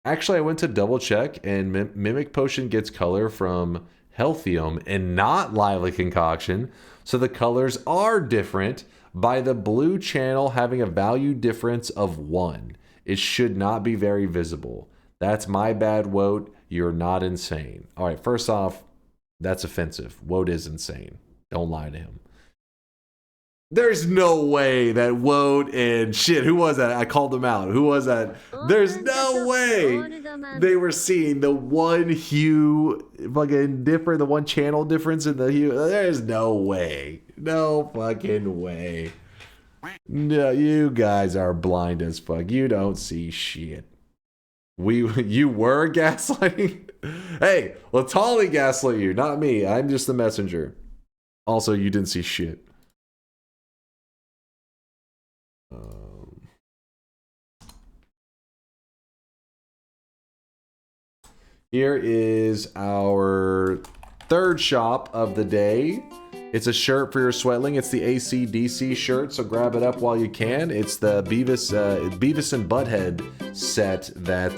E: Actually, I went to double check, and Mimic Potion gets color from Healthium and not Lively Concoction. So the colors are different by the blue channel having a value difference of 1. It should not be very visible. That's my bad, Woat. You're not insane. All right, first off, that's offensive. Woat is insane. Don't lie to him. There's no way that Woat and shit, who was that? I called them out. Who was that? There's no way they were seeing the one hue fucking different, the one channel difference in the hue. There's no way. No fucking way. No, you guys are blind as fuck. You don't see shit. You were gaslighting? Hey, Latali gaslit you, not me. I'm just the messenger. Also, you didn't see shit. Here is our third shop of the day. It's a shirt for your sweatling. It's the AC/DC shirt, so grab it up while you can. It's the Beavis and Butthead set that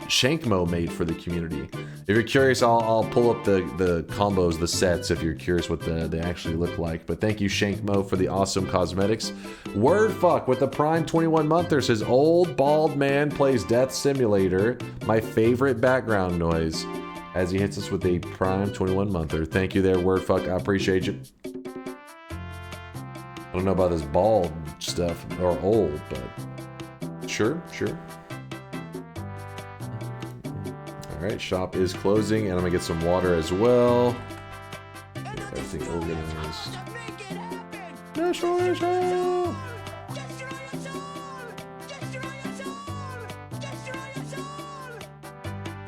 E: Shankmo made for the community. If you're curious, I'll pull up the combos, the sets, if you're curious what they actually look like. But thank you, Shankmo, for the awesome cosmetics. Wordfuck with the Prime 21-monther says, old bald man plays Death Simulator. My favorite background noise. As he hits us with a Prime 21-monther. Thank you there, Wordfuck. I appreciate you. I don't know about this bald stuff, or old, but sure. Alright, shop is closing, and I'm gonna get some water as well. Get everything organized. Destroy us all!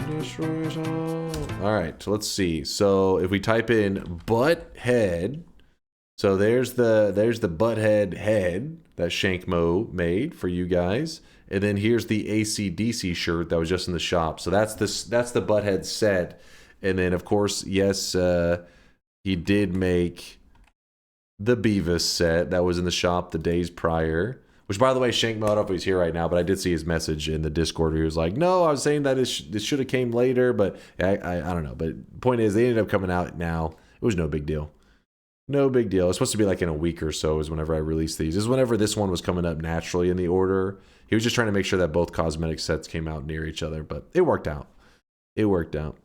E: Destroys all. All right, so let's see. So if we type in butt head, so there's the butthead head that Shankmo made for you guys, and then here's the AC/DC shirt that was just in the shop. So that's the butthead set, and then of course, yes, he did make the Beavis set that was in the shop the days prior. Which, by the way, Shankmo, I don't know if he's here right now, but I did see his message in the Discord where he was like, no, I was saying that this should have came later, but I don't know. But point is, they ended up coming out now. It was no big deal. No big deal. It's supposed to be like in a week or so is whenever I release these. This is whenever this one was coming up naturally in the order. He was just trying to make sure that both cosmetic sets came out near each other, but it worked out. It worked out.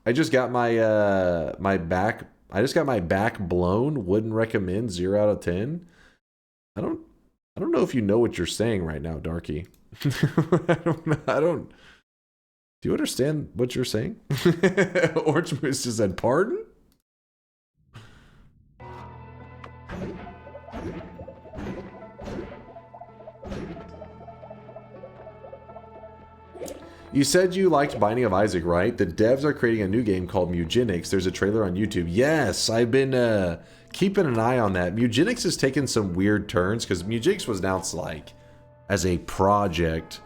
E: I just got my back blown. Wouldn't recommend. 0 out of 10. I don't know if you know what you're saying right now, Darky. I don't. Do you understand what you're saying? Orange Moose just said, pardon? You said you liked Binding of Isaac, right? The devs are creating a new game called Mugenics. There's a trailer on YouTube. Yes, I've been keeping an eye on that. Mugenics has taken some weird turns because Mugenics was announced like as a project.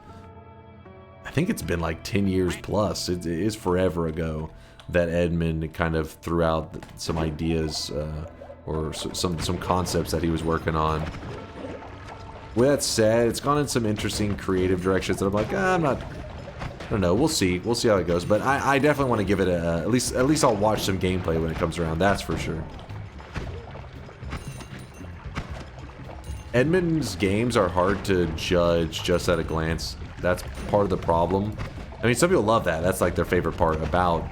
E: I think it's been like 10 years plus. It is forever ago that Edmund kind of threw out some ideas or some concepts that he was working on. With that said, it's gone in some interesting creative directions that I'm like, I don't know. We'll see. We'll see how it goes. But I definitely want to give it at least I'll watch some gameplay when it comes around. That's for sure. Edmund's games are hard to judge just at a glance. That's part of the problem. I mean, some people love that. That's like their favorite part about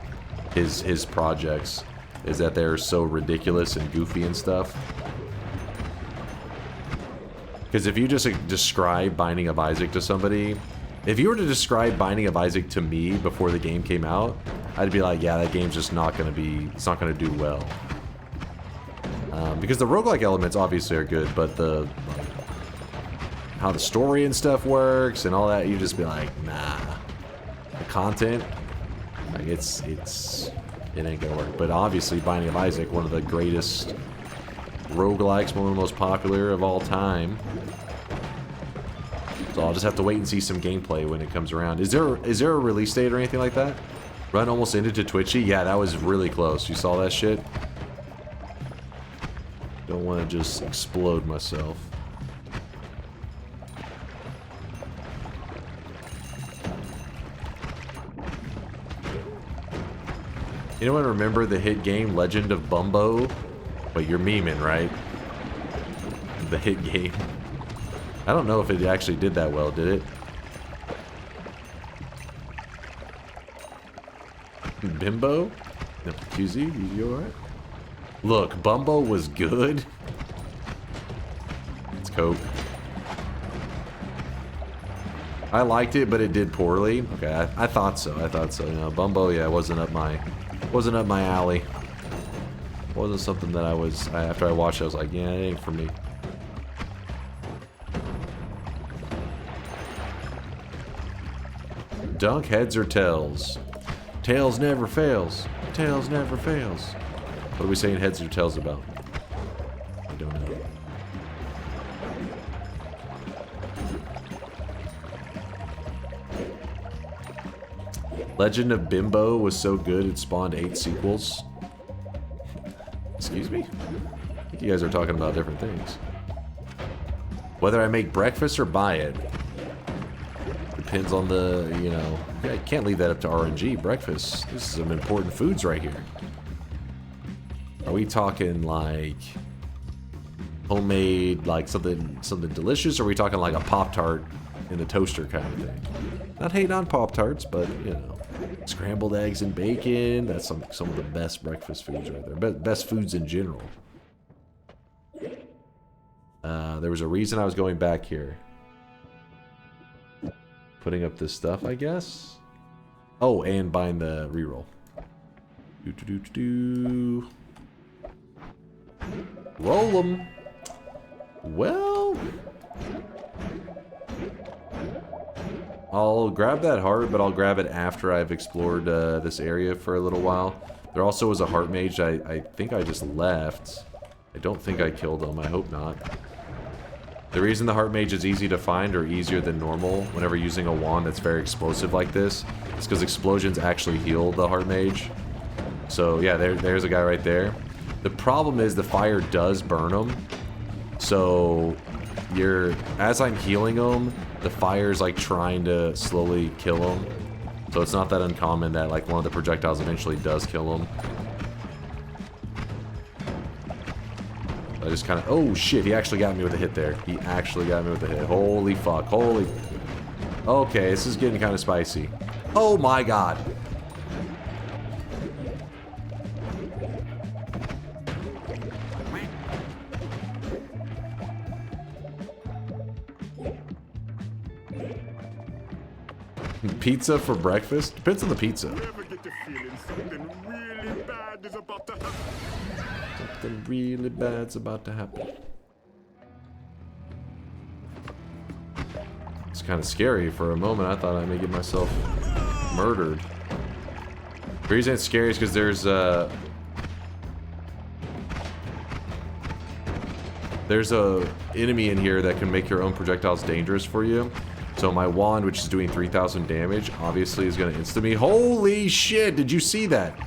E: his projects is that they're so ridiculous and goofy and stuff. Because if you just describe Binding of Isaac to somebody, if you were to describe Binding of Isaac to me before the game came out, I'd be like, yeah, that game's just not going to be, it's not going to do well. Because the roguelike elements obviously are good, but how the story and stuff works and all that, you just be like, nah. The content, like it ain't gonna work. But obviously, Binding of Isaac, one of the greatest roguelikes, one of the most popular of all time. So I'll just have to wait and see some gameplay when it comes around. Is there a release date or anything like that? Run almost ended to Twitchy? Yeah, that was really close. You saw that shit? Don't want to just explode myself. Anyone remember the hit game Legend of Bumbo? Wait, you're memeing, right? The hit game. I don't know if it actually did that well, did it? Bimbo? No, QZ, you alright? Look, Bumbo was good. It's Coke. I liked it, but it did poorly. Okay, I thought so. You know, Bumbo, yeah, wasn't up my alley. Wasn't something that after I watched it, I was like, yeah, it ain't for me. Dunk, heads or tails? Tails never fails. Tails never fails. What are we saying heads or tails about? I don't know. Legend of Bimbo was so good it spawned 8 sequels. Excuse me? I think you guys are talking about different things. Whether I make breakfast or buy it depends on the, you know, I can't leave that up to RNG. Breakfast, this is some important foods right here. Are we talking like homemade, like something delicious, or are we talking like a Pop-Tart in the toaster kind of thing? Not hate on Pop-Tarts, but you know, scrambled eggs and bacon, that's some of the best breakfast foods right there. Best foods in general. There was a reason I was going back here. Putting up this stuff, I guess. Oh, and buying the reroll. Roll them. I'll grab that heart, but I'll grab it after I've explored this area for a little while. There also was a heart mage I think I just left. I don't think I killed him. I hope not. The reason the heart mage is easy to find or easier than normal whenever using a wand that's very explosive like this is because explosions actually heal the heart mage. So yeah, there's a guy right there. The problem is the fire does burn him. So as I'm healing him, the fire's like trying to slowly kill him. So it's not that uncommon that like one of the projectiles eventually does kill him. I just kind of... Oh shit, he actually got me with a hit there. He actually got me with a hit. Holy fuck. Holy... Okay, this is getting kind of spicy. Oh my god. Pizza for breakfast? Depends on the pizza. Something really bad's about to happen. It's kind of scary. For a moment, I thought I may get myself murdered. The reason it's scary is because there's a enemy in here that can make your own projectiles dangerous for you. So my wand, which is doing 3,000 damage, obviously is going to insta me. Holy shit, did you see that?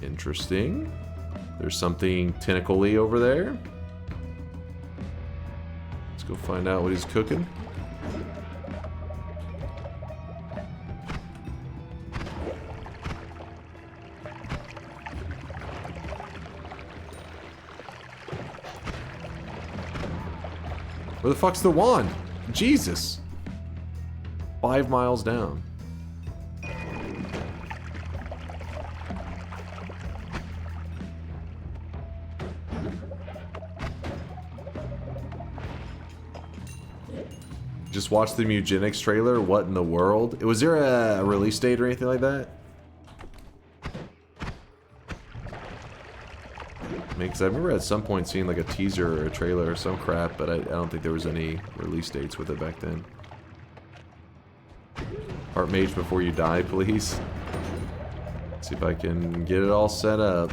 E: Interesting. There's something tentacle-y over there. Let's go find out what he's cooking. Where the fuck's the wand? Jesus. 5 miles down. Just watched the Mugenics trailer. What in the world? Was there a release date or anything like that? Because I remember at some point seeing like a teaser or a trailer or some crap, but I don't think there was any release dates with it back then. Heart mage before you die, please. Let's see if I can get it all set up.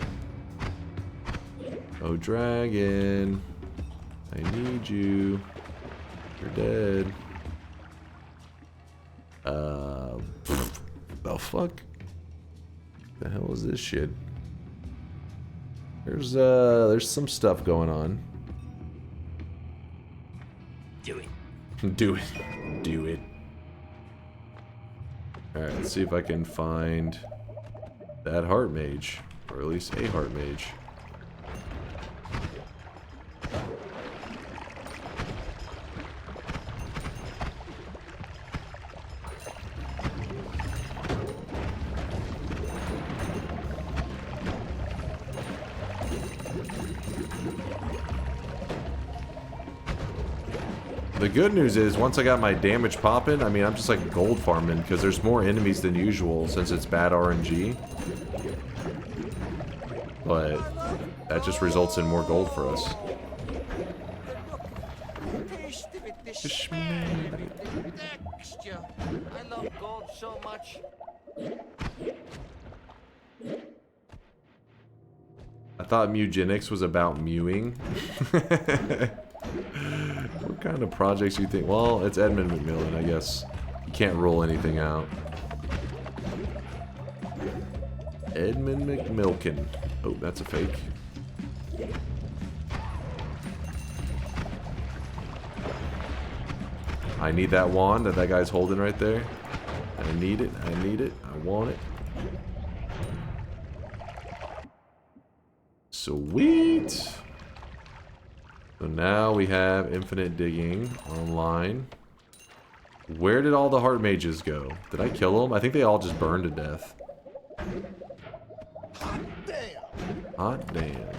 E: Oh, dragon. I need you. You're dead. The fuck? The hell is this shit? There's some stuff going on.
G: Do it.
E: Do it. Do it. Alright, let's see if I can find that heart mage. Or at least a heart mage. The good news is, once I got my damage popping, I mean, I'm just like gold farming, because there's more enemies than usual since it's bad RNG. But that just results in more gold for us.
G: I love gold so much.
E: I thought Mugenics was about mewing. What kind of projects do you think? Well, it's Edmund McMillan, I guess. You can't rule anything out. Edmund McMilkin. Oh, that's a fake. I need that wand that guy's holding right there. I need it. I need it. I want it. Sweet. So now we have infinite digging online. Where did all the heart mages go? Did I kill them? I think they all just burned to death.
G: Hot damn.
E: Hot damn.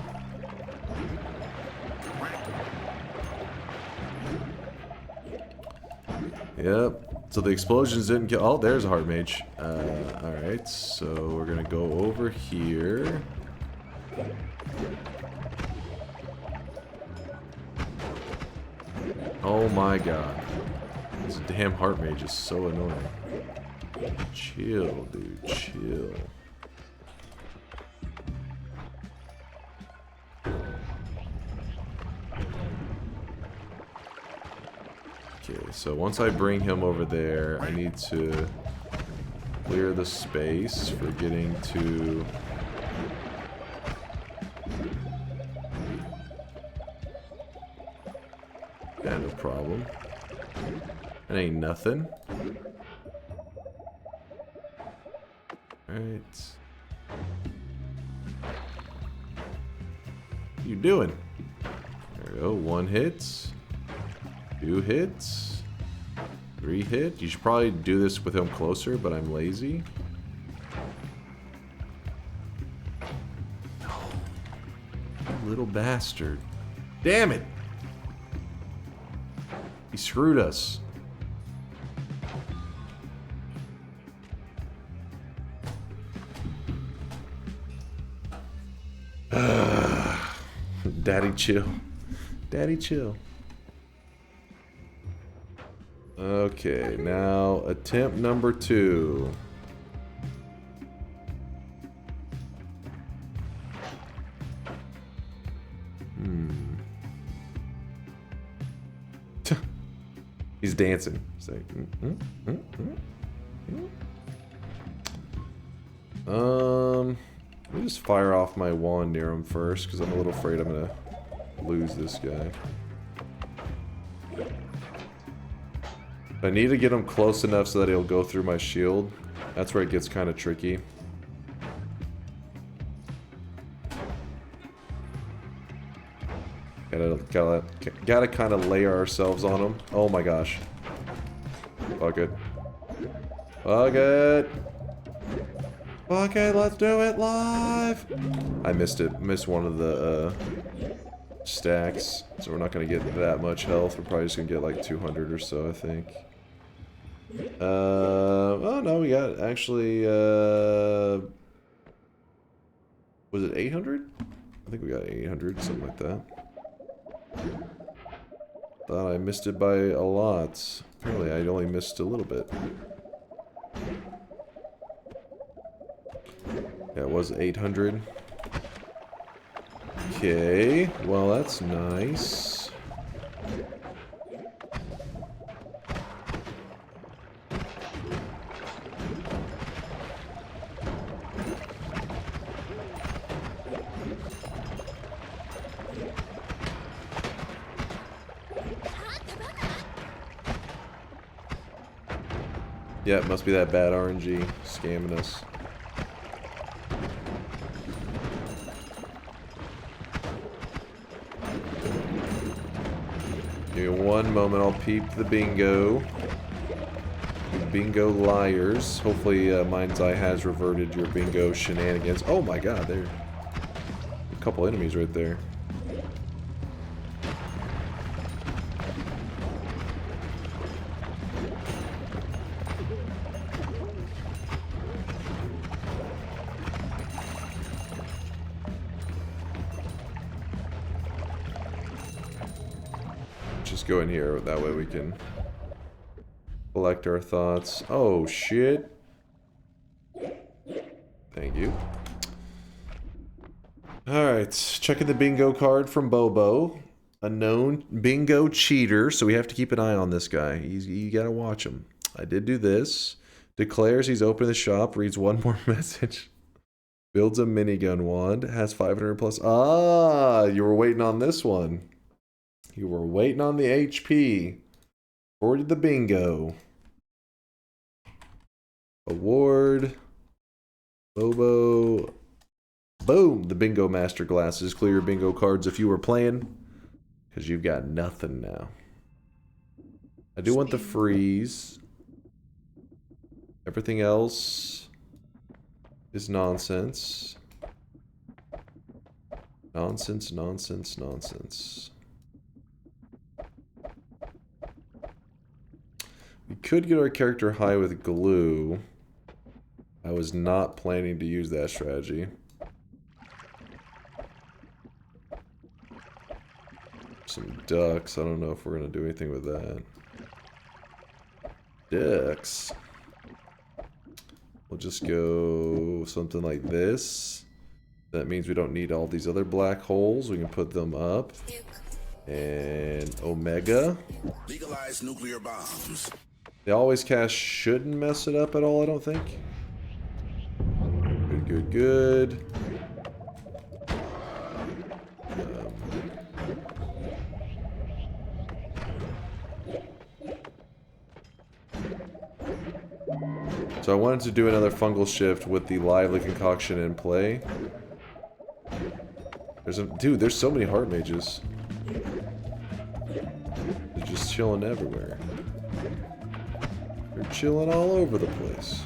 E: Yep. So the explosions didn't kill... Oh, there's a heart mage. Alright, so we're gonna go over here. my god. This damn heart mage is so annoying. Chill, dude. Chill. Okay, so once I bring him over there, I need to clear the space for getting to... Yeah, no problem. That ain't nothing. Alright. What you doing? There we go. 1 hit. 2 hits. 3 hit. You should probably do this with him closer, but I'm lazy. No. You little bastard. Damn it! He screwed us. Daddy chill. Daddy chill. Okay, now attempt number 2. He's dancing. He's like, let me just fire off my wand near him first, because I'm a little afraid I'm gonna lose this guy. I need to get him close enough so that he'll go through my shield. That's where it gets kind of tricky. Gotta kind of layer ourselves on him. Oh my gosh. Fuck it. Fuck it. Fuck it, let's do it live. I missed it. Missed one of the stacks. So we're not gonna get that much health. We're probably just gonna get like 200 or so, I think. Oh no, we got actually, was it 800? I think we got 800, something like that. Thought I missed it by a lot. Apparently I only missed a little bit. Yeah, it was 800. Okay, well that's nice. Yeah, it must be that bad RNG scamming us. Give me one moment, I'll peep the bingo. The bingo liars. Hopefully Mind's Eye has reverted your bingo shenanigans. Oh my god, there. A couple enemies right there. Go in here, that way we can collect our thoughts. Oh shit. Thank you. Alright, checking the bingo card from Bobo. A known bingo cheater, so we have to keep an eye on this guy. You gotta watch him. I did do this. Declares he's open the shop, reads one more message. Builds a minigun wand, has 500 plus. Ah, you were waiting on this one. You were waiting on the HP. Forwarded the bingo. Award. Bobo. Boom! The bingo master glasses. Clear your bingo cards if you were playing. Because you've got nothing now. I do want the freeze. Everything else is nonsense. Nonsense, nonsense, nonsense. We could get our character high with glue. I was not planning to use that strategy. Some ducks. I don't know if we're gonna do anything with that. Ducks. We'll just go something like this. That means we don't need all these other black holes. We can put them up. And Omega.
Q: Legalize nuclear bombs.
E: The always cast shouldn't mess it up at all, I don't think. Good, good, good. So I wanted to do another fungal shift with the lively concoction in play. Dude, there's so many heart mages. They're just chilling everywhere. They're chilling all over the place.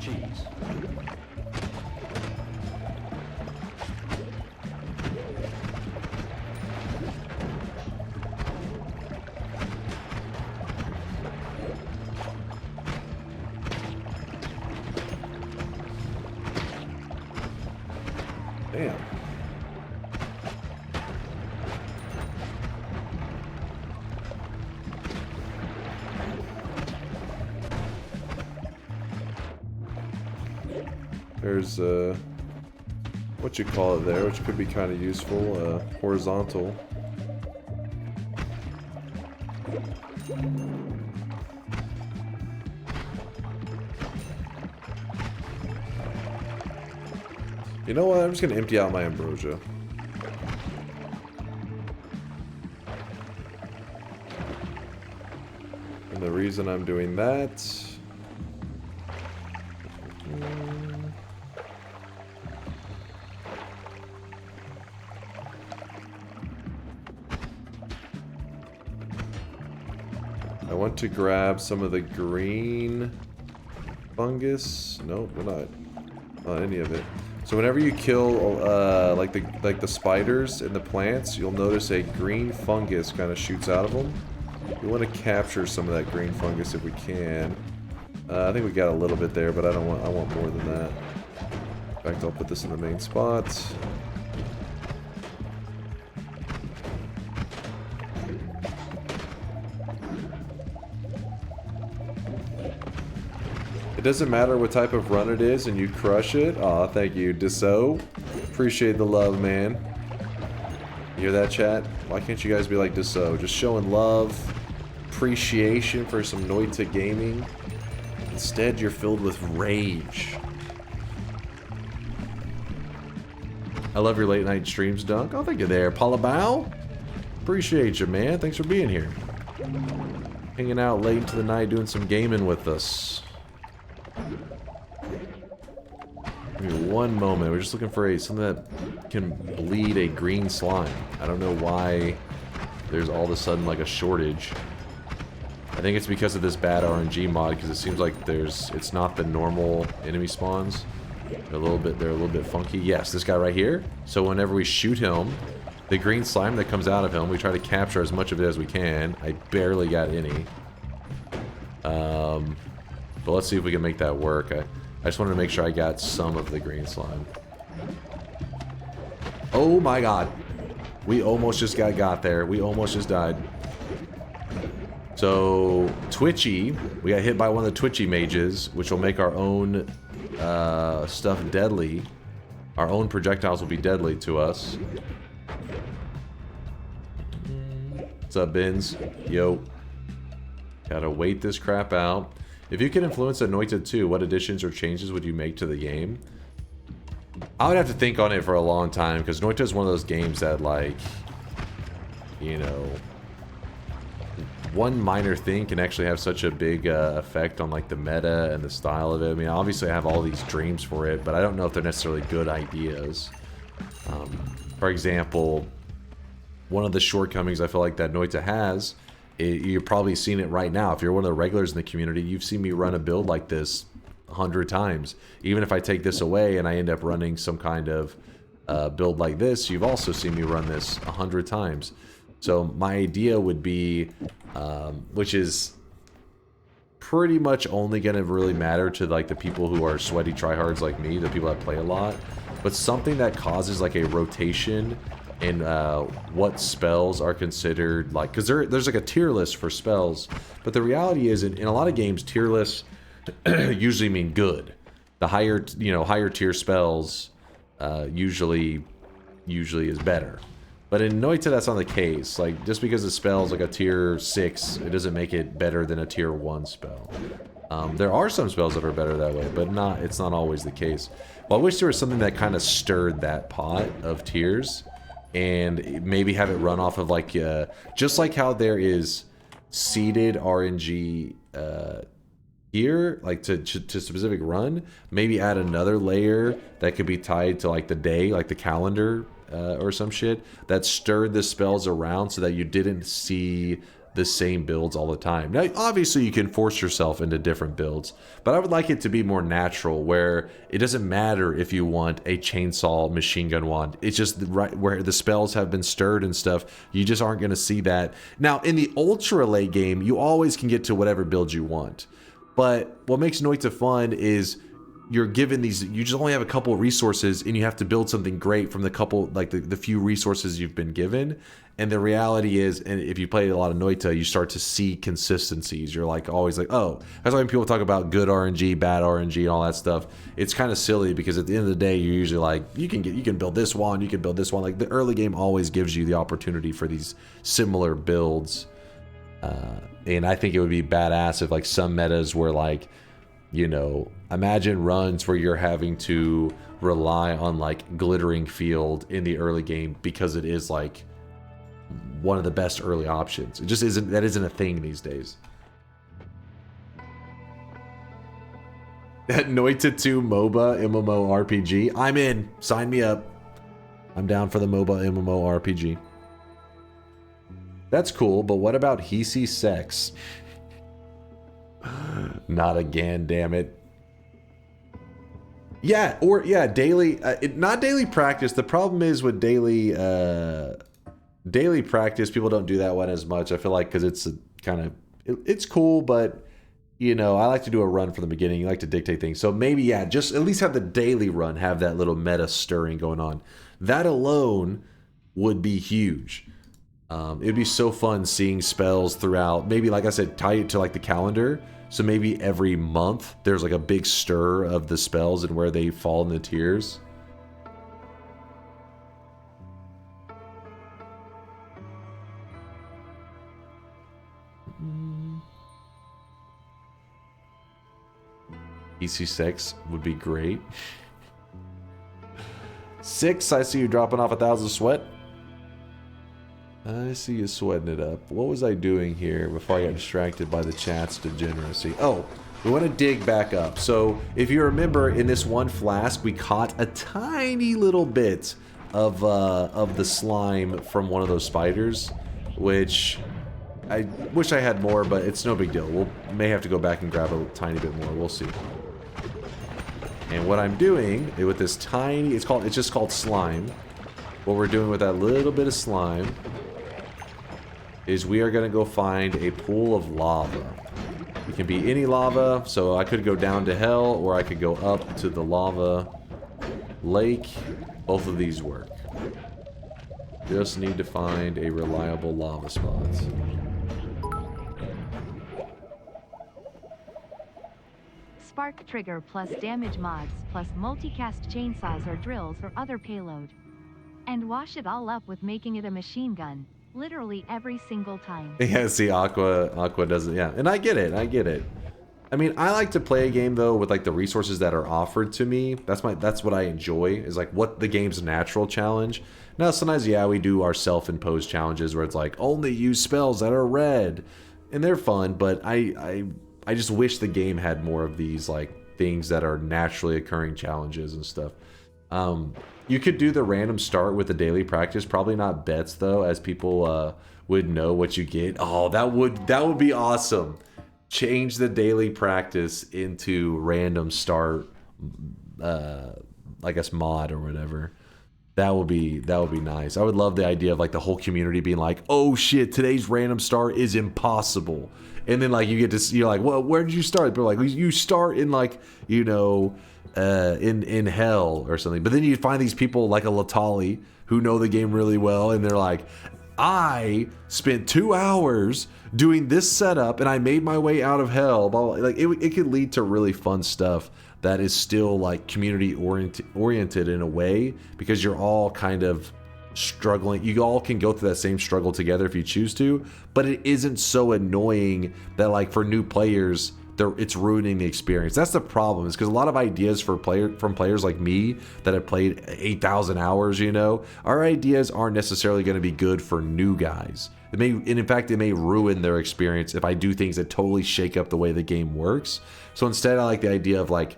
M: Jeez.
E: Damn. There's what you call it there, which could be kind of useful, horizontal. You know what? I'm just gonna empty out my ambrosia. And the reason I'm doing that... I want to grab some of the green fungus. Nope, we're not any of it. So whenever you kill like the spiders and the plants, you'll notice a green fungus kind of shoots out of them. We want to capture some of that green fungus if we can. I think we got a little bit there, but I want more than that. In fact, I'll put this in the main spot. It doesn't matter what type of run it is and you crush it. Aw, thank you, Deso. Appreciate the love, man. You hear that, chat? Why can't you guys be like Deso? Just showing love, appreciation for some Noita gaming. Instead, you're filled with rage. I love your late night streams, Dunk. Oh, thank you there. Paula Bow? Appreciate you, man. Thanks for being here. Hanging out late into the night doing some gaming with us. Give me one moment. We're just looking for something that can bleed a green slime. I don't know why there's all of a sudden like a shortage. I think it's because of this bad RNG mod, because it seems like it's not the normal enemy spawns. They're a little bit funky. Yes, this guy right here. So whenever we shoot him, the green slime that comes out of him, we try to capture as much of it as we can. I barely got any. But let's see if we can make that work. I just wanted to make sure I got some of the green slime. Oh my god. We almost just got there. We almost just died. So, Twitchy, we got hit by one of the Twitchy mages, which will make our own stuff deadly. Our own projectiles will be deadly to us. What's up, Bins? Yo. Gotta wait this crap out. If you could influence Noita 2, what additions or changes would you make to the game? I would have to think on it for a long time, because Noita is one of those games that, like, you know, one minor thing can actually have such a big effect on, like, the meta and the style of it. I mean, obviously I have all these dreams for it, but I don't know if they're necessarily good ideas. For example, one of the shortcomings I feel like that Noita has, you're probably seeing it right now. If you're one of the regulars in the community, you've seen me run a build like this 100 times. Even if I take this away and I end up running some kind of build like this, you've also seen me run this 100 times. So my idea would be, which is pretty much only going to really matter to like the people who are sweaty tryhards like me, the people that play a lot. But something that causes like a rotation in what spells are considered like, because there's like a tier list for spells, but the reality is in a lot of games tier lists usually mean good. The higher higher tier spells usually is better. But in Noita, that's not the case. Like, just because the spell's like a tier 6, it doesn't make it better than a tier 1 spell. There are some spells that are better that way, but it's not always the case. Well, I wish there was something that kind of stirred that pot of tiers, and maybe have it run off of like, just like how there is seeded RNG here, like to specific run, maybe add another layer that could be tied to like the day, like the calendar, or some shit that stirred the spells around so that you didn't see the same builds all the time. Now, obviously you can force yourself into different builds, but I would like it to be more natural, where it doesn't matter if you want a chainsaw machine gun wand. It's just right where the spells have been stirred and stuff. You just aren't going to see that. Now, in the ultra late game, you always can get to whatever build you want. But what makes Noita fun is you're given these, you just only have a couple of resources, and you have to build something great from the couple, like the few resources you've been given. And the reality is, and if you play a lot of Noita, you start to see consistencies. You're like always like, oh, that's why when people talk about good RNG, bad RNG, and all that stuff, it's kind of silly, because at the end of the day, you're usually like, you can build this one, you can build this one. Like, the early game always gives you the opportunity for these similar builds. And I think it would be badass if like some metas were like, you know, imagine runs where you're having to rely on like glittering field in the early game because it is like one of the best early options. It just isn't, that isn't a thing these days. That Noita 2 MOBA MMO RPG, I'm in. Sign me up. I'm down for the MOBA MMO RPG. That's cool, but what about Hisi Sex? Not again, damn it. Yeah, or yeah, daily, not daily practice. The problem is with daily practice, people don't do that one as much. I feel like, because it's kind of, it's cool, but you know, I like to do a run from the beginning. You like to dictate things. So maybe, yeah, just at least have the daily run, have that little meta stirring going on. That alone would be huge. It'd be so fun seeing spells throughout. Maybe, like I said, tie it to like the calendar. So maybe every month there's like a big stir of the spells and where they fall in the tiers. EC6 would be great. 6, I see you dropping off 1,000 sweat. I see you sweating it up. What was I doing here before I got distracted by the chat's degeneracy? Oh, we want to dig back up. So if you remember, in this one flask, we caught a tiny little bit of the slime from one of those spiders, which I wish I had more, but it's no big deal. We may have to go back and grab a tiny bit more. We'll see. And what I'm doing with this tiny, it's just called slime. What we're doing with that little bit of slime is we are going to go find a pool of lava. It can be any lava, so I could go down to hell, or I could go up to the lava lake. Both of these work. Just need to find a reliable lava spot.
F: Spark trigger plus damage mods plus multicast chainsaws or drills or other payload. And wash it all up with making it a machine gun. Literally every single time.
E: Yeah, see, Aqua doesn't, yeah. And I get it, I mean, I like to play a game, though, with, like, the resources that are offered to me. That's what I enjoy, is, like, what the game's natural challenge. Now, sometimes, yeah, we do our self-imposed challenges where it's like, only use spells that are red. And they're fun, but I just wish the game had more of these, like, things that are naturally occurring challenges and stuff. You could do the random start with the daily practice. Probably not bets, though, as people would know what you get. Oh, that would be awesome. Change the daily practice into random start, I guess, mod or whatever. That would be nice. I would love the idea of like the whole community being like, oh shit, today's random star is impossible. And then like you get to see, you're like, well, where did you start? They're like, you start in like, you know, in hell or something. But then you find these people like a Latali who know the game really well, and they're like, I spent 2 hours doing this setup and I made my way out of hell. Blah, blah. Like it could lead to really fun stuff that is still like community oriented in a way, because you're all kind of struggling. You all can go through that same struggle together if you choose to, but it isn't so annoying that like for new players, it's ruining the experience. That's the problem, is because a lot of ideas from players like me that have played 8,000 hours, you know, our ideas aren't necessarily going to be good for new guys. It may, and in fact, it may ruin their experience if I do things that totally shake up the way the game works. So instead, I like the idea of like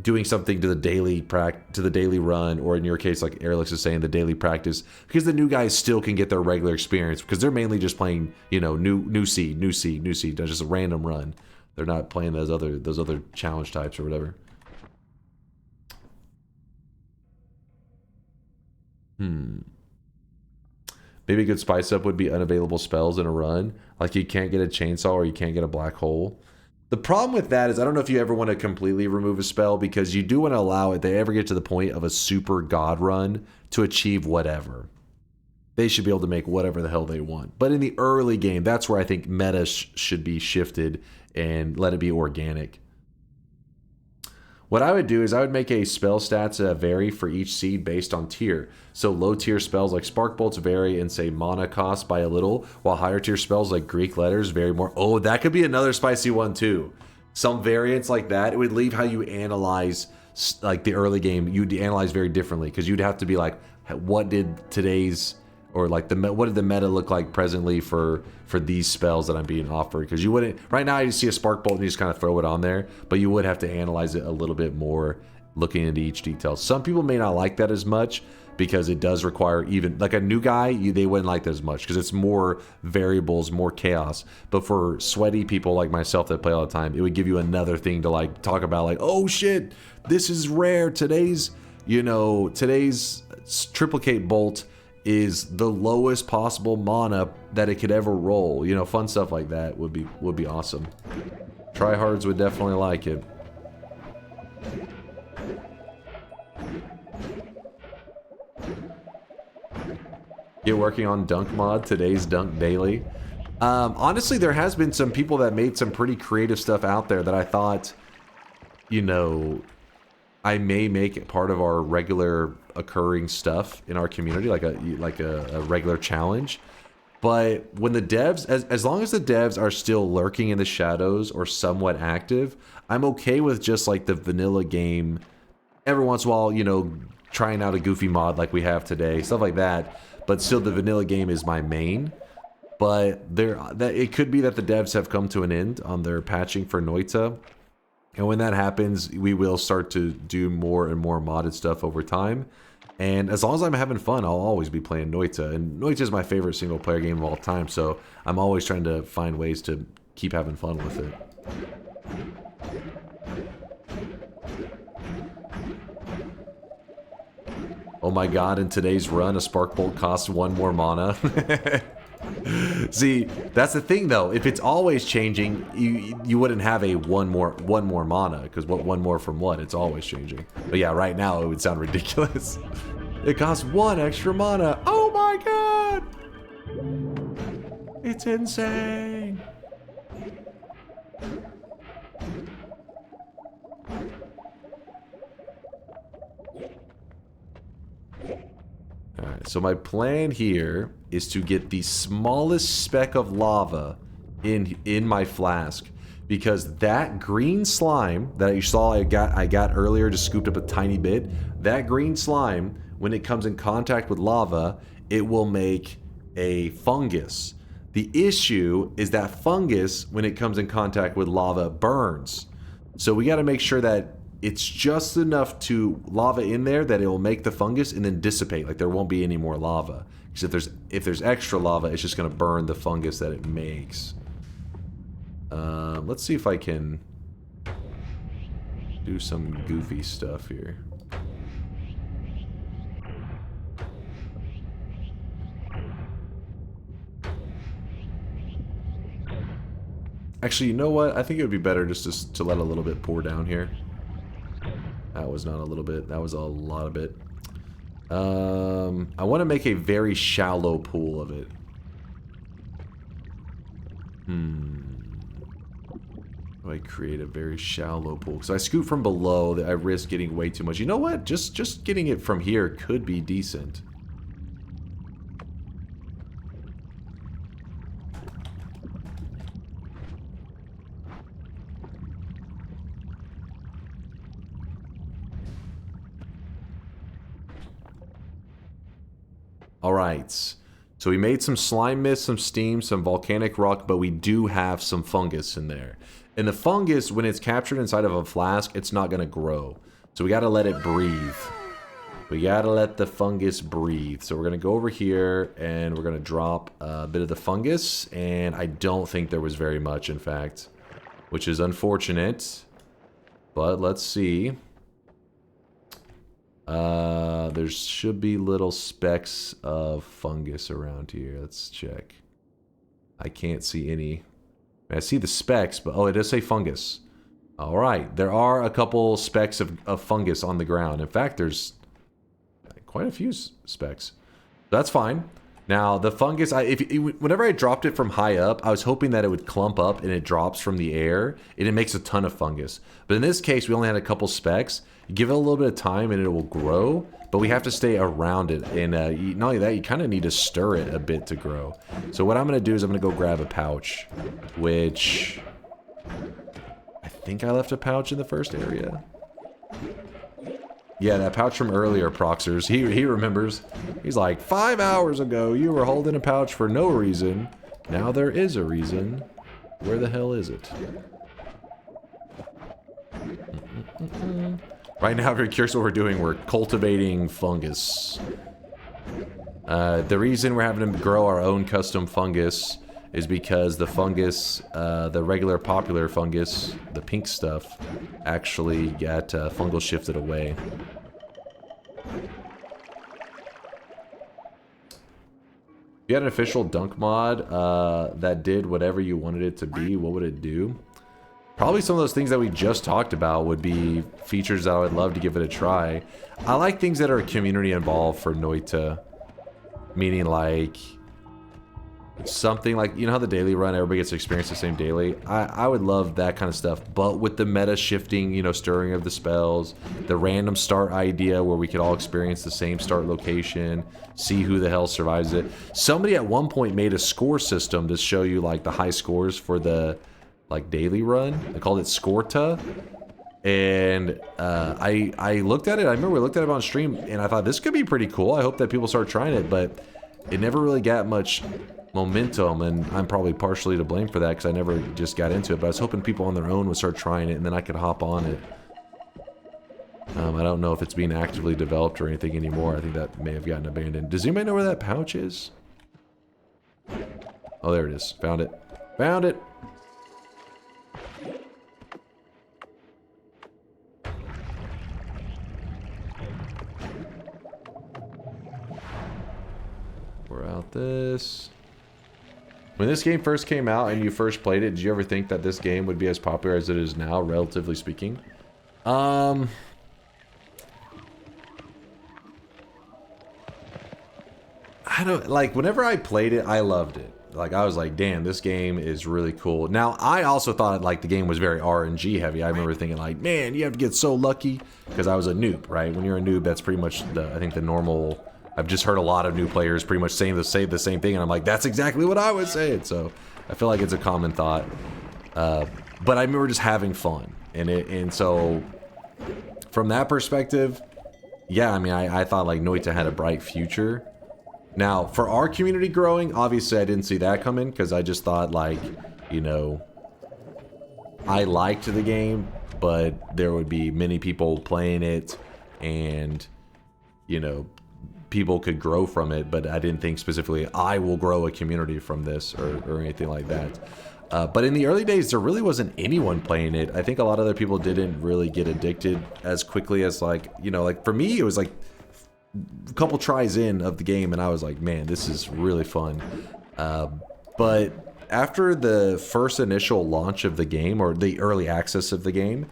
E: doing something to the daily run, or in your case, like Erlich is saying, the daily practice, because the new guys still can get their regular experience, because they're mainly just playing, you know, new seed, just a random run. They're not playing those other challenge types or whatever. Maybe a good spice up would be unavailable spells in a run. Like you can't get a chainsaw or you can't get a black hole. The problem with that is I don't know if you ever want to completely remove a spell, because you do want to allow it, they ever get to the point of a super god run to achieve whatever. They should be able to make whatever the hell they want. But in the early game, that's where I think meta should be shifted and let it be organic. What I would do is I would make a spell stats vary for each seed based on tier. So low tier spells like Spark Bolts vary in, say, mana cost by a little, while higher tier spells like Greek letters vary more. Oh, that could be another spicy one too. Some variants like that, it would leave how you analyze like the early game. You'd analyze very differently, because you'd have to be like, what did today's, or like what did the meta look like presently for these spells that I'm being offered? Because you wouldn't, right now you just see a Spark Bolt and you just kind of throw it on there, but you would have to analyze it a little bit more, looking into each detail. Some people may not like that as much, because it does require, even like a new guy, they wouldn't like that as much, because it's more variables, more chaos. But for sweaty people like myself that play all the time, it would give you another thing to like talk about, like, oh shit, this is rare. Today's triplicate bolt is the lowest possible mana that it could ever roll. You know, fun stuff like that would be awesome. Tryhards would definitely like it. Get working on Dunk mod, today's Dunk Daily. Honestly, there has been some people that made some pretty creative stuff out there that I thought, you know, I may make it part of our regular occurring stuff in our community, like a regular challenge. But when the devs, as long as the devs are still lurking in the shadows or somewhat active, I'm okay with just like the vanilla game every once in a while, you know, trying out a goofy mod like we have today, stuff like that. But still, the vanilla game is my main. But it could be that the devs have come to an end on their patching for Noita. And when that happens, we will start to do more and more modded stuff over time. And as long as I'm having fun, I'll always be playing Noita. And Noita is my favorite single player game of all time, so I'm always trying to find ways to keep having fun with it. Oh my god, in today's run, a Spark Bolt costs 1 more mana. See, that's the thing though. If it's always changing, you wouldn't have a one more mana, because what 1 more from what? It's always changing. But yeah, right now it would sound ridiculous. It costs 1 extra mana. Oh my god! It's insane. Alright, so my plan here is to get the smallest speck of lava in my flask, because that green slime that you saw I got earlier, just scooped up a tiny bit, that green slime, when it comes in contact with lava, it will make a fungus. The issue is that fungus, when it comes in contact with lava, burns. So we got to make sure that it's just enough to lava in there that it will make the fungus and then dissipate. Like there won't be any more lava. Because if there's extra lava, it's just going to burn the fungus that it makes. Let's see if I can do some goofy stuff here. Actually, you know what? I think it would be better just to let a little bit pour down here. That was not a little bit. That was a lot of it. I want to make a very shallow pool of it. I create a very shallow pool because I scoot from below. That I risk getting way too much. You know what? Just getting it from here could be decent. All right. So we made some slime mist, some steam, some volcanic rock, but we do have some fungus in there. And the fungus, when it's captured inside of a flask, it's not going to grow. So we got to let it breathe. We got to let the fungus breathe. So we're going to go over here and we're going to drop a bit of the fungus. And I don't think there was very much, in fact, which is unfortunate. But let's see. There should be little specks of fungus around here. Let's check. I can't see any. I see the specks, but oh, it does say fungus. All right, there are a couple specks of fungus on the ground. In fact, there's quite a few specks. That's fine. Now, the fungus, whenever I dropped it from high up, I was hoping that it would clump up and it drops from the air, and it makes a ton of fungus. But in this case, we only had a couple specks. You give it a little bit of time and it will grow, but we have to stay around it. And not only that, you kind of need to stir it a bit to grow. So what I'm going to do is I'm going to go grab a pouch, which I think I left a pouch in the first area. Yeah, that pouch from earlier, Proxers. He remembers. He's like, 5 hours ago, you were holding a pouch for no reason. Now there is a reason. Where the hell is it? Right now, I'm very curious what we're doing. We're cultivating fungus. The reason we're having to grow our own custom fungus is because the fungus, the regular popular fungus, the pink stuff, actually got fungal shifted away. If you had an official dunk mod that did whatever you wanted it to be, what would it do? Probably some of those things that we just talked about would be features that I would love to give it a try. I like things that are community involved for Noita. Meaning like something like, you know how the daily run, everybody gets to experience the same daily? I would love that kind of stuff, but with the meta shifting, you know, stirring of the spells, the random start idea where we could all experience the same start location, see who the hell survives it. Somebody at one point made a score system to show you like the high scores for the like daily run. They called it Scorta. And I looked at it. I remember we looked at it on stream and I thought this could be pretty cool. I hope that people start trying it, but it never really got much momentum, and I'm probably partially to blame for that because I never just got into it. But I was hoping people on their own would start trying it and then I could hop on it. I don't know if it's being actively developed or anything anymore. I think that may have gotten abandoned. Does anybody know where that pouch is? Oh, there it is. Found it. Found it. We're out this. When this game first came out and you first played it, did you ever think that this game would be as popular as it is now, relatively speaking? I don't, like, whenever I played it, I loved it. Like, I was like, damn, this game is really cool. Now, I also thought, like, the game was very RNG heavy. I remember thinking, like, man, you have to get so lucky, because I was a noob, right? When you're a noob, that's pretty much, I think, the normal... I've just heard a lot of new players pretty much say the same thing, and I'm like, that's exactly what I would say. So I feel like it's a common thought. But I remember just having fun, and so from that perspective, yeah, I mean, I thought like Noita had a bright future. Now, for our community growing, obviously I didn't see that coming because I just thought like, you know, I liked the game, but there would be many people playing it, and you know, people could grow from it, but I didn't think specifically I will grow a community from this or anything like that. But in the early days, there really wasn't anyone playing it. I think a lot of other people didn't really get addicted as quickly as, like, you know, like for me, it was like a couple tries in of the game and I was like, man, this is really fun. But after the first initial launch of the game, or the early access of the game,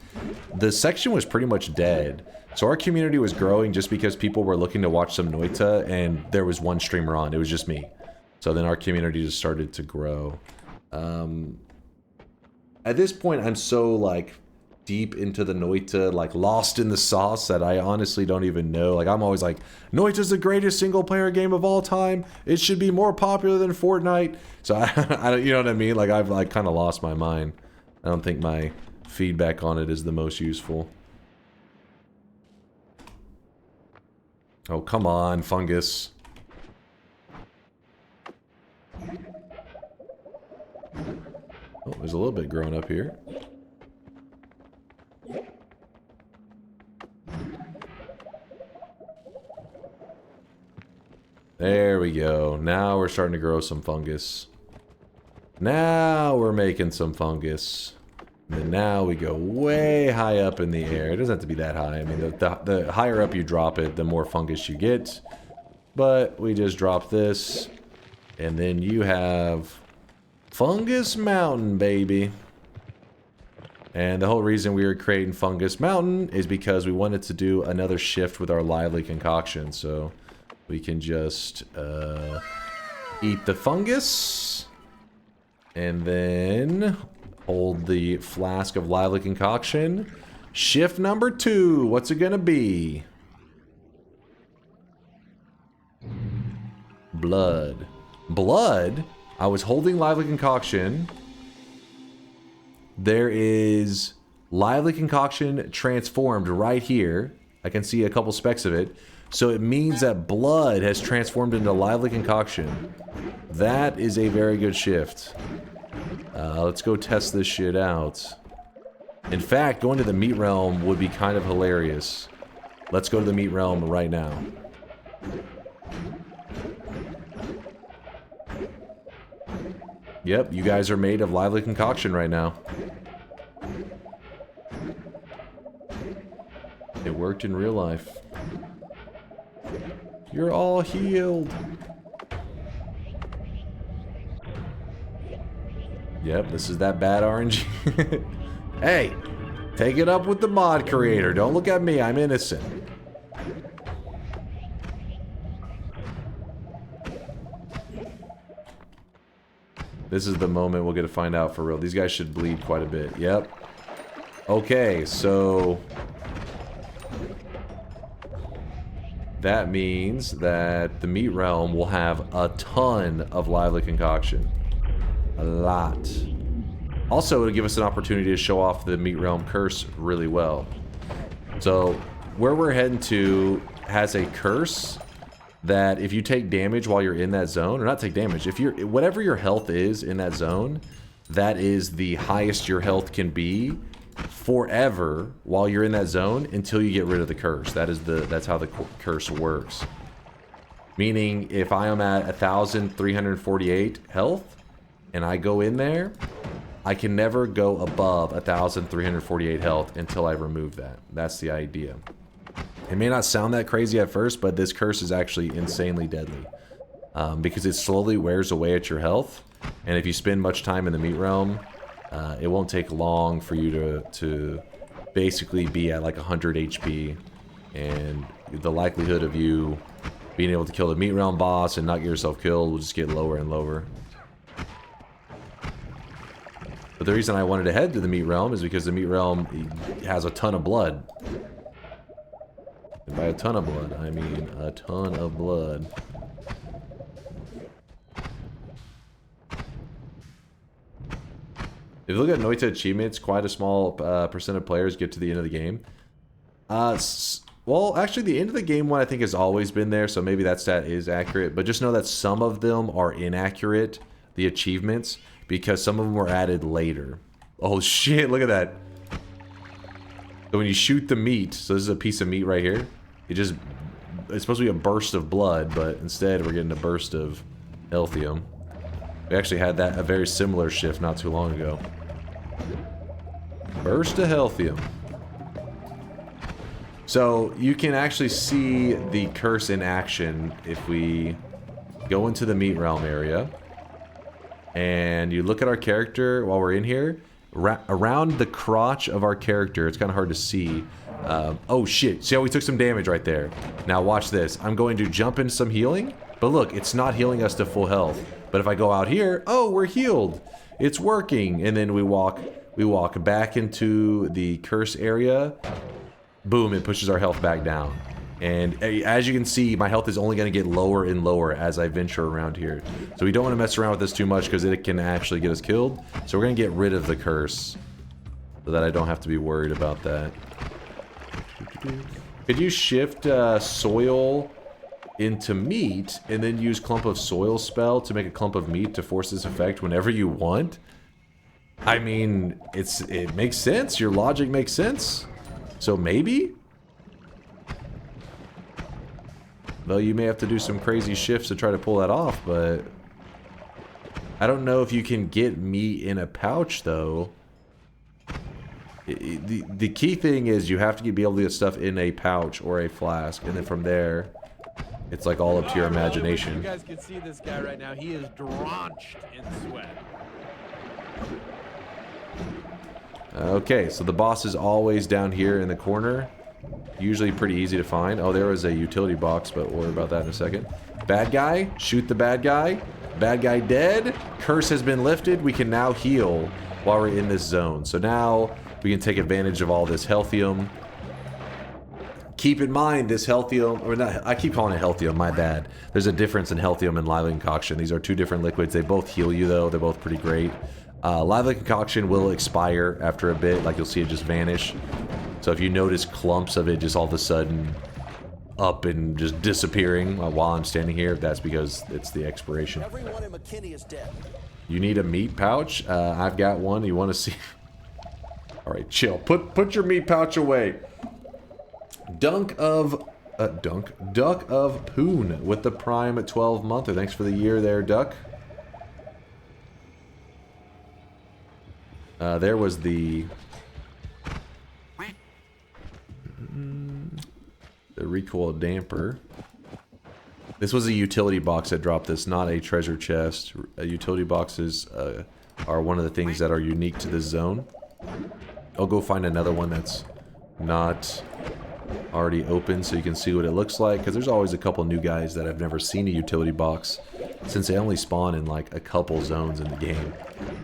E: the section was pretty much dead. So our community was growing just because people were looking to watch some Noita, and there was one streamer on. It was just me. So then our community just started to grow. At this point, I'm so, like, deep into the Noita, like, lost in the sauce that I honestly don't even know. Like, I'm always like, Noita's the greatest single-player game of all time. It should be more popular than Fortnite. So, I don't, you know what I mean? Like, I've, like, kind of lost my mind. I don't think my feedback on it is the most useful. Oh, come on, fungus. Oh, there's a little bit growing up here. There we go. Now we're starting to grow some fungus. Now we're making some fungus. And then now we go way high up in the air. It doesn't have to be that high. I mean, the higher up you drop it, the more fungus you get. But we just drop this. And then you have Fungus Mountain, baby. And the whole reason we were creating Fungus Mountain is because we wanted to do another shift with our lively concoction. So we can just eat the fungus. And then hold the flask of lively concoction. Shift number 2. What's it gonna be? Blood. Blood? I was holding lively concoction. There is lively concoction transformed right here. I can see a couple specks of it. So it means that blood has transformed into lively concoction. That is a very good shift. Let's go test this shit out. In fact, going to the meat realm would be kind of hilarious. Let's go to the meat realm right now. Yep, you guys are made of lively concoction right now. It worked in real life. You're all healed. Yep, this is that bad RNG. Hey, take it up with the mod creator. Don't look at me, I'm innocent. This is the moment we'll get to find out for real. These guys should bleed quite a bit. Yep. Okay, so that means that the meat realm will have a ton of lively concoction. A lot. Also, it'll give us an opportunity to show off the meat realm curse really well. So, where we're heading to has a curse that if you take damage while you're in that zone, or not take damage, if you're, whatever your health is in that zone, that is the highest your health can be forever while you're in that zone until you get rid of the curse. That's how the curse works. Meaning, if I am at 1,348 health and I go in there, I can never go above 1,348 health until I remove that. That's the idea. It may not sound that crazy at first, but this curse is actually insanely deadly. Because it slowly wears away at your health. And if you spend much time in the meat realm, it won't take long for you to basically be at like 100 HP. And the likelihood of you being able to kill the meat realm boss and not get yourself killed will just get lower and lower. But the reason I wanted to head to the meat realm is because the meat realm has a ton of blood. And by a ton of blood, I mean a ton of blood. If you look at Noita achievements, quite a small percent of players get to the end of the game. Well, actually, the end of the game one I think has always been there, so maybe that stat is accurate. But just know that some of them are inaccurate, the achievements, because some of them were added later. Oh shit, look at that. So when you shoot the meat, so this is a piece of meat right here, it's supposed to be a burst of blood, but instead we're getting a burst of healthium. We actually had a very similar shift not too long ago. Burst of healthium. So you can actually see the curse in action if we go into the meat realm area. and you look at our character while we're in here. Around the crotch of our character, it's kind of hard to see. Oh shit, see how we took some damage right there? Now watch this. I'm going to jump in some healing, but look, it's not healing us to full health. But if I go out here, oh, we're healed. It's working. And then we walk back into the curse area. Boom, it pushes our health back down. And as you can see, my health is only going to get lower and lower as I venture around here. So we don't want to mess around with this too much because it can actually get us killed. So we're going to get rid of the curse so that I don't have to be worried about that. Could you shift soil into meat and then use clump of soil spell to make a clump of meat to force this effect whenever you want? I mean, it makes sense. Your logic makes sense. So maybe? Though you may have to do some crazy shifts to try to pull that off, but I don't know if you can get meat in a pouch, though. The key thing is you have to be able to get stuff in a pouch or a flask, and then from there, it's like all up to your imagination.
A: You guys can see this guy right now. He is drenched in sweat.
E: Okay, so the boss is always down here in the corner. Usually pretty easy to find. Oh, there was a utility box, but we'll worry about that in a second. Bad guy, shoot the bad guy. Bad guy dead. Curse has been lifted. We can now heal while we're in this zone. So now we can take advantage of all this healthium. Keep in mind, this healthium, or not, I keep calling it healthium, my bad. There's a difference in healthium and lively concoction. These are two different liquids. They both heal you, though. They're both pretty great. Lively concoction will expire after a bit. Like, you'll see it just vanish. So if you notice clumps of it just all of a sudden up and just disappearing while I'm standing here, that's because it's the expiration.
G: Everyone in McKinney is dead.
E: You need a meat pouch? I've got one. You want to see? All right, chill. Put your meat pouch away. Duck of Poon with the Prime 12 monther. Thanks for the year there, Duck. There was the recoil damper. This was a utility box that dropped this, not a treasure chest. Utility boxes are one of the things that are unique to this zone. I'll go find another one that's not already open so you can see what it looks like, because there's always a couple new guys that have never seen a utility box since they only spawn in like a couple zones in the game,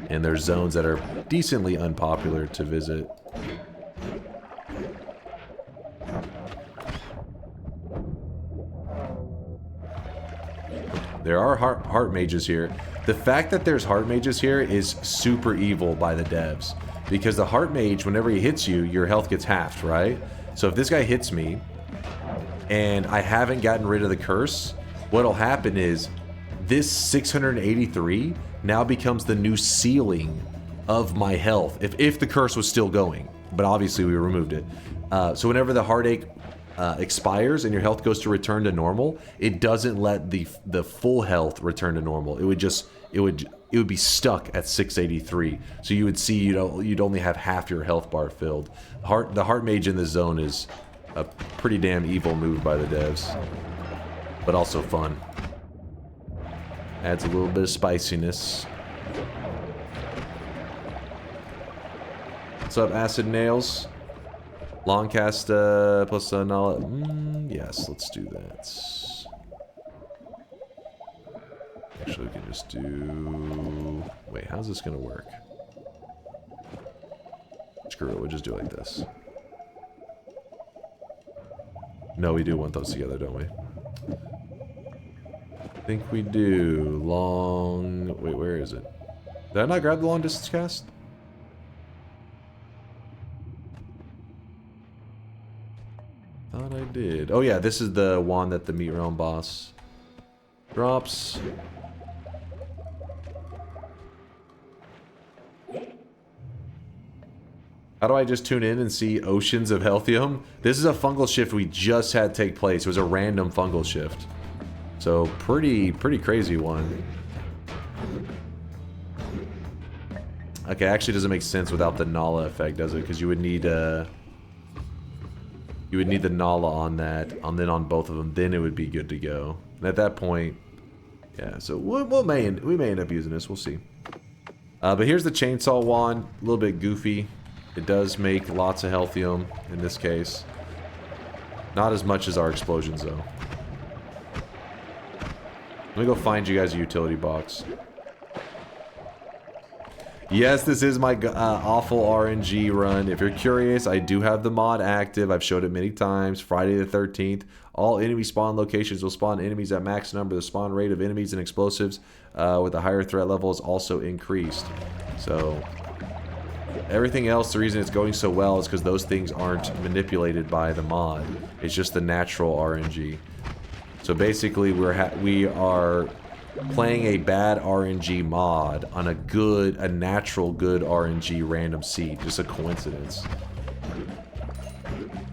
E: and there's zones that are decently unpopular to visit. There are heart mages here. The fact that there's heart mages here is super evil by the devs, because the heart mage, whenever he hits you, your health gets halved, right? So if this guy hits me and I haven't gotten rid of the curse, what'll happen is this 683 now becomes the new ceiling of my health if the curse was still going, but obviously we removed it. So whenever the heartache expires and your health goes to return to normal, it doesn't let the full health return to normal. It would be stuck at 683. So you would see you'd only have half your health bar filled. The heart mage in this zone is a pretty damn evil move by the devs, but also fun. Adds a little bit of spiciness. What's up, Acid Nails? Long cast plus Nala. Yes, let's do that. Actually, we can just do... Wait, how's this going to work? Screw it, we'll just do it like this. No, we do want those together, don't we? I think we do. Long... Wait, where is it? Did I not grab the long distance cast? Thought I did. Oh yeah, this is the one that the Meat Realm boss drops. How do I just tune in and see oceans of healthium? This is a fungal shift we just had take place. It was a random fungal shift. So pretty crazy one. Okay, actually doesn't make sense without the Nala effect, does it? Because you would need the Nala on that, and then on both of them, then it would be good to go. And at that point, yeah. So we may end up using this. We'll see. But here's the chainsaw wand. A little bit goofy. It does make lots of healthium in this case. Not as much as our explosions, though. Let me go find you guys a utility box. Yes, this is my awful RNG run. If you're curious, I do have the mod active. I've showed it many times. Friday the 13th. All enemy spawn locations will spawn enemies at max number. The spawn rate of enemies and explosives with a higher threat level is also increased. So, everything else, the reason it's going so well is because those things aren't manipulated by the mod. It's just the natural RNG. So basically, we are playing a bad RNG mod on a natural good RNG random seed. Just a coincidence.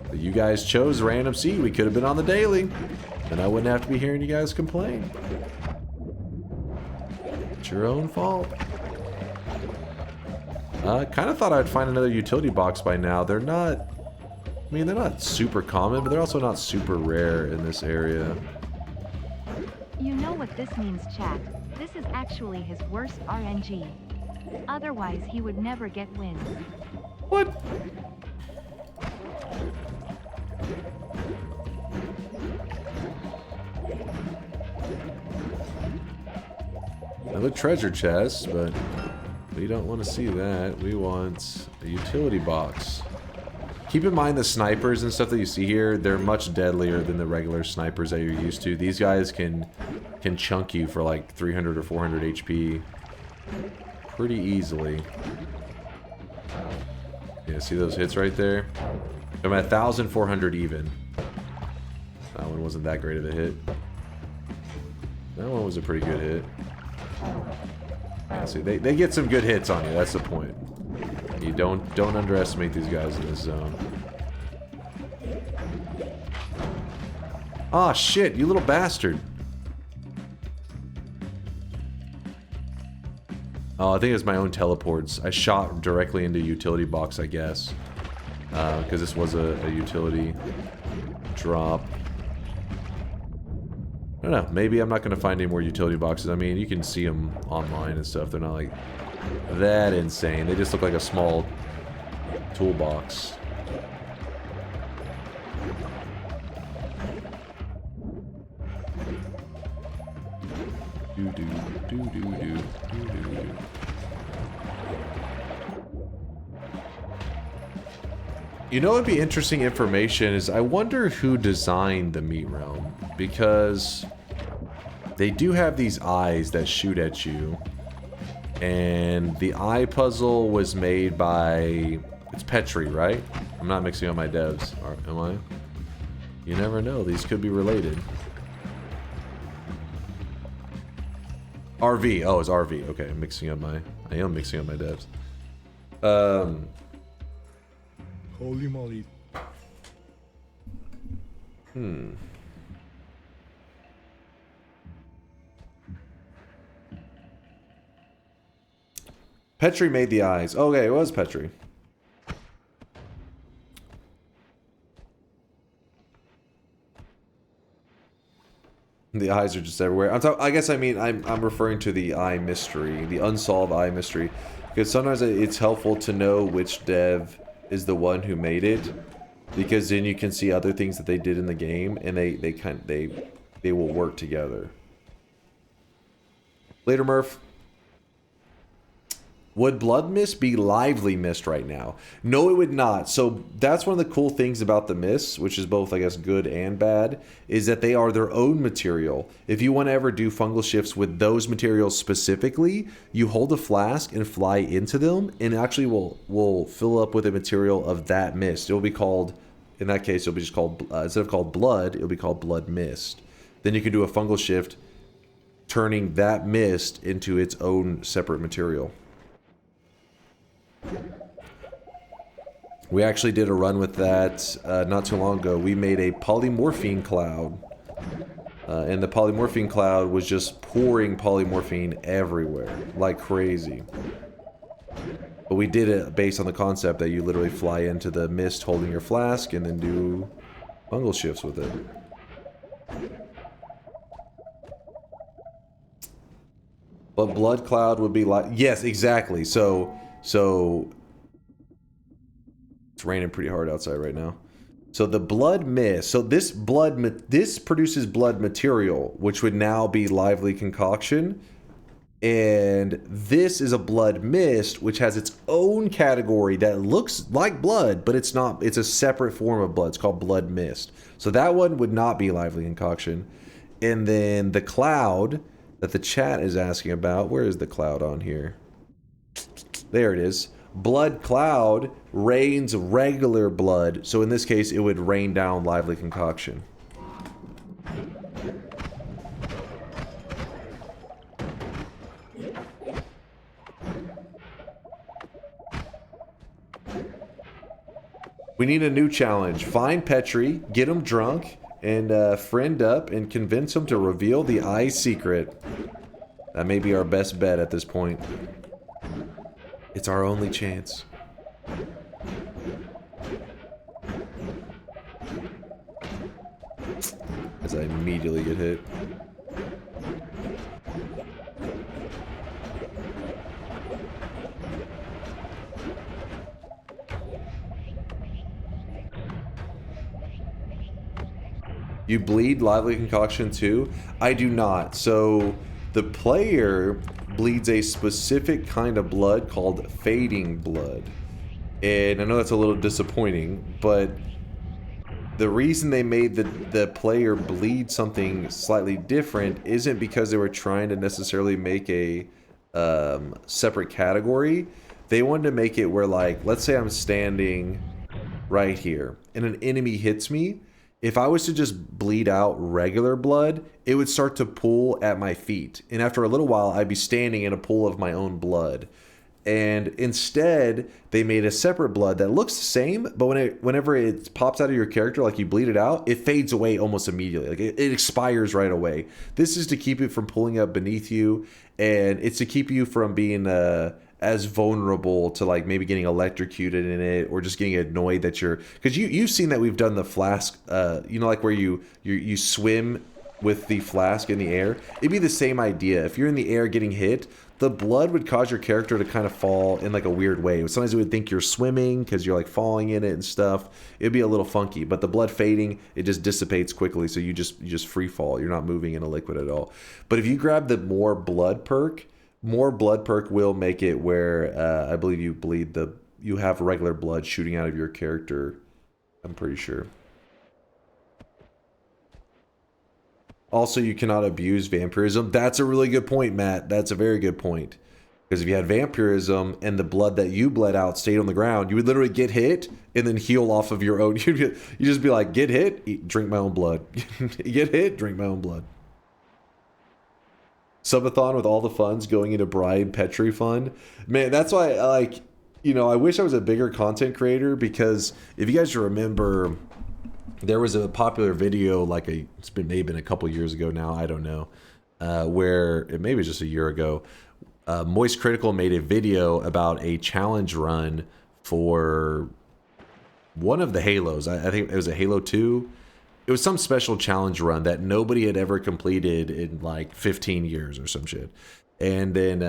E: But you guys chose random seed. We could have been on the daily. Then I wouldn't have to be hearing you guys complain. It's your own fault. I kind of thought I'd find another utility box by now. They're not... I mean, they're not super common, but they're also not super rare in this area.
F: You know what this means, chat. This is actually his worst RNG. Otherwise, he would never get wins.
E: What? Another treasure chest, but we don't want to see that. We want a utility box. Keep in mind the snipers and stuff that you see here, they're much deadlier than the regular snipers that you're used to. These guys can chunk you for like 300 or 400 HP pretty easily. Yeah, see those hits right there? I'm at 1,400 even. That one wasn't that great of a hit. That one was a pretty good hit. Yeah, see, they get some good hits on you, that's the point. You don't underestimate these guys in this zone. Ah, shit, you little bastard. Oh, I think it's my own teleports. I shot directly into a utility box, I guess. Because this was a utility drop. I don't know, maybe I'm not going to find any more utility boxes. I mean, you can see them online and stuff. They're not like that insane. They just look like a small toolbox. You know what would be interesting information is I wonder who designed the meat realm, because they do have these eyes that shoot at you, and the eye puzzle was made by, it's Petri, right? I'm not mixing up my devs, am I? You never know, these could be related. RV, oh, it's RV. Okay, I am mixing up my devs.
K: Holy moly.
E: Petri made the eyes. Okay, it was Petri. The eyes are just everywhere. I guess I mean I'm referring to the eye mystery, the unsolved eye mystery, because sometimes it's helpful to know which dev is the one who made it, because then you can see other things that they did in the game, and they will work together. Later, Murph. Would Blood Mist be Lively Mist right now? No, it would not. So that's one of the cool things about the mists, which is both, I guess, good and bad, is that they are their own material. If you want to ever do fungal shifts with those materials specifically, you hold a flask and fly into them, and it actually will fill up with a material of that mist. It will be called, in that case, it'll be just called, instead of called blood, it'll be called Blood Mist. Then you can do a fungal shift, turning that mist into its own separate material. We actually did a run with that not too long ago. We made a polymorphine cloud. And the polymorphine cloud was just pouring polymorphine everywhere, like crazy. But we did it based on the concept that you literally fly into the mist holding your flask and then do fungal shifts with it. But blood cloud would be like, yes, exactly. So it's raining pretty hard outside right now. So the blood mist. So this this produces blood material, which would now be lively concoction. And this is a blood mist, which has its own category that looks like blood, but it's not. It's a separate form of blood. It's called blood mist. So that one would not be lively concoction. And then the cloud that the chat is asking about. Where is the cloud on here? There it is. Blood cloud rains regular blood. So in this case, it would rain down lively concoction. We need a new challenge. Find Petri, get him drunk, and friend up and convince him to reveal the eye secret. That may be our best bet at this point. It's our only chance. As I immediately get hit. You bleed lively concoction too? I do not. So the player bleeds a specific kind of blood called fading blood. And I know that's a little disappointing, but the reason they made the player bleed something slightly different isn't because they were trying to necessarily make a separate category. They wanted to make it where, like, let's say I'm standing right here and an enemy hits me. If I was to just bleed out regular blood, it would start to pool at my feet. And after a little while, I'd be standing in a pool of my own blood. And instead, they made a separate blood that looks the same, but whenever it pops out of your character, like you bleed it out, it fades away almost immediately. Like it expires right away. This is to keep it from pulling up beneath you, and it's to keep you from being as vulnerable to, like, maybe getting electrocuted in it, or just getting annoyed that you're, because you've seen that we've done the flask, you know, like where you swim with the flask in the air. It'd be the same idea. If you're in the air getting hit, the blood would cause your character to kind of fall in like a weird way. Sometimes it would think you're swimming because you're like falling in it and stuff. It'd be a little funky, but the blood fading, it just dissipates quickly, so you just free fall. You're not moving in a liquid at all. But if you grab the more blood perk will make it where I believe you have regular blood shooting out of your character. I'm pretty sure. Also, you cannot abuse vampirism. That's a really good point, Matt. That's a very good point. Because if you had vampirism and the blood that you bled out stayed on the ground, you would literally get hit and then heal off of your own. You just be like, get hit, drink my own blood. Get hit, drink my own blood. Subathon with all the funds going into Brian Petrie fund. Man, that's why I wish I was a bigger content creator, because if you guys remember, there was a popular video it's maybe been a couple years ago now, I don't know, where it maybe just a year ago, Moist Critical made a video about a challenge run for one of the Halos. I think it was a Halo 2. It was some special challenge run that nobody had ever completed in like 15 years or some shit. And then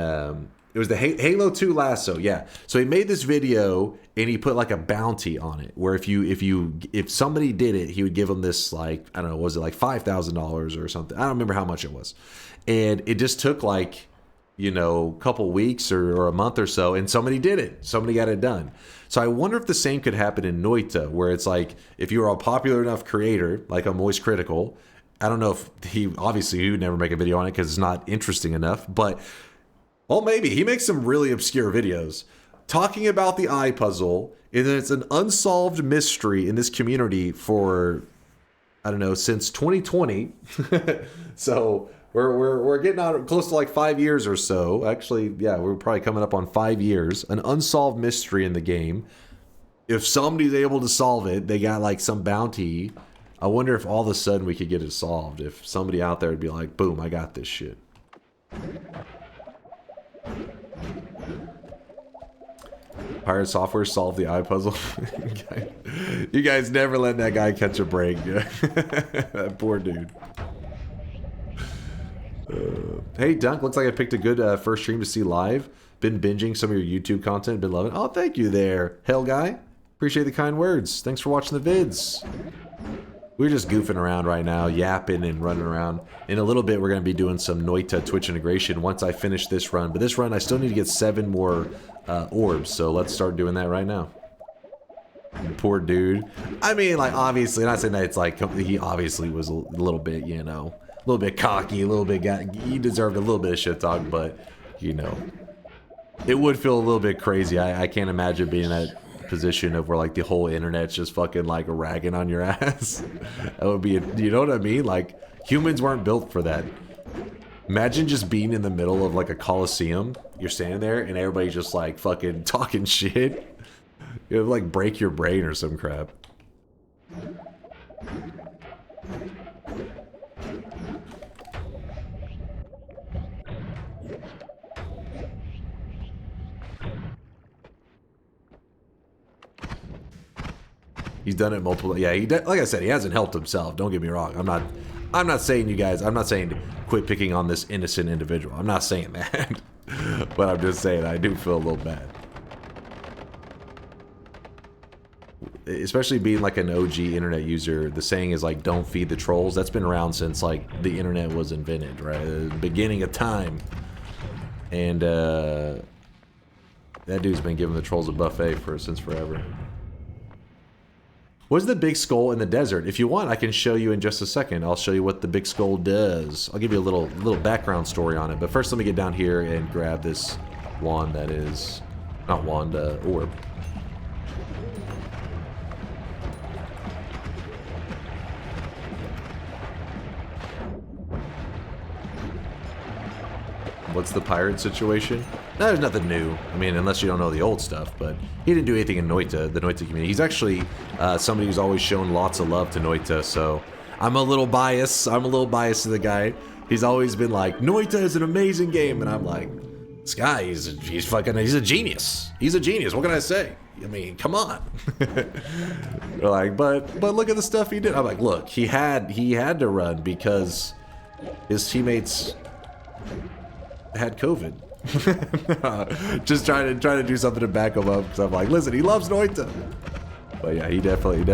E: it was the Halo 2 Lasso, yeah. So he made this video and he put like a bounty on it, where if somebody did it, he would give them this, like, I don't know, was it like $5,000 or something? I don't remember how much it was. And it just took like, a couple weeks or a month or so, and somebody did it. Somebody got it done. So I wonder if the same could happen in Noita, where it's like, if you were a popular enough creator, like a Moist Critical, I don't know if he would never make a video on it because it's not interesting enough, but, well, maybe. He makes some really obscure videos talking about the eye puzzle, and then it's an unsolved mystery in this community for, I don't know, since 2020. So we're getting out close to like 5 years or so. Actually, yeah, we're probably coming up on 5 years. An unsolved mystery in the game. If somebody's able to solve it, they got like some bounty. I wonder if all of a sudden we could get it solved. If somebody out there would be like, boom, I got this shit. Pirate Software solved the eye puzzle. You guys never let that guy catch a break. That poor dude. Hey, Dunk, looks like I picked a good first stream to see live. Been binging some of your YouTube content. Been loving it. Oh, thank you there, Hell Guy. Appreciate the kind words. Thanks for watching the vids. We're just goofing around right now, yapping and running around. In a little bit, we're going to be doing some Noita Twitch integration once I finish this run. But this run, I still need to get 7 more orbs. So let's start doing that right now. Poor dude. I mean, like, obviously, not saying that it's like, he obviously was a little bit, you know, a little bit cocky, a little bit, he deserved a little bit of shit talk, but, you know, it would feel a little bit crazy. I can't imagine being in that position of where, like, the whole internet's just fucking, like, ragging on your ass. That would be, you know what I mean? Like, humans weren't built for that. Imagine just being in the middle of, like, a coliseum. You're standing there, and everybody's just, like, fucking talking shit. It would, like, break your brain or some crap. He's done it multiple. Yeah, like I said, he hasn't helped himself. Don't get me wrong. I'm not saying you guys. I'm not saying quit picking on this innocent individual. I'm not saying that. But I'm just saying I do feel a little bad. Especially being like an OG internet user, the saying is like, don't feed the trolls. That's been around since like the internet was invented, right? The beginning of time. And that dude's been giving the trolls a buffet since forever. What's the big skull in the desert? If you want, I can show you in just a second. I'll show you what the big skull does. I'll give you a little background story on it. But first, let me get down here and grab this wand that is... not wand, orb. What's the pirate situation? No, there's nothing new. I mean, unless you don't know the old stuff, but he didn't do anything in Noita, the Noita community. He's actually somebody who's always shown lots of love to Noita, so I'm a little biased. I'm a little biased to the guy. He's always been like, Noita is an amazing game, and I'm like, this guy, he's a genius. He's a genius. What can I say? I mean, come on. They're like, but look at the stuff he did. I'm like, look, he had to run because his teammates had COVID. Just trying to do something to back him up because I'm like, listen, he loves Noita. But yeah, he definitely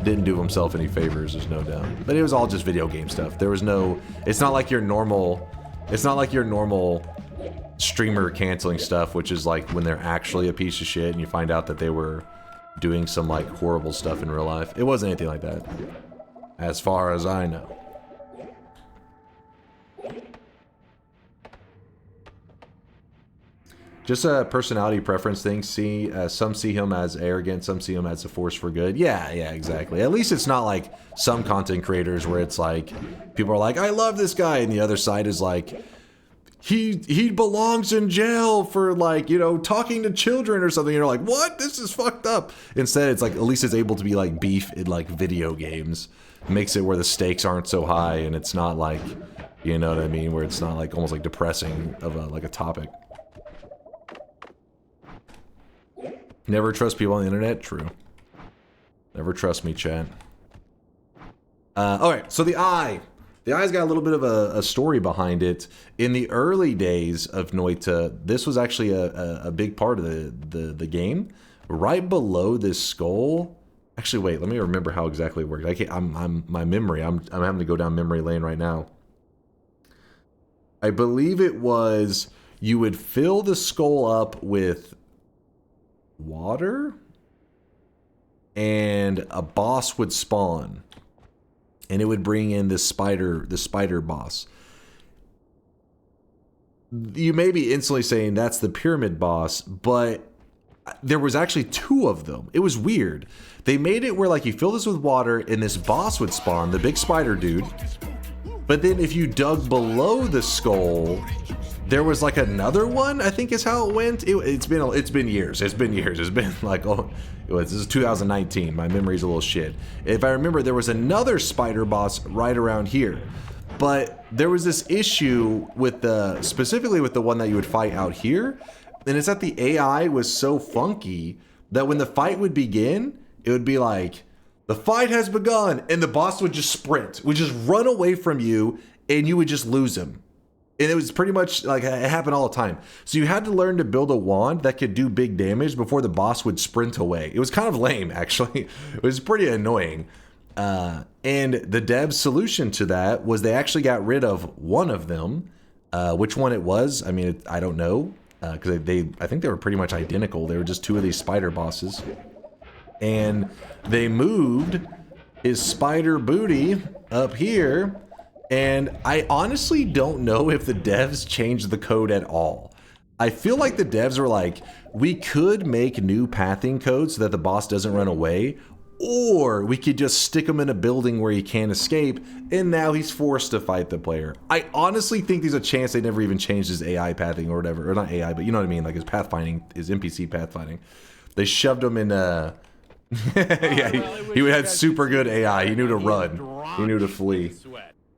E: didn't do himself any favors, there's no doubt. But it was all just video game stuff. There was no, it's not like your normal streamer canceling stuff, which is like when they're actually a piece of shit and you find out that they were doing some like horrible stuff in real life. It wasn't anything like that, as far as I know. Just a personality preference thing. Some see him as arrogant, some see him as a force for good. Yeah, exactly. At least it's not like some content creators where it's like, people are like, I love this guy, and the other side is like, he belongs in jail for like, you know, talking to children or something. And you're like, what? This is fucked up. Instead, it's like, at least it's able to be like beef in like video games. It makes it where the stakes aren't so high, and it's not like, you know what I mean, where it's not like almost like depressing of like a topic. Never trust people on the internet? True. Never trust me, chat. Alright, so the eye. The eye's got a little bit of a story behind it. In the early days of Noita, this was actually a big part of the game. Right below this skull... Actually, wait, let me remember how exactly it worked. My memory, I'm having to go down memory lane right now. I believe it was you would fill the skull up with water and a boss would spawn and it would bring in the spider boss. You may be instantly saying that's the pyramid boss, but there was actually 2 of them. It was weird. They made it where like you fill this with water and this boss would spawn, the big spider dude, but then if you dug below the skull, there was like another one, I think is how it went. It's been years. It's been like, oh, this is 2019. My memory's a little shit. If I remember, there was another spider boss right around here. But there was this issue with specifically with the one that you would fight out here. And it's that the AI was so funky that when the fight would begin, it would be like, the fight has begun. And the boss would just sprint, would just run away from you, and you would just lose him. And it was pretty much like it happened all the time. So you had to learn to build a wand that could do big damage before the boss would sprint away. It was kind of lame, actually. It was pretty annoying. And the dev's solution to that was they actually got rid of one of them. Which one it was, I mean, I don't know. Because I think they were pretty much identical. They were just two of these spider bosses. And they moved his spider booty up here. And I honestly don't know if the devs changed the code at all. I feel like the devs were like, we could make new pathing codes so that the boss doesn't run away, or we could just stick him in a building where he can't escape, and now he's forced to fight the player. I honestly think there's a chance they never even changed his AI pathing or whatever, or not AI, but you know what I mean, like his pathfinding, his NPC pathfinding. They shoved him in yeah, he had super good AI. He knew to run. He knew to flee.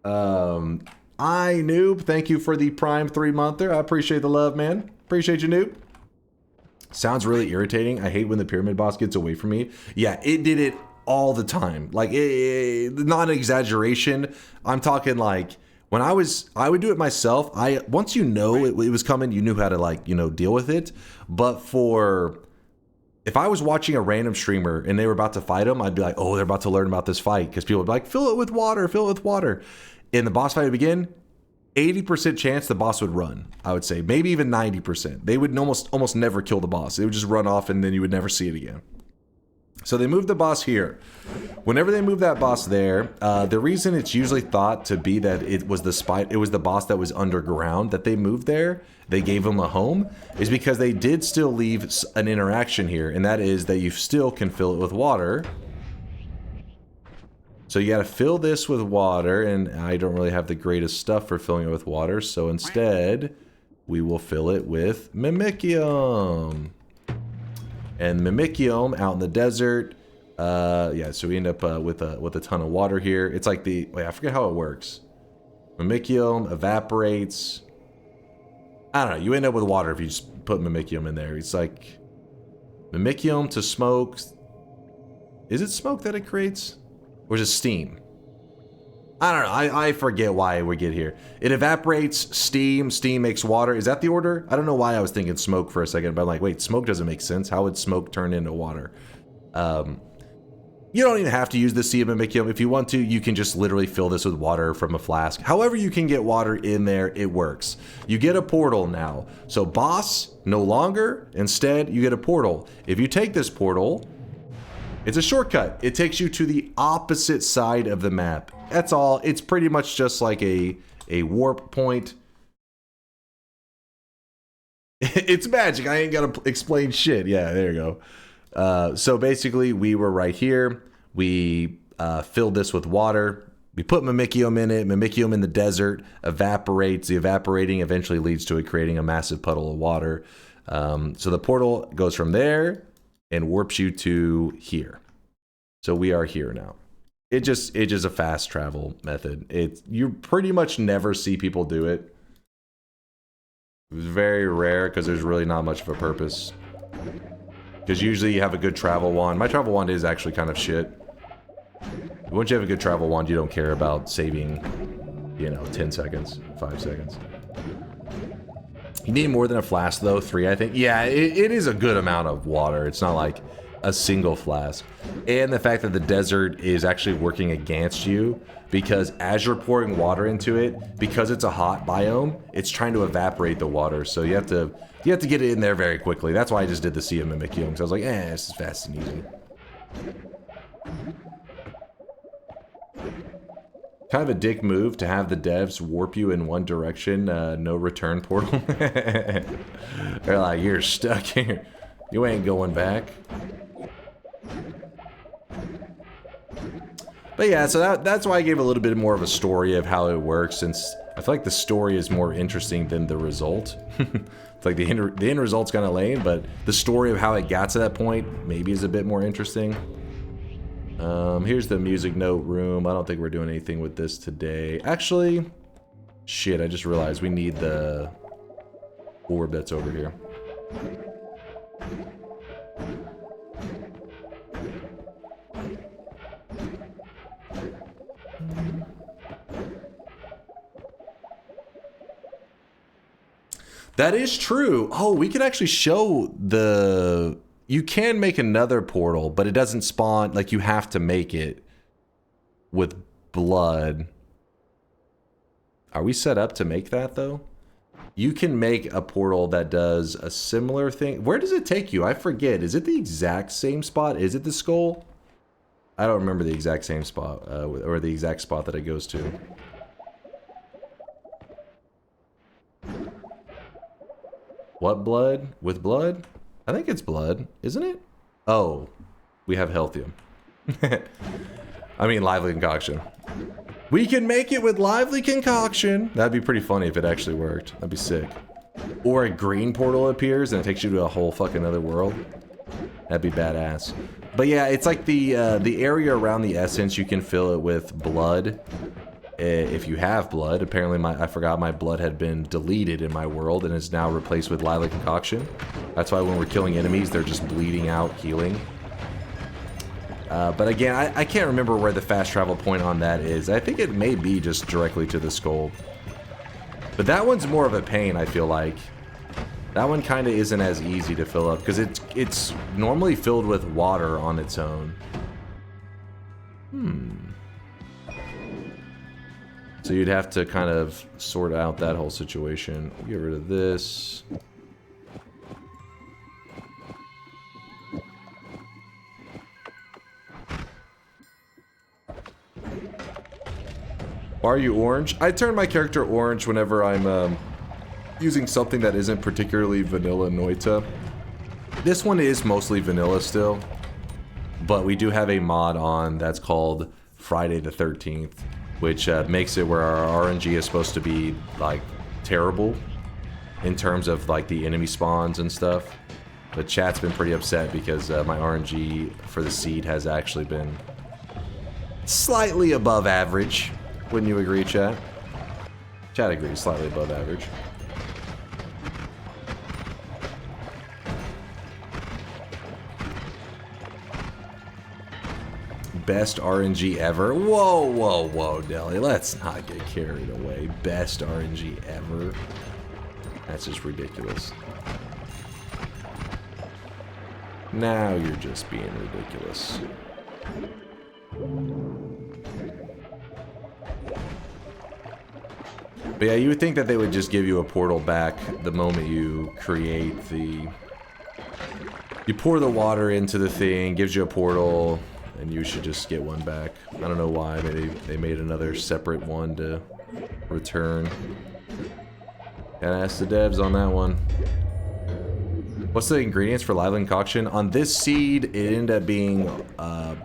E: I Noob, thank you for the Prime 3-monther. I appreciate the love, man. Appreciate you, Noob. Sounds really irritating. I hate when the pyramid boss gets away from me. Yeah, it did it all the time. Like, not an exaggeration. I'm talking like when I would do it myself. Once you know it was coming, you knew how to, like, you know, deal with it. But if I was watching a random streamer and they were about to fight him, I'd be like, oh, they're about to learn about this fight, because people would be like, fill it with water, fill it with water. And the boss fight would begin. 80% chance the boss would run, I would say. Maybe even 90%. They would almost never kill the boss. It would just run off and then you would never see it again. So they moved the boss here. Whenever they move that boss there, the reason it's usually thought to be that it was the boss that was underground that they moved there, they gave him a home, is because they did still leave an interaction here, and that is that you still can fill it with water. So you got to fill this with water, and I don't really have the greatest stuff for filling it with water, so instead we will fill it with Mimicium. And Mimicium out in the desert, yeah, so we end up with a ton of water here. It's like wait, I forget how it works. Mimicium evaporates. I don't know, you end up with water if you just put Mimicium in there. It's like Mimicium to smoke. Is it smoke that it creates? Or is it steam? I don't know. I forget why we get here. It evaporates, steam makes water. Is that the order? I don't know why I was thinking smoke for a second, but I'm like, wait, smoke doesn't make sense. How would smoke turn into water? You don't even have to use the sea of Mimicium. If you want to, you can just literally fill this with water from a flask. However you can get water in there, it works. You get a portal now. So boss, no longer. Instead, you get a portal. If you take this portal, it's a shortcut. It takes you to the opposite side of the map. That's all. It's pretty much just like a warp point. It's magic. I ain't got to explain shit. Yeah, there you go. So basically, we were right here. We filled this with water. We put Mimicium in it. Mimicium in the desert evaporates. The evaporating eventually leads to it creating a massive puddle of water. So the portal goes from there and warps you to here. So we are here now. It's just a fast travel method. You pretty much never see people do it. It's very rare because there's really not much of a purpose. Because usually you have a good travel wand. My travel wand is actually kind of shit. Once you have a good travel wand, you don't care about saving, 10 seconds, 5 seconds. You need more than a flask, though. 3, I think. Yeah, it is a good amount of water. It's not like a single flask. And the fact that the desert is actually working against you, because as you're pouring water into it, because it's a hot biome, it's trying to evaporate the water. So you have to get it in there very quickly. That's why I just did the Sea of Mimicium, because I was like, this is fast and easy. Kind of a dick move to have the devs warp you in one direction, no return portal. They're like, you're stuck here. You ain't going back. But yeah, so that's why I gave a little bit more of a story of how it works, since I feel like the story is more interesting than the result. It's like the end result's kind of lame, but the story of how it got to that point maybe is a bit more interesting. Here's the music note room. I don't think we're doing anything with this today. Actually, shit, I just realized we need the orb that's over here. That is true. Oh, we could actually show the... You can make another portal, but it doesn't spawn... Like, you have to make it with blood. Are we set up to make that, though? You can make a portal that does a similar thing. Where does it take you? I forget. Is it the exact same spot? Is it the skull? I don't remember the exact same spot, or the exact spot that it goes to. What blood? With blood? I think it's blood, isn't it? Oh, we have healthium. I mean, lively concoction. We can make it with lively concoction. That'd be pretty funny if it actually worked. That'd be sick. Or a green portal appears and it takes you to a whole fucking other world. That'd be badass. But yeah, it's like the area around the essence, you can fill it with blood. If you have blood. Apparently I forgot my blood had been deleted in my world and is now replaced with lively concoction. That's why when we're killing enemies, they're just bleeding out, healing. But again, I can't remember where the fast travel point on that is. I think it may be just directly to the skull. But that one's more of a pain, I feel like. That one kind of isn't as easy to fill up because it's normally filled with water on its own. So you'd have to kind of sort out that whole situation. Get rid of this. Why are you orange? I turn my character orange whenever I'm using something that isn't particularly vanilla Noita. This one is mostly vanilla still, but we do have a mod on that's called Friday the 13th, which makes it where our RNG is supposed to be like terrible in terms of like the enemy spawns and stuff. But chat's been pretty upset because my RNG for the seed has actually been slightly above average. Wouldn't you agree, chat? Chat agrees, slightly above average. Best RNG ever? Whoa, whoa, whoa, Deli. Let's not get carried away. Best RNG ever? That's just ridiculous. Now you're just being ridiculous. But yeah, you would think that they would just give you a portal back the moment you create the... You pour the water into the thing, gives you a portal, and you should just get one back. I don't know why they made another separate one to return. Gotta ask the devs on that one. What's the ingredients for lively concoction? On this seed, it ended up being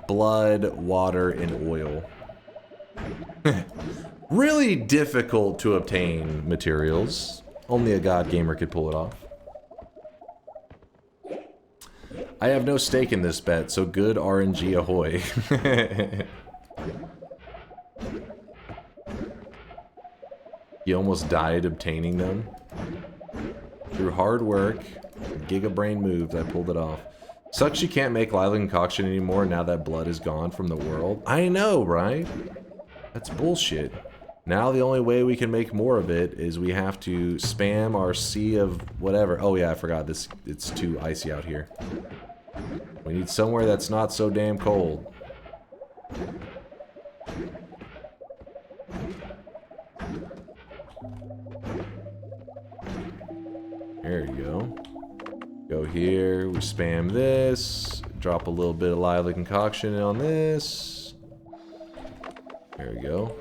E: blood, water, and oil. Really difficult to obtain materials. Only a god gamer could pull it off. I have no stake in this bet, so good RNG ahoy. You almost died obtaining them. Through hard work, gigabrain moves, I pulled it off. Sucks you can't make lively concoction anymore now that blood is gone from the world. I know, right? That's bullshit. Now the only way we can make more of it is we have to spam our sea of whatever. Oh yeah, I forgot this. It's too icy out here. We need somewhere that's not so damn cold. There you go. Go here, we spam this, drop a little bit of lively concoction on this. There we go.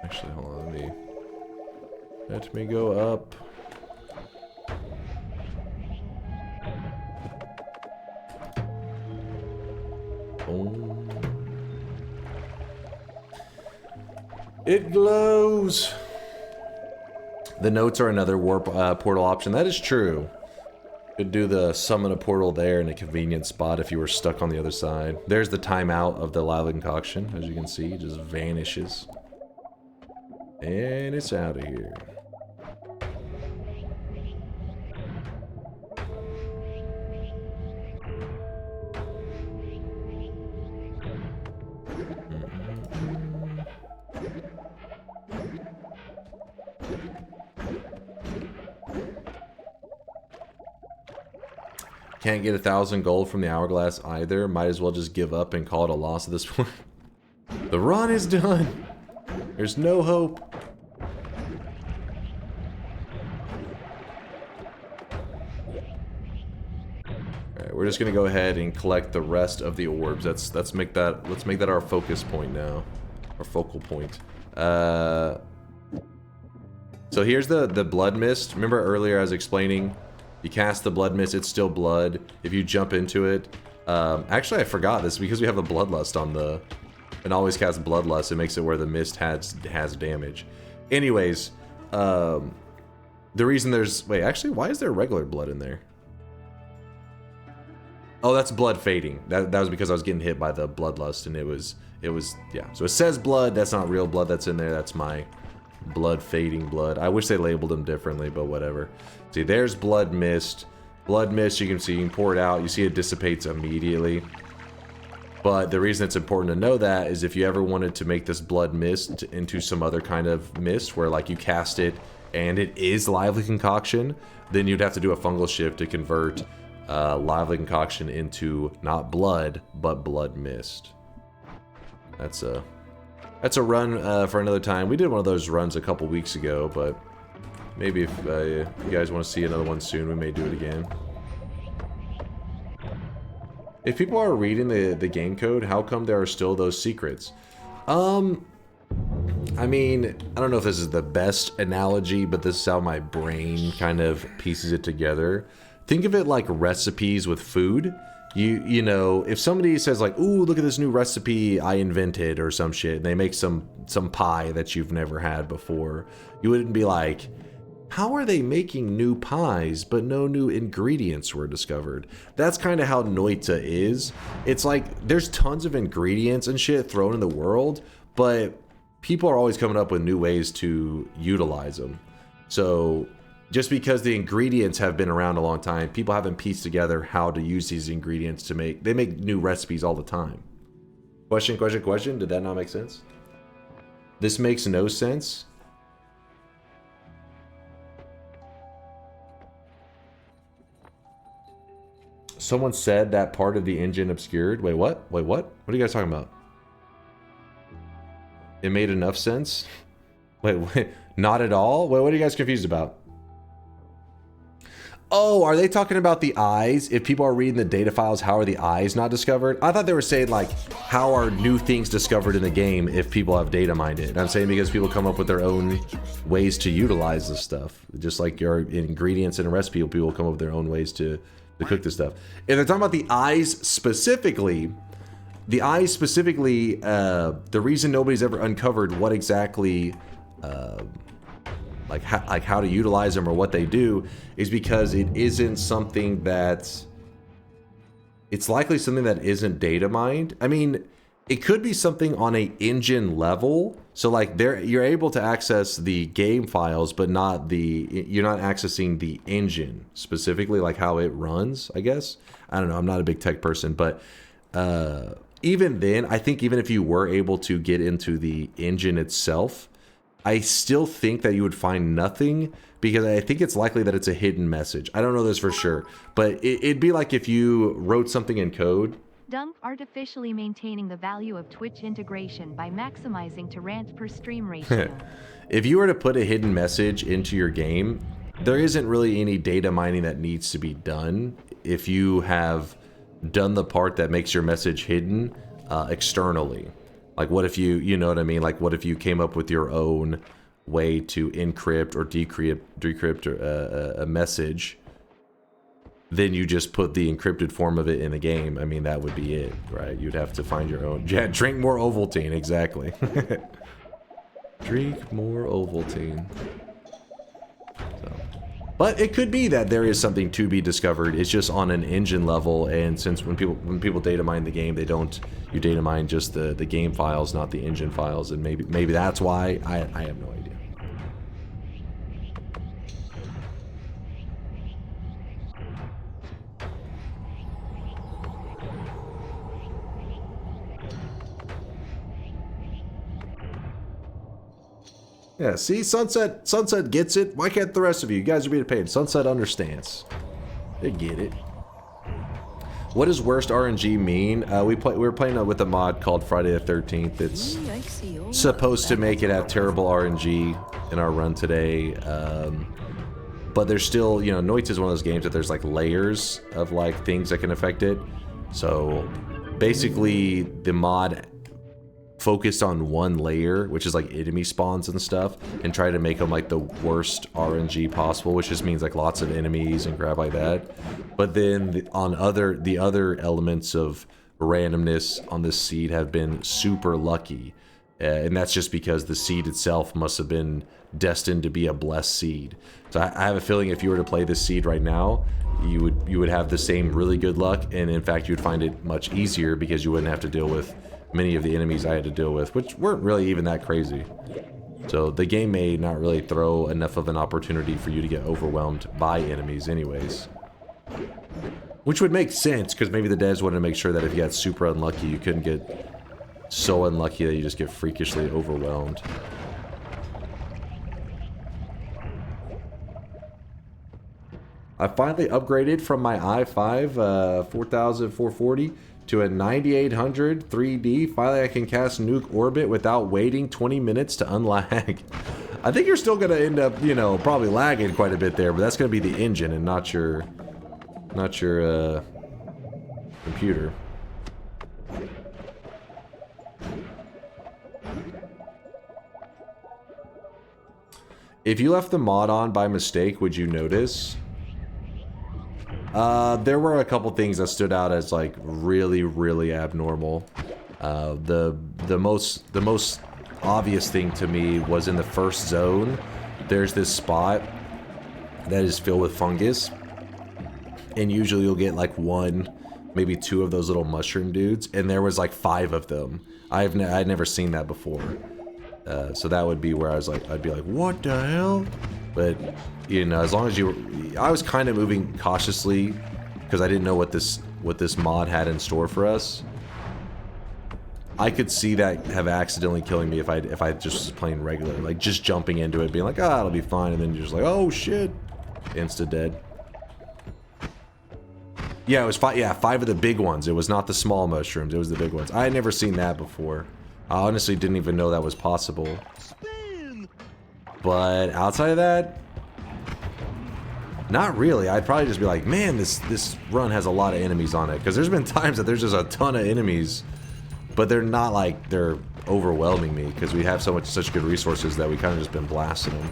E: Actually, hold on, let me go up. Oh. It glows. The notes are another warp portal option. That is true. Could do the summon a portal there in a convenient spot if you were stuck on the other side. There's the timeout of the lively concoction. As you can see, it just vanishes. And it's out of here. Can't get 1,000 gold from the hourglass either. Might as well just give up and call it a loss at this point. The run is done. There's no hope. Alright, we're just gonna go ahead and collect the rest of the orbs. Let's make that our focus point now. Our focal point. So here's the blood mist. Remember earlier I was explaining, you cast the blood mist, it's still blood. If you jump into it, actually I forgot this because we have a bloodlust on the, and always cast bloodlust. It makes it where the mist has damage. Anyways, the reason there's, wait, actually, why is there regular blood in there? Oh, that's blood fading. That was because I was getting hit by the bloodlust, and it was yeah. So it says blood. That's not real blood that's in there. That's my blood fading blood. I wish they labeled them differently, but whatever. See, there's blood mist. Blood mist, you can see, you can pour it out. You see it dissipates immediately. But the reason it's important to know that is if you ever wanted to make this blood mist into some other kind of mist where like you cast it and it is lively concoction, then you'd have to do a fungal shift to convert lively concoction into not blood, but blood mist. That's a run for another time. We did one of those runs a couple weeks ago, but maybe if you guys want to see another one soon, we may do it again. If people are reading the game code, how come there are still those secrets? I mean, I don't know if this is the best analogy, but this is how my brain kind of pieces it together. Think of it like recipes with food. You know, if somebody says like, ooh, look at this new recipe I invented or some shit, and they make some pie that you've never had before, you wouldn't be like, how are they making new pies but no new ingredients were discovered? That's kind of how Noita is. It's like there's tons of ingredients and shit thrown in the world, but people are always coming up with new ways to utilize them. So just because the ingredients have been around a long time, people haven't pieced together how to use these ingredients to make new recipes all the time. Question. Did that not make sense? This makes no sense. Someone said that part of the engine obscured. Wait, what? Wait, what? What are you guys talking about? It made enough sense? Wait, not at all? Wait, what are you guys confused about? Oh, are they talking about the eyes? If people are reading the data files, how are the eyes not discovered? I thought they were saying, like, how are new things discovered in the game if people have data mined it? And I'm saying because people come up with their own ways to utilize this stuff. Just like your ingredients in a recipe, people come up with their own ways to cook this stuff. If they're talking about the eyes specifically, the reason nobody's ever uncovered what exactly, like how to utilize them or what they do is because it isn't something that, it's likely something that isn't data mined. I mean, it could be something on a engine level. So like you're able to access the game files, but you're not accessing the engine specifically, like how it runs, I guess. I don't know. I'm not a big tech person, but even then, I think even if you were able to get into the engine itself, I still think that you would find nothing because I think it's likely that it's a hidden message. I don't know this for sure, but it'd be like if you wrote something in code.
F: Dunk artificially maintaining the value of Twitch integration by maximizing to rant per stream ratio.
E: If you were to put a hidden message into your game, there isn't really any data mining that needs to be done if you have done the part that makes your message hidden externally. Like what if you know what I mean? Like what if you came up with your own way to encrypt or decrypt a message, then you just put the encrypted form of it in the game. I mean, that would be it, right? You'd have to find your own. Yeah, drink more Ovaltine, exactly. Drink more Ovaltine. So. But it could be that there is something to be discovered. It's just on an engine level, and since when people data mine the game, you data mine just the game files, not the engine files, and maybe that's why. I have no idea. Yeah, see, Sunset gets it. Why can't the rest of you? You guys are being paid. Sunset understands. They get it. What does worst RNG mean? We were playing with a mod called Friday the 13th. It's supposed to make it have terrible RNG in our run today. But there's still, you know, Noita is one of those games that there's like layers of like things that can affect it. So basically the mod focused on one layer, which is like enemy spawns and stuff, and try to make them like the worst RNG possible, which just means like lots of enemies and crap like that. But then the other elements of randomness on this seed have been super lucky. And that's just because the seed itself must have been destined to be a blessed seed. So I have a feeling if you were to play this seed right now, you would have the same really good luck, and in fact you would find it much easier because you wouldn't have to deal with many of the enemies I had to deal with, which weren't really even that crazy. So the game may not really throw enough of an opportunity for you to get overwhelmed by enemies anyways. Which would make sense, because maybe the devs wanted to make sure that if you got super unlucky, you couldn't get so unlucky that you just get freakishly overwhelmed. I finally upgraded from my i5 4440 to a 9800 3D. Finally I can cast Nuke Orbit without waiting 20 minutes to unlag. I think you're still gonna end up, you know, probably lagging quite a bit there, but that's gonna be the engine and not your computer. If you left the mod on by mistake, would you notice? There were a couple things that stood out as like really abnormal. The most obvious thing to me was in the first zone. There's this spot that is filled with fungus, and usually you'll get like one, maybe two of those little mushroom dudes, and there was like 5 of them. I'd never seen that before. So that would be where I was like, I'd be like, what the hell? But, you know, as long as I was kind of moving cautiously because I didn't know what this mod had in store for us. I could see that have accidentally killing me if I just was playing regular, like just jumping into it, being like, ah, it'll be fine, and then you're just like, oh shit, insta dead. Yeah, it was 5. Yeah, 5 of the big ones. It was not the small mushrooms. It was the big ones. I had never seen that before. I honestly didn't even know that was possible. But outside of that, not really. I'd probably just be like, man, this run has a lot of enemies on it. Because there's been times that there's just a ton of enemies, but they're not like they're overwhelming me because we have such good resources that we kind of just been blasting them.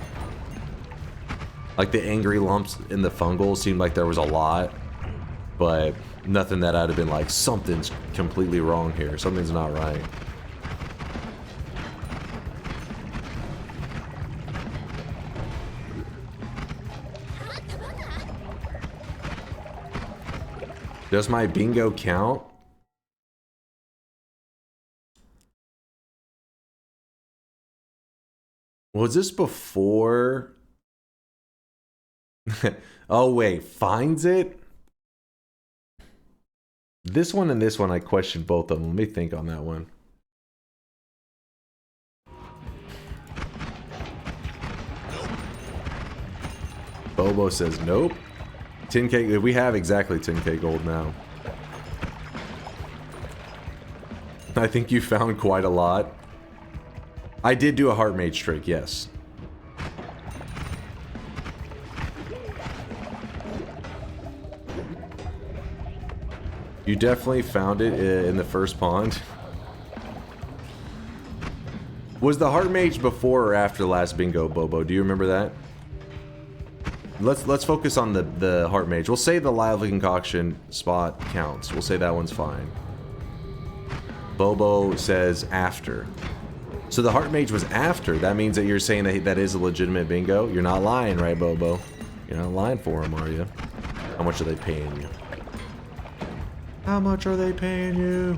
E: Like the angry lumps in the fungal seemed like there was a lot, but nothing that I'd have been like, something's completely wrong here. Something's not right. Does my bingo count? Was this before? Oh wait, finds it? This one and this one, I questioned both of them. Let me think on that one. Bobo says nope. 10k, we have exactly 10k gold now. I think you found quite a lot. I did do a heart mage trick, yes. You definitely found it in the first pond. Was the heart mage before or after the last bingo, Bobo? Do you remember that? Let's focus on the heart mage. We'll say the lively concoction spot counts. We'll say that one's fine. Bobo says after. So the heart mage was after. That means that you're saying that is a legitimate bingo. You're not lying, right, Bobo? You're not lying for him, are you? How much are they paying you? How much are they paying you?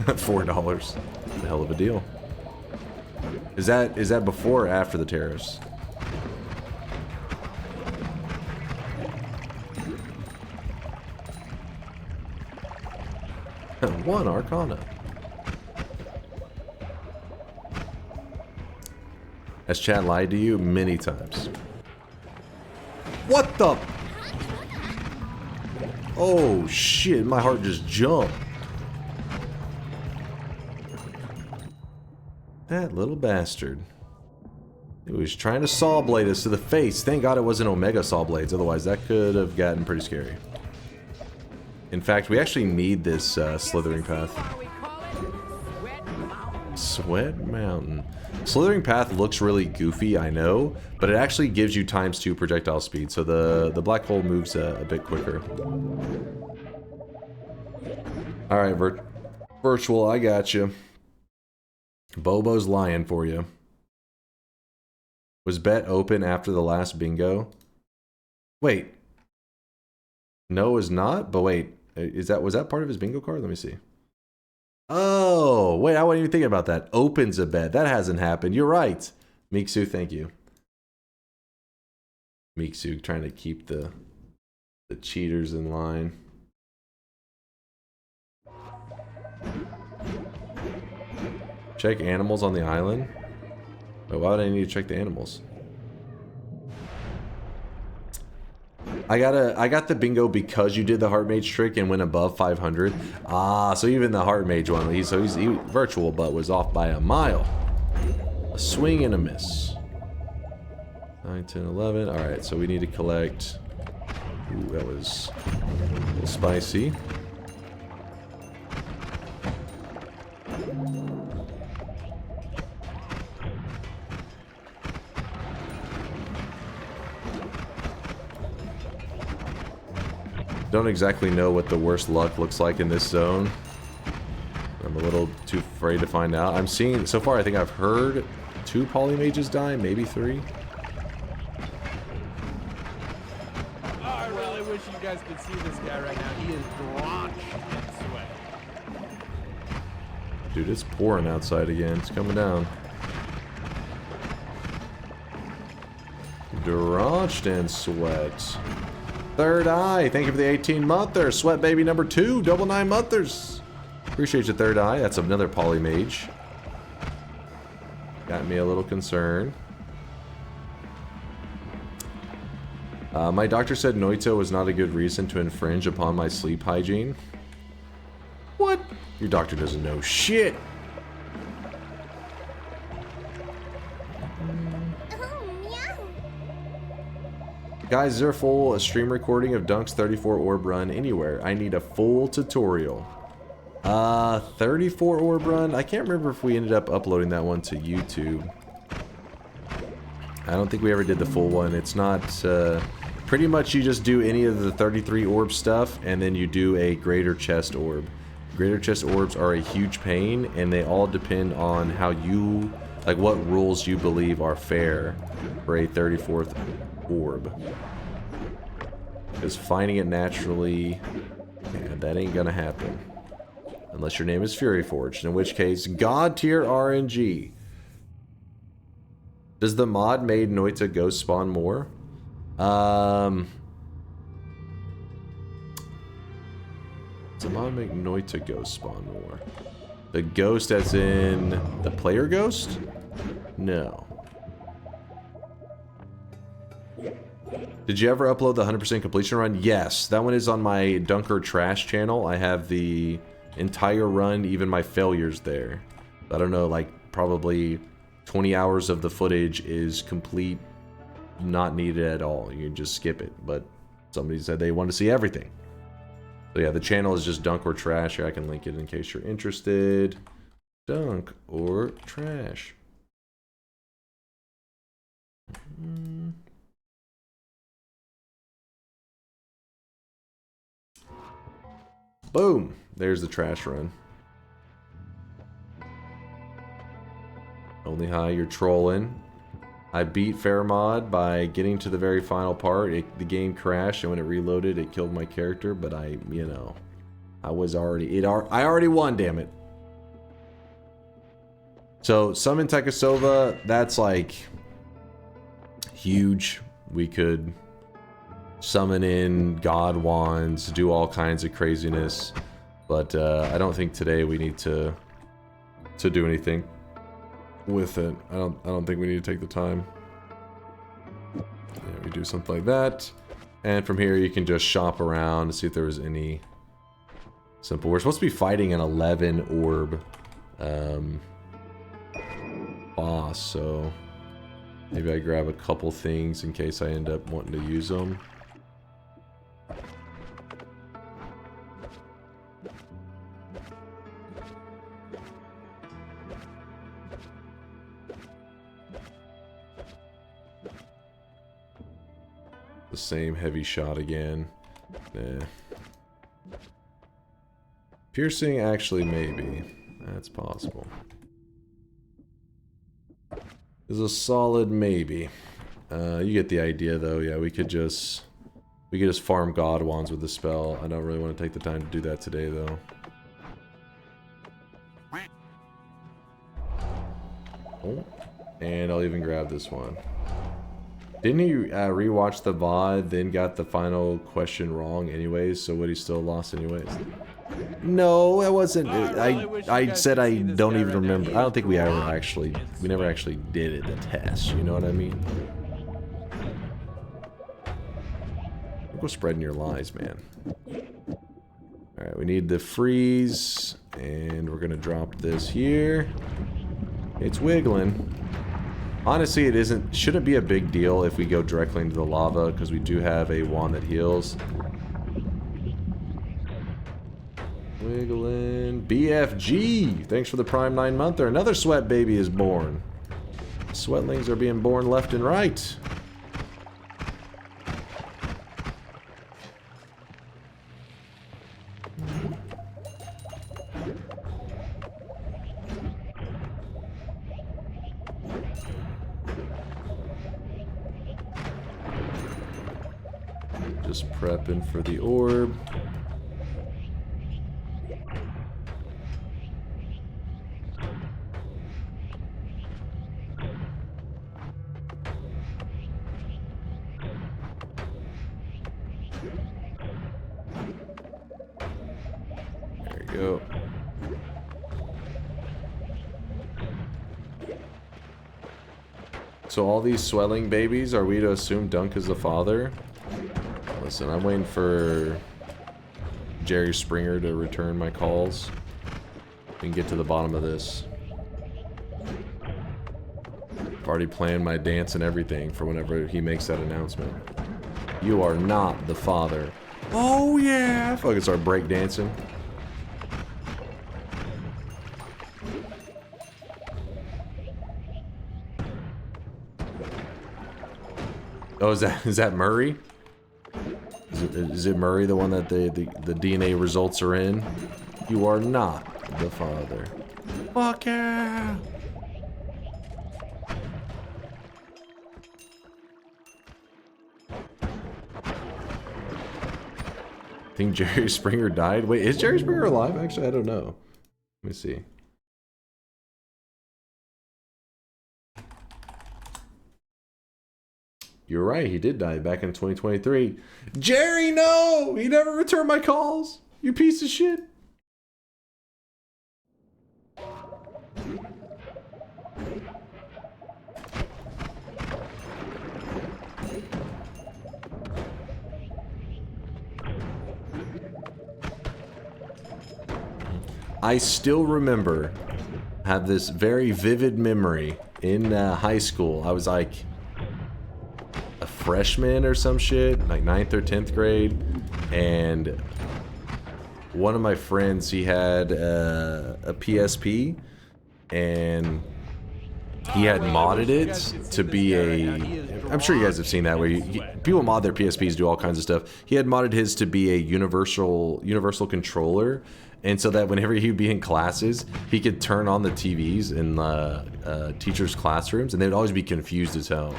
E: $4. A hell of a deal. Is that before or after the tariffs? One Arcana. Has chat lied to you? Many times. What the? Oh shit, my heart just jumped. That little bastard. He was trying to saw blade us to the face. Thank God it wasn't Omega saw blades, otherwise that could have gotten pretty scary. In fact, we actually need this slithering path. Sweat Mountain. Slithering path looks really goofy, I know, but it actually gives you ×2 projectile speed, so the black hole moves a bit quicker. Alright, Virtual, I got you. Bobo's lying for you. Was bet open after the last bingo? Wait. No, is not? But wait, was that part of his bingo card? Let me see. Oh, wait, I wasn't even thinking about that. Opens a bet. That hasn't happened. You're right. Miksu, thank you. Miksu trying to keep the cheaters in line. Check animals on the island? Wait, why would I need to check the animals? I got the bingo because you did the heart mage trick and went above 500. Ah, so even the heart mage one, he virtual, but was off by a mile. A swing and a miss. 9, 10, 11. All right, so we need to collect. Ooh, that was a little spicy. Don't exactly know what the worst luck looks like in this zone. I'm a little too afraid to find out. I'm seeing, so far I think I've heard 2 polymages die, maybe 3.
A: Oh, I really wish you guys could see this guy right now. He is drenched in sweat.
E: Dude, it's pouring outside again. It's coming down. Drenched in sweat. Third Eye, thank you for the 18-monther. Sweat baby number 2, double 9-monthers. Appreciate you, Third Eye. That's another polymage. Got me a little concerned. My doctor said Noita was not a good reason to infringe upon my sleep hygiene. What? Your doctor doesn't know shit. Guys, is there a full stream recording of Dunk's 34 orb run anywhere? I need a full tutorial. 34 orb run? I can't remember if we ended up uploading that one to YouTube. I don't think we ever did the full one. It's not, pretty much you just do any of the 33 orb stuff, and then you do a greater chest orb. Greater chest orbs are a huge pain, and they all depend on how you, like what rules you believe are fair for a 34th orb. Because finding it naturally, yeah, that ain't gonna happen. Unless your name is Fury Forged, in which case, God tier RNG. Does the mod made Noita ghost spawn more? Does the mod make Noita ghost spawn more? The ghost as in the player ghost? No. Did you ever upload the 100% completion run? Yes, that one is on my Dunker Trash channel. I have the entire run, even my failures there. I don't know, like probably 20 hours of the footage is complete, not needed at all. You can just skip it, but somebody said they want to see everything. So yeah, the channel is just Dunk or Trash. Here, I can link it in case you're interested. Dunk or Trash. Boom! There's the trash run. Only high, you're trolling. I beat Fairmod by getting to the very final part. The game crashed, and when it reloaded, it killed my character, but I already won, damn it. So, Summon Tekasova, that's like huge. We could summon in god wands, do all kinds of craziness, but I don't think today we need to do anything. with it. I don't think we need to take the time. Yeah, we do something like that. And from here you can just shop around to see if there was any simple. We're supposed to be fighting an 11 orb boss, so maybe I grab a couple things in case I end up wanting to use them. The same heavy shot again. Nah. Piercing, actually, maybe. That's possible. Is a solid maybe. You get the idea, though. Yeah, we could just farm God Wands with the spell. I don't really want to take the time to do that today, though. Oh, and I'll even grab this one. Didn't he rewatch the VOD, then got the final question wrong anyways, so would he still lost anyways? No, it wasn't. I said I don't even remember. I don't think we never actually did it, the test, you know what I mean? Don't go spreading your lies, man. Alright, we need the freeze, and we're gonna drop this here. It's wiggling. Honestly, it shouldn't be a big deal if we go directly into the lava, because we do have a wand that heals. Wiggling. BFG! Thanks for the Prime 9-monther. Another sweat baby is born. Sweatlings are being born left and right. Just prepping for the orb. There you go. So all these swelling babies, are we to assume Dunk is the father? Listen, I'm waiting for Jerry Springer to return my calls and get to the bottom of this. I've already planned my dance and everything for whenever he makes that announcement. You are not the father. Oh yeah! I fucking start breakdancing. Oh, is that Murray? Is it Murray, the one that the DNA results are in? You are not the father. Fuck yeah! Think Jerry Springer died? Wait, is Jerry Springer alive? Actually, I don't know. Let me see. You're right, he did die back in 2023. Jerry, no! He never returned my calls! You piece of shit! I still remember, have this very vivid memory in high school. I was like a freshman or some shit, like 9th or 10th grade, and one of my friends, he had a PSP, and he had modded it to be a, I'm sure you guys have seen that where people mod their PSPs, do all kinds of stuff. He had modded his to be a universal controller, and so that whenever he'd be in classes, he could turn on the TVs in the teachers' classrooms, and they'd always be confused as hell.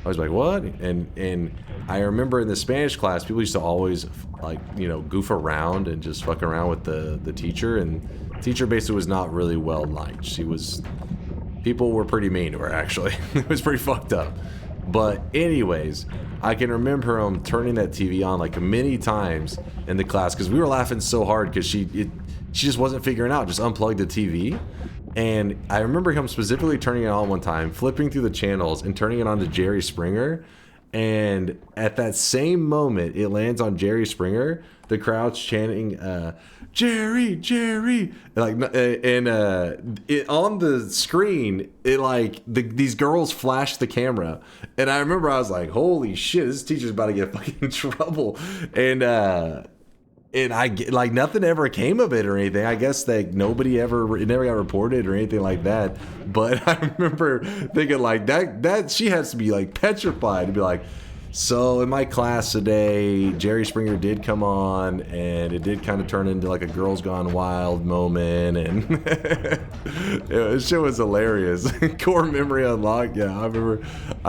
E: I was like, what? And I remember in the Spanish class, people used to always, like, you know, goof around and just fuck around with the teacher, and the teacher basically was not really well liked. She was, people were pretty mean to her, actually. It was pretty fucked up. But anyways, I can remember him turning that TV on like many times in the class, because we were laughing so hard because she just wasn't figuring out, just unplugged the TV. And I remember him specifically turning it on one time, flipping through the channels and turning it on to Jerry Springer. And at that same moment, it lands on Jerry Springer. The crowd's chanting, Jerry, Jerry. Like, and it, on the screen, it like these girls flash the camera. And I remember I was like, holy shit, this teacher's about to get fucking in trouble. And I like nothing ever came of it or anything. I guess like it never got reported or anything like that. But I remember thinking like that she has to be like petrified to be like, so in my class today, Jerry Springer did come on and it did kind of turn into like a Girls Gone Wild moment, and shit was hilarious. Core memory unlocked. Yeah, I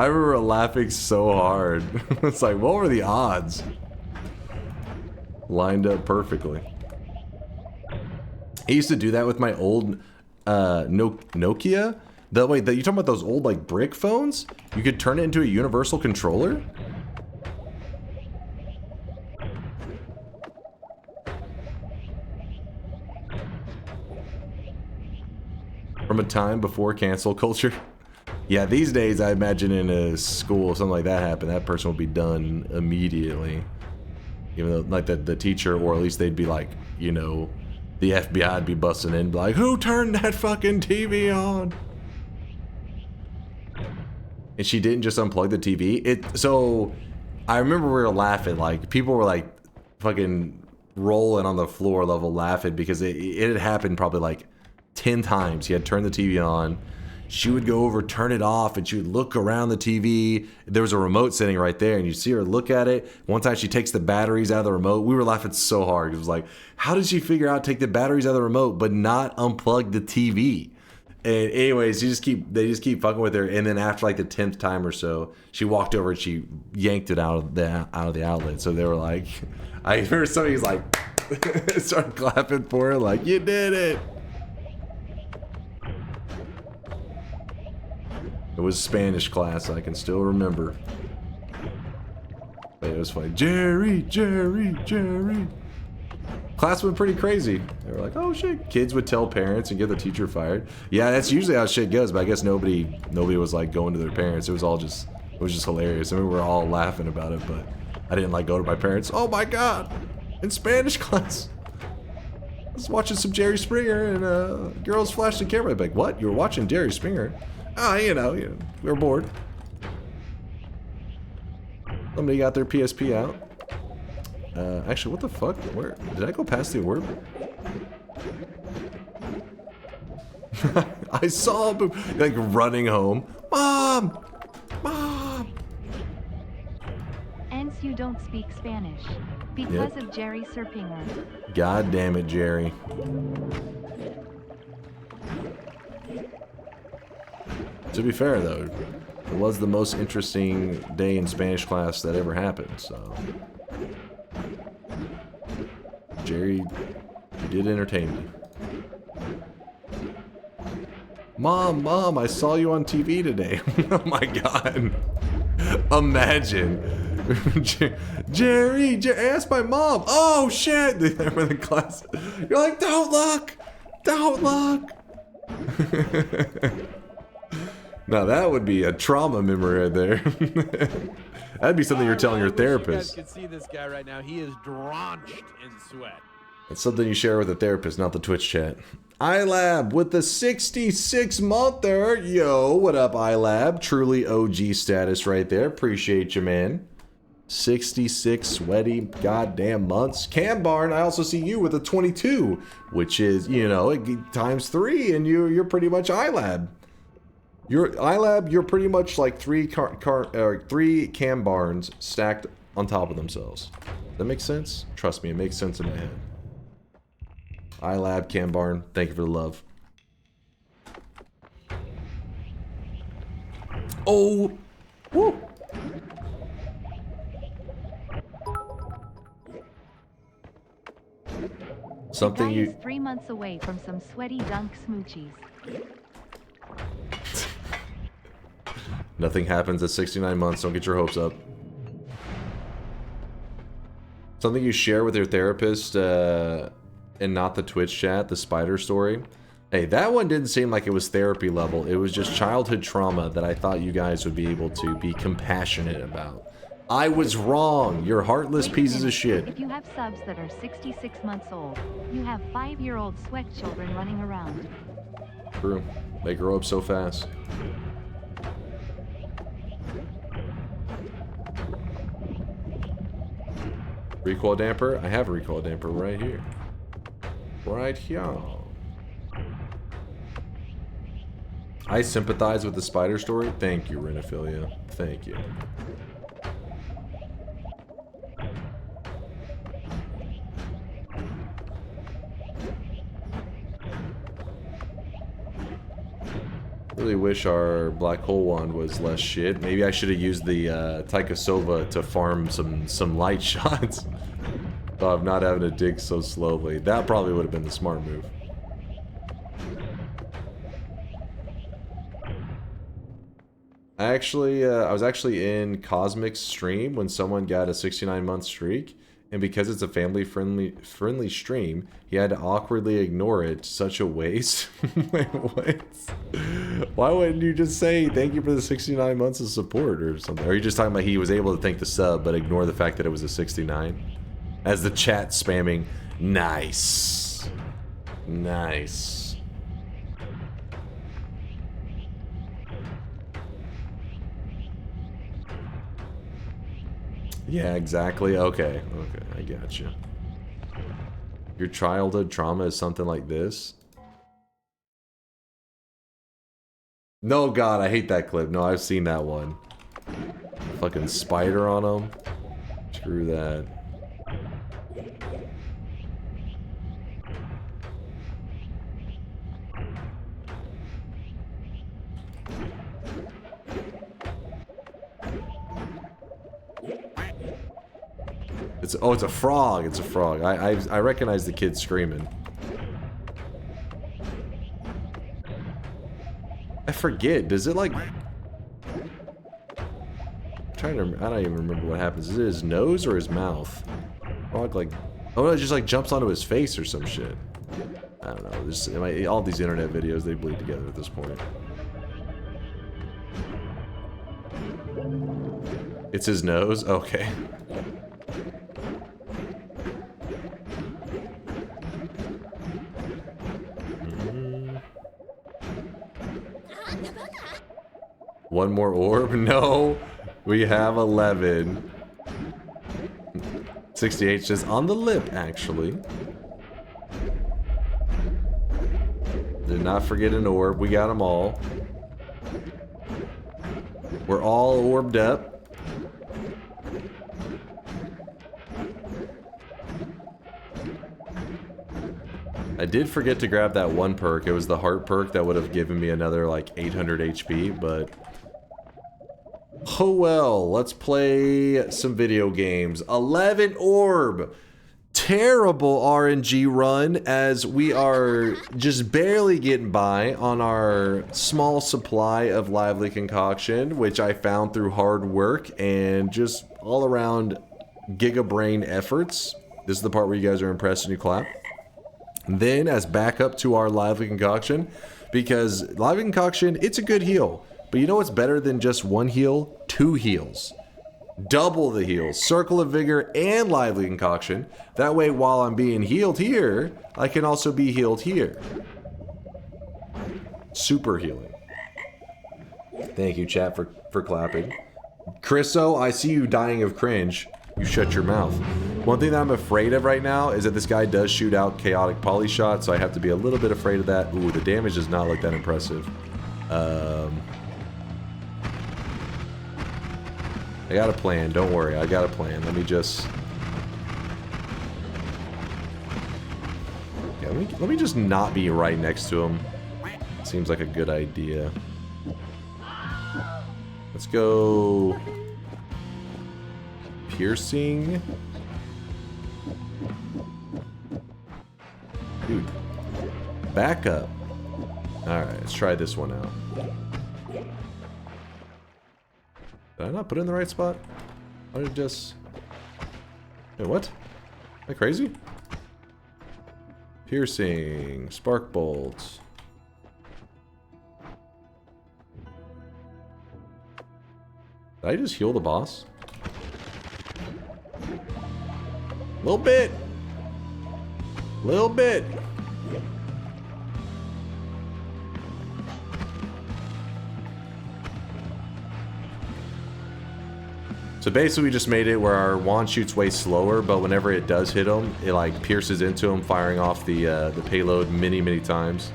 E: remember laughing so hard. It's like, what were the odds? Lined up perfectly. I used to do that with my old Nokia. You're talking about those old like brick phones? You could turn it into a universal controller? From a time before cancel culture? Yeah, these days I imagine in a school, something like that happened, that person would be done immediately. Even though, like, the teacher, or at least they'd be like, you know, the FBI would be busting in, like, who turned that fucking TV on? And she didn't just unplug the TV. So, I remember we were laughing, like, people were, like, fucking rolling on the floor level laughing, because it had happened probably, like, 10 times. He had turned the TV on. She would go over, turn it off, and she would look around the TV. There was a remote sitting right there, and you see her look at it. One time she takes the batteries out of the remote. We were laughing so hard. It was like, how did she figure out to take the batteries out of the remote but not unplug the TV? And anyways, they just keep fucking with her. And then after like the 10th time or so, she walked over and she yanked it out of the outlet. So they were like, I heard somebody's like, started clapping for her, like, you did it. It was Spanish class, I can still remember. But it was funny. Jerry, Jerry, Jerry. Class went pretty crazy. They were like, oh shit. Kids would tell parents and get the teacher fired. Yeah, that's usually how shit goes, but I guess nobody was like going to their parents. It was just hilarious. I mean, we were all laughing about it, but I didn't like go to my parents. Oh my god, in Spanish class, I was watching some Jerry Springer and girls flashed the camera. I'd be like, what? You were watching Jerry Springer? Ah, you know, we were bored. Somebody got their PSP out. Actually, what the fuck? Where did I go past the orb? I saw him like running home. Mom! Mom!
F: Hence you don't speak Spanish. Because of Jerry Springer.
E: God damn it, Jerry. To be fair, though, it was the most interesting day in Spanish class that ever happened, so... Jerry, you did entertain me. Mom, I saw you on TV today. Oh my god. Imagine. Jerry, ask my mom. Oh shit. They were in the class. You're like, don't look. Don't look. Now that would be a trauma memory right there. That'd be something you're telling your therapist.
A: You guys can see this guy right now. He is drenched in sweat.
E: That's something you share with a therapist, not the Twitch chat. iLab with the 66-monther. Yo, what up, iLab? Truly OG status right there. Appreciate you, man. 66 sweaty goddamn months. Cam Barn, I also see you with a 22, which is, you know, times 3, and you're pretty much iLab. You're pretty much like three Cam Barns stacked on top of themselves. That makes sense? Trust me, it makes sense in my head. iLab, Cam Barn, thank you for the love. Oh! Woo!
F: Something the guy is 3 months away from some sweaty dunk smoochies.
E: Nothing happens at 69 months. Don't get your hopes up. Something you share with your therapist and not the Twitch chat, the spider story. Hey, that one didn't seem like it was therapy level. It was just childhood trauma that I thought you guys would be able to be compassionate about. I was wrong. You're heartless pieces of shit.
F: If you have subs that are 66 months old, you have 5-year-old sweat children running around.
E: True. They grow up so fast. Recoil damper? I have a recoil damper right here. Right here. I sympathize with the spider story. Thank you, Renophilia. Thank you. Really wish our black hole wand was less shit. Maybe I should have used the Taikasova to farm some light shots. So I'm not having to dig so slowly. That probably would have been the smart move. I was actually in Cosmic's stream when someone got a 69-month streak, and because it's a family-friendly stream, he had to awkwardly ignore it. Such a waste. Wait, what? Why wouldn't you just say thank you for the 69 months of support or something? Or are you just talking about he was able to thank the sub but ignore the fact that it was a 69? As the chat spamming, nice. Nice. Yeah, exactly. Okay, okay, I got you. Your childhood trauma is something like this? No, God, I hate that clip. No, I've seen that one. Fucking spider on him. Screw that. It's a frog. It's a frog. I recognize the kid screaming. I forget. Does it like? I'm trying to. I don't even remember what happens. Is it his nose or his mouth? Frog like. Oh no! It just like jumps onto his face or some shit. I don't know. This all these internet videos, they bleed together at this point. It's his nose. Okay. One more orb? No. We have 11. 68 just on the lip, actually. Did not forget an orb. We got them all. We're all orbed up. I did forget to grab that one perk. It was the heart perk that would have given me another like 800 HP, but oh well. Let's play some video games. 11 orb. Terrible RNG run as we are just barely getting by on our small supply of lively concoction, which I found through hard work and just all around gigabrain efforts. This is the part where you guys are impressed and you clap. Then as backup to our lively concoction, because lively concoction, it's a good heal, but you know what's better than just one heal? 2 heals. Double the heals, circle of vigor and lively concoction. That way while I'm being healed here, I can also be healed here. Super healing. Thank you, chat, for clapping. Chriso, I see you dying of cringe. You shut your mouth. One thing that I'm afraid of right now is that this guy does shoot out chaotic poly shots, so I have to be a little bit afraid of that. Ooh, the damage does not look that impressive. I got a plan, don't worry, I got a plan. Let me just... Yeah, let me just not be right next to him. Seems like a good idea. Let's go... Piercing. Dude. Back up. Alright, let's try this one out. Did I not put it in the right spot? I did just... Wait, what? Am I crazy? Piercing. Spark bolts. Did I just heal the boss? Little bit. Little bit. So basically we just made it where our wand shoots way slower, but whenever it does hit him, it like pierces into him, firing off the payload many times.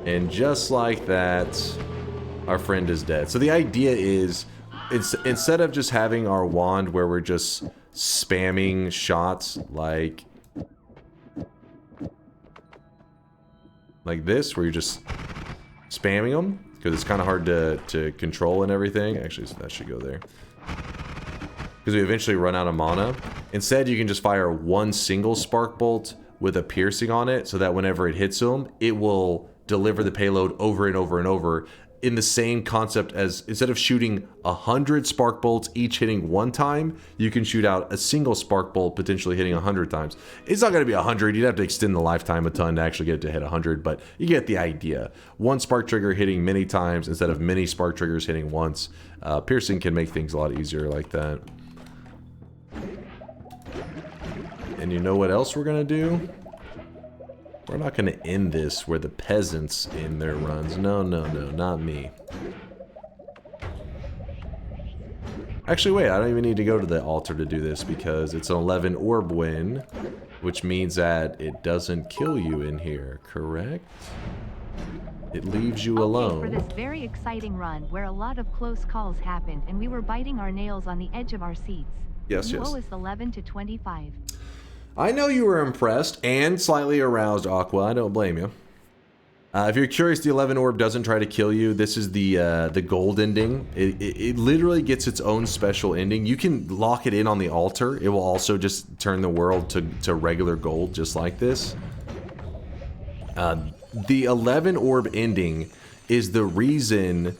E: And just like that, our friend is dead. So the idea is, instead of just having our wand where we're just spamming shots like this, where you're just spamming them, because it's kind of hard to control and everything. Actually, so that should go there. Because we eventually run out of mana. Instead, you can just fire one single spark bolt with a piercing on it, so that whenever it hits them, it will deliver the payload over and over and over, in the same concept as, instead of shooting 100 spark bolts each hitting one time, you can shoot out a single spark bolt potentially hitting 100 times. It's not going to be 100, you'd have to extend the lifetime a ton to actually get it to hit 100, but you get the idea. One spark trigger hitting many times instead of many spark triggers hitting once. Piercing can make things a lot easier like that. And you know what else we're going to do? We're not going to end this where the peasants end their runs. No, not me. Actually, wait, I don't even need to go to the altar to do this because it's an 11 orb win, which means that it doesn't kill you in here, correct? It leaves you alone.
F: For this very exciting run where a lot of close calls happened and we were biting our nails on the edge of our seats.
E: Yes.
F: Lowest 11 to 25.
E: I know you were impressed and slightly aroused, Aqua. I don't blame you. If you're curious, the 11 orb doesn't try to kill you. This is the gold ending. It literally gets its own special ending. You can lock it in on the altar. It will also just turn the world to regular gold, just like this. The 11 orb ending is the reason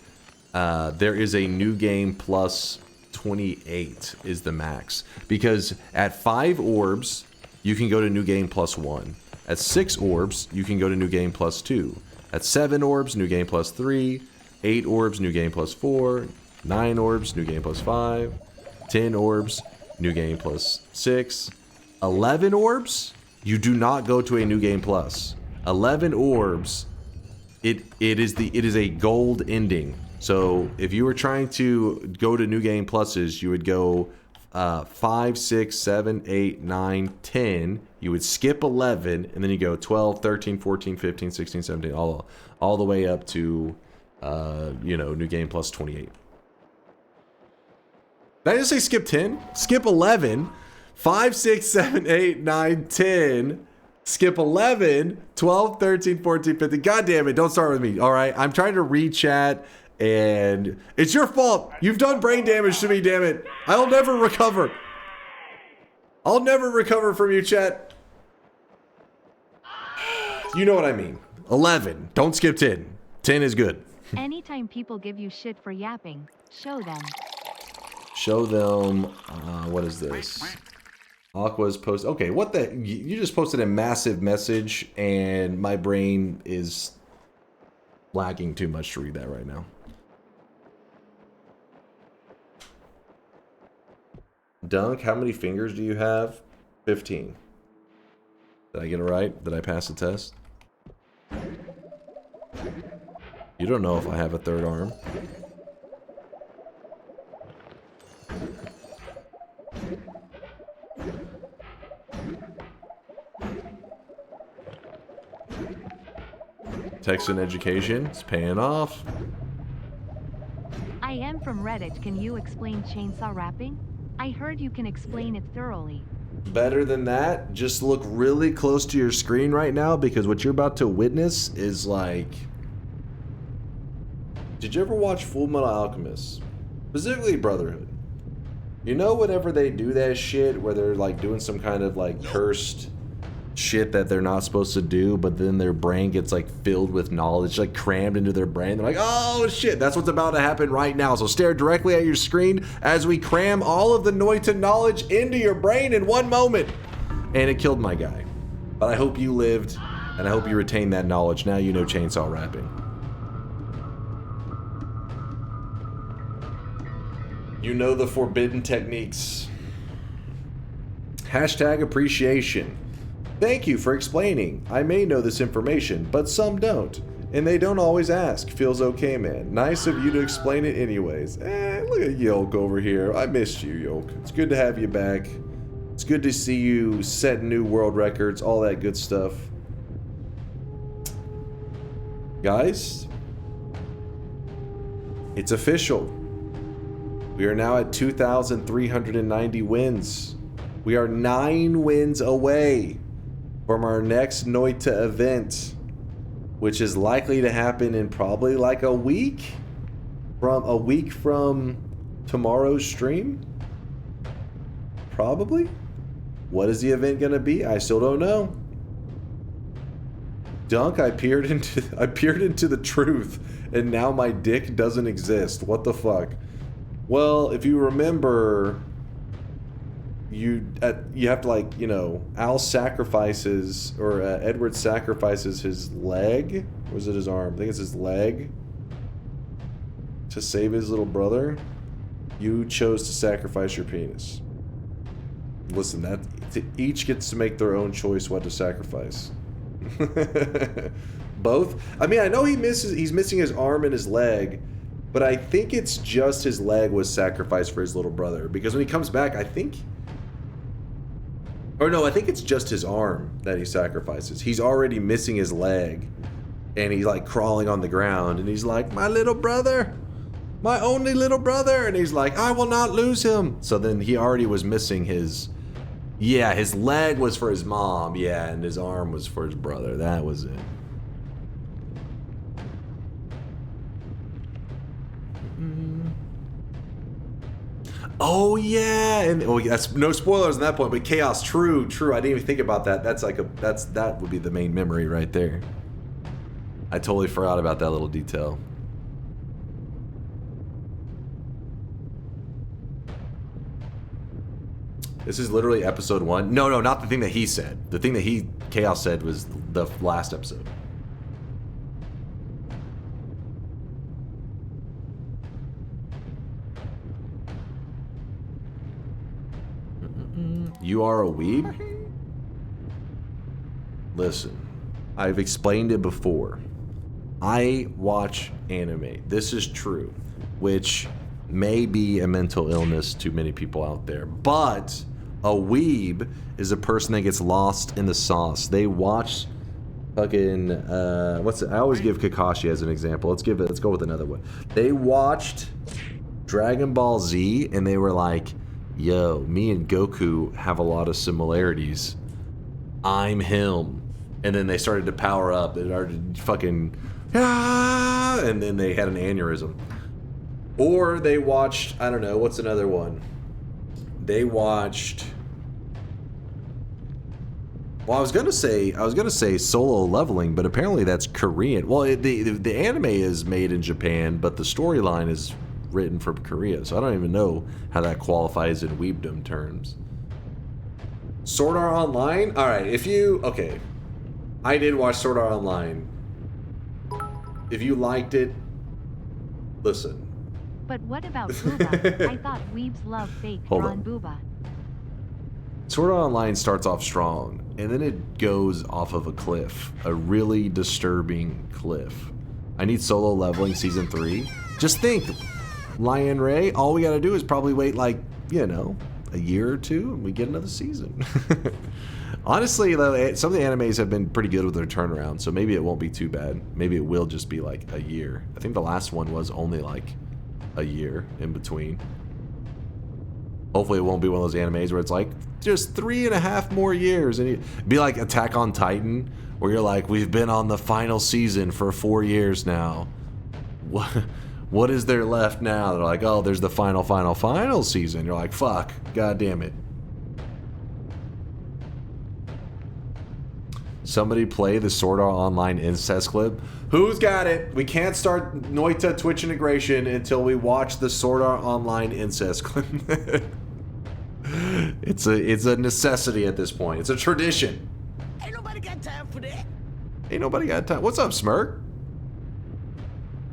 E: there is a new game plus 28 is the max. Because at 5 orbs, you can go to new game plus 1. At 6 orbs, you can go to new game plus 2. At 7 orbs, new game plus 3. 8 orbs, new game plus 4. 9 orbs, new game plus 5. 10 orbs, new game plus 6. 11 orbs, you do not go to a new game plus. 11 orbs, it is a gold ending. So if you were trying to go to new game pluses, you would go 5, 6, 7, 8, 9, 10. You would skip 11, and then you go 12, 13, 14, 15, 16, 17, all the way up to, new game plus 28. Did I just say skip 10? Skip 11, 5, 6, 7, 8, 9, 10. Skip 11, 12, 13, 14, 15. God damn it, don't start with me, all right? I'm trying to read chat. And it's your fault. You've done brain damage to me, damn it. I'll never recover. I'll never recover from you, chat. You know what I mean. 11. Don't skip 10. 10 is good.
F: Anytime people give you shit for yapping, show them.
E: Show them. What is this? Aqua's post. Okay, what the? You just posted a massive message, and my brain is lagging too much to read that right now. Dunk, how many fingers do you have? 15. Did I get it right? Did I pass the test? You don't know if I have a third arm. Texan education, it's paying off.
F: I am from Reddit. Can you explain chainsaw wrapping? I heard you can explain it thoroughly.
E: Better than that, just look really close to your screen right now, because what you're about to witness is like... Did you ever watch Full Metal Alchemist? Specifically Brotherhood. You know whenever they do that shit where they're like doing some kind of like cursed shit that they're not supposed to do, but then their brain gets like filled with knowledge, like crammed into their brain. They're like, oh shit, that's what's about to happen right now. So stare directly at your screen as we cram all of the Noita knowledge into your brain in one moment. And it killed my guy. But I hope you lived, and I hope you retained that knowledge. Now you know chainsaw wrapping. You know the forbidden techniques. Hashtag appreciation. Thank you for explaining. I may know this information, but some don't. And they don't always ask. Feels okay, man. Nice of you to explain it anyways. Look at Yolk over here. I missed you, Yolk. It's good to have you back. It's good to see you set new world records, all that good stuff. Guys, it's official. We are now at 2,390 wins. We are 9 wins away from our next Noita event, which is likely to happen in probably like a week from tomorrow's stream. Probably. What is the event gonna be? I still don't know. Dunk, I peered into the truth, and now my dick doesn't exist. What the fuck? Well, if you remember, you have to, like, you know, Al sacrifices, or Edward sacrifices his leg. Or was it his arm? I think it's his leg. To save his little brother. You chose to sacrifice your penis. Listen, each gets to make their own choice what to sacrifice. Both? I mean, I know he's missing his arm and his leg, but I think it's just his leg was sacrificed for his little brother. Because when he comes back, I think... Or no, I think it's just his arm that he sacrifices. He's already missing his leg. And he's like crawling on the ground. And he's like, my little brother! My only little brother! And he's like, I will not lose him! So then he already was missing his... Yeah, his leg was for his mom. Yeah, and his arm was for his brother. That was it. Oh yeah, and that's no spoilers on that point. But Chaos, true. I didn't even think about that. That would be the main memory right there. I totally forgot about that little detail. This is literally episode 1. No, not the thing that he said. The thing that Chaos said was the last episode. You are a weeb? Listen, I've explained it before. I watch anime. This is true, which may be a mental illness to many people out there, but a weeb is a person that gets lost in the sauce. They watch fucking I always give Kakashi as an example. Let's go with another one. They watched Dragon Ball Z and they were like, yo, me and Goku have a lot of similarities. I'm him. And then they started to power up. They started fucking and then they had an aneurysm. Or they watched, I don't know, what's another one? They watched... Well, I was gonna say Solo Leveling, but apparently that's Korean. Well, the anime is made in Japan, but the storyline is written from Korea, so I don't even know how that qualifies in weebdom terms. Sword Art Online? Alright, okay. I did watch Sword Art Online. If you liked it, listen.
F: But what about Booba? I thought weebs love fake Ron Booba.
E: Sword Art Online starts off strong, and then it goes off of a cliff. A really disturbing cliff. I need Solo Leveling Season 3. Just think, Lion Ray, all we gotta do is probably wait like, you know, a year or two, and we get another season. Honestly, though, some of the animes have been pretty good with their turnaround, so maybe it won't be too bad. Maybe it will just be like a year. I think the last one was only like a year in between. Hopefully it won't be one of those animes where it's like just 3.5 more years, and it'd be like Attack on Titan, where you're like, we've been on the final season for 4 years now. What is there left now? They're like, oh, there's the final season. You're like, fuck, god damn it. Somebody play the Sword Art Online incest clip. Who's got it? We can't start Noita Twitch integration until we watch the Sword Art Online incest clip. It's a necessity at this point. It's a tradition.
G: Ain't nobody got time for that.
E: Ain't nobody got time. What's up, Smirk?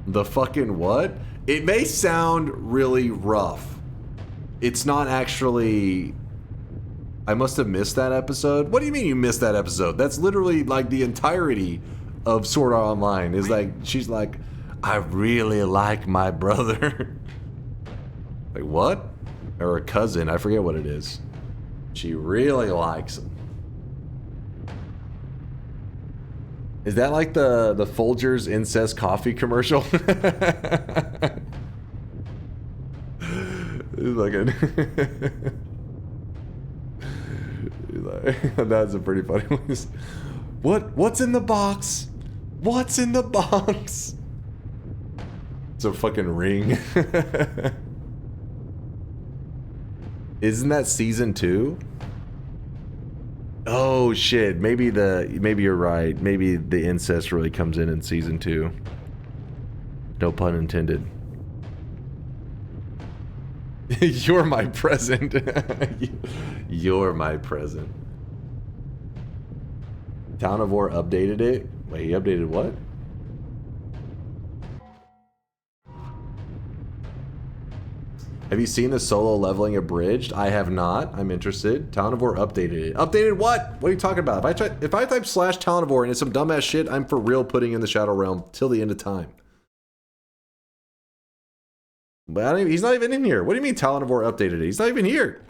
E: The fucking what? It may sound really rough, it's not actually... I must have missed that episode. What do you mean you missed that episode? That's literally like the entirety of Sword Art Online. Is like, she's like, I really like my brother. Like what? Or a cousin, I forget what it is. She really likes him. Is that like the Folgers incest coffee commercial? It's like a that's a pretty funny one. What's in the box? What's in the box? It's a fucking ring. Isn't that season 2? Oh shit, maybe you're right. Maybe the incest really comes in season 2. No pun intended. You're my present. You're my present. Town of War updated it. Wait, he updated what? Have you seen the solo leveling abridged? I have not. I'm interested. Town of War updated it. Updated what? What are you talking about? If I type / Town of War and it's some dumbass shit, I'm for real putting in the Shadow Realm till the end of time. But he's not even in here. What do you mean Town of War updated it? He's not even here.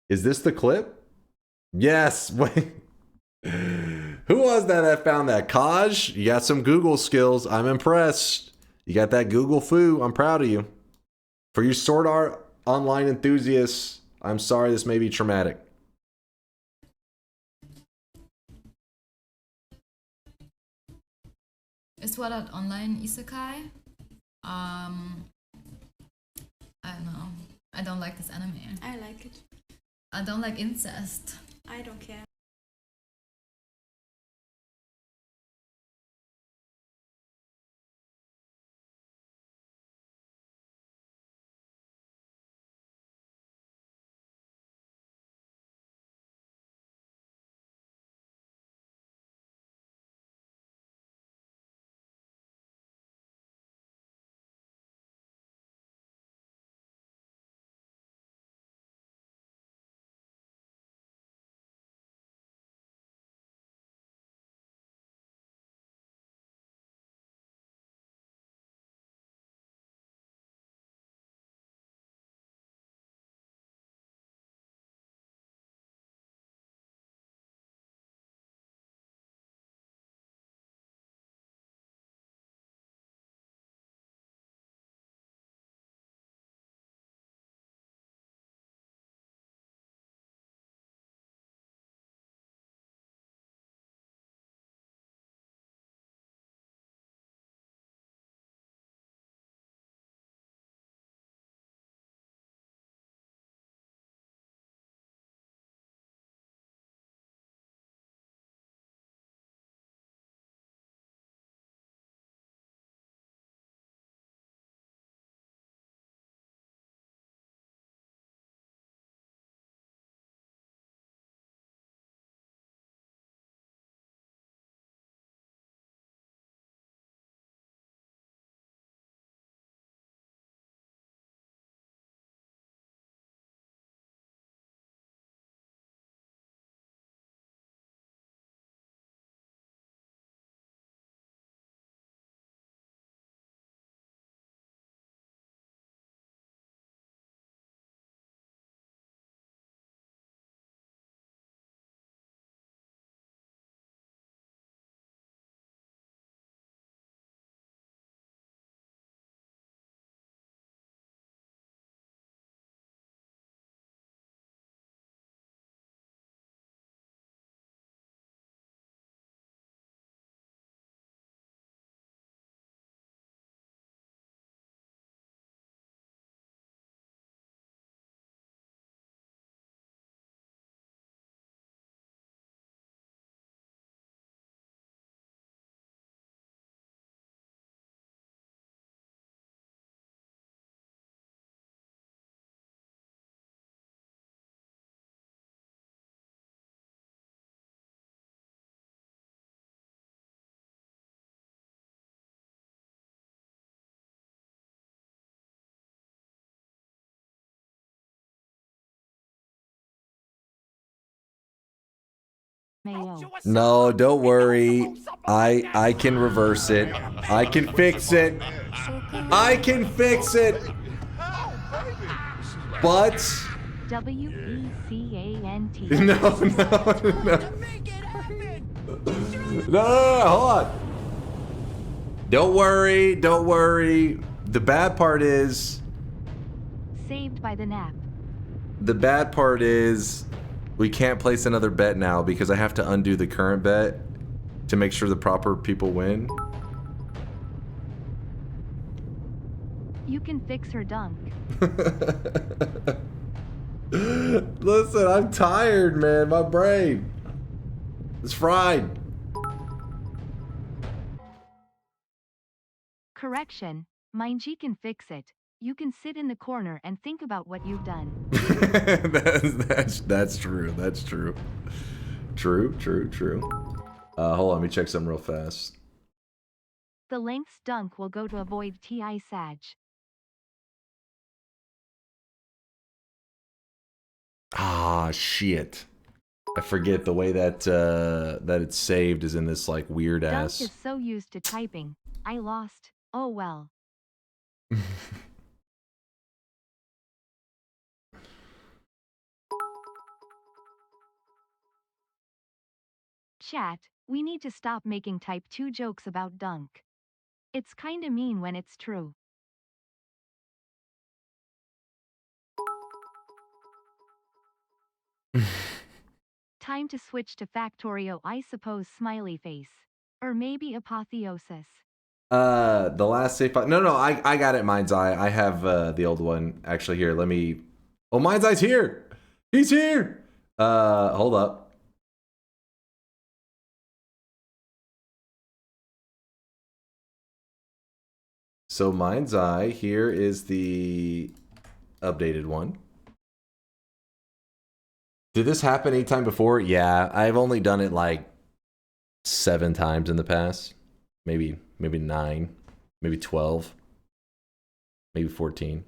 E: Is this the clip? Yes. Wait. Who was that found that? Kaj, you got some Google skills. I'm impressed. You got that Google foo. I'm proud of you. For you Sword Art Online enthusiasts, I'm sorry this may be traumatic.
R: Is Sword Art Online isekai? I don't know. I don't like this anime.
S: I like it.
R: I don't like incest.
S: I don't care.
F: Mayo.
E: No, don't worry. I can reverse it. I can fix it. I can fix it. But
F: WECANT.
E: no, hold on. Don't worry, don't worry. The bad part is
F: Saved by the nap.
E: the bad part is we can't place another bet now because I have to undo the current bet to make sure the proper people win.
F: You can fix her dunk.
E: Listen, I'm tired, man. My brain is fried.
F: Correction. Mind you can fix it. You can sit in the corner and think about what you've done.
E: that's true. That's true. True. Hold on, let me check something real fast.
F: The lengths dunk will go to avoid TI Sag.
E: Ah, shit. I forget the way that that it's saved is in this like weird ass.
F: Dunk is so used to typing. I lost. Oh well. Chat, we need to stop making type 2 jokes about dunk. It's kinda mean when it's true. Time to switch to Factorio, I suppose. Smiley face. Or maybe apotheosis.
E: The last save file. No, I got it, Mind's Eye. I have the old one actually here. Let me. Oh, Mind's Eye's here. He's here. Hold up. So Mind's Eye, here is the updated one. Did this happen anytime before? Yeah, I've only done it like 7 times in the past. Maybe 9, maybe 12, maybe 14.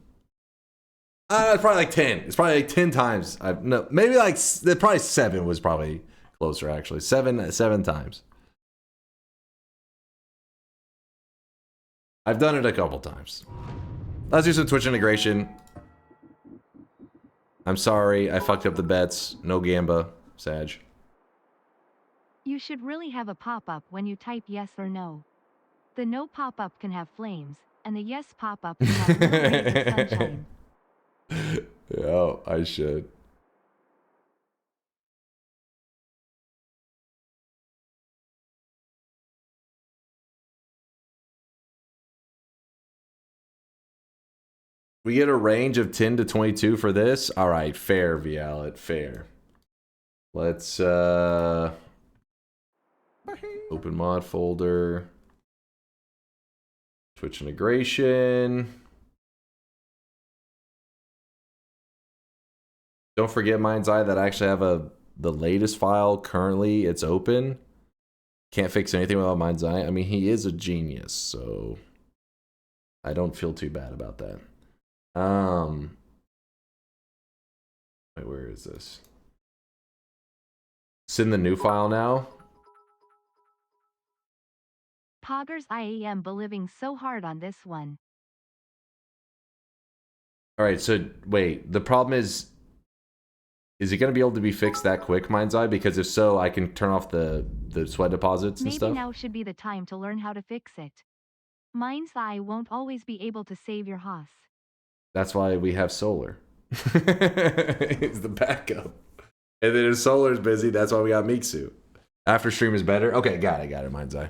E: It's probably like 10. It's probably like 10 times. Maybe like probably 7 was probably closer actually. 7 times. I've done it a couple times. Let's do some Twitch integration. I'm sorry, I fucked up the bets. No Gamba, Sag.
F: You should really have a pop-up when you type yes or no. The no pop-up can have flames, and the yes pop-up can have no rays of sunshine.
E: Yeah, I should. We get a range of 10 to 22 for this. All right, fair, Vialet, fair. Let's open mod folder. Twitch integration. Don't forget, Mind's Eye, that I actually have the latest file currently. It's open. Can't fix anything without Mind's Eye. I mean, he is a genius, so I don't feel too bad about that. Wait, where is this? It's in the new file now.
F: Poggers, I am believing so hard on this one.
E: All right, so wait, the problem is it going to be able to be fixed that quick, Mind's Eye? Because if so, I can turn off the sweat deposits and stuff.
F: Maybe now should be the time to learn how to fix it. Mind's Eye won't always be able to save your house.
E: That's why we have solar. It's the backup. And then if solar's busy, that's why we got Miksu. After stream is better. Okay, got it, Mind's Eye.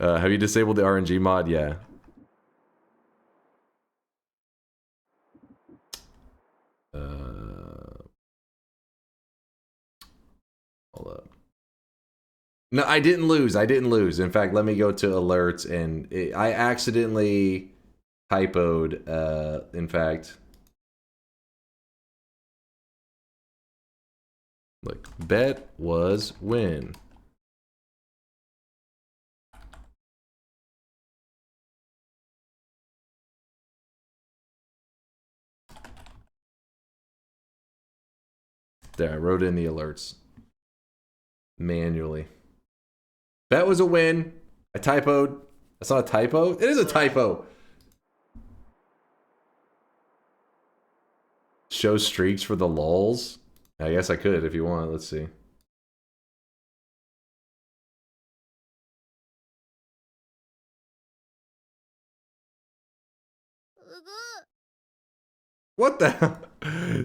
E: Have you disabled the RNG mod? Yeah. Hold up. No, I didn't lose. In fact, let me go to alerts, and I accidentally typoed. In fact, look, bet was win. There, I wrote in the alerts. Manually. Bet was a win. I typoed. That's not a typo. It is a typo. Show streaks for the lulz. I guess I could if you want. Let's see. What the hell?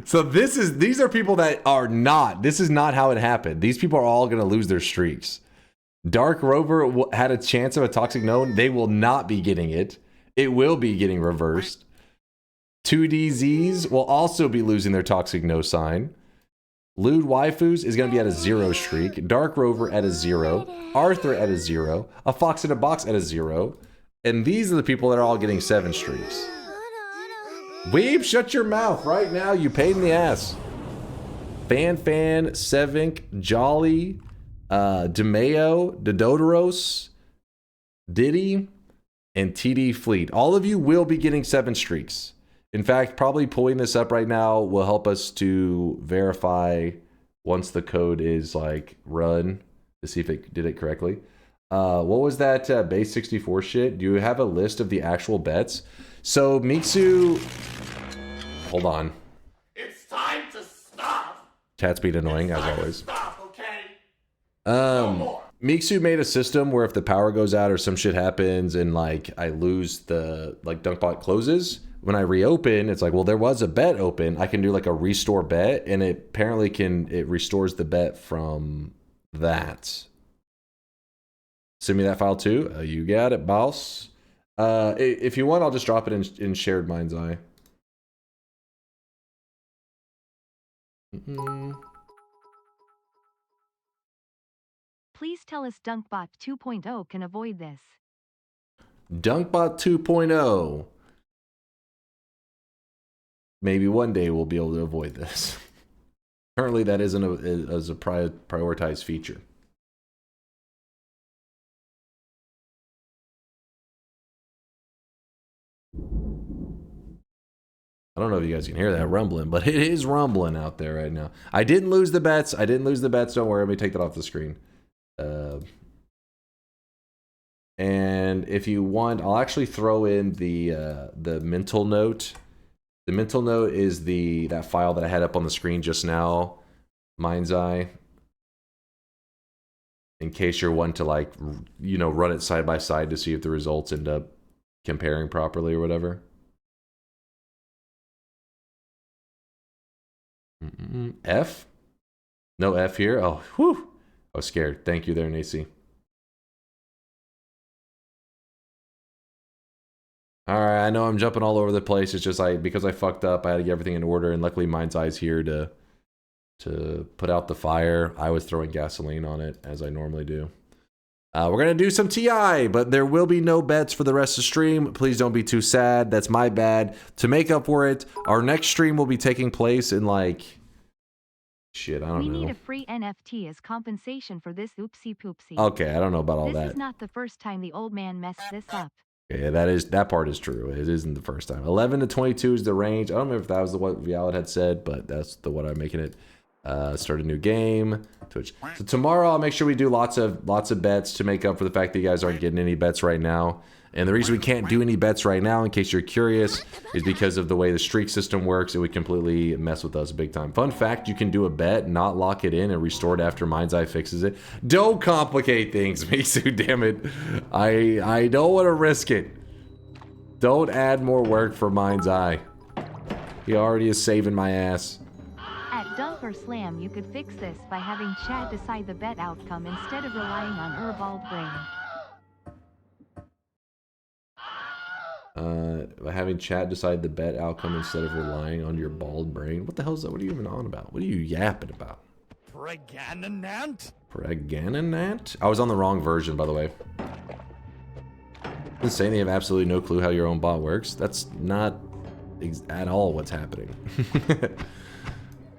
E: So these are people that are not. This is not how it happened. These people are all going to lose their streaks. Dark Rover had a chance of a toxic no. They will not be getting it. It will be getting reversed. 2DZs will also be losing their toxic no sign. Lewd Waifus is going to be at a 0 streak. Dark Rover at a 0. Arthur at a 0. A Fox in a Box at a 0. And these are the people that are all getting 7 streaks. Weeb, shut your mouth right now, you pain in the ass. Fan, Sevink, Jolly, DeMeo, Dodoros, Diddy, and TD Fleet. All of you will be getting 7 streaks. In fact, probably pulling this up right now will help us to verify once the code is like run to see if it did it correctly. What was that base 64 shit? Do you have a list of the actual bets? So Mixu, hold on.
B: It's time to stop.
E: Chat's being annoying as always.
B: Stop, okay?
E: Mixu made a system where if the power goes out or some shit happens and like I lose the like DunkBot closes, when I reopen, it's like, well, there was a bet open. I can do like a restore bet, and it apparently it restores the bet from that. Send me that file too. You got it, boss. If you want, I'll just drop it in shared mind's eye.
F: Please tell us DunkBot 2.0 can avoid this.
E: DunkBot 2.0. Maybe one day we'll be able to avoid this. Currently, that isn't a prioritized feature. I don't know if you guys can hear that rumbling, but it is rumbling out there right now. I didn't lose the bets. Don't worry. Let me take that off the screen. And if you want, I'll actually throw in the mental note. The mental note is that file that I had up on the screen just now, Mind's Eye. In case you're one to like, run it side by side to see if the results end up comparing properly or whatever. F? No F here? Oh, whew. I was scared. Thank you there, Nacy. Alright, I know I'm jumping all over the place. It's just because I fucked up, I had to get everything in order, and luckily Mind's Eye's here to put out the fire. I was throwing gasoline on it, as I normally do. We're going to do some TI, but there will be no bets for the rest of the stream. Please don't be too sad. That's my bad. To make up for it, our next stream will be taking place in like... Shit, I don't know.
F: We need a free NFT as compensation for this oopsie poopsie.
E: Okay, I don't know about all that.
F: This is not the first time the old man messed this up.
E: Yeah, that part is true. It isn't the first time. 11 to 22 is the range. I don't remember if that was what Vialet had said, but that's the what I'm making it. Start a new game. Twitch. So tomorrow I'll make sure we do lots of bets to make up for the fact that you guys aren't getting any bets right now. And the reason we can't do any bets right now, in case you're curious, is because of the way the streak system works. It would completely mess with us big time. Fun fact, you can do a bet, not lock it in, and restore it after Mind's Eye fixes it. Don't complicate things, Misu, damn it. I don't want to risk it. Don't add more work for Mind's Eye. He already is saving my ass.
F: At DunkOrSlam, you could fix this by having chat decide the bet outcome instead of relying on your bald brain.
E: By having chat decide the bet outcome instead of relying on your bald brain. What the hell is that? What are you even on about? What are you yapping about?
G: Pregnant?
E: Pregnant? I was on the wrong version, by the way. Been saying they have absolutely no clue how your own bot works. That's not at all what's happening.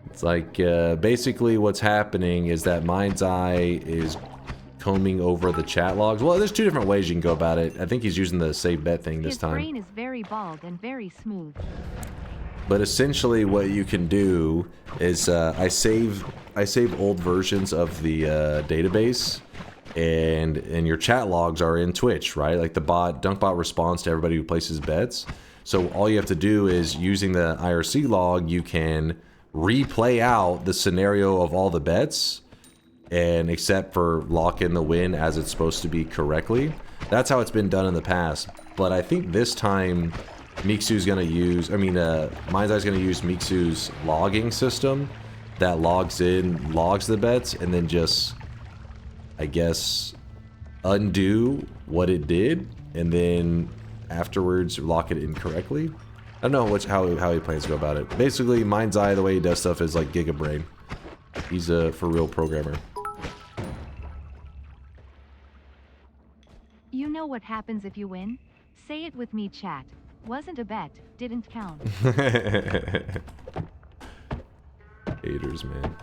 E: It's like basically what's happening is that Mind's Eye is combing over the chat logs. Well, there's two different ways you can go about it. I think he's using the save bet thing this time.
F: His brain is very bald and very smooth.
E: But essentially, what you can do is I save old versions of the database, and your chat logs are in Twitch, right? Like the DunkBot responds to everybody who places bets. So all you have to do is, using the IRC log, you can replay out the scenario of all the bets, and except for lock in the win as it's supposed to be correctly. That's how it's been done in the past. But I think this time Mixu's gonna use, Mindseye's gonna use Mixu's logging system that logs the bets, and then just, I guess, undo what it did, and then afterwards lock it in correctly. I don't know how he plans to go about it. Basically, Mind'seye, the way he does stuff is like Giga Brain. He's a for real programmer.
F: You know what happens if you win? Say it with me, chat. Wasn't a bet, didn't count.
E: Haters, man.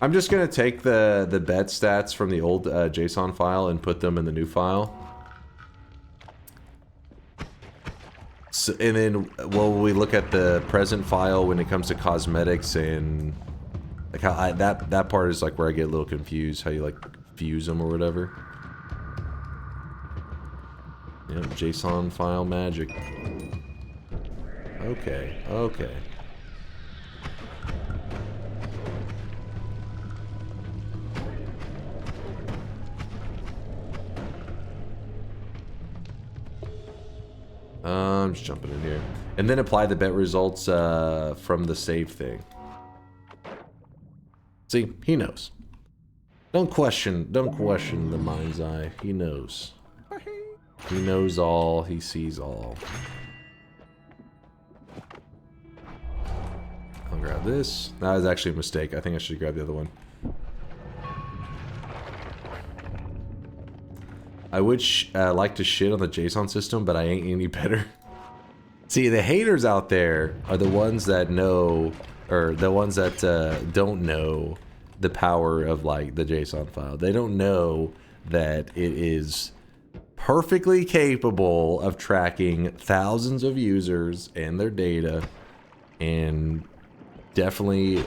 E: I'm just gonna take the bet stats from the old JSON file and put them in the new file. So, and then we look at the present file when it comes to cosmetics, and like how that part is like where I get a little confused, how you like fuse them or whatever. Yep, JSON file magic. Okay, okay. I'm just jumping in here. And then apply the bet results from the save thing. See, he knows. Don't question the mind's eye. He knows. He knows all, he sees all. I'll grab this. That was actually a mistake. I think I should grab the other one. I would like to shit on the JSON system, but I ain't any better. See, the haters out there are the ones that know, or the ones that don't know the power of like the JSON file. They don't know that it is perfectly capable of tracking thousands of users and their data, and definitely,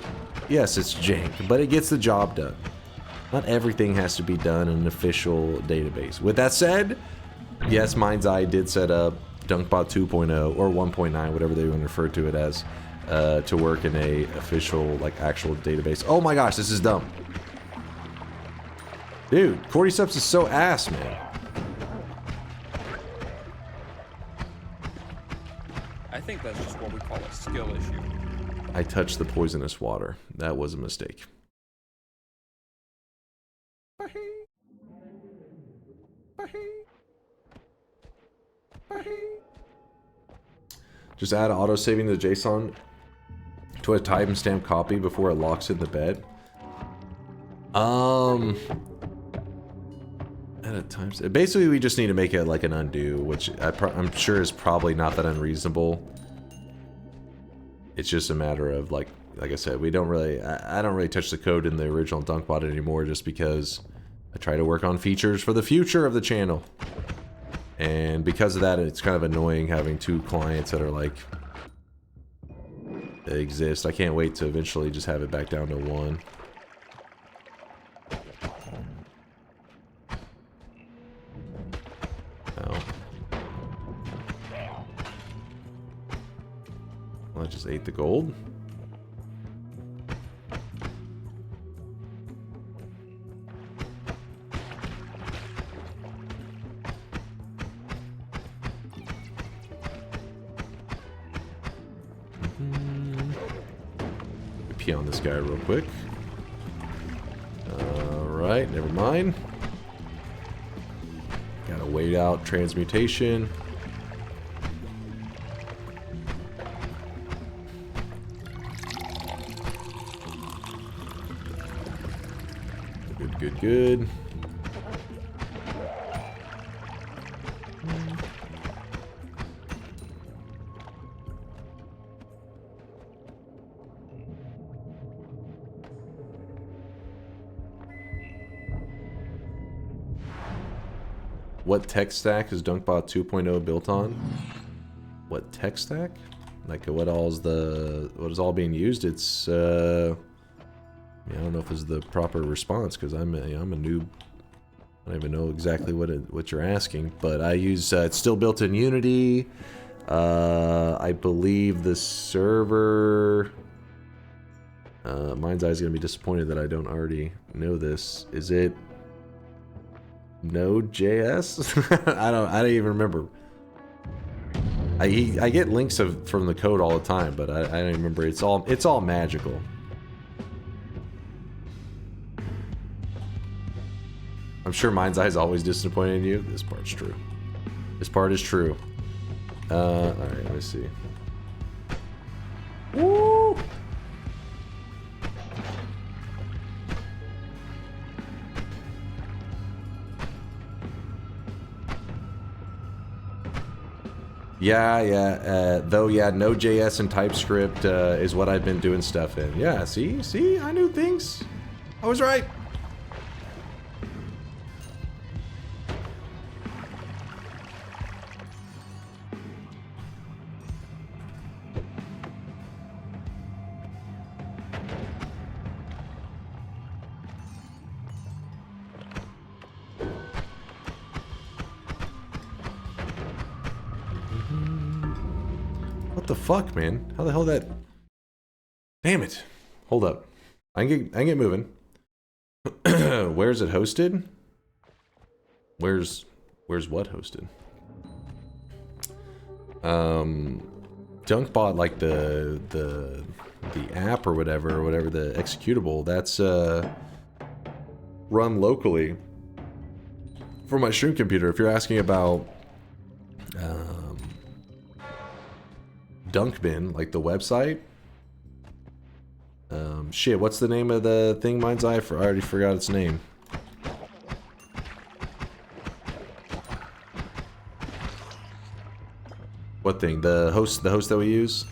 E: yes, it's jank, but it gets the job done. Not everything has to be done in an official database. With that said, yes, Mind's Eye did set up DunkBot 2.0 or 1.9, whatever they want to refer to it as, to work in a official, like, actual database. Oh my gosh, this is dumb. Dude, Cordyceps is so ass, man.
S: I think that's just what we call a skill issue.
E: I touched the poisonous water. That was a mistake. Just add auto-saving the JSON to a timestamp copy before it locks in the bed. At a timestamp. Basically, we just need to make it like an undo, which I'm sure is probably not that unreasonable. It's just a matter of like I said, we don't really. I don't really touch the code in the original DunkBot anymore, just because I try to work on features for the future of the channel. And because of that, it's kind of annoying having two clients that are like that exist. I can't wait to eventually just have it back down to one. Oh. Well, I just ate the gold. Pee on this guy real quick. Alright, never mind. Gotta wait out transmutation. Good, good, good. What tech stack is DunkBot 2.0 built on? What tech stack? Like what is all being used? It's I don't know if it's the proper response because I'm a noob. I don't even know exactly what you're asking, but I use it's still built in Unity. I believe the server. Mind's Eye is gonna be disappointed that I don't already know this. Is it Node.js? I don't even remember. I get links from the code all the time, but I don't remember. It's all magical. I'm sure Mind's Eye is always disappointed in you. This part's true. This part is true. All right, let me see. Woo! Yeah. Though, yeah, Node.js and TypeScript is what I've been doing stuff in. Yeah, see, I knew things. I was right. What the fuck, man? How the hell that? Damn it! Hold up. I can get moving. Where's it hosted? Where's what hosted? DunkBot, like the app or whatever the executable, that's run locally from my stream computer. If you're asking about Dunkbin, like the website. Shit, what's the name of the thing, Mind's Eye? I already forgot its name. What thing? The host that we use?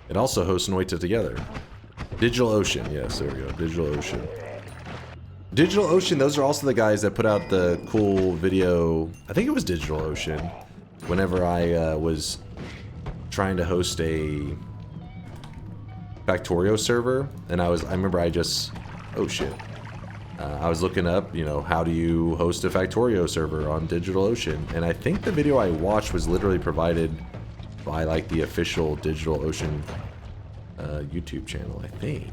E: It also hosts Noita together. DigitalOcean, yes, there we go. DigitalOcean. DigitalOcean, those are also the guys that put out the cool video. I think it was DigitalOcean. Whenever I was trying to host a Factorio server, and I remember I just, oh shit. I was looking up, how do you host a Factorio server on DigitalOcean? And I think the video I watched was literally provided by like the official DigitalOcean YouTube channel, I think.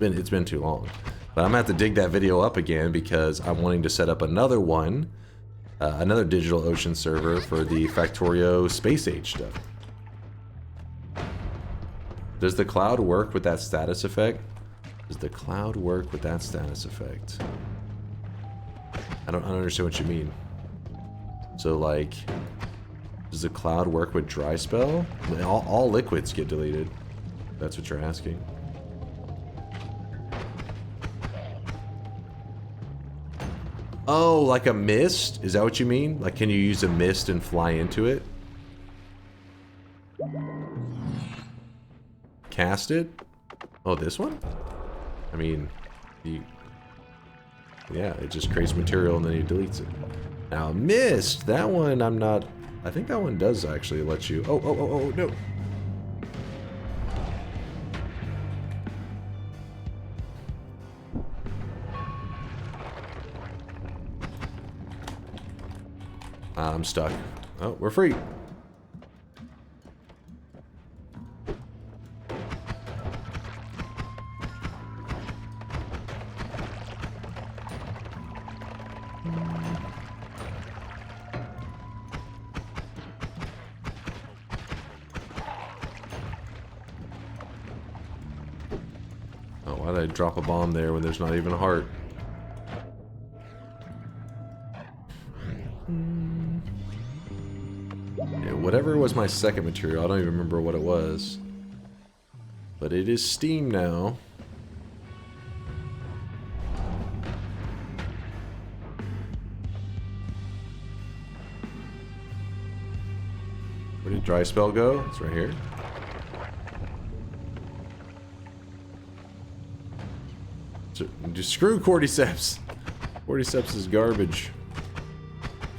E: It's been too long. But I'm gonna have to dig that video up again because I'm wanting to set up another one, another DigitalOcean server for the Factorio Space Age stuff. Does the cloud work with that status effect? Does the cloud work with that status effect? I don't understand what you mean. So like, does the cloud work with dry spell? All liquids get deleted. That's what you're asking. Oh, like a mist? Is that what you mean? Like, can you use a mist and fly into it? Cast it? Oh, this one? I mean, yeah, it just creates material and then he deletes it. Now, mist, that one I'm not... I think that one does actually let you... Oh, no. I'm stuck. Oh, we're free. Oh, why did I drop a bomb there when there's not even a heart? Whatever was my second material, I don't even remember what it was. But it is Steam now. Where did dry spell go? It's right here. Just screw Cordyceps. Cordyceps is garbage.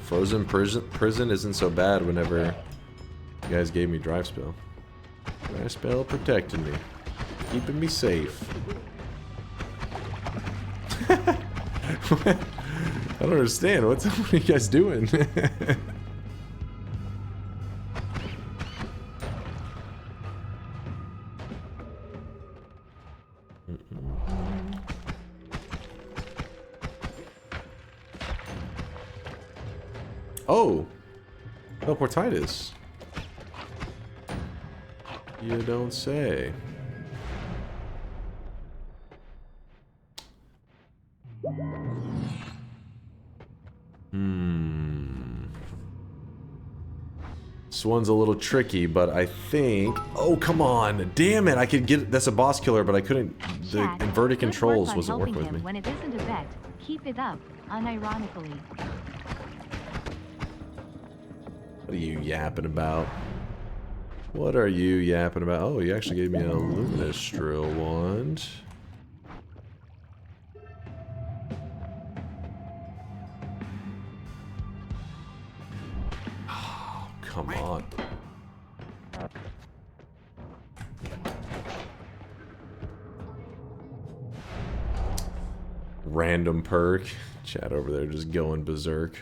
E: Frozen prison isn't so bad whenever you guys gave me Drive Spell. Drive Spell protecting me. Keeping me safe. I don't understand. What are you guys doing? Oh! Teleportitis. You don't say. This one's a little tricky, but I think... Oh, come on! Damn it! I could get... That's a boss killer, but I couldn't... The inverted controls wasn't working with me.
F: When it isn't a bet, keep it up, unironically.
E: What are you yapping about? What are you yapping about? Oh, you actually gave me a luminous drill wand. Oh, come on. Random perk. Chat over there just going berserk.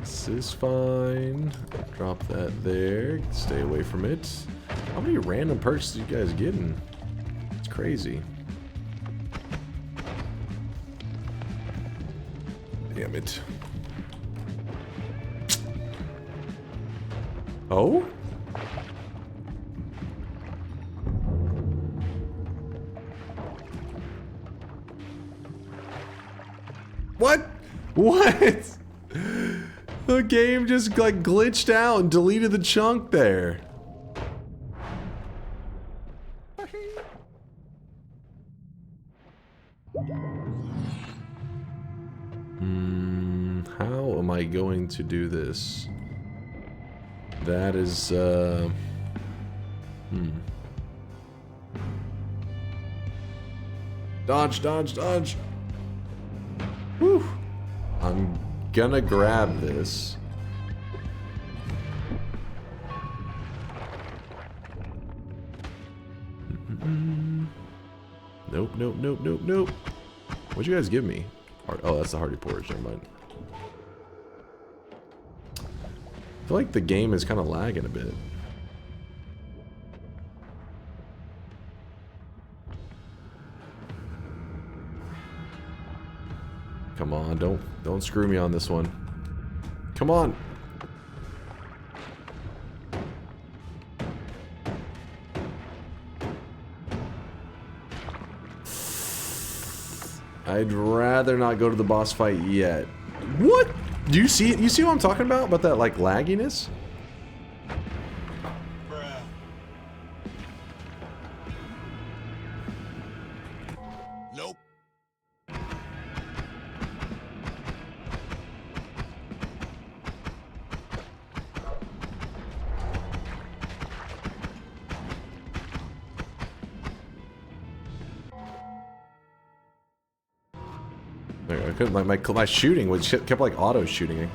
E: This is fine. Drop that there. Stay away from it. How many random perks are you guys getting? It's crazy. Damn it. Oh? What? What? The game just like glitched out and deleted the chunk there. How am I going to do this? That is, Dodge, dodge, dodge. Whew. I'm gonna grab this. Nope, nope, nope, nope, nope. What'd you guys give me? Oh, that's the Hardy Porridge, never mind. I feel like the game is kind of lagging a bit. Come on, don't screw me on this one. Come on. I'd rather not go to the boss fight yet. What? Do you see it? You see what I'm talking about? About that like lagginess?
Q: Nope.
E: I couldn't, my shooting was kept like auto shooting.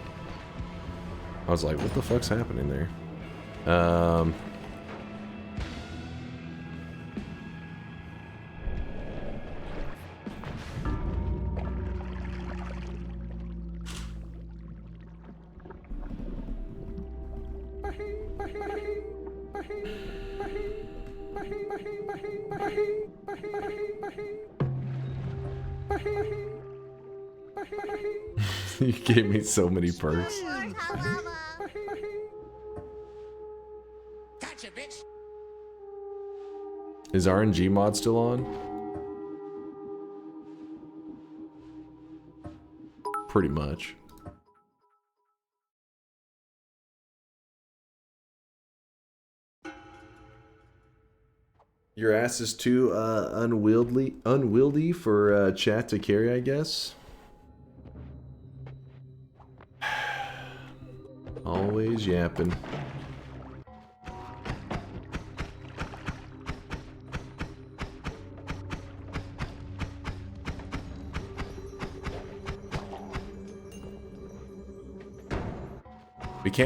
E: I was like, what the fuck's happening there? You gave me so many perks.
G: Gotcha, bitch.
E: Is RNG mod still on? Pretty much. Your ass is too unwieldy for chat to carry, I guess. Always yapping.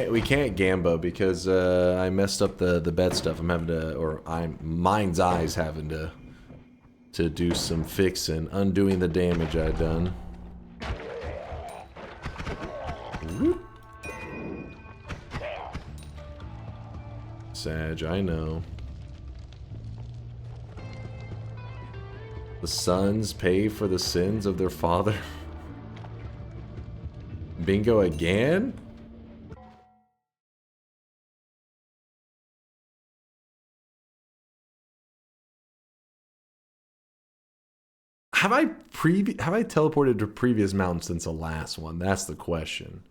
E: We can't Gamba because I messed up the bet stuff. I'm having to, or I'm Mind's Eyes having to do some fixing, undoing the damage I've done. Whoop. Sag, I know. The sons pay for the sins of their father. Bingo again? Have I teleported to previous mountains since the last one? That's the question.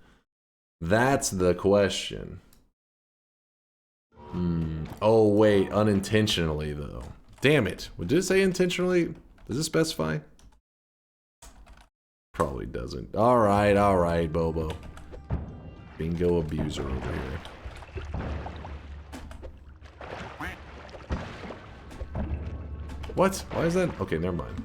E: That's the question. Oh wait, unintentionally though. Damn it. Did it say intentionally? Does it specify? Probably doesn't. Alright, Bobo. Bingo abuser over here. What? Why is that? Okay, never mind.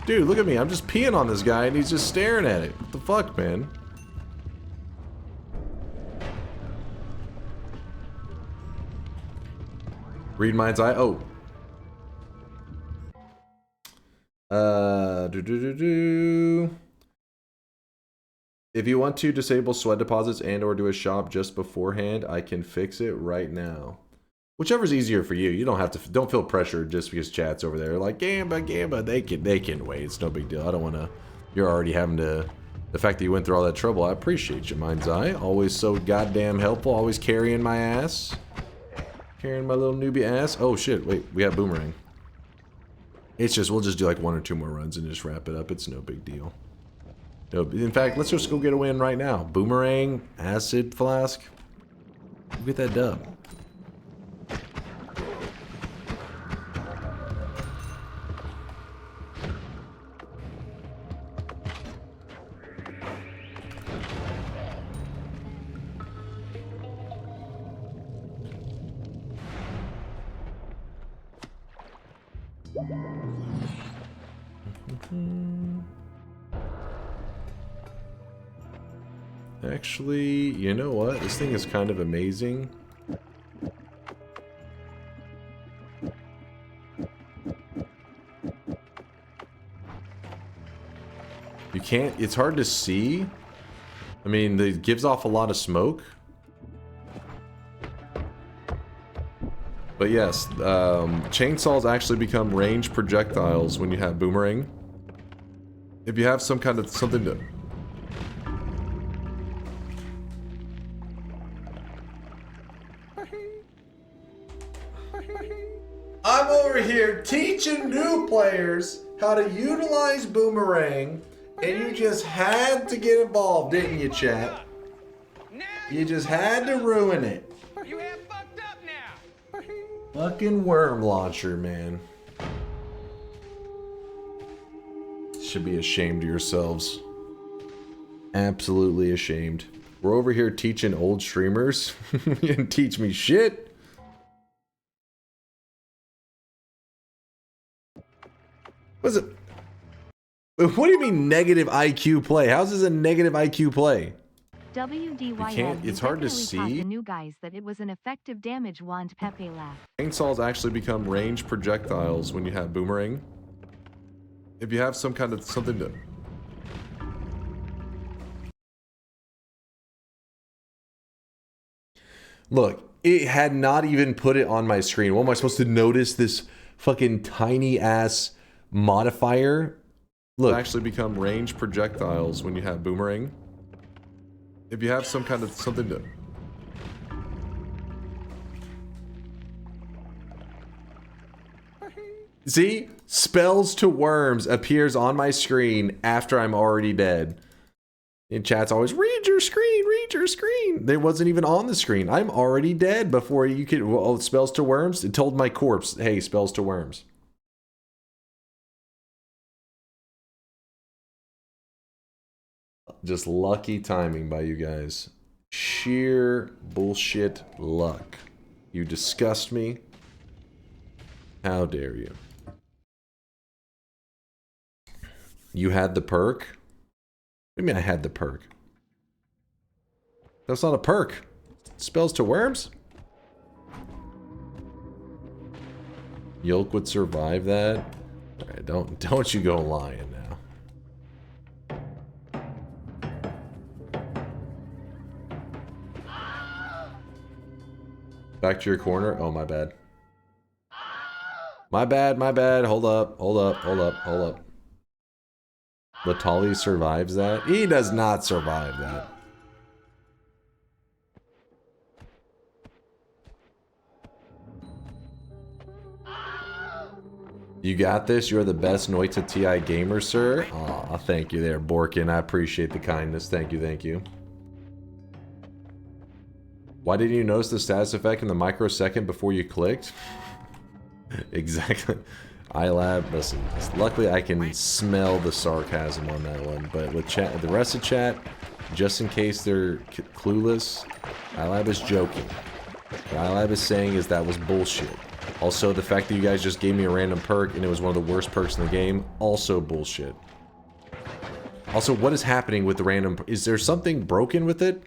E: Dude, look at me. I'm just peeing on this guy and he's just staring at it. What the fuck, man? Read Mind's Eye. Oh. If you want to disable sweat deposits and or do a shop just beforehand, I can fix it right now. Whichever's easier for you. You don't have to. Don't feel pressured just because chat's over there. Like Gamba. They can wait. It's no big deal. I don't want to. You're already having to. The fact that you went through all that trouble, I appreciate you, Mind's Eye. Always so goddamn helpful. Always carrying my ass. Carrying my little newbie ass. Oh shit! Wait, we have boomerang. It's just we'll just do like 1 or 2 more runs and just wrap it up. It's no big deal. No, in fact, let's just go get a win right now. Boomerang, acid flask. We'll get that dub. Actually, you know what? This thing is kind of amazing. You can't, it's hard to see. I mean, it gives off a lot of smoke. But yes, chainsaws actually become ranged projectiles when you have boomerang. If you have some kind of something to... I'm over here teaching new players how to utilize boomerang, and you just had to get involved, didn't you, chat? You just had to ruin it.
G: You have fucked up now.
E: Fucking worm launcher, man. Should be ashamed of yourselves. Absolutely ashamed. We're over here teaching old streamers. You didn't teach me shit. What's it? What do you mean negative IQ play? How's this a negative IQ play?
F: WDYN,
E: it's hard to
F: taught
E: see.
F: the new guys that it was an effective damage wand. Pepe laugh.
E: Chainsaws actually become ranged projectiles when you have boomerang. If you have some kind of something to... Look, it had not even put it on my screen. What am I supposed to notice? This fucking tiny ass modifier? Look, actually become ranged projectiles when you have boomerang. If you have some kind of something to... See? Spells to worms appears on my screen after I'm already dead. In chat's always, read your screen, read your screen. It wasn't even on the screen. I'm already dead before you could, well, spells to worms. It told my corpse, hey, spells to worms. Just lucky timing by you guys. Sheer bullshit luck. You disgust me. How dare you? You had the perk? What do you mean I had the perk? That's not a perk. Spells to worms? Yolk would survive that? Alright, don't you go lying now. Back to your corner? Oh, my bad. My bad, my bad. Hold up, hold up, hold up, hold up. Latali survives that? He does not survive that. You got this? You're the best Noita TI gamer, sir? Aw, thank you there, Borkin. I appreciate the kindness. Thank you, thank you. Why didn't you notice the status effect in the microsecond before you clicked? Exactly. iLab, listen, luckily I can smell the sarcasm on that one, but with chat, the rest of chat, just in case they're clueless, iLab is joking. What iLab is saying is that was bullshit. Also, the fact that you guys just gave me a random perk and it was one of the worst perks in the game, also bullshit. Also, what is happening with the random... Is there something broken with it?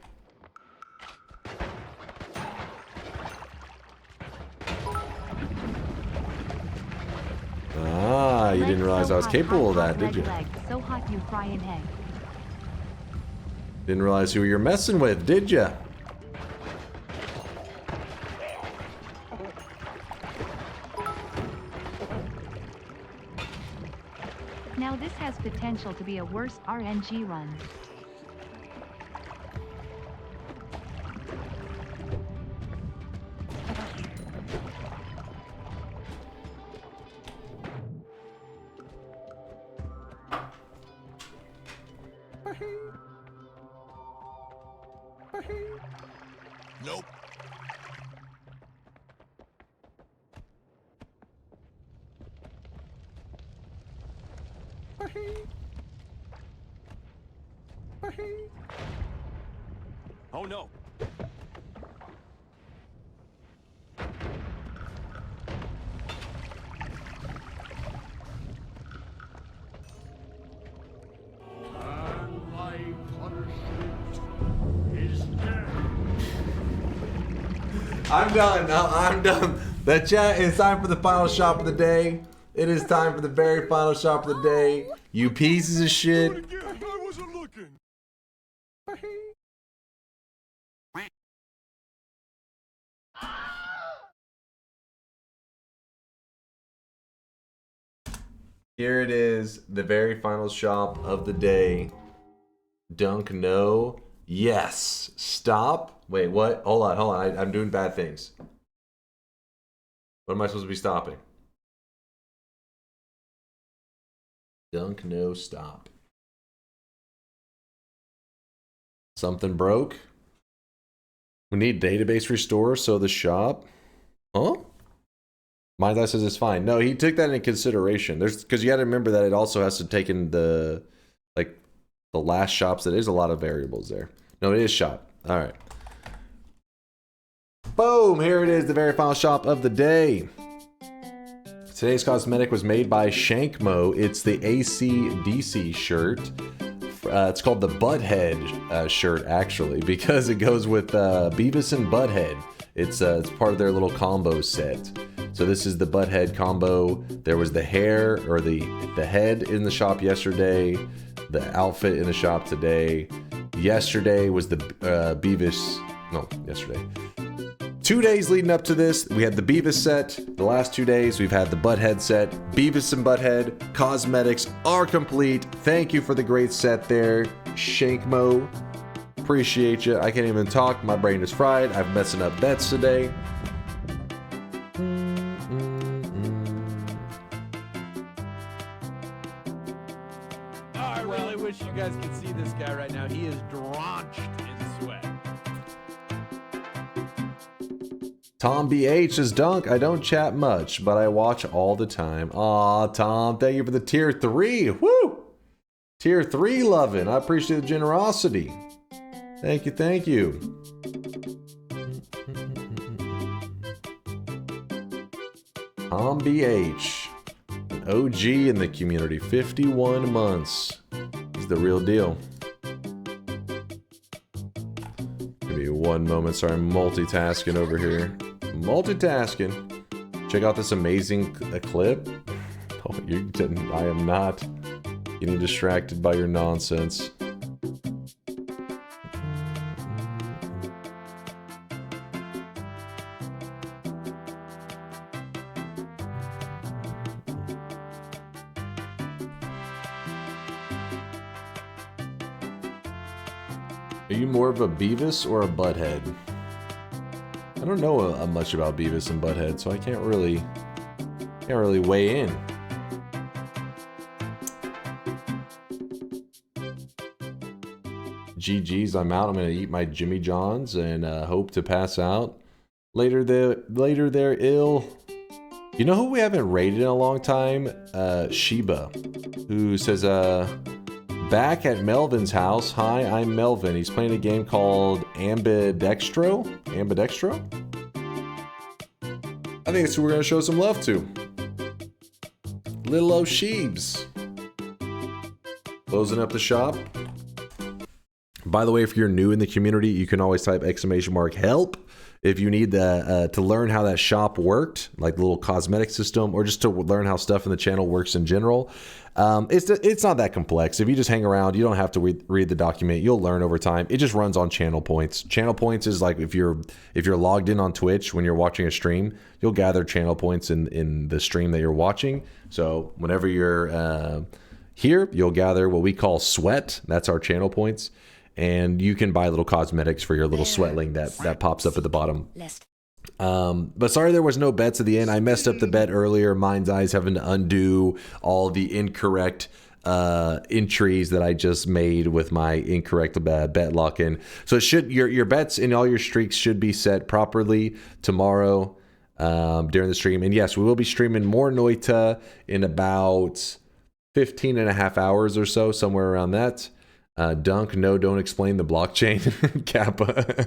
E: Ah, you didn't realize I was capable of that, did you?
F: So hot you fry an egg.
E: Didn't realize who you're messing with, did ya?
F: Now this has potential to be a worse RNG run.
Q: Nope.
M: Oh no.
E: I'm done. No, I'm done. The chat, it's time for the final shop of the day. It is time for the very final shop of the day. You pieces of shit.
Q: I wasn't looking.
E: Here it is, the very final shop of the day. Dunk, no. Yes. Stop. Wait, what? Hold on, hold on. I'm doing bad things. What am I supposed to be stopping? Dunk, no, stop. Something broke? We need database restore, so the shop? Huh? My guy says it's fine. No, he took that into consideration. There's because you got to remember that it also has to take in the the last shops. That is a lot of variables there. No, it is shop. All right. Boom! Here it is, the very final shop of the day. Today's cosmetic was made by Shankmo. It's the AC/DC shirt. It's called the Butthead shirt, actually, because it goes with Beavis and Butthead. It's part of their little combo set. So this is the Butthead combo. There was the hair, or the head in the shop yesterday. The outfit in the shop today. Yesterday was the Beavis... No, yesterday. 2 days leading up to this, we had the Beavis set. The last 2 days, we've had the Butthead set. Beavis and Butthead cosmetics are complete. Thank you for the great set there, Shankmo. Appreciate you. I can't even talk. My brain is fried. I'm messing up bets today.
A: I really wish you guys could see this guy right now. He is
E: Tom BH says, Dunk, I don't chat much, but I watch all the time. Aw, Tom, thank you for the tier 3. Woo! Tier 3 loving. I appreciate the generosity. Thank you, thank you. Tom BH, an OG in the community, 51 months. He's the real deal. Give me one moment, sorry, I'm multitasking over here. Multitasking. Check out this amazing clip. Oh, I am not getting distracted by your nonsense. Are you more of a Beavis or a Butthead? I don't know much about Beavis and Butthead, so I can't really weigh in. GG's, I'm out. I'm gonna eat my Jimmy Johns and hope to pass out later. They're ill. You know who we haven't rated in a long time? Sheba, who says, back at Melvin's house. Hi, I'm Melvin. He's playing a game called Ambidextro? I think that's who we're going to show some love to. Little O'Sheebs. Closing up the shop. By the way, if you're new in the community, you can always type !help if you need to learn how that shop worked, like the little cosmetic system, or just to learn how stuff in the channel works in general. It's not that complex. If you just hang around, you don't have to read the document. You'll learn over time. It just runs on channel points. Channel points is like if you're logged in on Twitch when you're watching a stream, you'll gather channel points in the stream that you're watching. So whenever you're here, you'll gather what we call sweat. That's our channel points. And you can buy little cosmetics for your little sweatling that pops up at the bottom. But sorry there was no bets at the end. I messed up the bet earlier. Mind's Eyes having to undo all the incorrect entries that I just made with my incorrect bet lock-in. So it should your bets and all your streaks should be set properly tomorrow during the stream. And yes, we will be streaming more Noita in about 15 and a half hours or so, somewhere around that. Dunk, no, don't explain the blockchain. Kappa.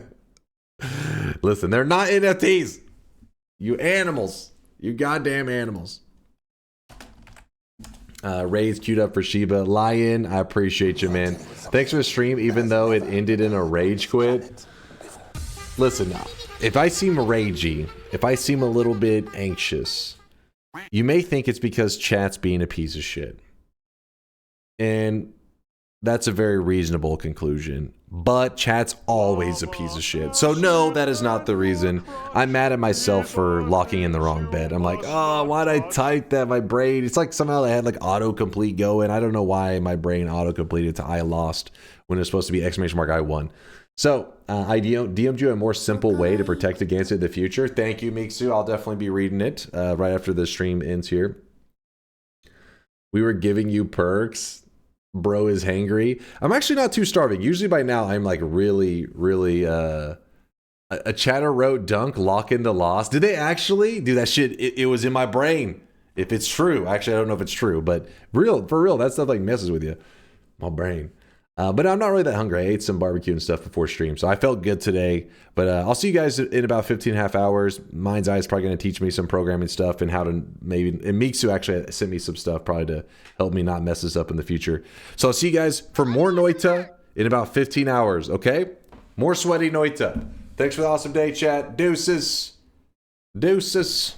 E: Listen, they're not NFTs. You animals. You goddamn animals. Ray's queued up for Sheba. Lion, I appreciate you, man. Thanks for the stream, even though it ended in a rage quit. Listen, if I seem ragey, if I seem a little bit anxious, you may think it's because chat's being a piece of shit. And that's a very reasonable conclusion. But chat's always a piece of shit. So no, that is not the reason. I'm mad at myself for locking in the wrong bet. I'm like, oh, why'd I type that? My brain, it's like somehow I had like autocomplete going. I don't know why my brain autocompleted to I lost when it's supposed to be !I won. So I DM'd you a more simple way to protect against it in the future. Thank you, Miksu. I'll definitely be reading it right after the stream ends here. We were giving you perks. Bro is hangry. I'm actually not too starving. Usually by now I'm like really a chatter wrote Dunk lock in the loss. Did they actually do that shit? It was in my brain. If it's true, actually I don't know if it's true, but for real, that stuff like messes with you. My brain. But I'm not really that hungry. I ate some barbecue and stuff before stream, so I felt good today. But I'll see you guys in about 15 and a half hours. Mind's Eye is probably going to teach me some programming stuff and how to maybe... And Miksu actually sent me some stuff probably to help me not mess this up in the future. So I'll see you guys for more Noita in about 15 hours, okay? More sweaty Noita. Thanks for the awesome day, chat. Deuces. Deuces.